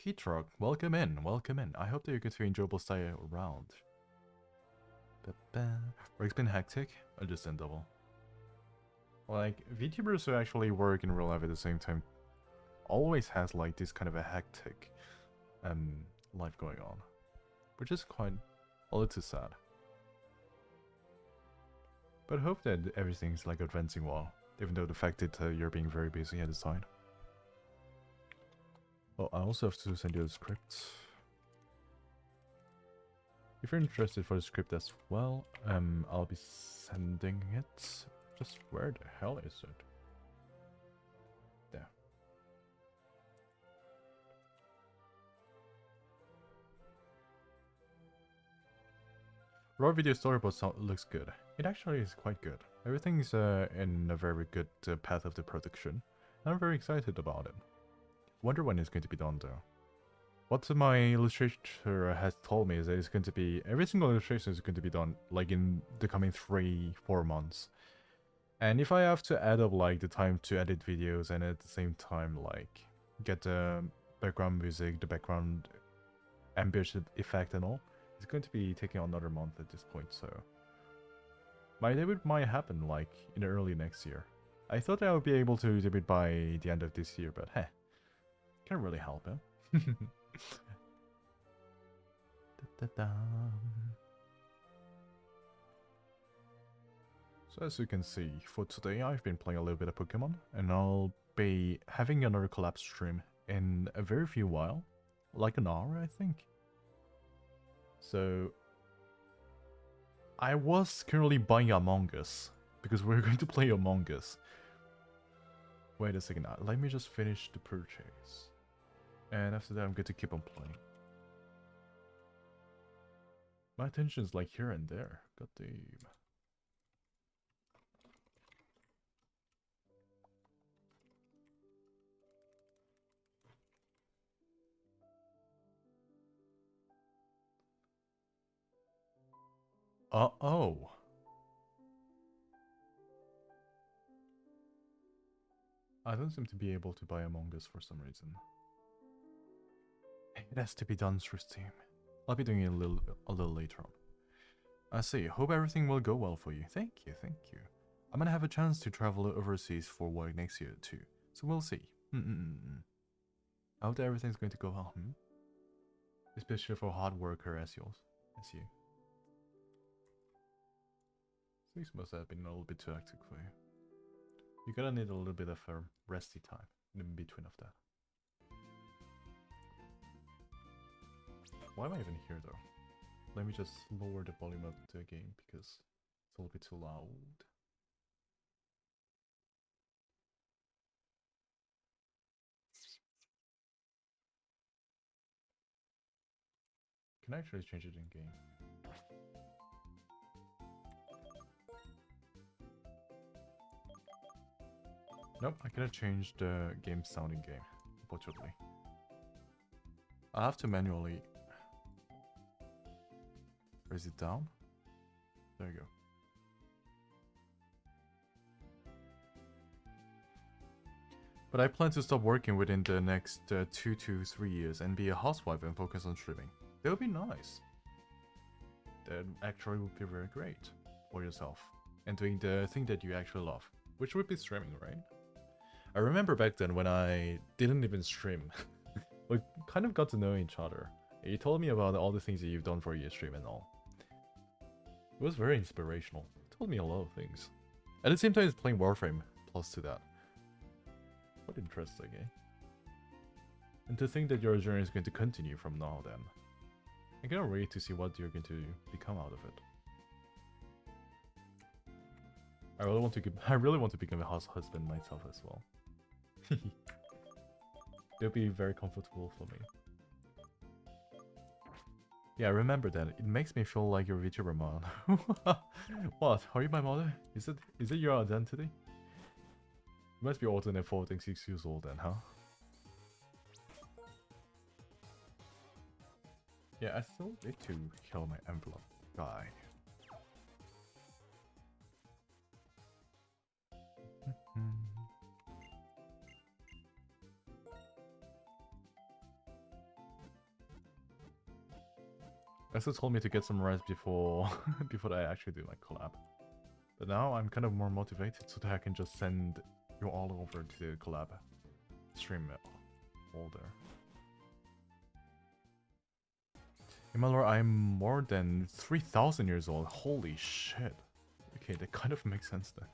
Keytruck, welcome in, welcome in. I hope that you get to enjoyable stay around. Work's been hectic? Understandable. Like, VTubers who actually work in real life at the same time always has like this kind of a hectic life going on. Which is quite a little sad. But hope that everything's like advancing well. Even though the fact that you're being very busy at the side. Well, I also have to send you the script. If you're interested for the script as well, I'll be sending it. Just where the hell is it? There. Raw video storyboard looks good. It actually is quite good. Everything's in a very good path of the production. And I'm very excited about it. Wonder when it's going to be done though. What my illustrator has told me is that it's going to be, every single illustration is going to be done like in the coming 3-4 months. And if I have to add up like the time to edit videos and at the same time like get the background music, the background ambient effect and all, it's going to be taking another month at this point, so my debut might happen like in early next year. I thought I would be able to debut by the end of this year, but hey, can't really help it. So as you can see, for today I've been playing a little bit of Pokemon, and I'll be having another collab stream in a very few while, like an hour I think. So I was currently buying Among Us, because we're going to play Among Us. Wait a second, let me just finish the purchase. And after that I'm going to keep on playing. My attention is like here and there, god damn. Oh. I don't seem to be able to buy Among Us for some reason. It has to be done through Steam. I'll be doing it a little later on. I see. Hope everything will go well for you. Thank you, thank you. I'm gonna have a chance to travel overseas for work next year too, so we'll see. I hope that everything's going to go well. Especially for hard worker as you. Things must have been a little bit too hectic for you. You're gonna need a little bit of a resty time in between of that. Why am I even here though? Let me just lower the volume of the game because it's a little bit too loud. Can I actually change it in game? Nope, I cannot change the game sound in game, unfortunately. I have to manually... Or is it down? There you go. But I plan to stop working within the next 2 to 3 years and be a housewife and focus on streaming. That would be nice. That actually would be very great for yourself. And doing the thing that you actually love, which would be streaming, right? I remember back then when I didn't even stream. We kind of got to know each other. You told me about all the things that you've done for your stream and all. It was very inspirational. It told me a lot of things. At the same time, it's playing Warframe plus to that. What interesting, eh? And to think that your journey is going to continue from now then. I cannot wait to see what you're going to become out of it. I really want to become a house husband myself as well. It'll be very comfortable for me. Yeah, remember that. It makes me feel like you're a VTuber mom. What? Are you my mother? Is it your identity? You must be older than 46 years old then, huh? Yeah, I still need to kill my envelope guy. Also told me to get some rest before I actually do my collab. But now I'm kind of more motivated so that I can just send you all over to the collab stream folder. Imalor, I'm more than 3,000 years old. Holy shit. Okay, that kind of makes sense then.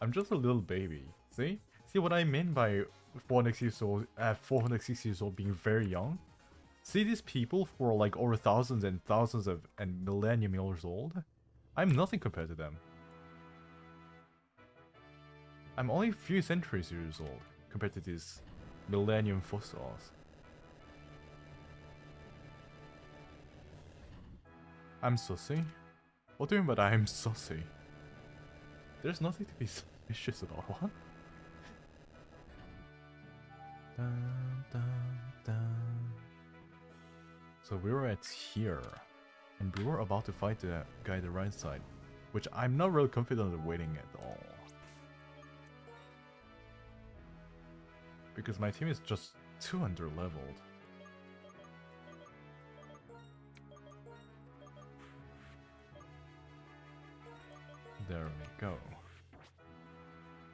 I'm just a little baby. See? See what I mean by 460 years old, 460 years old being very young? See these people who are like over thousands and thousands of and millennium years old? I'm nothing compared to them. I'm only a few centuries years old compared to these millennium fossils. I'm sussy? What do you mean by I'm sussy? There's nothing to be suspicious about, what? Dun, dun, dun. So we were at here, and we were about to fight the guy at the right side, which I'm not really confident of winning at all. Because my team is just too under-leveled. There we go.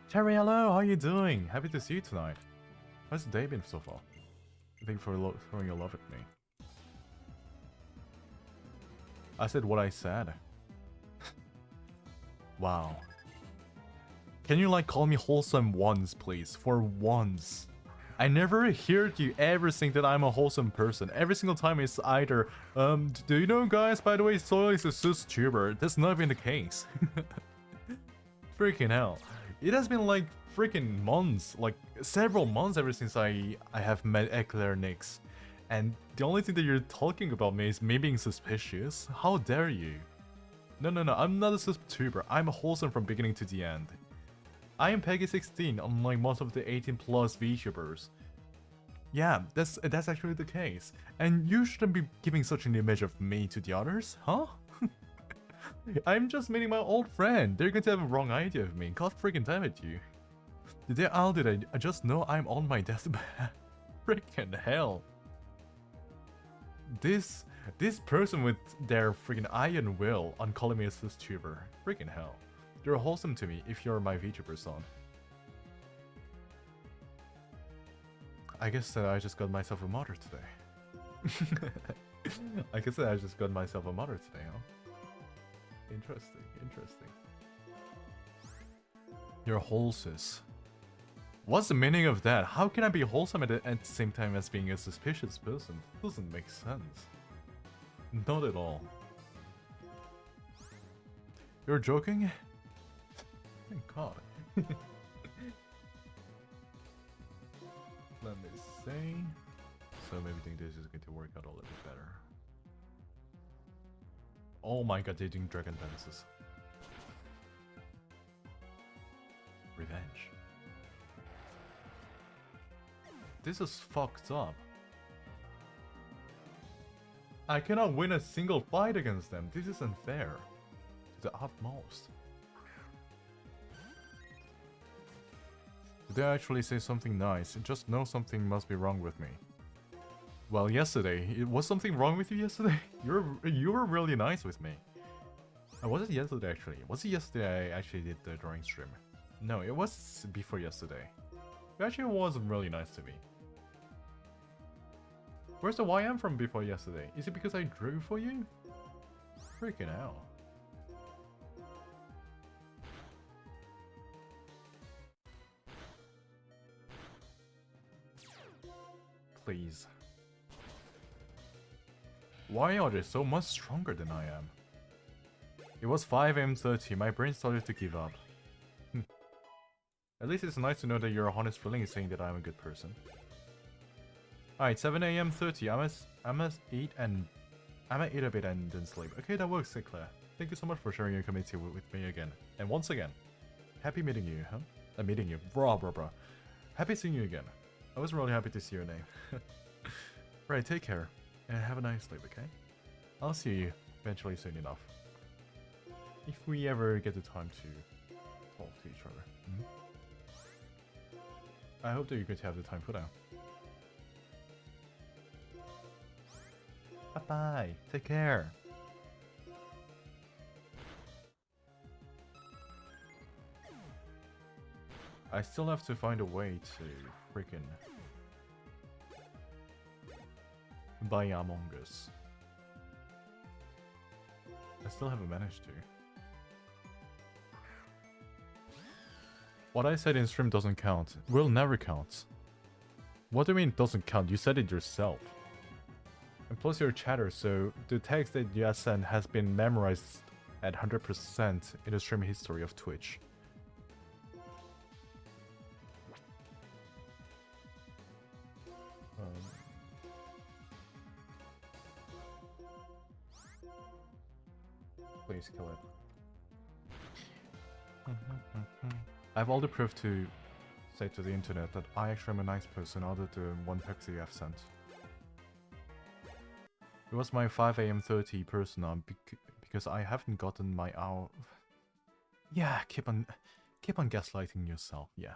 Terry, hello, how you doing? Happy to see you tonight. How's the day been so far? Thank you for throwing your love at me. I said what I said. Wow. Can you like call me wholesome once, please? For once. I never heard you ever think that I'm a wholesome person. Every single time it's either, do you know guys, by the way, Soil is a vtuber. That's not even the case. Freaking hell. It has been like freaking months, like several months ever since I have met Eclair Nix. And the only thing that you're talking about me is me being suspicious? How dare you? No, I'm not a vtuber. I'm wholesome from beginning to the end. I am Peggy 16, unlike most of the 18+ VTubers. Yeah, that's actually the case. And you shouldn't be giving such an image of me to the others, huh? I'm just meeting my old friend. They're going to have a wrong idea of me. God freaking damn it, you. The day I'll do that, I just know I'm on my deathbed. Freaking hell. This person with their freaking iron will on calling me a vtuber. Freaking hell. You're wholesome to me if you're my VTuber son. I guess that I just got myself a mother today. I guess that I just got myself a mother today, huh? Interesting, interesting. You're wholesome. What's the meaning of that? How can I be wholesome at the same time as being a suspicious person? Doesn't make sense. Not at all. You're joking? Thank God. Let me see. So maybe think this is going to work out a little bit better. Oh my god, they're doing dragon dances. Revenge. This is fucked up. I cannot win a single fight against them. This is unfair. To the utmost. Did they actually say something nice? Just know something must be wrong with me. Well, yesterday. Was something wrong with you yesterday? You were really nice with me. Was it yesterday actually? Was it yesterday I actually did the drawing stream? No, it was before yesterday. You actually wasn't really nice to me. Where's the YM from before yesterday? Is it because I drew for you? Freaking hell. Please. Why are they so much stronger than I am? It was 5 AM 30, my brain started to give up. At least it's nice to know that your honest feeling is saying that I'm a good person. Alright, 7 AM 30, I must eat a bit and then sleep. Okay, that works, Sinclair. Thank you so much for sharing your community with me again. And once again, happy meeting you, huh? Meeting you, bro. Happy seeing you again. I was really happy to see your name. Right, take care, and have a nice sleep, okay? I'll see you eventually soon enough. If we ever get the time to talk to each other. I hope that you're going to have the time for that. Bye-bye, take care. I still have to find a way to freaking buy Among Us. I still haven't managed to. What I said in stream doesn't count. Will never count. What do you mean it doesn't count? You said it yourself. And plus you're a chatter, so the text that you have sent has been memorized at 100% in the stream history of Twitch. Please kill it. I have all the proof to say to the internet that I actually am a nice person other than one text you have sent. It was my 5 AM 30 person because I haven't gotten my hour. Yeah, keep on gaslighting yourself. Yeah.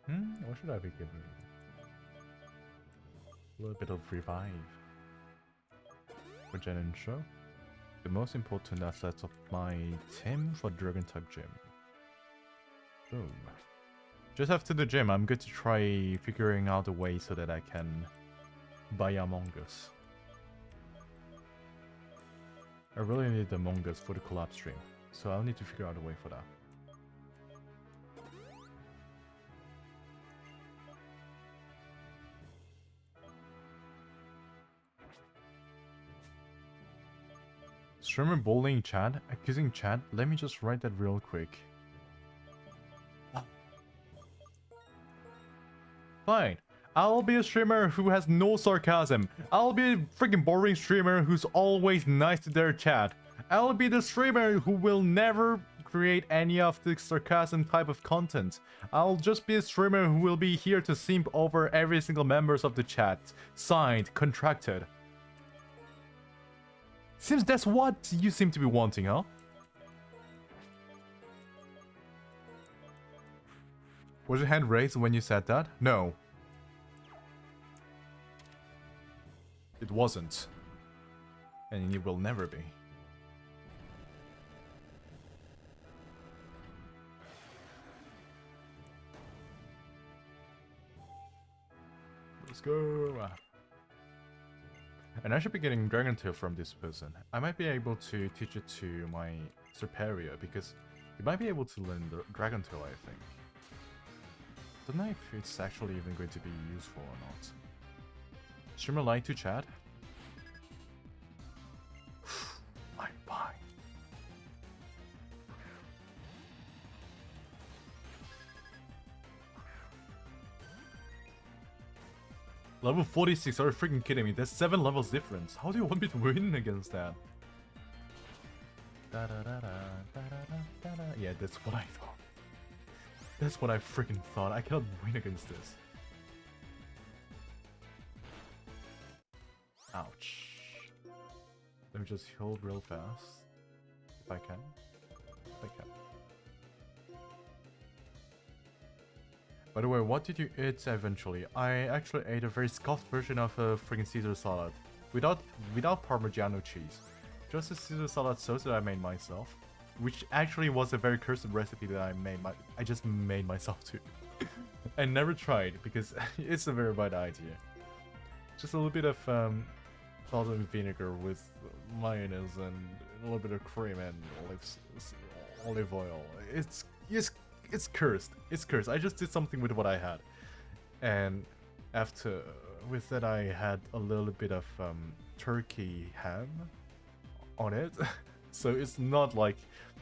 What should I be giving? A little bit of revive. For Jen and Show. The most important assets of my team for Dragon type gym. Boom. Just after the gym, I'm going to try figuring out a way so that I can buy Among Us. I really need Among Us for the collab stream, so I'll need to figure out a way for that. Streamer bullying Chad, accusing Chad. Let me just write that real quick. Fine. I'll be a streamer who has no sarcasm. I'll be a freaking boring streamer who's always nice to their chat. I'll be the streamer who will never create any of the sarcasm type of content. I'll just be a streamer who will be here to simp over every single members of the chat. Signed, contracted. Seems that's what you seem to be wanting, huh? Was your hand raised when you said that? No. It wasn't. And it will never be. Let's go. And I should be getting Dragon Tail from this person. I might be able to teach it to my superior because he might be able to learn the Dragon Tail, I think. Don't know if it's actually even going to be useful or not. Streamer line to chat? I'm fine. Level 46, are you freaking kidding me? There's 7 levels difference. How do you want me to win against that? Yeah, that's what I thought. That's what I freaking thought. I cannot win against this. Ouch. Let me just heal real fast. If I can. If I can. By the way, what did you eat eventually? I actually ate a very scuffed version of a freaking Caesar salad. Without Parmigiano cheese. Just a Caesar salad sauce that I made myself. Which actually was a very cursed recipe that I just made myself too. I never tried because it's a very bad idea. Just a little bit of salt and vinegar with mayonnaise and a little bit of cream and olive oil. It's cursed. It's cursed. I just did something with what I had. And after with that I had a little bit of turkey ham on it. So it's not like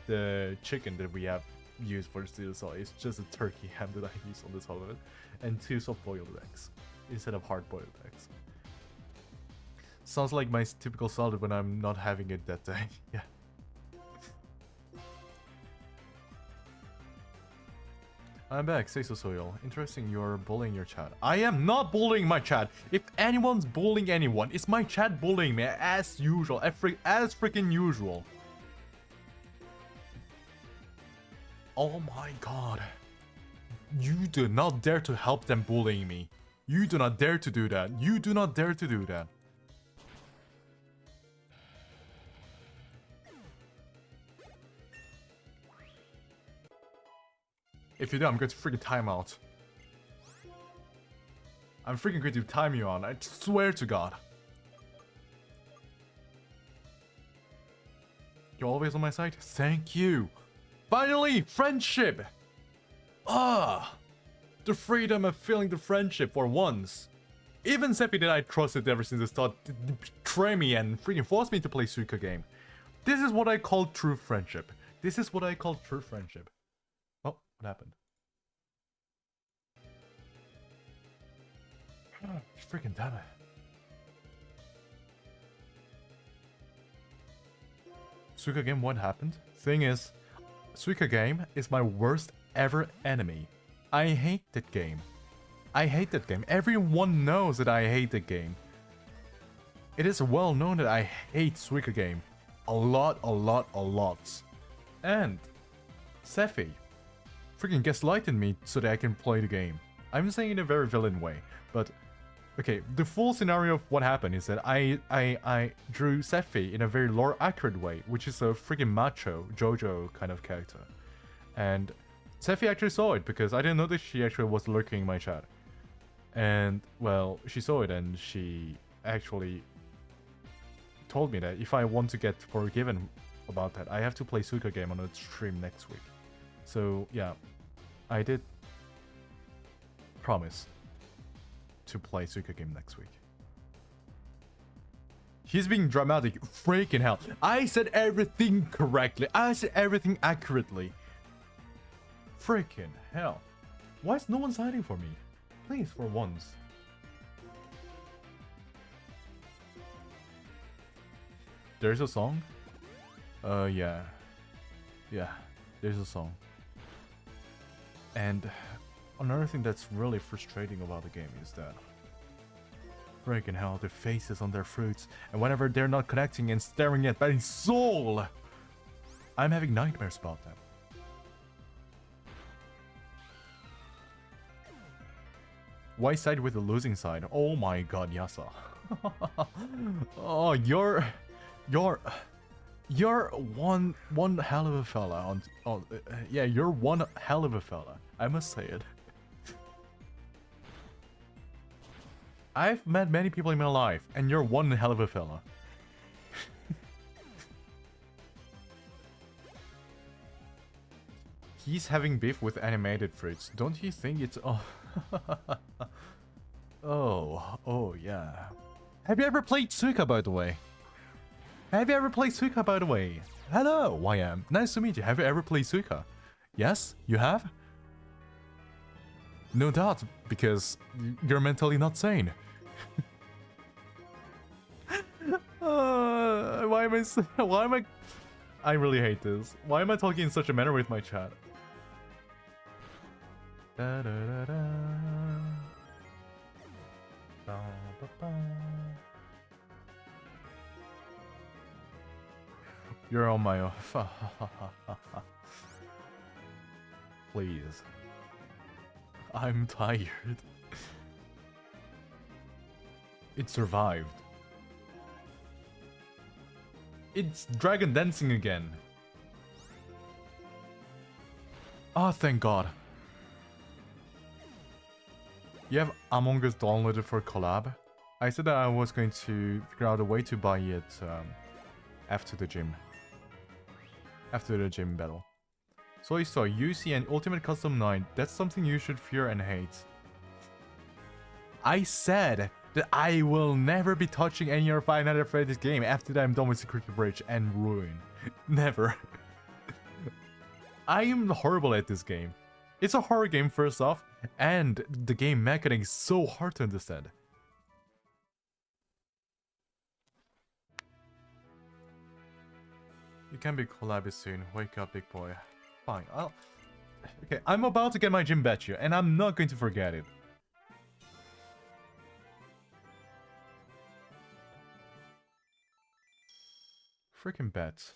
the chicken that we have used for the Caesar salad. It's just a turkey ham that I use on the top of it. And 2 soft-boiled eggs instead of hard-boiled eggs. Sounds like my typical salad when I'm not having it that day. Yeah. I'm back, say so Soil. Interesting, you're bullying your chat. I am not bullying my chat. If anyone's bullying anyone, it's my chat bullying me as usual. As freaking usual. Oh my god. You do not dare to help them bullying me. You do not dare to do that. You do not dare to do that. If you do, I'm going to freaking time out. I'm freaking going to time you on. I swear to God. always on my side. Thank you. Finally, friendship. The freedom of feeling the friendship for once. Even Seppi that I trusted ever since the start betray me and freaking force me to play Suika game. This is what I call true friendship. This is what I call true friendship. Oh, what happened? Freaking damn it. Suika game, what happened? Thing is, Suika game is my worst ever enemy. I hate that game. I hate that game. Everyone knows that I hate that game. It is well known that I hate Suika game. A lot. And Sephi freaking gaslighted me so that I can play the game. I'm saying in a very villain way, but okay, the full scenario of what happened is that I drew Sephi in a very lore accurate way, which is a freaking macho JoJo kind of character. And Sephi actually saw it because I didn't notice she actually was lurking in my chat. And well, she saw it and she actually told me that if I want to get forgiven about that, I have to play Suika game on a stream next week. So yeah, I did promise to play Suika game next week. He's being dramatic. Freaking hell. I said everything correctly. I said everything accurately. Freaking hell. Why is no one siding for me? Please, for once. There's a song? Yeah. Yeah, there's a song. And another thing that's really frustrating about the game is that freaking hell, the faces on their fruits, and whenever they're not connecting and staring at my soul, I'm having nightmares about them. Why side with the losing side? Oh my god, Yasa. Oh, you're one hell of a fella. Yeah, you're one hell of a fella. I must say it. I've met many people in my life, and you're one hell of a fella. He's having beef with animated fruits. Don't you think it's... Oh, yeah. Have you ever played Suika, by the way? Hello, YM. Nice to meet you. Have you ever played Suika? Yes, you have? No doubt, because you're mentally not sane. Why am I... I really hate this. Why am I talking in such a manner with my chat? Da, da, da, da. Ba, ba, ba. You're on my own. Please. I'm tired. It survived. It's dragon dancing again. Ah, thank God. You have Among Us downloaded for collab? I said that I was going to figure out a way to buy it after the gym. After the gym battle. So you saw UC and Ultimate Custom 9. That's something you should fear and hate. I said that I will never be touching any of Five Nights at Freddy's game after that I'm done with Security Breach and Ruin. Never. I am horrible at this game. It's a horror game first off, and the game mechanic is so hard to understand. You can be collabed soon. Wake up, big boy. Fine, okay, I'm about to get my gym badge here, and I'm not going to forget it. Freaking bets.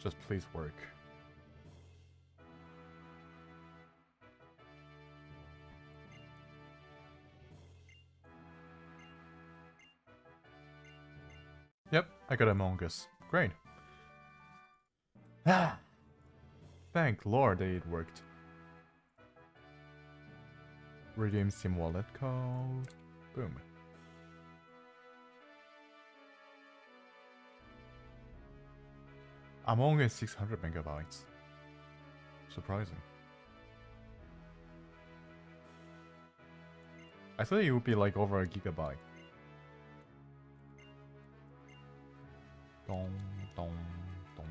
Just please work. I got Among Us. Great. Ah. Thank Lord that it worked. Redeem Steam wallet code. Boom. Among Us 600 megabytes. Surprising. I thought it would be like over a gigabyte. Dong, dong, dong.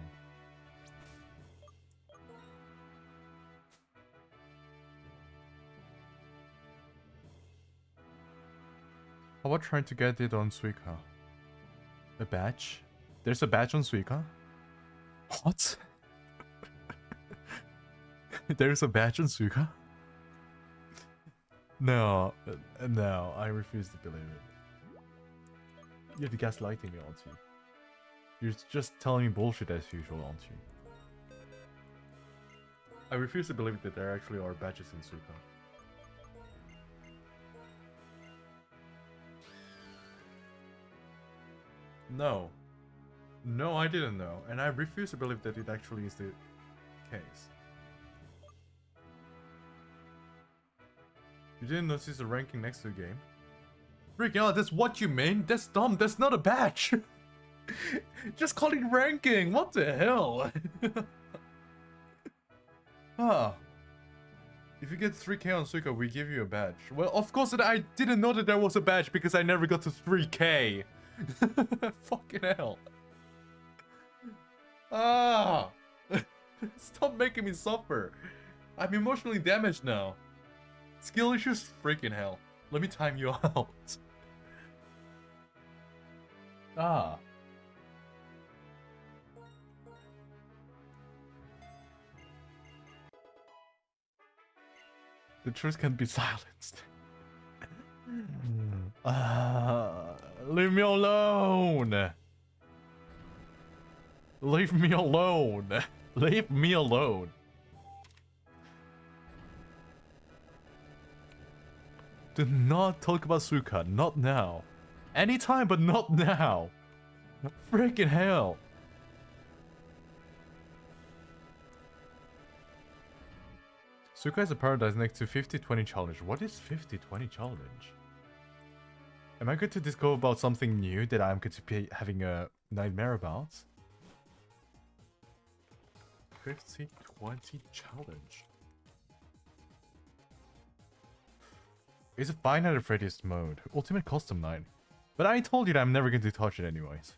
How about trying to get it on Suica? A badge? There's a badge on Suica? What? There's a badge on Suica? No, no, I refuse to believe it. You're gaslighting me, aren't you? You're just telling me bullshit as usual, aren't you? I refuse to believe that there actually are badges in Suica. No. No, I didn't know, and I refuse to believe that it actually is the case. You didn't notice the ranking next to the game? Freaking hell, that's what you mean? That's dumb, that's not a badge! Just call it ranking, what the hell? Ah. If you get 3k on Suica, we give you a badge. Well, of course I didn't know that there was a badge because I never got to 3k. Fucking hell. Ah! Stop making me suffer. I'm emotionally damaged now. Skill issues? Freaking hell. Let me time you out. Ah. The truth can be silenced. Leave me alone. Leave me alone. Leave me alone. Do not talk about Suica. Not now. Anytime, but not now. Freaking hell. Suica is a paradise next to 50-20 challenge. What is 50-20 challenge? Am I going to discover about something new that I'm going to be having a nightmare about? 50-20 challenge. It's a Five Nights at Freddy's mode. Ultimate Custom Night. But I told you that I'm never going to touch it anyways.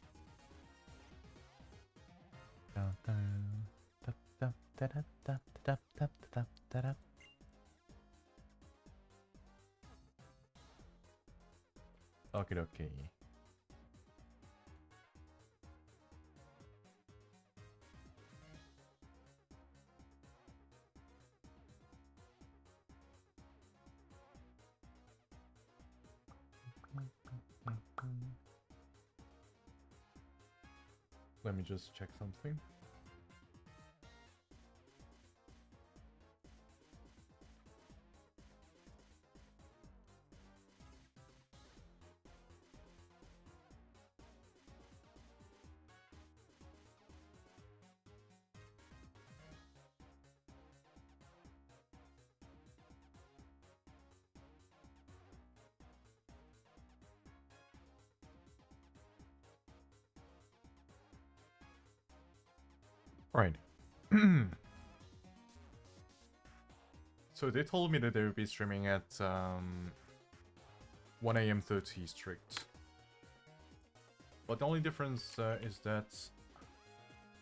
Okay, okay. Let me just check something. Right. So they told me that they would be streaming at 1 AM 30 strict. But the only difference is that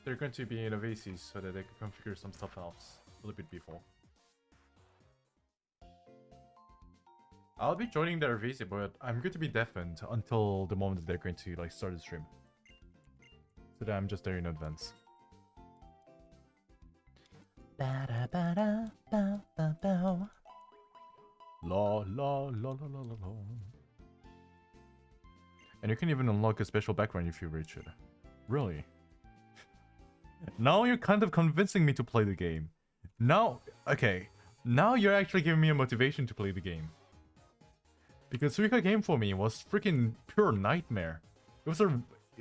they're going to be in a VC so that they can configure some stuff else a little bit before. I'll be joining their VC, but I'm going to be deafened until the moment that they're going to like start the stream. So that I'm just there in advance. La la la la la la la. And you can even unlock a special background if you reach it. Really? Now you're kind of convincing me to play the game. Now, okay. Now you're actually giving me a motivation to play the game. Because Suica game for me was freaking pure nightmare. It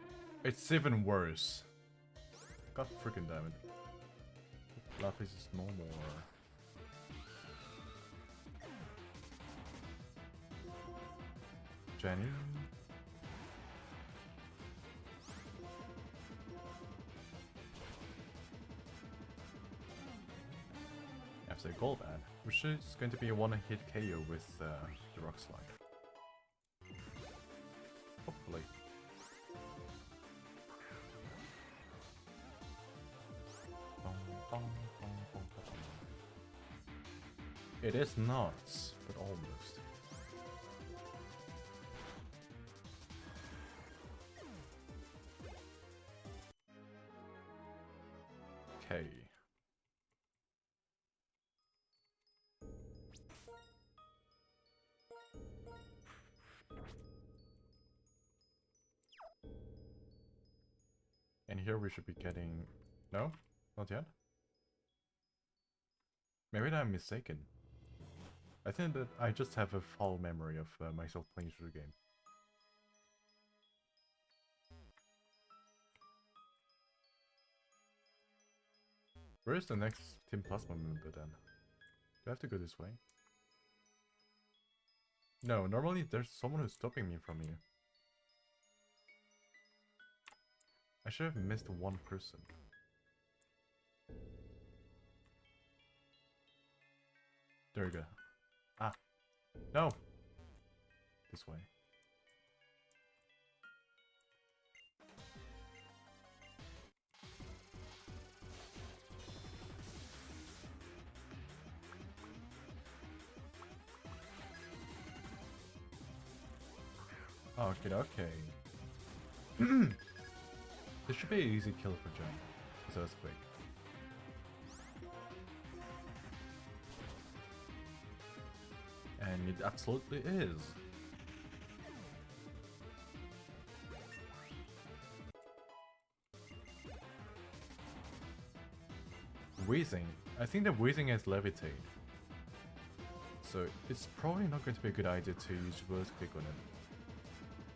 It's even worse. God freaking damn it. Lapis is no more. Jenny? After gold ad, which is going to be a one-hit KO with the rock slide. Hopefully. It is nuts, but almost. Okay. And here we should be getting... No? Not yet? Maybe I'm mistaken. I think that I just have a foul memory of myself playing through the game. Where is the next Team Plasma member then? Do I have to go this way? No, normally there's someone who's stopping me from here. I should have missed one person. There we go. Ah. No! This way. Okay, okay. This should be an easy kill for Jen, so that's quick. And it absolutely is. Wheezing. I think that Wheezing has levitate. So it's probably not going to be a good idea to use reverse click on it.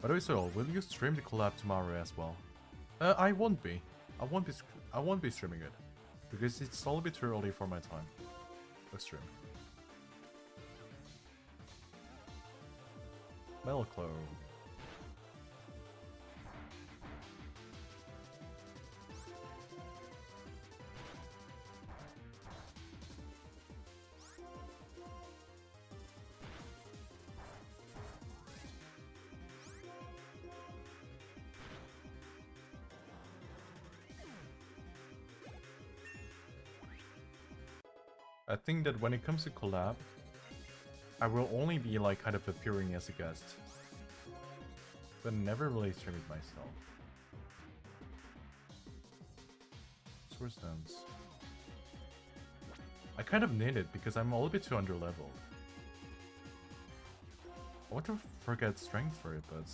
By the way, so will you stream the collab tomorrow as well? I won't be. I won't be streaming it because it's a little bit too early for my time. Let's stream. Melclo. I think that when it comes to collab, I will only be like kind of appearing as a guest, but never really stream it myself. Source dance. I kind of need it because I'm a little bit too underleveled. I want to forget strength for it, but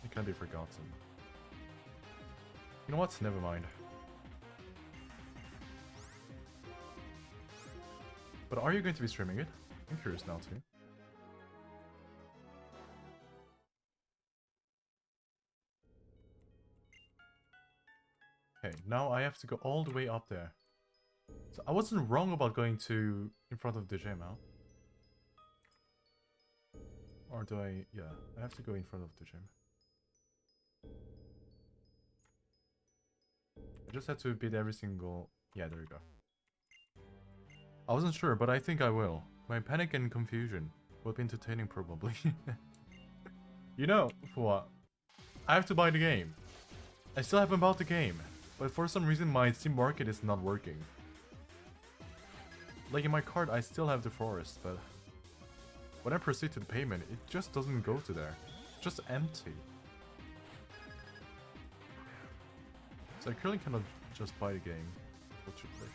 it can be forgotten. You know what? Never mind. But are you going to be streaming it? I'm curious now too. Okay, now I have to go all the way up there. So I wasn't wrong about going to in front of the gym, huh? Or do I... yeah, I have to go in front of the gym. I just had to beat every single... yeah, there we go. I wasn't sure, but I think I will. My panic and confusion will be entertaining probably. You know, for what? I have to buy the game. I still haven't bought the game, but for some reason my Steam Market is not working. Like in my card I still have the forest, but when I proceed to the payment, it just doesn't go to there. It's just empty. So I currently cannot just buy the game, fortunately.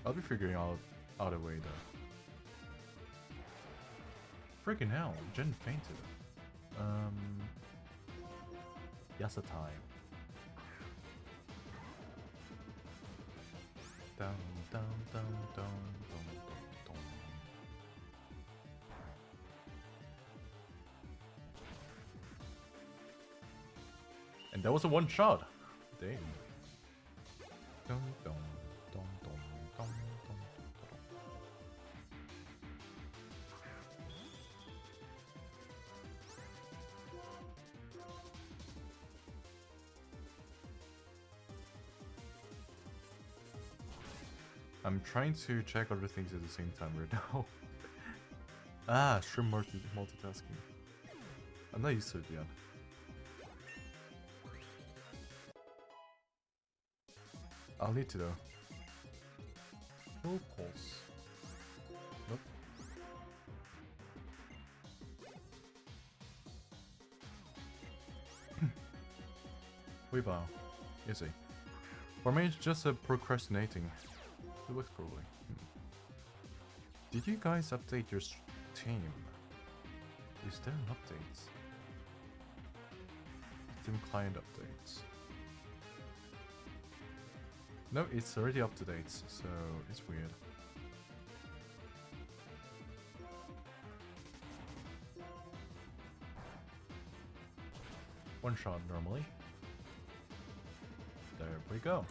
I'll be figuring out a way though. Freaking hell, Jen fainted. Yasatai. Down, down, down, down, down, down. And that was a one shot. Damn. Dun, dun, dun, dun, dun, dun, dun. I'm trying to check other things at the same time right now. Stream multitasking. I'm not used to it yet. I'll need to though. No pulse. Nope. Weebow. Easy. For me, it's just a procrastinating. It looks probably. Did you guys update your team? Is there an update? Steam client updates. No, it's already up to date, so it's weird. One shot normally. There we go.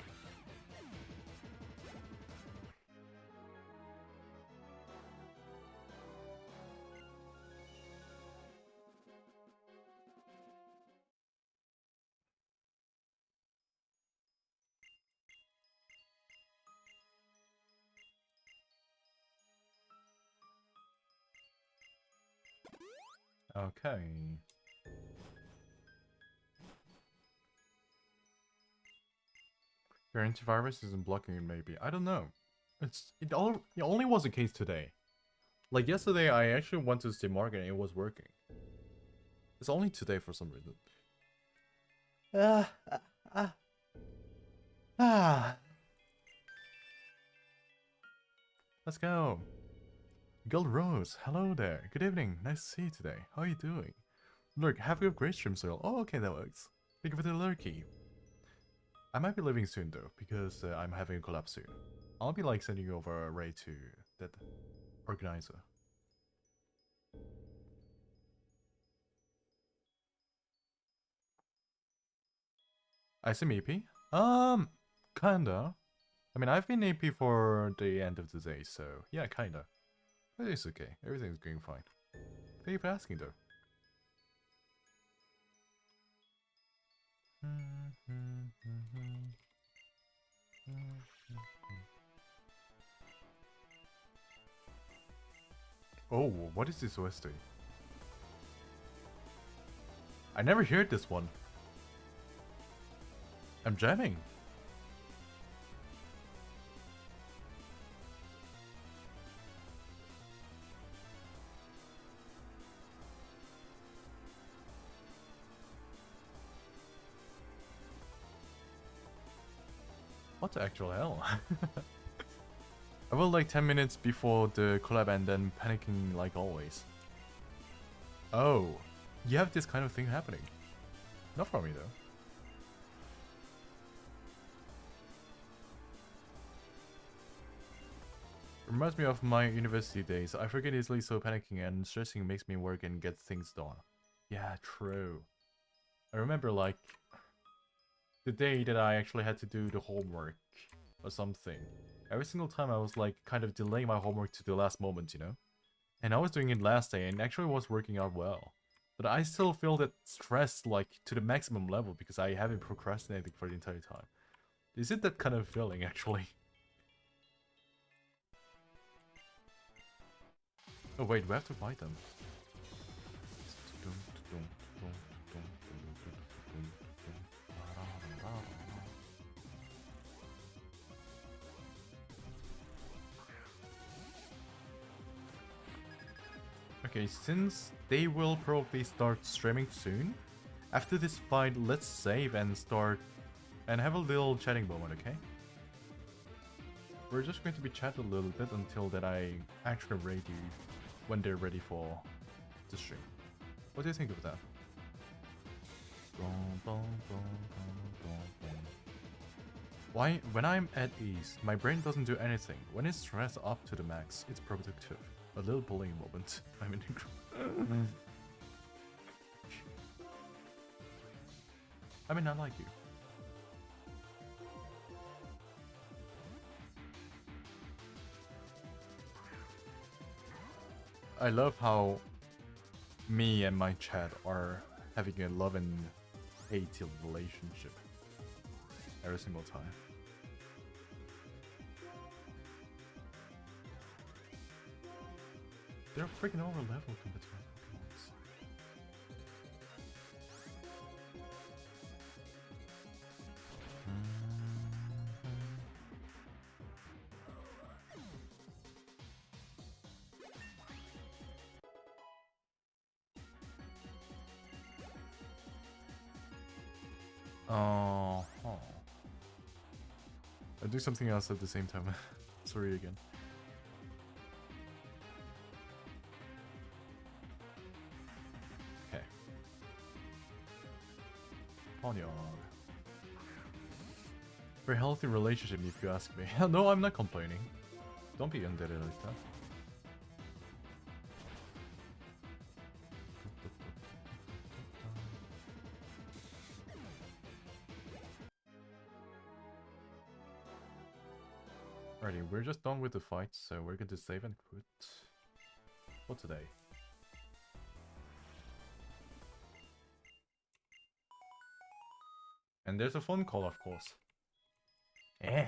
Okay. Your antivirus isn't blocking it, maybe. I don't know. It only was the case today. Like yesterday, I actually went to Steam Market and it was working. It's only today for some reason. Let's go. Gold Rose, hello there. Good evening. Nice to see you today. How are you doing? Look, have a great stream, Soil. Oh, okay, that works. Thank you for the lurky. I might be leaving soon though, because I'm having a collab soon. I'll be like sending over a raid to that organizer. I see EP? Kinda. I mean, I've been AP for the end of the day, so yeah, kinda. But it's okay. Everything's going fine. Thank you for asking though. Oh, what is this OST? I never heard this one. I'm jamming. What the actual hell? I will like 10 minutes before the collab and then panicking like always. Oh, you have this kind of thing happening. Not for me though. Reminds me of my university days. I forget easily, so panicking and stressing makes me work and get things done. Yeah, true. I remember like the day that I actually had to do the homework or something. Every single time I was like kind of delaying my homework to the last moment, you know? And I was doing it last day and actually was working out well. But I still feel that stress like to the maximum level because I have been procrastinating for the entire time. Is it that kind of feeling actually? Oh wait, we have to fight them. Okay, since they will probably start streaming soon, after this fight, let's save and start and have a little chatting moment, okay? We're just going to be chatting a little bit until that I actually raid you when they're ready for the stream. What do you think of that? Why, when I'm at ease, my brain doesn't do anything. When it's stressed up to the max, it's productive. A little bullying moment. I'm in I mean, I like you. I love how me and my chat are having a love and hate relationship every single time. They're freaking over level compared to my Pokemons. Oh, I do something else at the same time. Sorry again. Okay. Ponyard. Very healthy relationship, if you ask me. No, I'm not complaining. Don't be undead like that. Alrighty, we're just done with the fight, so we're going to save and quit for today. And there's a phone call, of course. Eh.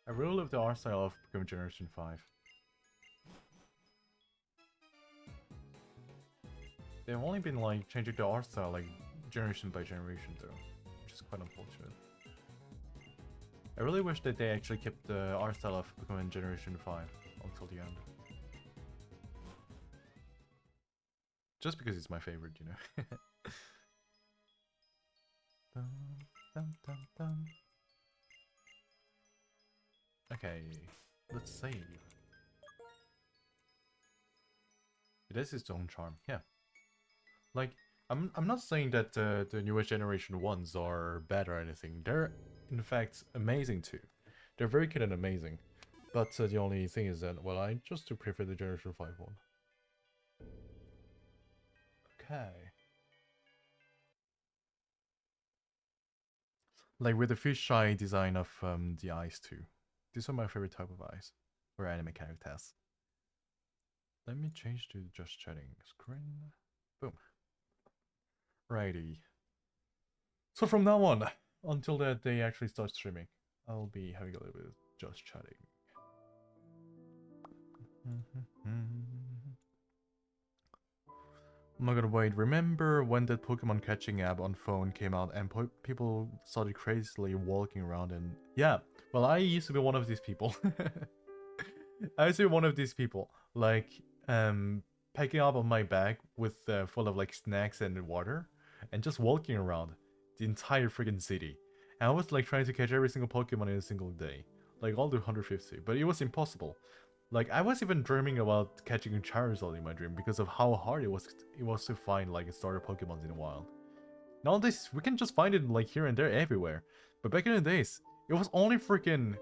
I really love the art style of Pokemon Generation 5. They've only been like changing the art style like generation by generation though, which is quite unfortunate. I really wish that they actually kept the art style of Pokemon Generation 5 until the end. Just because it's my favorite, you know. Dum, dum, dum, dum. Okay, let's save. It has its own charm, yeah. Like, I'm not saying that the newest generation ones are bad or anything. They're in fact amazing too. They're very cute and amazing. But the only thing is that, well, I just do prefer the Generation 5 one. Okay. Like with the fisheye design of the eyes too. These are my favorite type of eyes for anime characters. Let me change to just chatting screen. Boom. Righty. So from now on, until that they actually start streaming, I'll be having a little bit of just chatting. I'm not gonna wait. Remember when that Pokemon catching app on phone came out and people started crazily walking around and... Yeah, well, I used to be one of these people. I used to be one of these people. Like, packing up on my bag with full of like snacks and water and just walking around the entire freaking city. And I was like trying to catch every single Pokemon in a single day. Like all the 150, but it was impossible. Like I was even dreaming about catching a Charizard in my dream because of how hard it was to find like a starter Pokemon in the wild. Nowadays we can just find it like here and there everywhere. But back in the days, it was only freaking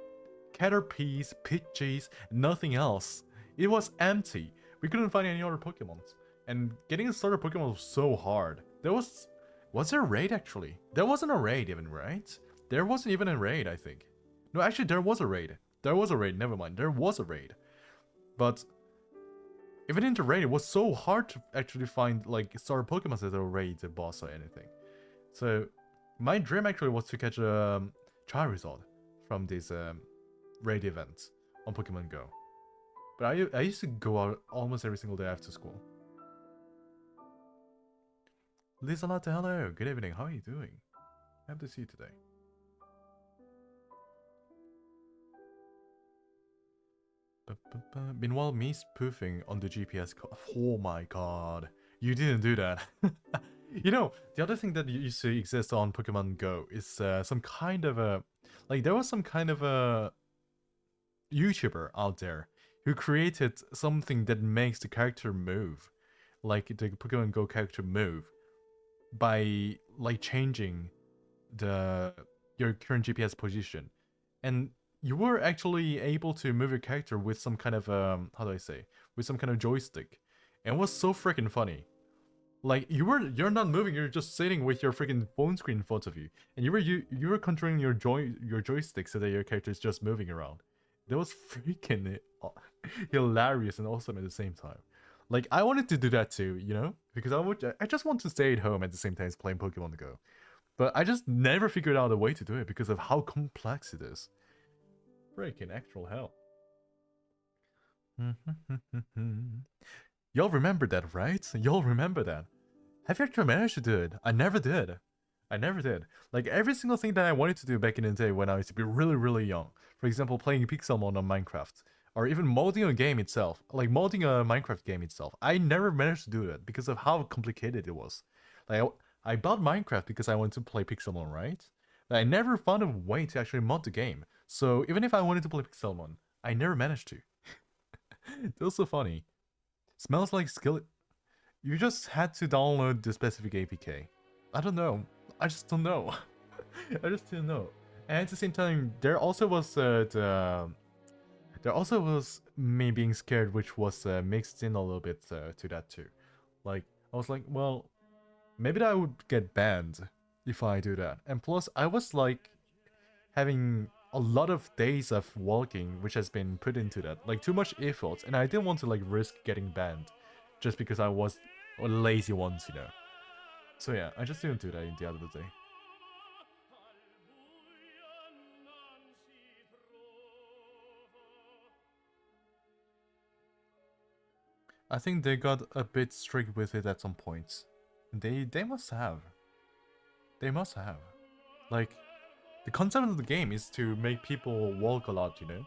Caterpies, Pidgeys, nothing else. It was empty. We couldn't find any other Pokemons. And getting a starter Pokemon was so hard. Was there a raid actually? There wasn't a raid even, right? There wasn't even a raid, I think. No, actually there was a raid. There was a raid, never mind. There was a raid. But even in the raid, it was so hard to actually find like starter Pokemon that are raid the boss or anything. So my dream actually was to catch a Charizard from this raid event on Pokemon Go. But I used to go out almost every single day after school. Lisa Latte, hello, good evening, how are you doing? Happy to see you today. Meanwhile, me spoofing on the GPS code. Oh my god, you didn't do that. You know, the other thing that used to exist on Pokemon Go is some kind of a... Like, there was some kind of a YouTuber out there who created something that makes the character move. Like, the Pokemon Go character move. By, like, changing your current GPS position. And you were actually able to move your character with some kind of how do I say, with some kind of joystick, and it was so freaking funny. Like you're not moving, you're just sitting with your freaking phone screen in front of you, and you were controlling your joystick so that your character is just moving around. That was freaking hilarious and awesome at the same time. Like I wanted to do that too, you know, because I just want to stay at home at the same time as playing Pokemon Go, but I just never figured out a way to do it because of how complex it is. Freaking actual hell. Y'all remember that, right? Y'all remember that. Have you actually managed to do it? I never did. I never did. Like every single thing that I wanted to do back in the day when I used to be really, really young. For example, playing Pixelmon on Minecraft. Or even modding a game itself. Like modding a Minecraft game itself. I never managed to do that because of how complicated it was. Like I bought Minecraft because I wanted to play Pixelmon, right? But I never found a way to actually mod the game. So even if I wanted to play Pixelmon, I never managed to. That was so funny. Smells like skillet. You just had to download the specific APK. I don't know. I just don't know. I just didn't know. And at the same time, there also was me being scared, which was mixed in a little bit to that too. Like I was like, well, maybe that I would get banned if I do that. And plus, I was like having a lot of days of walking, which has been put into that, like too much effort, and I didn't want to like risk getting banned, just because I was lazy once, you know. So yeah, I just didn't do that in the other day. I think they got a bit strict with it at some points. They must have. They must have. Like, the concept of the game is to make people walk a lot, you know?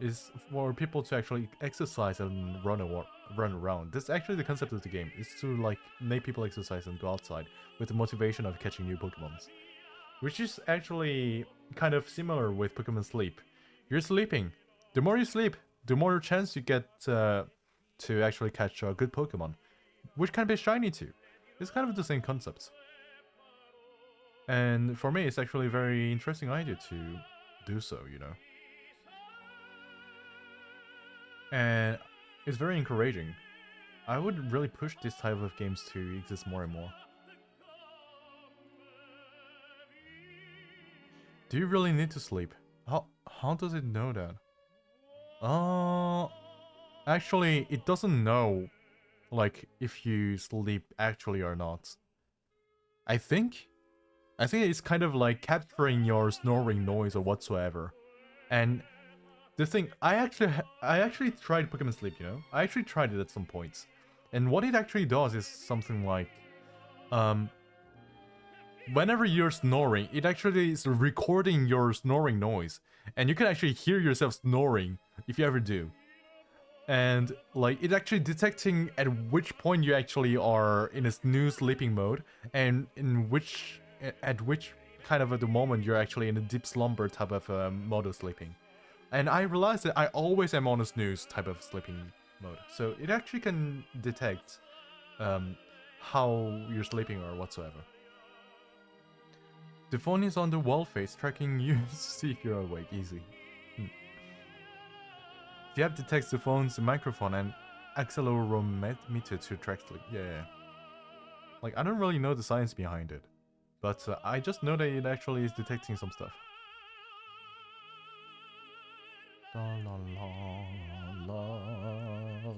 Is for people to actually exercise and run around. That's actually the concept of the game, is to like make people exercise and go outside with the motivation of catching new Pokemons. Which is actually kind of similar with Pokemon Sleep. You're sleeping. The more you sleep, the more chance you get to actually catch a good Pokemon. Which can be shiny too. It's kind of the same concept. And for me, it's actually a very interesting idea to do so, you know. And it's very encouraging. I would really push this type of games to exist more and more. Do you really need to sleep? How does it know that? Actually, it doesn't know, like, if you sleep actually or not. I think it's kind of like capturing your snoring noise or whatsoever. And the thing, I actually tried Pokemon Sleep, you know? I actually tried it at some points. And what it actually does is something like, whenever you're snoring, it actually is recording your snoring noise. And you can actually hear yourself snoring, if you ever do. And, like, it's actually detecting at which point you actually are in a snooze sleeping mode, and at which kind of at the moment you're actually in a deep slumber type of mode of sleeping. And I realized that I always am on a snooze type of sleeping mode. So it actually can detect how you're sleeping or whatsoever. The phone is on the wall face, tracking you to see if you're awake. Easy. The app detects the phone's microphone and accelerometer to track sleep. Yeah. Like, I don't really know the science behind it. But I just know that it actually is detecting some stuff. La la la la la la.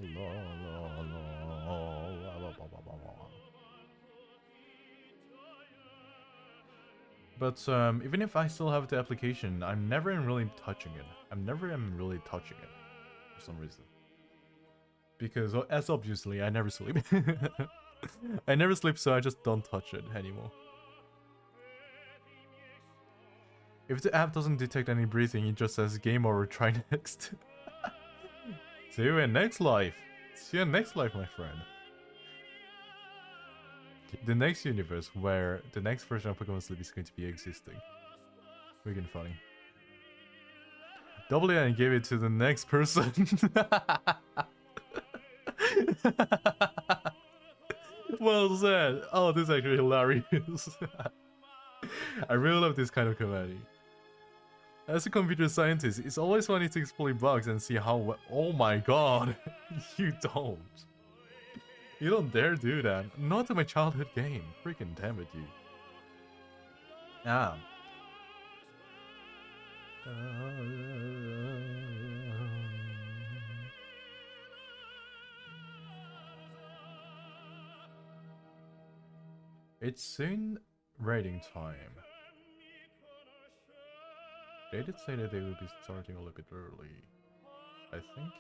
But even if I still have the application, I'm never really touching it. For some reason. Because as obviously, I never sleep. I never sleep, so I just don't touch it anymore. If the app doesn't detect any breathing, it just says game over, try next. See you in next life. See you in next life, my friend. The next universe where the next version of Pokemon Sleep is going to be existing. Freaking funny. Double it and give it to the next person. Well said. Oh, this is actually hilarious. I really love this kind of comedy. As a computer scientist, it's always funny to exploit bugs and see how oh my god. You don't. You don't dare do that. Not in my childhood game. Freaking damn it, you. Ah. It's soon raiding time. They did say that they will be starting a little bit early, I think.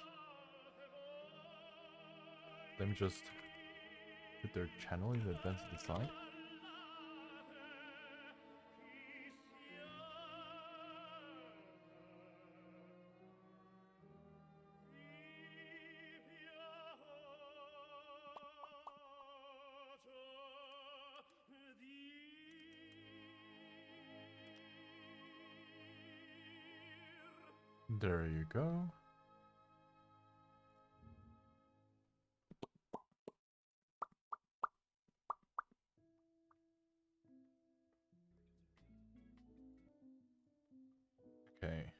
Let me just put their channel in advance to the side. There you go. Okay.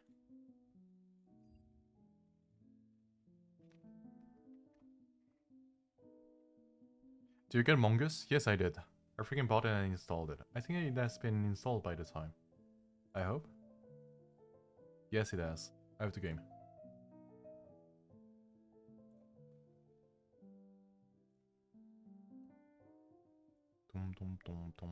Do you get Mongoose? Yes, I did. I freaking bought it and installed it. I think it has been installed by the time. I hope. Yes, it has. I have the game. Dum, dum, dum, dum.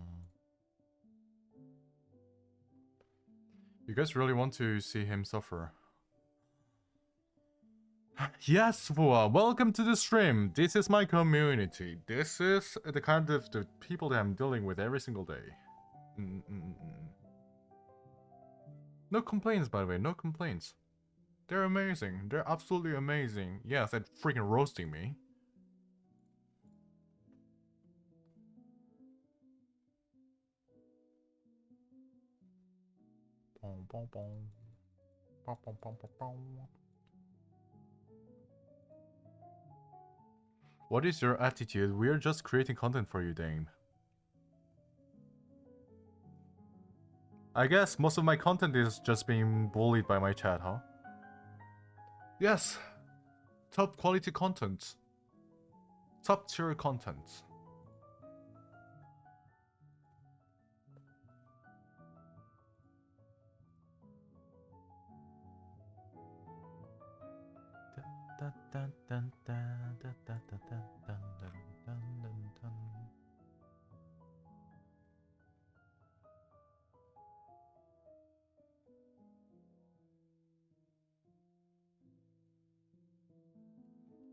You guys really want to see him suffer? Yes, Fua, welcome to the stream. This is my community. This is the kind of the people that I'm dealing with every single day. No complaints, by the way, no complaints. They're amazing. They're absolutely amazing. Yes, they're freaking roasting me. Bom, bom, bom. Bom, bom, bom, bom, bom. What is your attitude? We're just creating content for you, Dame. I guess most of my content is just being bullied by my chat, huh? Yes. Top quality content. Top tier content.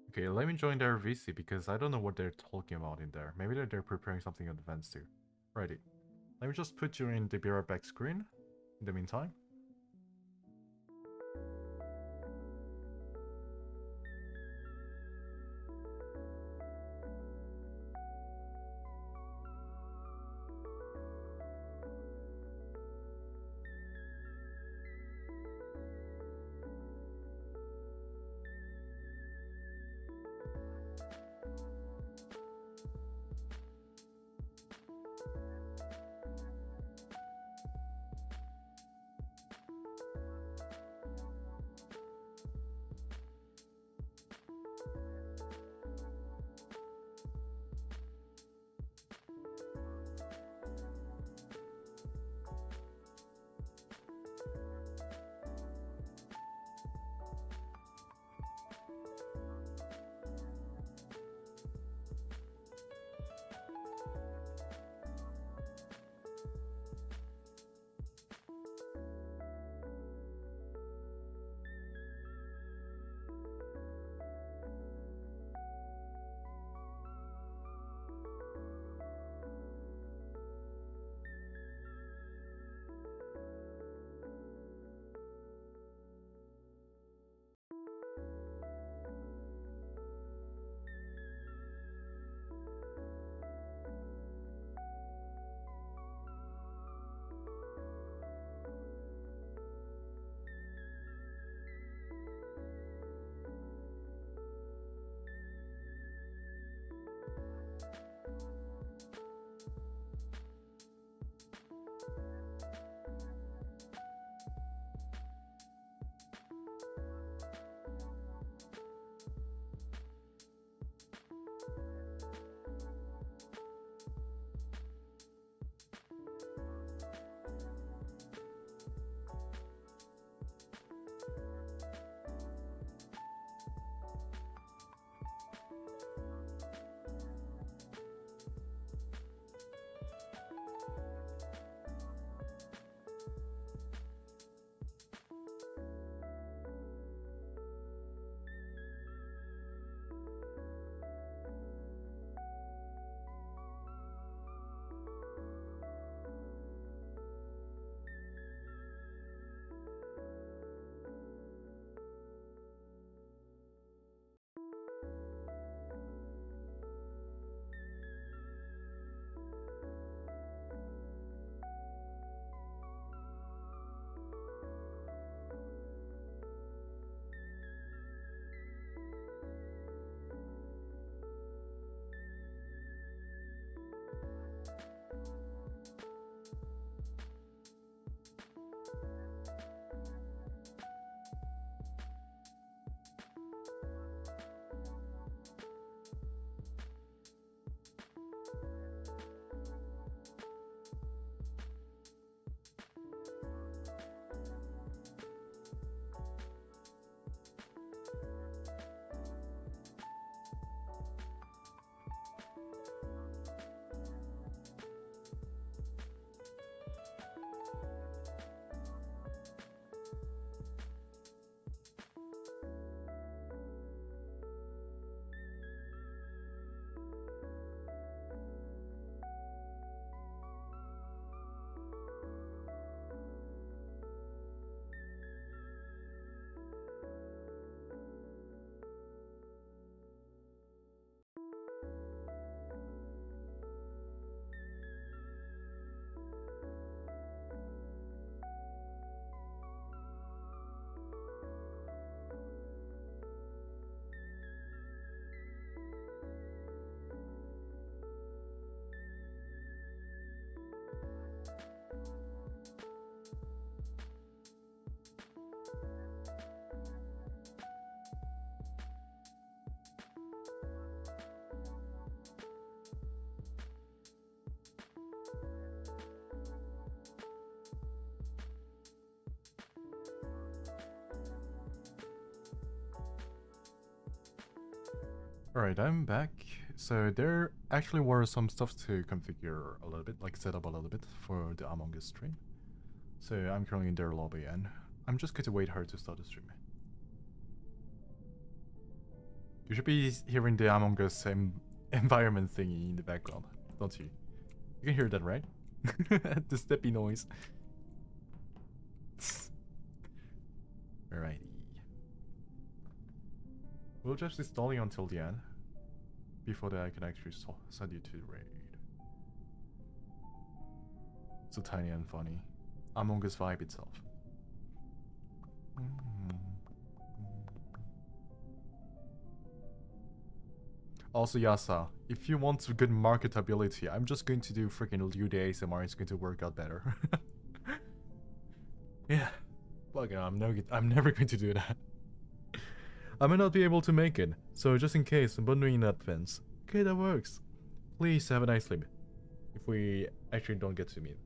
Okay, let me join their VC because I don't know what they're talking about in there. Maybe they're preparing something advanced too. Righty. Let me just put you in the be right back screen in the meantime. Alright, I'm back. So there actually were some stuff to configure a little bit, like set up a little bit for the Among Us stream. So I'm currently in their lobby and I'm just going to wait her to start the stream. You should be hearing the Among Us environment thingy in the background, don't you? You can hear that, right? The steppy noise. Alrighty. We'll just be stalling until the end. Before that I can actually send you to the raid. So tiny and funny. Among Us vibe itself. Also, Yasa, if you want good marketability, I'm just going to do freaking Liu the ASMR. It's going to work out better. Yeah. Well, you know, I'm never going to do that. I may not be able to make it, so just in case, I'm wondering in advance. Okay, that works. Please have a nice sleep. If we actually don't get to meet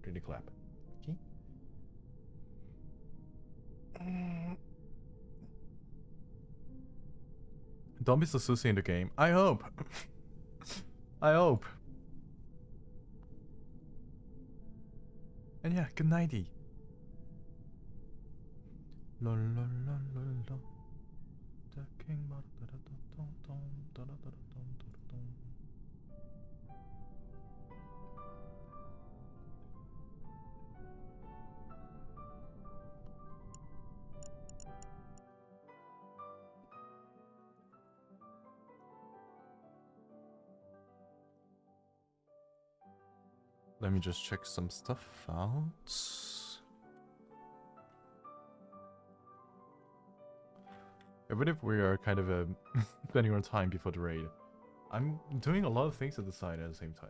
during the clap. Okay? Don't be so sussy in the game. I hope. I hope. And yeah, good nighty. Let me just check some stuff out. Even if we are kind of spending our time before the raid, I'm doing a lot of things at the side at the same time.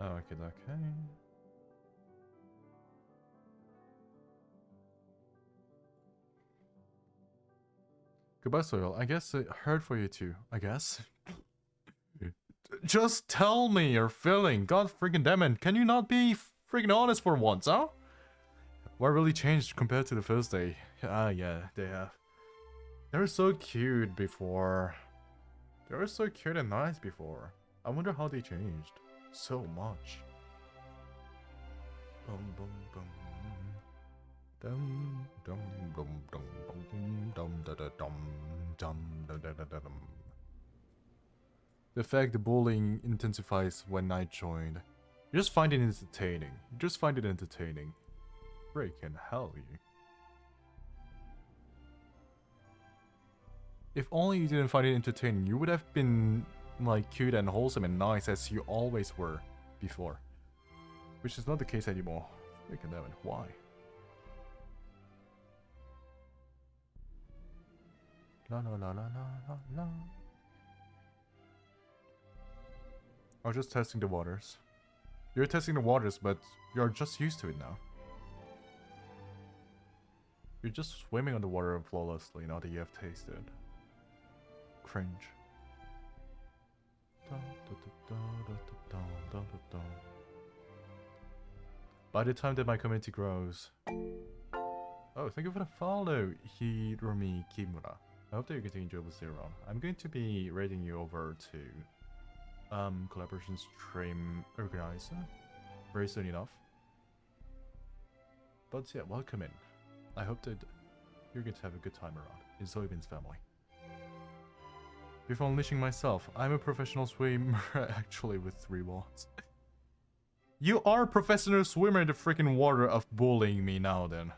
Okay, okay. Goodbye, Soil. I guess it hurt for you too, I guess. Just tell me you're feeling. God freaking damn it. Can you not be freaking honest for once, huh? What really changed compared to the first day? Ah, yeah, they have. They were so cute before. They were so cute and nice before. I wonder how they changed so much. Bum bum bum. Dum dum dum dum dum dum da da dum dum da da da da dum. The fact the bullying intensifies when I joined. You just find it entertaining. You just find it entertaining. Freaking hell, you. If only you didn't find it entertaining, you would have been like cute and wholesome and nice as you always were before. Which is not the case anymore. Freaking damn it, why? La la la la la la la. I was just testing the waters. You're testing the waters, but you're just used to it now. You're just swimming on the water flawlessly now that you have tasted. Cringe. By the time that my community grows. Oh, thank you for the follow, Hiromi Kimura. I hope that you're getting enjoyable stay around. I'm going to be raiding you over to collaboration stream organizer very soon enough. But yeah, welcome in. I hope that you're going to have a good time around in Soybean's family. Before unleashing myself, I'm a professional swimmer actually with 3 watts. You are a professional swimmer in the freaking water of bullying me now then.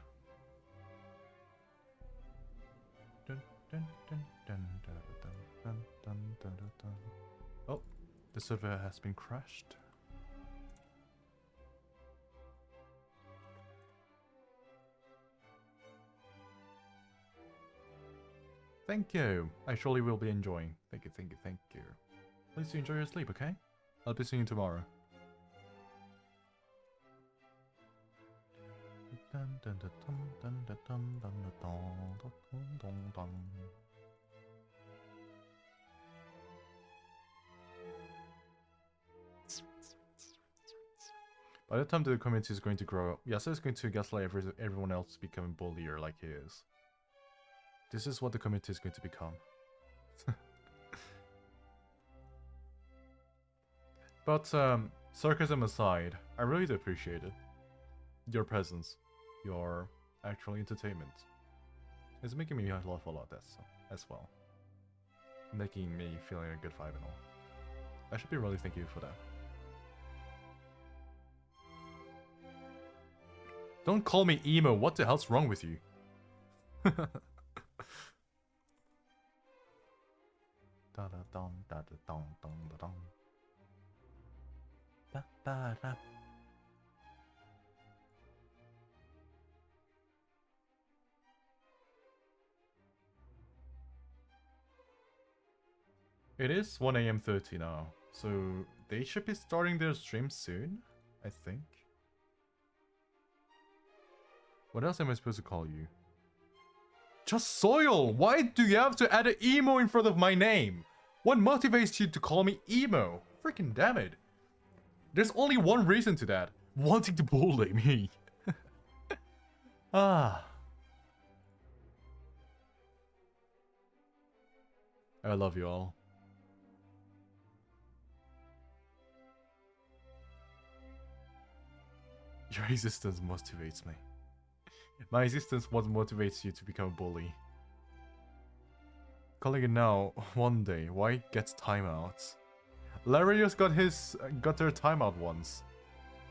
Oh, the server has been crashed. Thank you. I surely will be enjoying. Thank you, thank you, thank you. Please enjoy your sleep, okay? I'll be seeing you tomorrow. Dun, dun, dun, dun, dun, dun, dun, dun, dun, dun, dun, dun. By the time the community is going to grow, Yasuo is going to gaslight everyone else to become a bullier like he is. This is what the community is going to become. But, sarcasm aside, I really do appreciate it. Your presence, your actual entertainment. It's making me laugh a lot as well. Making me feeling a good vibe and all. I should be really thanking you for that. Don't call me emo, what the hell's wrong with you? It is 1 AM 30 now, so they should be starting their stream soon, I think. What else am I supposed to call you? Just Soil! Why do you have to add an emo in front of my name? What motivates you to call me emo? Freaking damn it. There's only one reason to that. Wanting to bully me. Ah. I love you all. Your existence motivates me. My existence what motivates you to become a bully. Calling it now, one day, why gets timeouts? Larius got their timeout once.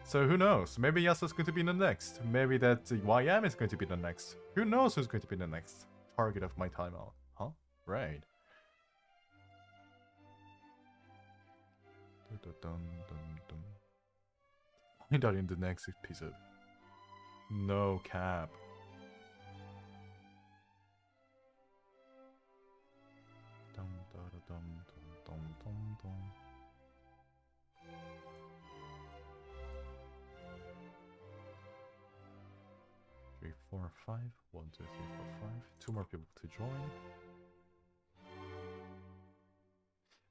So who knows? Maybe Yasuo's going to be the next. Maybe that YM is going to be the next. Who knows who's going to be the next target of my timeout? Huh? Right. Find out in the next episode. No cap. Dum, da, da, dum, dum, dum, dum, dum. 3, 4, 5. 1, 2, 3, 4, 5. 2 more people to join.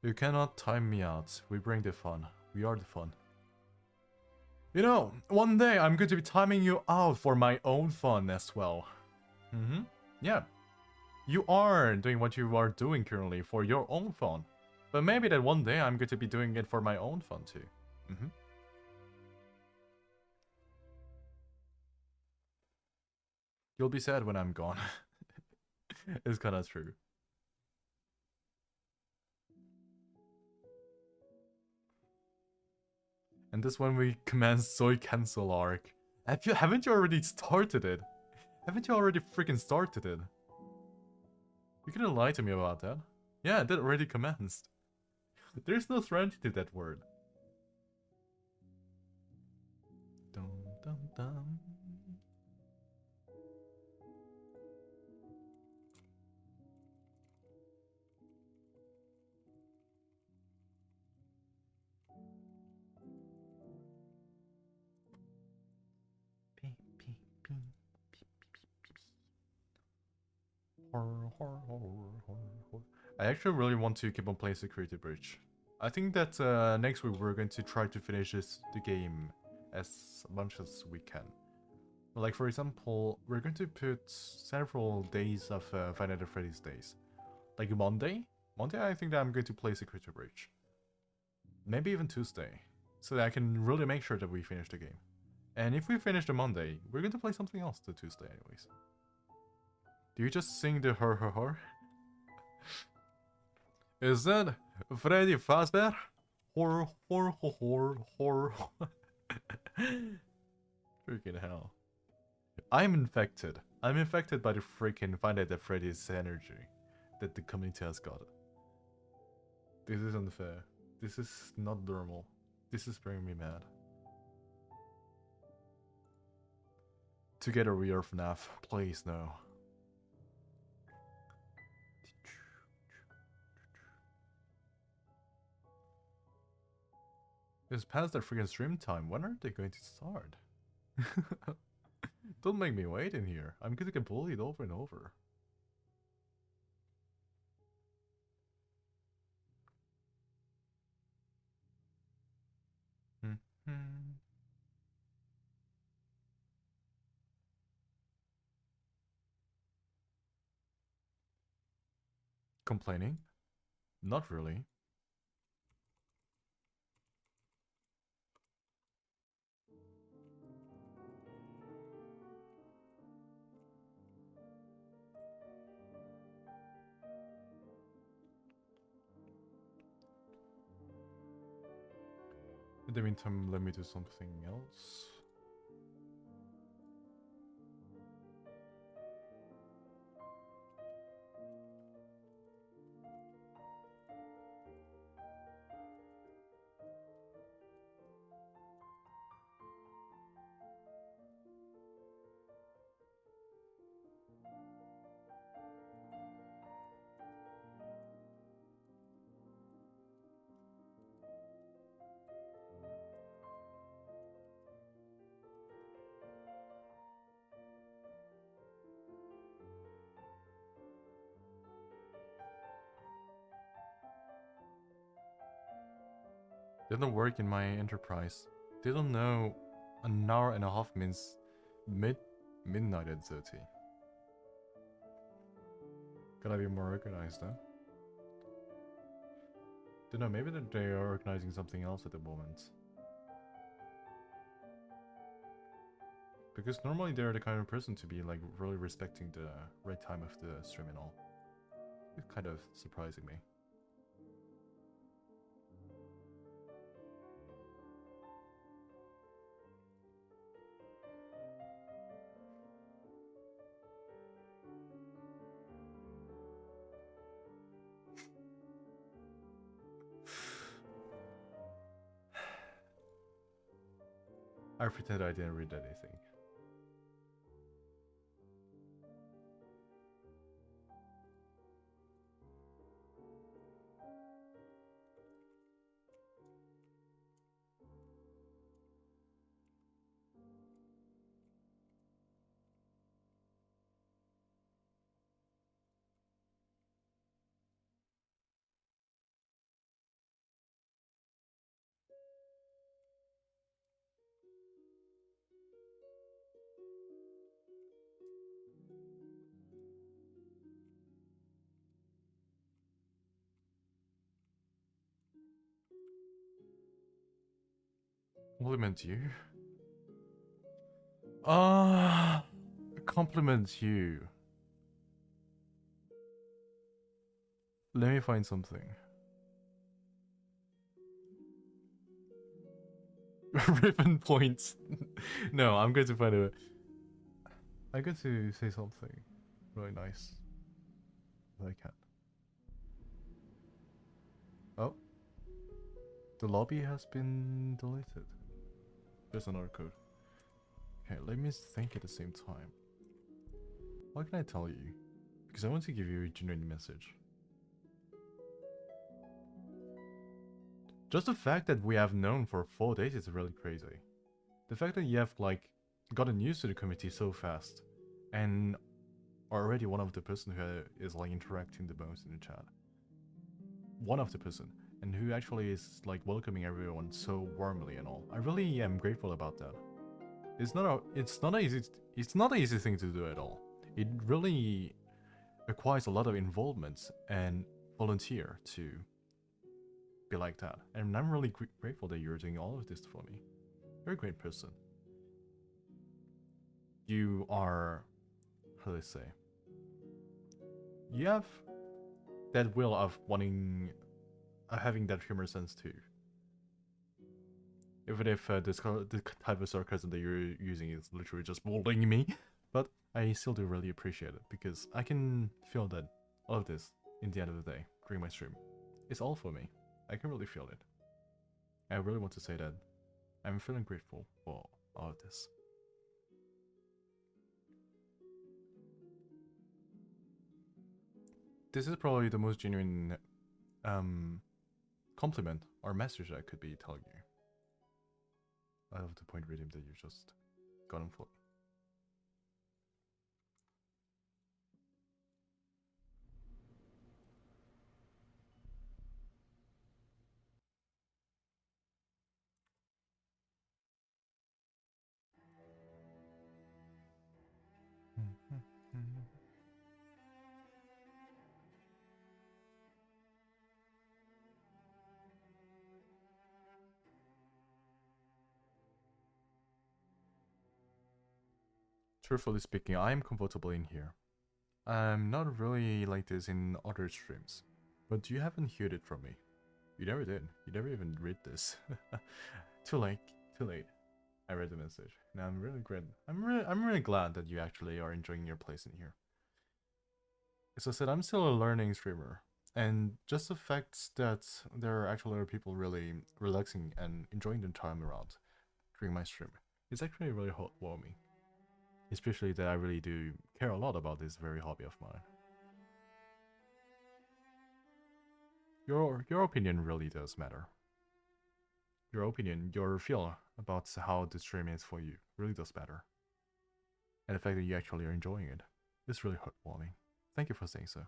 You cannot time me out. We bring the fun. We are the fun. You know, one day I'm going to be timing you out for my own fun as well. Yeah. You are doing what you are doing currently for your own fun. But maybe that one day I'm going to be doing it for my own fun too. You'll be sad when I'm gone. It's kinda true. And this when we commence Soy Cancel arc. Haven't you already started it? Haven't you already freaking started it? You couldn't lie to me about that. Yeah, that already commenced. There's no strategy to that word. Dum dum dum. I actually really want to keep on playing Security Breach. I think that next week we're going to try to finish the game as much as we can. Like for example, we're going to put several days of Five Nights at Freddy's days. Like Monday? Monday I think that I'm going to play Security Breach. Maybe even Tuesday. So that I can really make sure that we finish the game. And if we finish the Monday, we're going to play something else the Tuesday anyways. Do you just sing the her her her? Is that Freddy Fazbear? Horror, horror, horror, horror. Freaking hell. I'm infected. I'm infected by the freaking Five Nights at Freddy's energy that the community has got. This is unfair. This is not normal. This is bringing me mad. Together we are FNAF. Please no. It's past their freaking stream time. When are they going to start? Don't make me wait in here. I'm gonna get bullied over and over. Complaining? Not really. In the meantime, let me do something else. Didn't work in my enterprise. Didn't know an hour and a half means midnight at 30. Gotta be more organized, huh? Don't know, maybe they are organizing something else at the moment. Because normally they're the kind of person to be like really respecting the right time of the stream and all. It's kind of surprising me. I pretend I didn't read anything. Compliment you? Compliment you. Let me find something. Ribbon points. No, I'm going to find a... I'm going to say something really nice. That I can. Oh. The lobby has been deleted. There's another code. Okay, let me think at the same time. What can I tell you? Because I want to give you a genuine message. Just the fact that we have known for 4 days is really crazy. The fact that you have like gotten used to the community so fast and are already one of the person who is like interacting the most in the chat. One of the person and who actually is like welcoming everyone so warmly and all. I really am grateful about that. It's not an easy thing to do at all. It really requires a lot of involvement and volunteer to be like that. And I'm really grateful that you're doing all of this for me. You're a great person. You are, how do I say? You have that will of wanting, having that humor sense too. Even if the type of sarcasm that you're using is literally just bullying me, but I still do really appreciate it because I can feel that all of this, in the end of the day, during my stream, is all for me. I can really feel it. I really want to say that I'm feeling grateful for all of this. This is probably the most genuine compliment or message I could be telling you. Out of the point redeem that you just got on for. Truthfully speaking, I am comfortable in here. I'm not really like this in other streams. But you haven't heard it from me. You never did. You never even read this. Too late. Too late. I read the message. Now I'm really glad. I'm really glad that you actually are enjoying your place in here. As I said, I'm still a learning streamer. And just the fact that there are actually other people really relaxing and enjoying their time around during my stream, it's actually really heartwarming. Especially that I really do care a lot about this very hobby of mine. Your opinion really does matter. Your opinion, your feel about how the stream is for you really does matter. And the fact that you actually are enjoying it is really heartwarming. Thank you for saying so.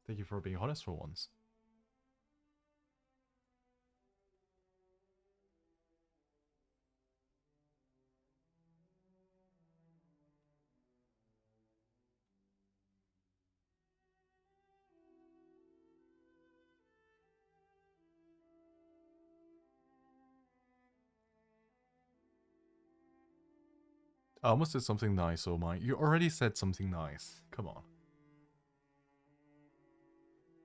Thank you for being honest for once. I almost said something nice, oh my. You already said something nice. Come on.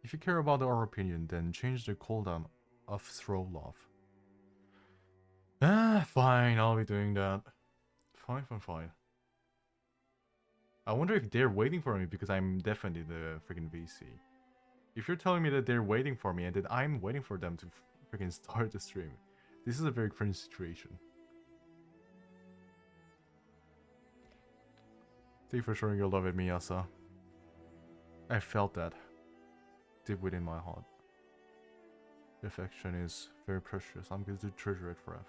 If you care about our opinion, then change the cooldown of throw love. Ah, fine, I'll be doing that. Fine, fine, fine. I wonder if they're waiting for me because I'm definitely the freaking VC. If you're telling me that they're waiting for me and that I'm waiting for them to freaking start the stream, this is a very cringe situation. Thank you for showing your love at me, Asa. I felt that deep within my heart. The affection is very precious. I'm going to treasure it forever.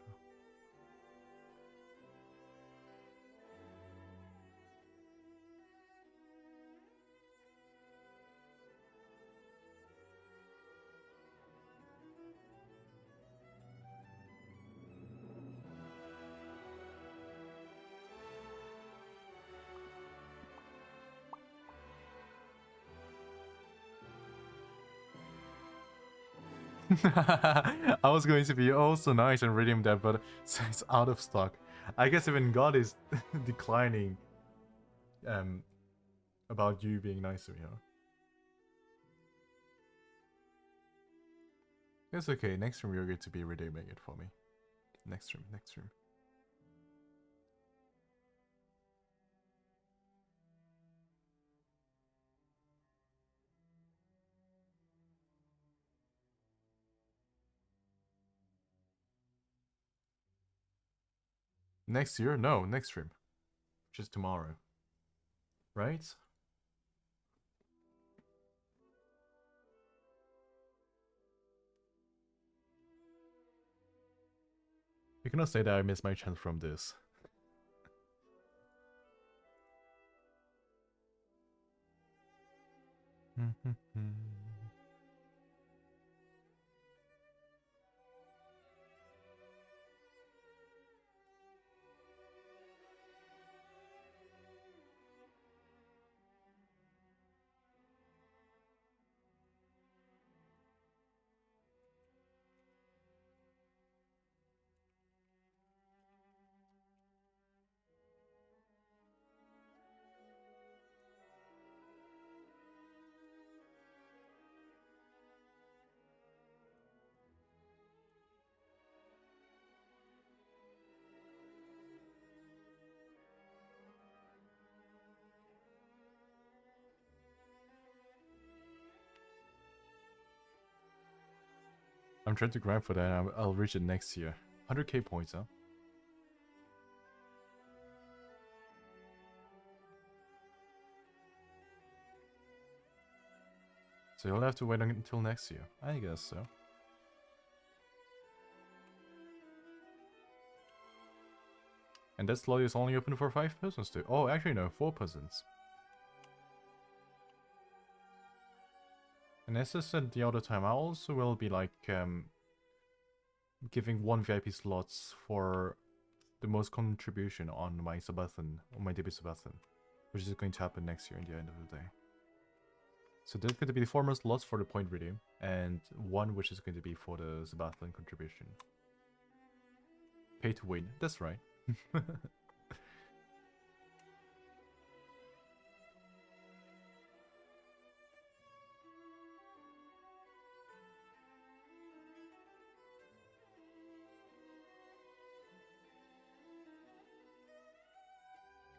I was going to be also nice and redeem that, but it's out of stock. I guess even God is declining about you being nice to me, huh? It's okay, next stream you're going to be redeeming it for me. Next stream, next stream. Next year? No, next stream. Just tomorrow. Right? You cannot say that I missed my chance from this. I'm trying to grind for that. I'll reach it next year. 100k points, huh? So you'll have to wait until next year. I guess so. And that slot is only open for 5 persons too. Oh, actually no, 4 persons. And as I said the other time, I also will be like giving 1 VIP slots for the most contribution on my subathon, on my debut subathon, which is going to happen next year in the end of the day. So there's going to be the 4 more slots for the point redeem, and 1 which is going to be for the subathon contribution. Pay to win, that's right.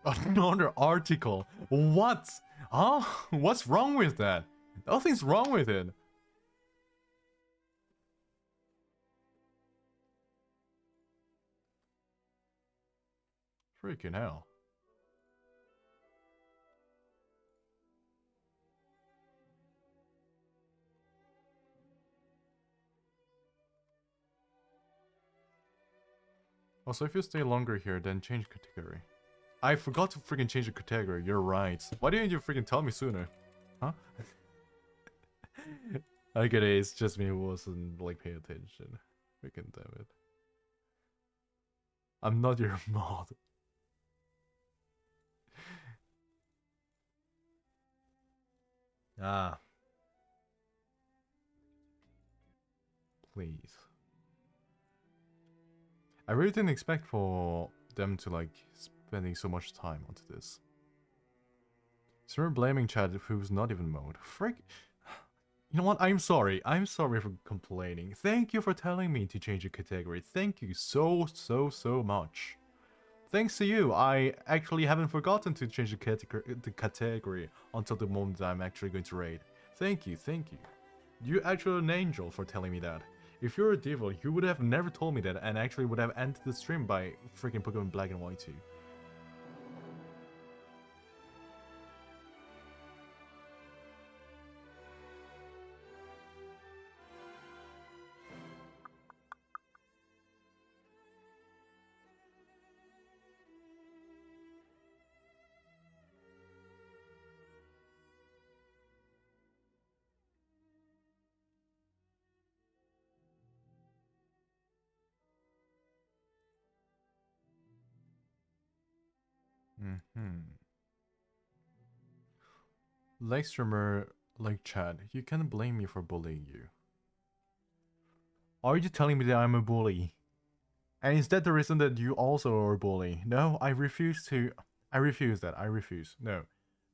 Another article. What? Huh? What's wrong with that? Nothing's wrong with it. Freaking hell. Also, if you stay longer here, then change category. I forgot to freaking change the category. You're right. Why didn't you freaking tell me sooner? Huh? I get it. It's just me who wasn't like paying attention. Freaking damn it. I'm not your mod. Ah. Please. I really didn't expect for them to like spending so much time onto this. So we're blaming Chad who's not even mode. Frick. You know what? I'm sorry. I'm sorry for complaining. Thank you for telling me to change the category. Thank you so much. Thanks to you, I actually haven't forgotten to change the category until the moment I'm actually going to raid. Thank you, thank you. You're actually an angel for telling me that. If you're a devil, you would have never told me that and actually would have ended the stream by freaking Pokemon Black and White 2. Like streamer, like Chad, you can't blame me for bullying you. Are you telling me that I'm a bully? And is that the reason that you also are a bully? No, I refuse to. I refuse that. I refuse. No.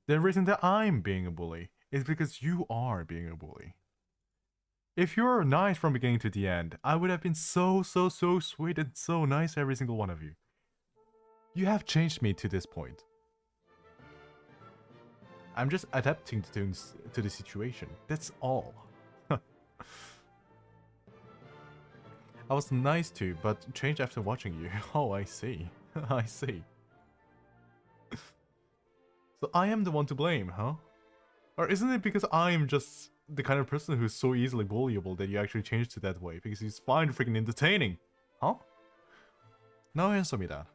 The reason that I'm being a bully is because you are being a bully. If you were nice from beginning to the end, I would have been so sweet and so nice to every single one of you. You have changed me to this point. I'm just adapting to the situation. That's all. I was nice to, but changed after watching you. Oh, I see. I see. So I am the one to blame, huh? Or isn't it because I'm just the kind of person who's so easily bullyable that you actually changed to that way? Because you find freaking entertaining. Huh? Now answer me that.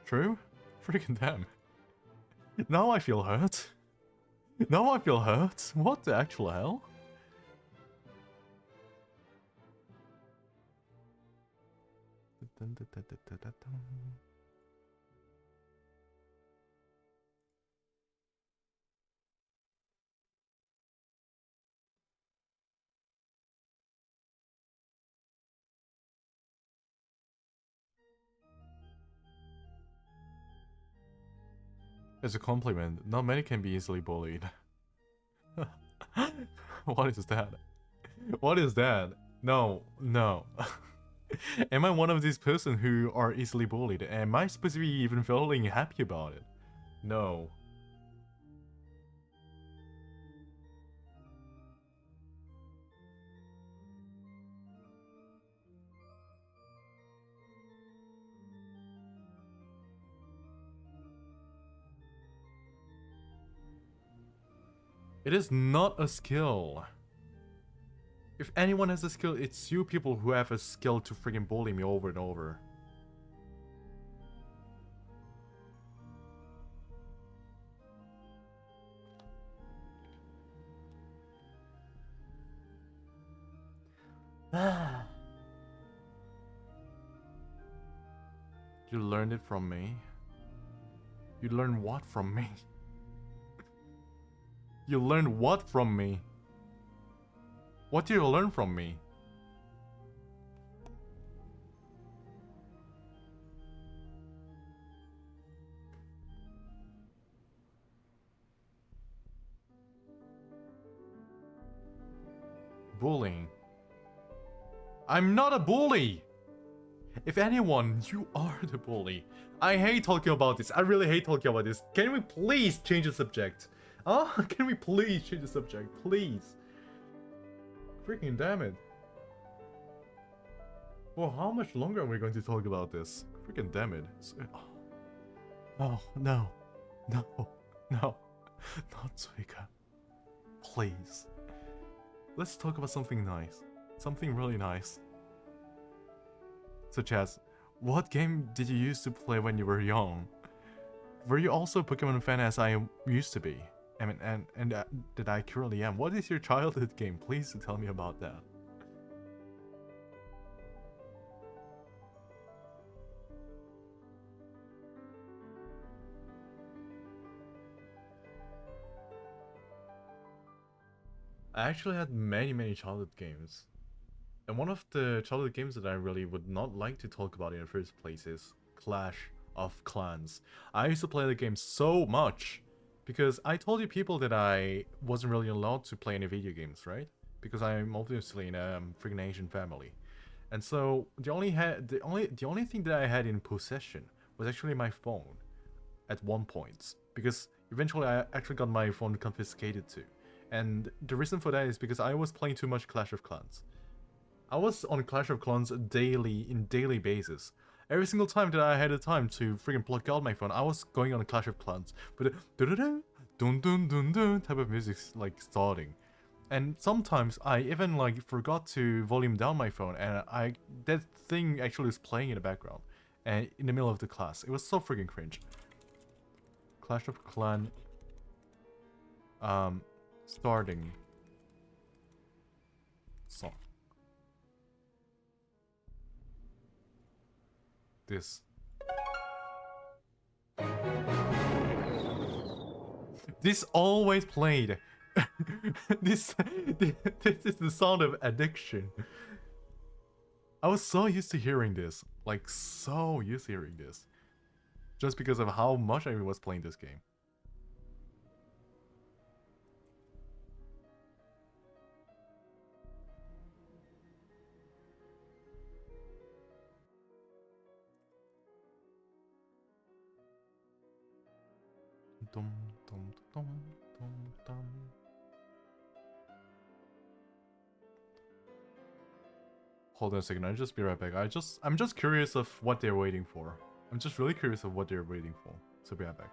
True? Freaking damn. Now I feel hurt. Now I feel hurt. What the actual hell? As a compliment, not many can be easily bullied. What is that? What is that? No, no. Am I one of these person who are easily bullied? Am I supposed to be even feeling happy about it? No. It is not a skill. If anyone has a skill, it's you people who have a skill to freaking bully me over and over. You learned it from me? You learned what from me? You learned what from me? What do you learn from me? Bullying. I'm not a bully! If anyone, you are the bully. I hate talking about this. I really hate talking about this. Can we please change the subject? Can we please change the subject? Please. Freaking damn it. Well, how much longer are we going to talk about this? Freaking damn it. Oh, no. No. No. Not Suika. Please. Let's talk about something nice. Something really nice. Such as, what game did you used to play when you were young? Were you also a Pokemon fan as I used to be? And that I currently am. What is your childhood game? Please tell me about that. I actually had many childhood games. And one of the childhood games that I really would not like to talk about in the first place is Clash of Clans. I used to play the game so much because I told you people that I wasn't really allowed to play any video games, right? Because I'm obviously in a freaking Asian family. And so the only thing that I had in possession was actually my phone at one point, because eventually I actually got my phone confiscated too. And the reason for that is because I was playing too much Clash of Clans. I was on Clash of Clans daily basis. Every single time that I had the time to freaking plug out my phone, I was going on Clash of Clans with a dun dun dun dun type of music like starting. And sometimes I even like forgot to volume down my phone, and that thing actually was playing in the background and in the middle of the class. It was so freaking cringe. Clash of Clan starting song. This. This always played. this is the sound of addiction. I was so used to hearing this. Like, so used to hearing this. Just because of how much I was playing this game. Dum, dum, dum, dum, dum. Hold on a second, I'll just be right back. I'm just curious of what they're waiting for. I'm just really curious of what they're waiting for. So be right back.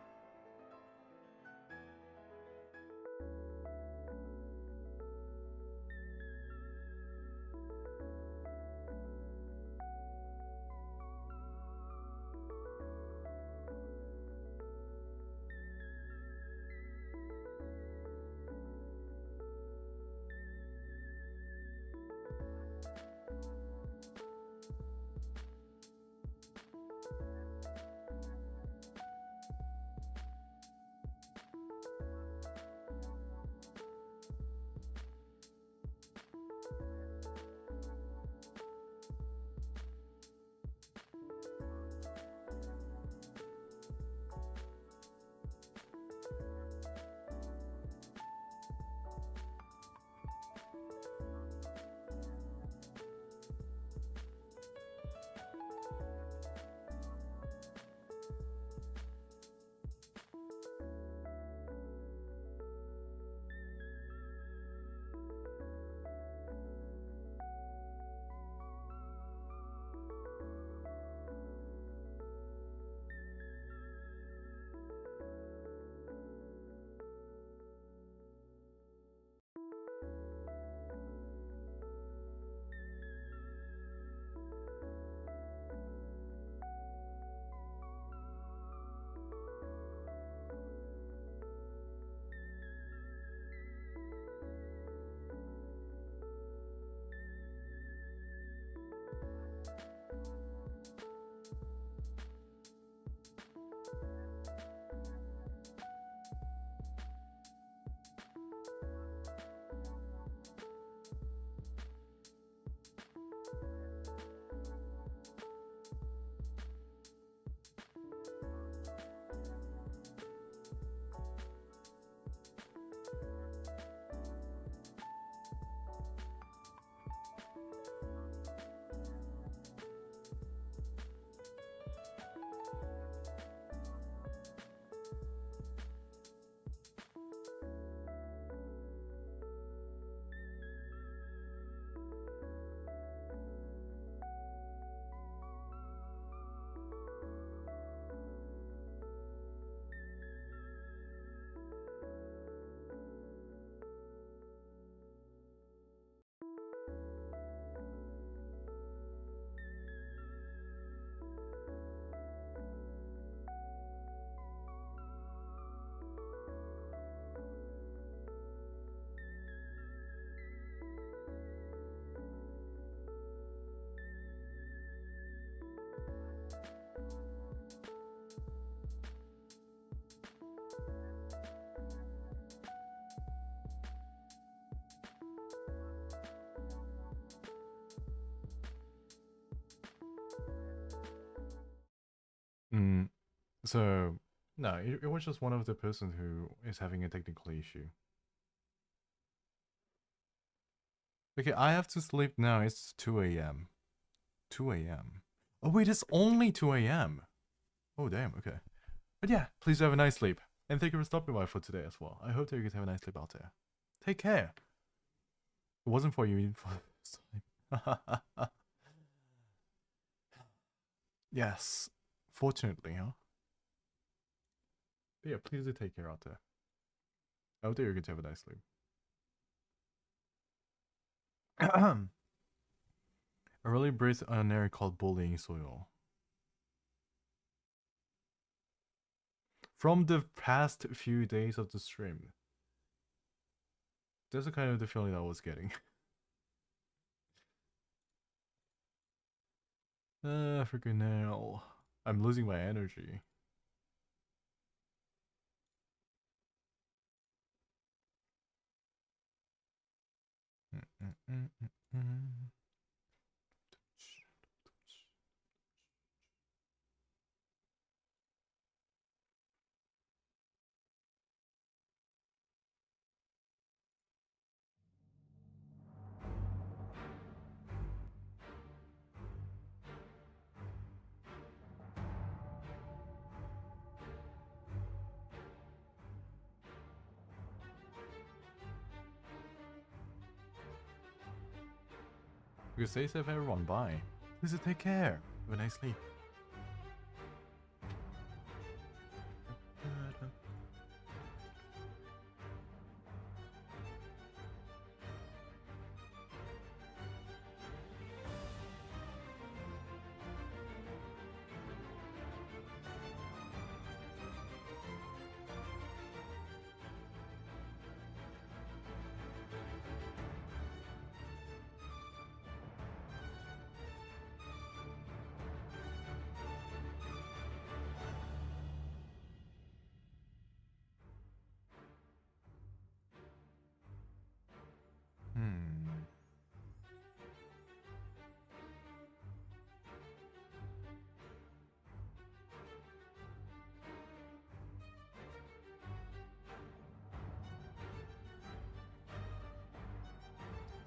So no, it was just one of the person who is having a technical issue. Okay, I have to sleep now. It's 2 a.m. 2 a.m. Oh wait, it's only 2 a.m. Oh damn, okay. But yeah, please have a nice sleep. And thank you for stopping by for today as well. I hope that you guys have a nice sleep out there. Take care. It wasn't for you for sleep. Yes. Fortunately, huh? But yeah, please do take care out there. I hope that you guys have a nice sleep. A really breathed on an area called bullying soil. From the past few days of the stream, that's the kind of the feeling I was getting. Freaking hell. I'm losing my energy. You stay safe, everyone. Bye. Please take care. Have a nice sleep.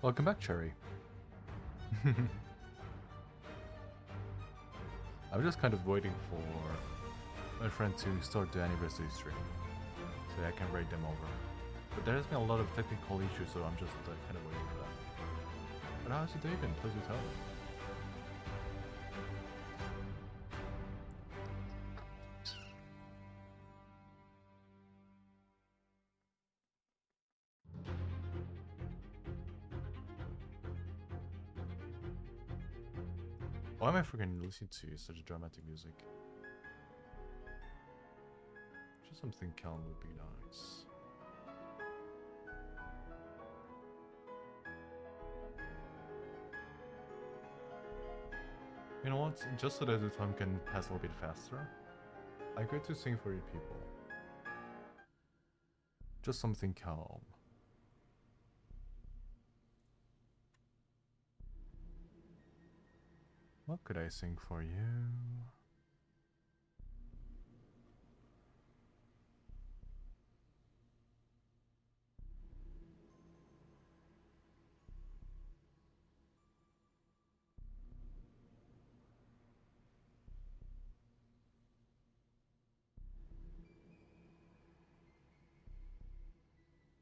Welcome back, Cherry. I'm just kind of waiting for my friend to start the anniversary stream so I can raid them over. But there has been a lot of technical issues, so I'm just kind of waiting for that. But how's your day been? Please do tell me. Why am I freaking listening to such dramatic music? Just something calm would be nice. You know what? Just so that the time can pass a little bit faster, I go to sing for you people. Just something calm. What could I sing for you?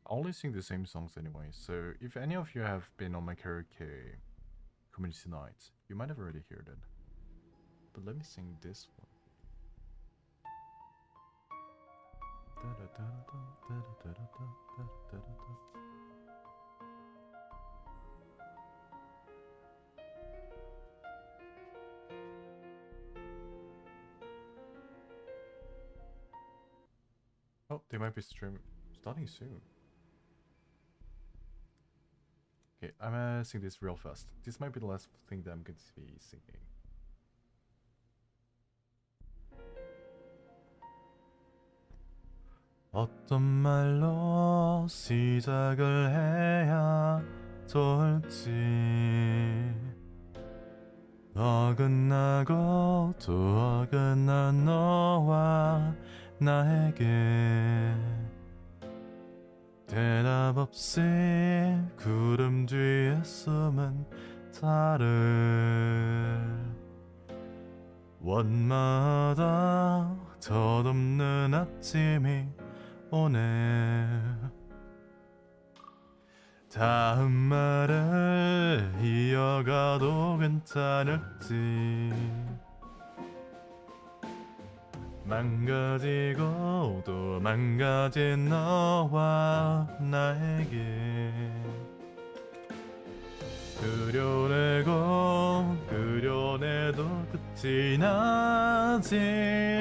I only sing the same songs anyway, so if any of you have been on my karaoke community nights, you might have already heard it. But let me sing this one. Oh, they might be starting soon. Okay, I'm gonna sing this real fast. This might be the last thing that I'm going to be singing. 어떤 말로 시작을 해야 좋을지 어긋나고 또 어긋난 너와 나에게 대답 없이 구름 뒤에 숨은 달을 원마다 덧없는 아침이 오네. 다음 말을 이어가도 괜찮을지 망가지고 또 망가진 너와 나에게 그려내도 끝이 나지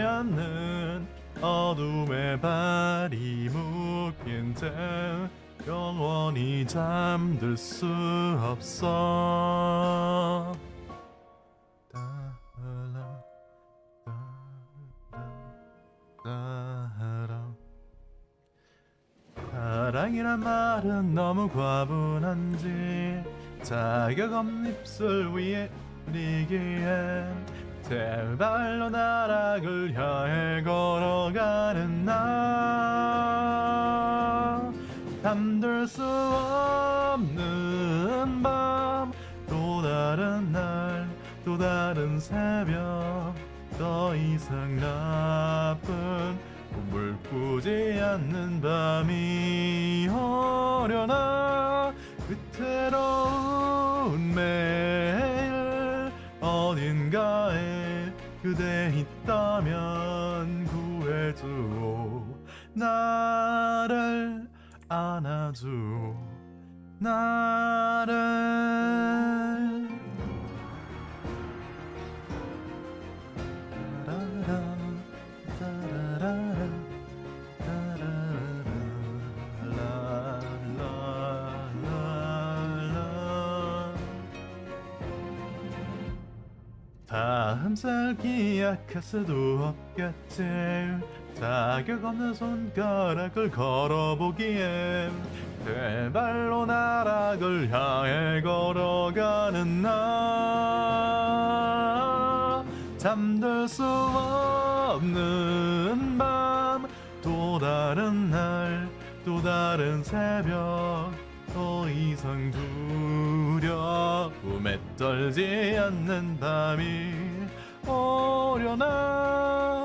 않는 어둠의 발이 묶인 채 영원히 잠들 수 없어. 사랑이란 말은 너무 과분한지 자격 없는 입술 위에 리기엔 제발로 나락을 향해 걸어가는 나 잠들 수 없는 밤 또 다른 날 또 다른 새벽 더 이상 나쁜 꿈을 꾸지 않는 밤이 오려나 위태로운 매일 어딘가에 그대 있다면 구해줘 나를 안아줘 나를 다음 살 기약할 수도 없겠지 자격 없는 손가락을 걸어보기엔 제발로 나락을 향해 걸어가는 나 잠들 수 없는 밤 또 다른 날 또 다른 새벽 더 이상 두려움에 떨지 않는 밤이 오려나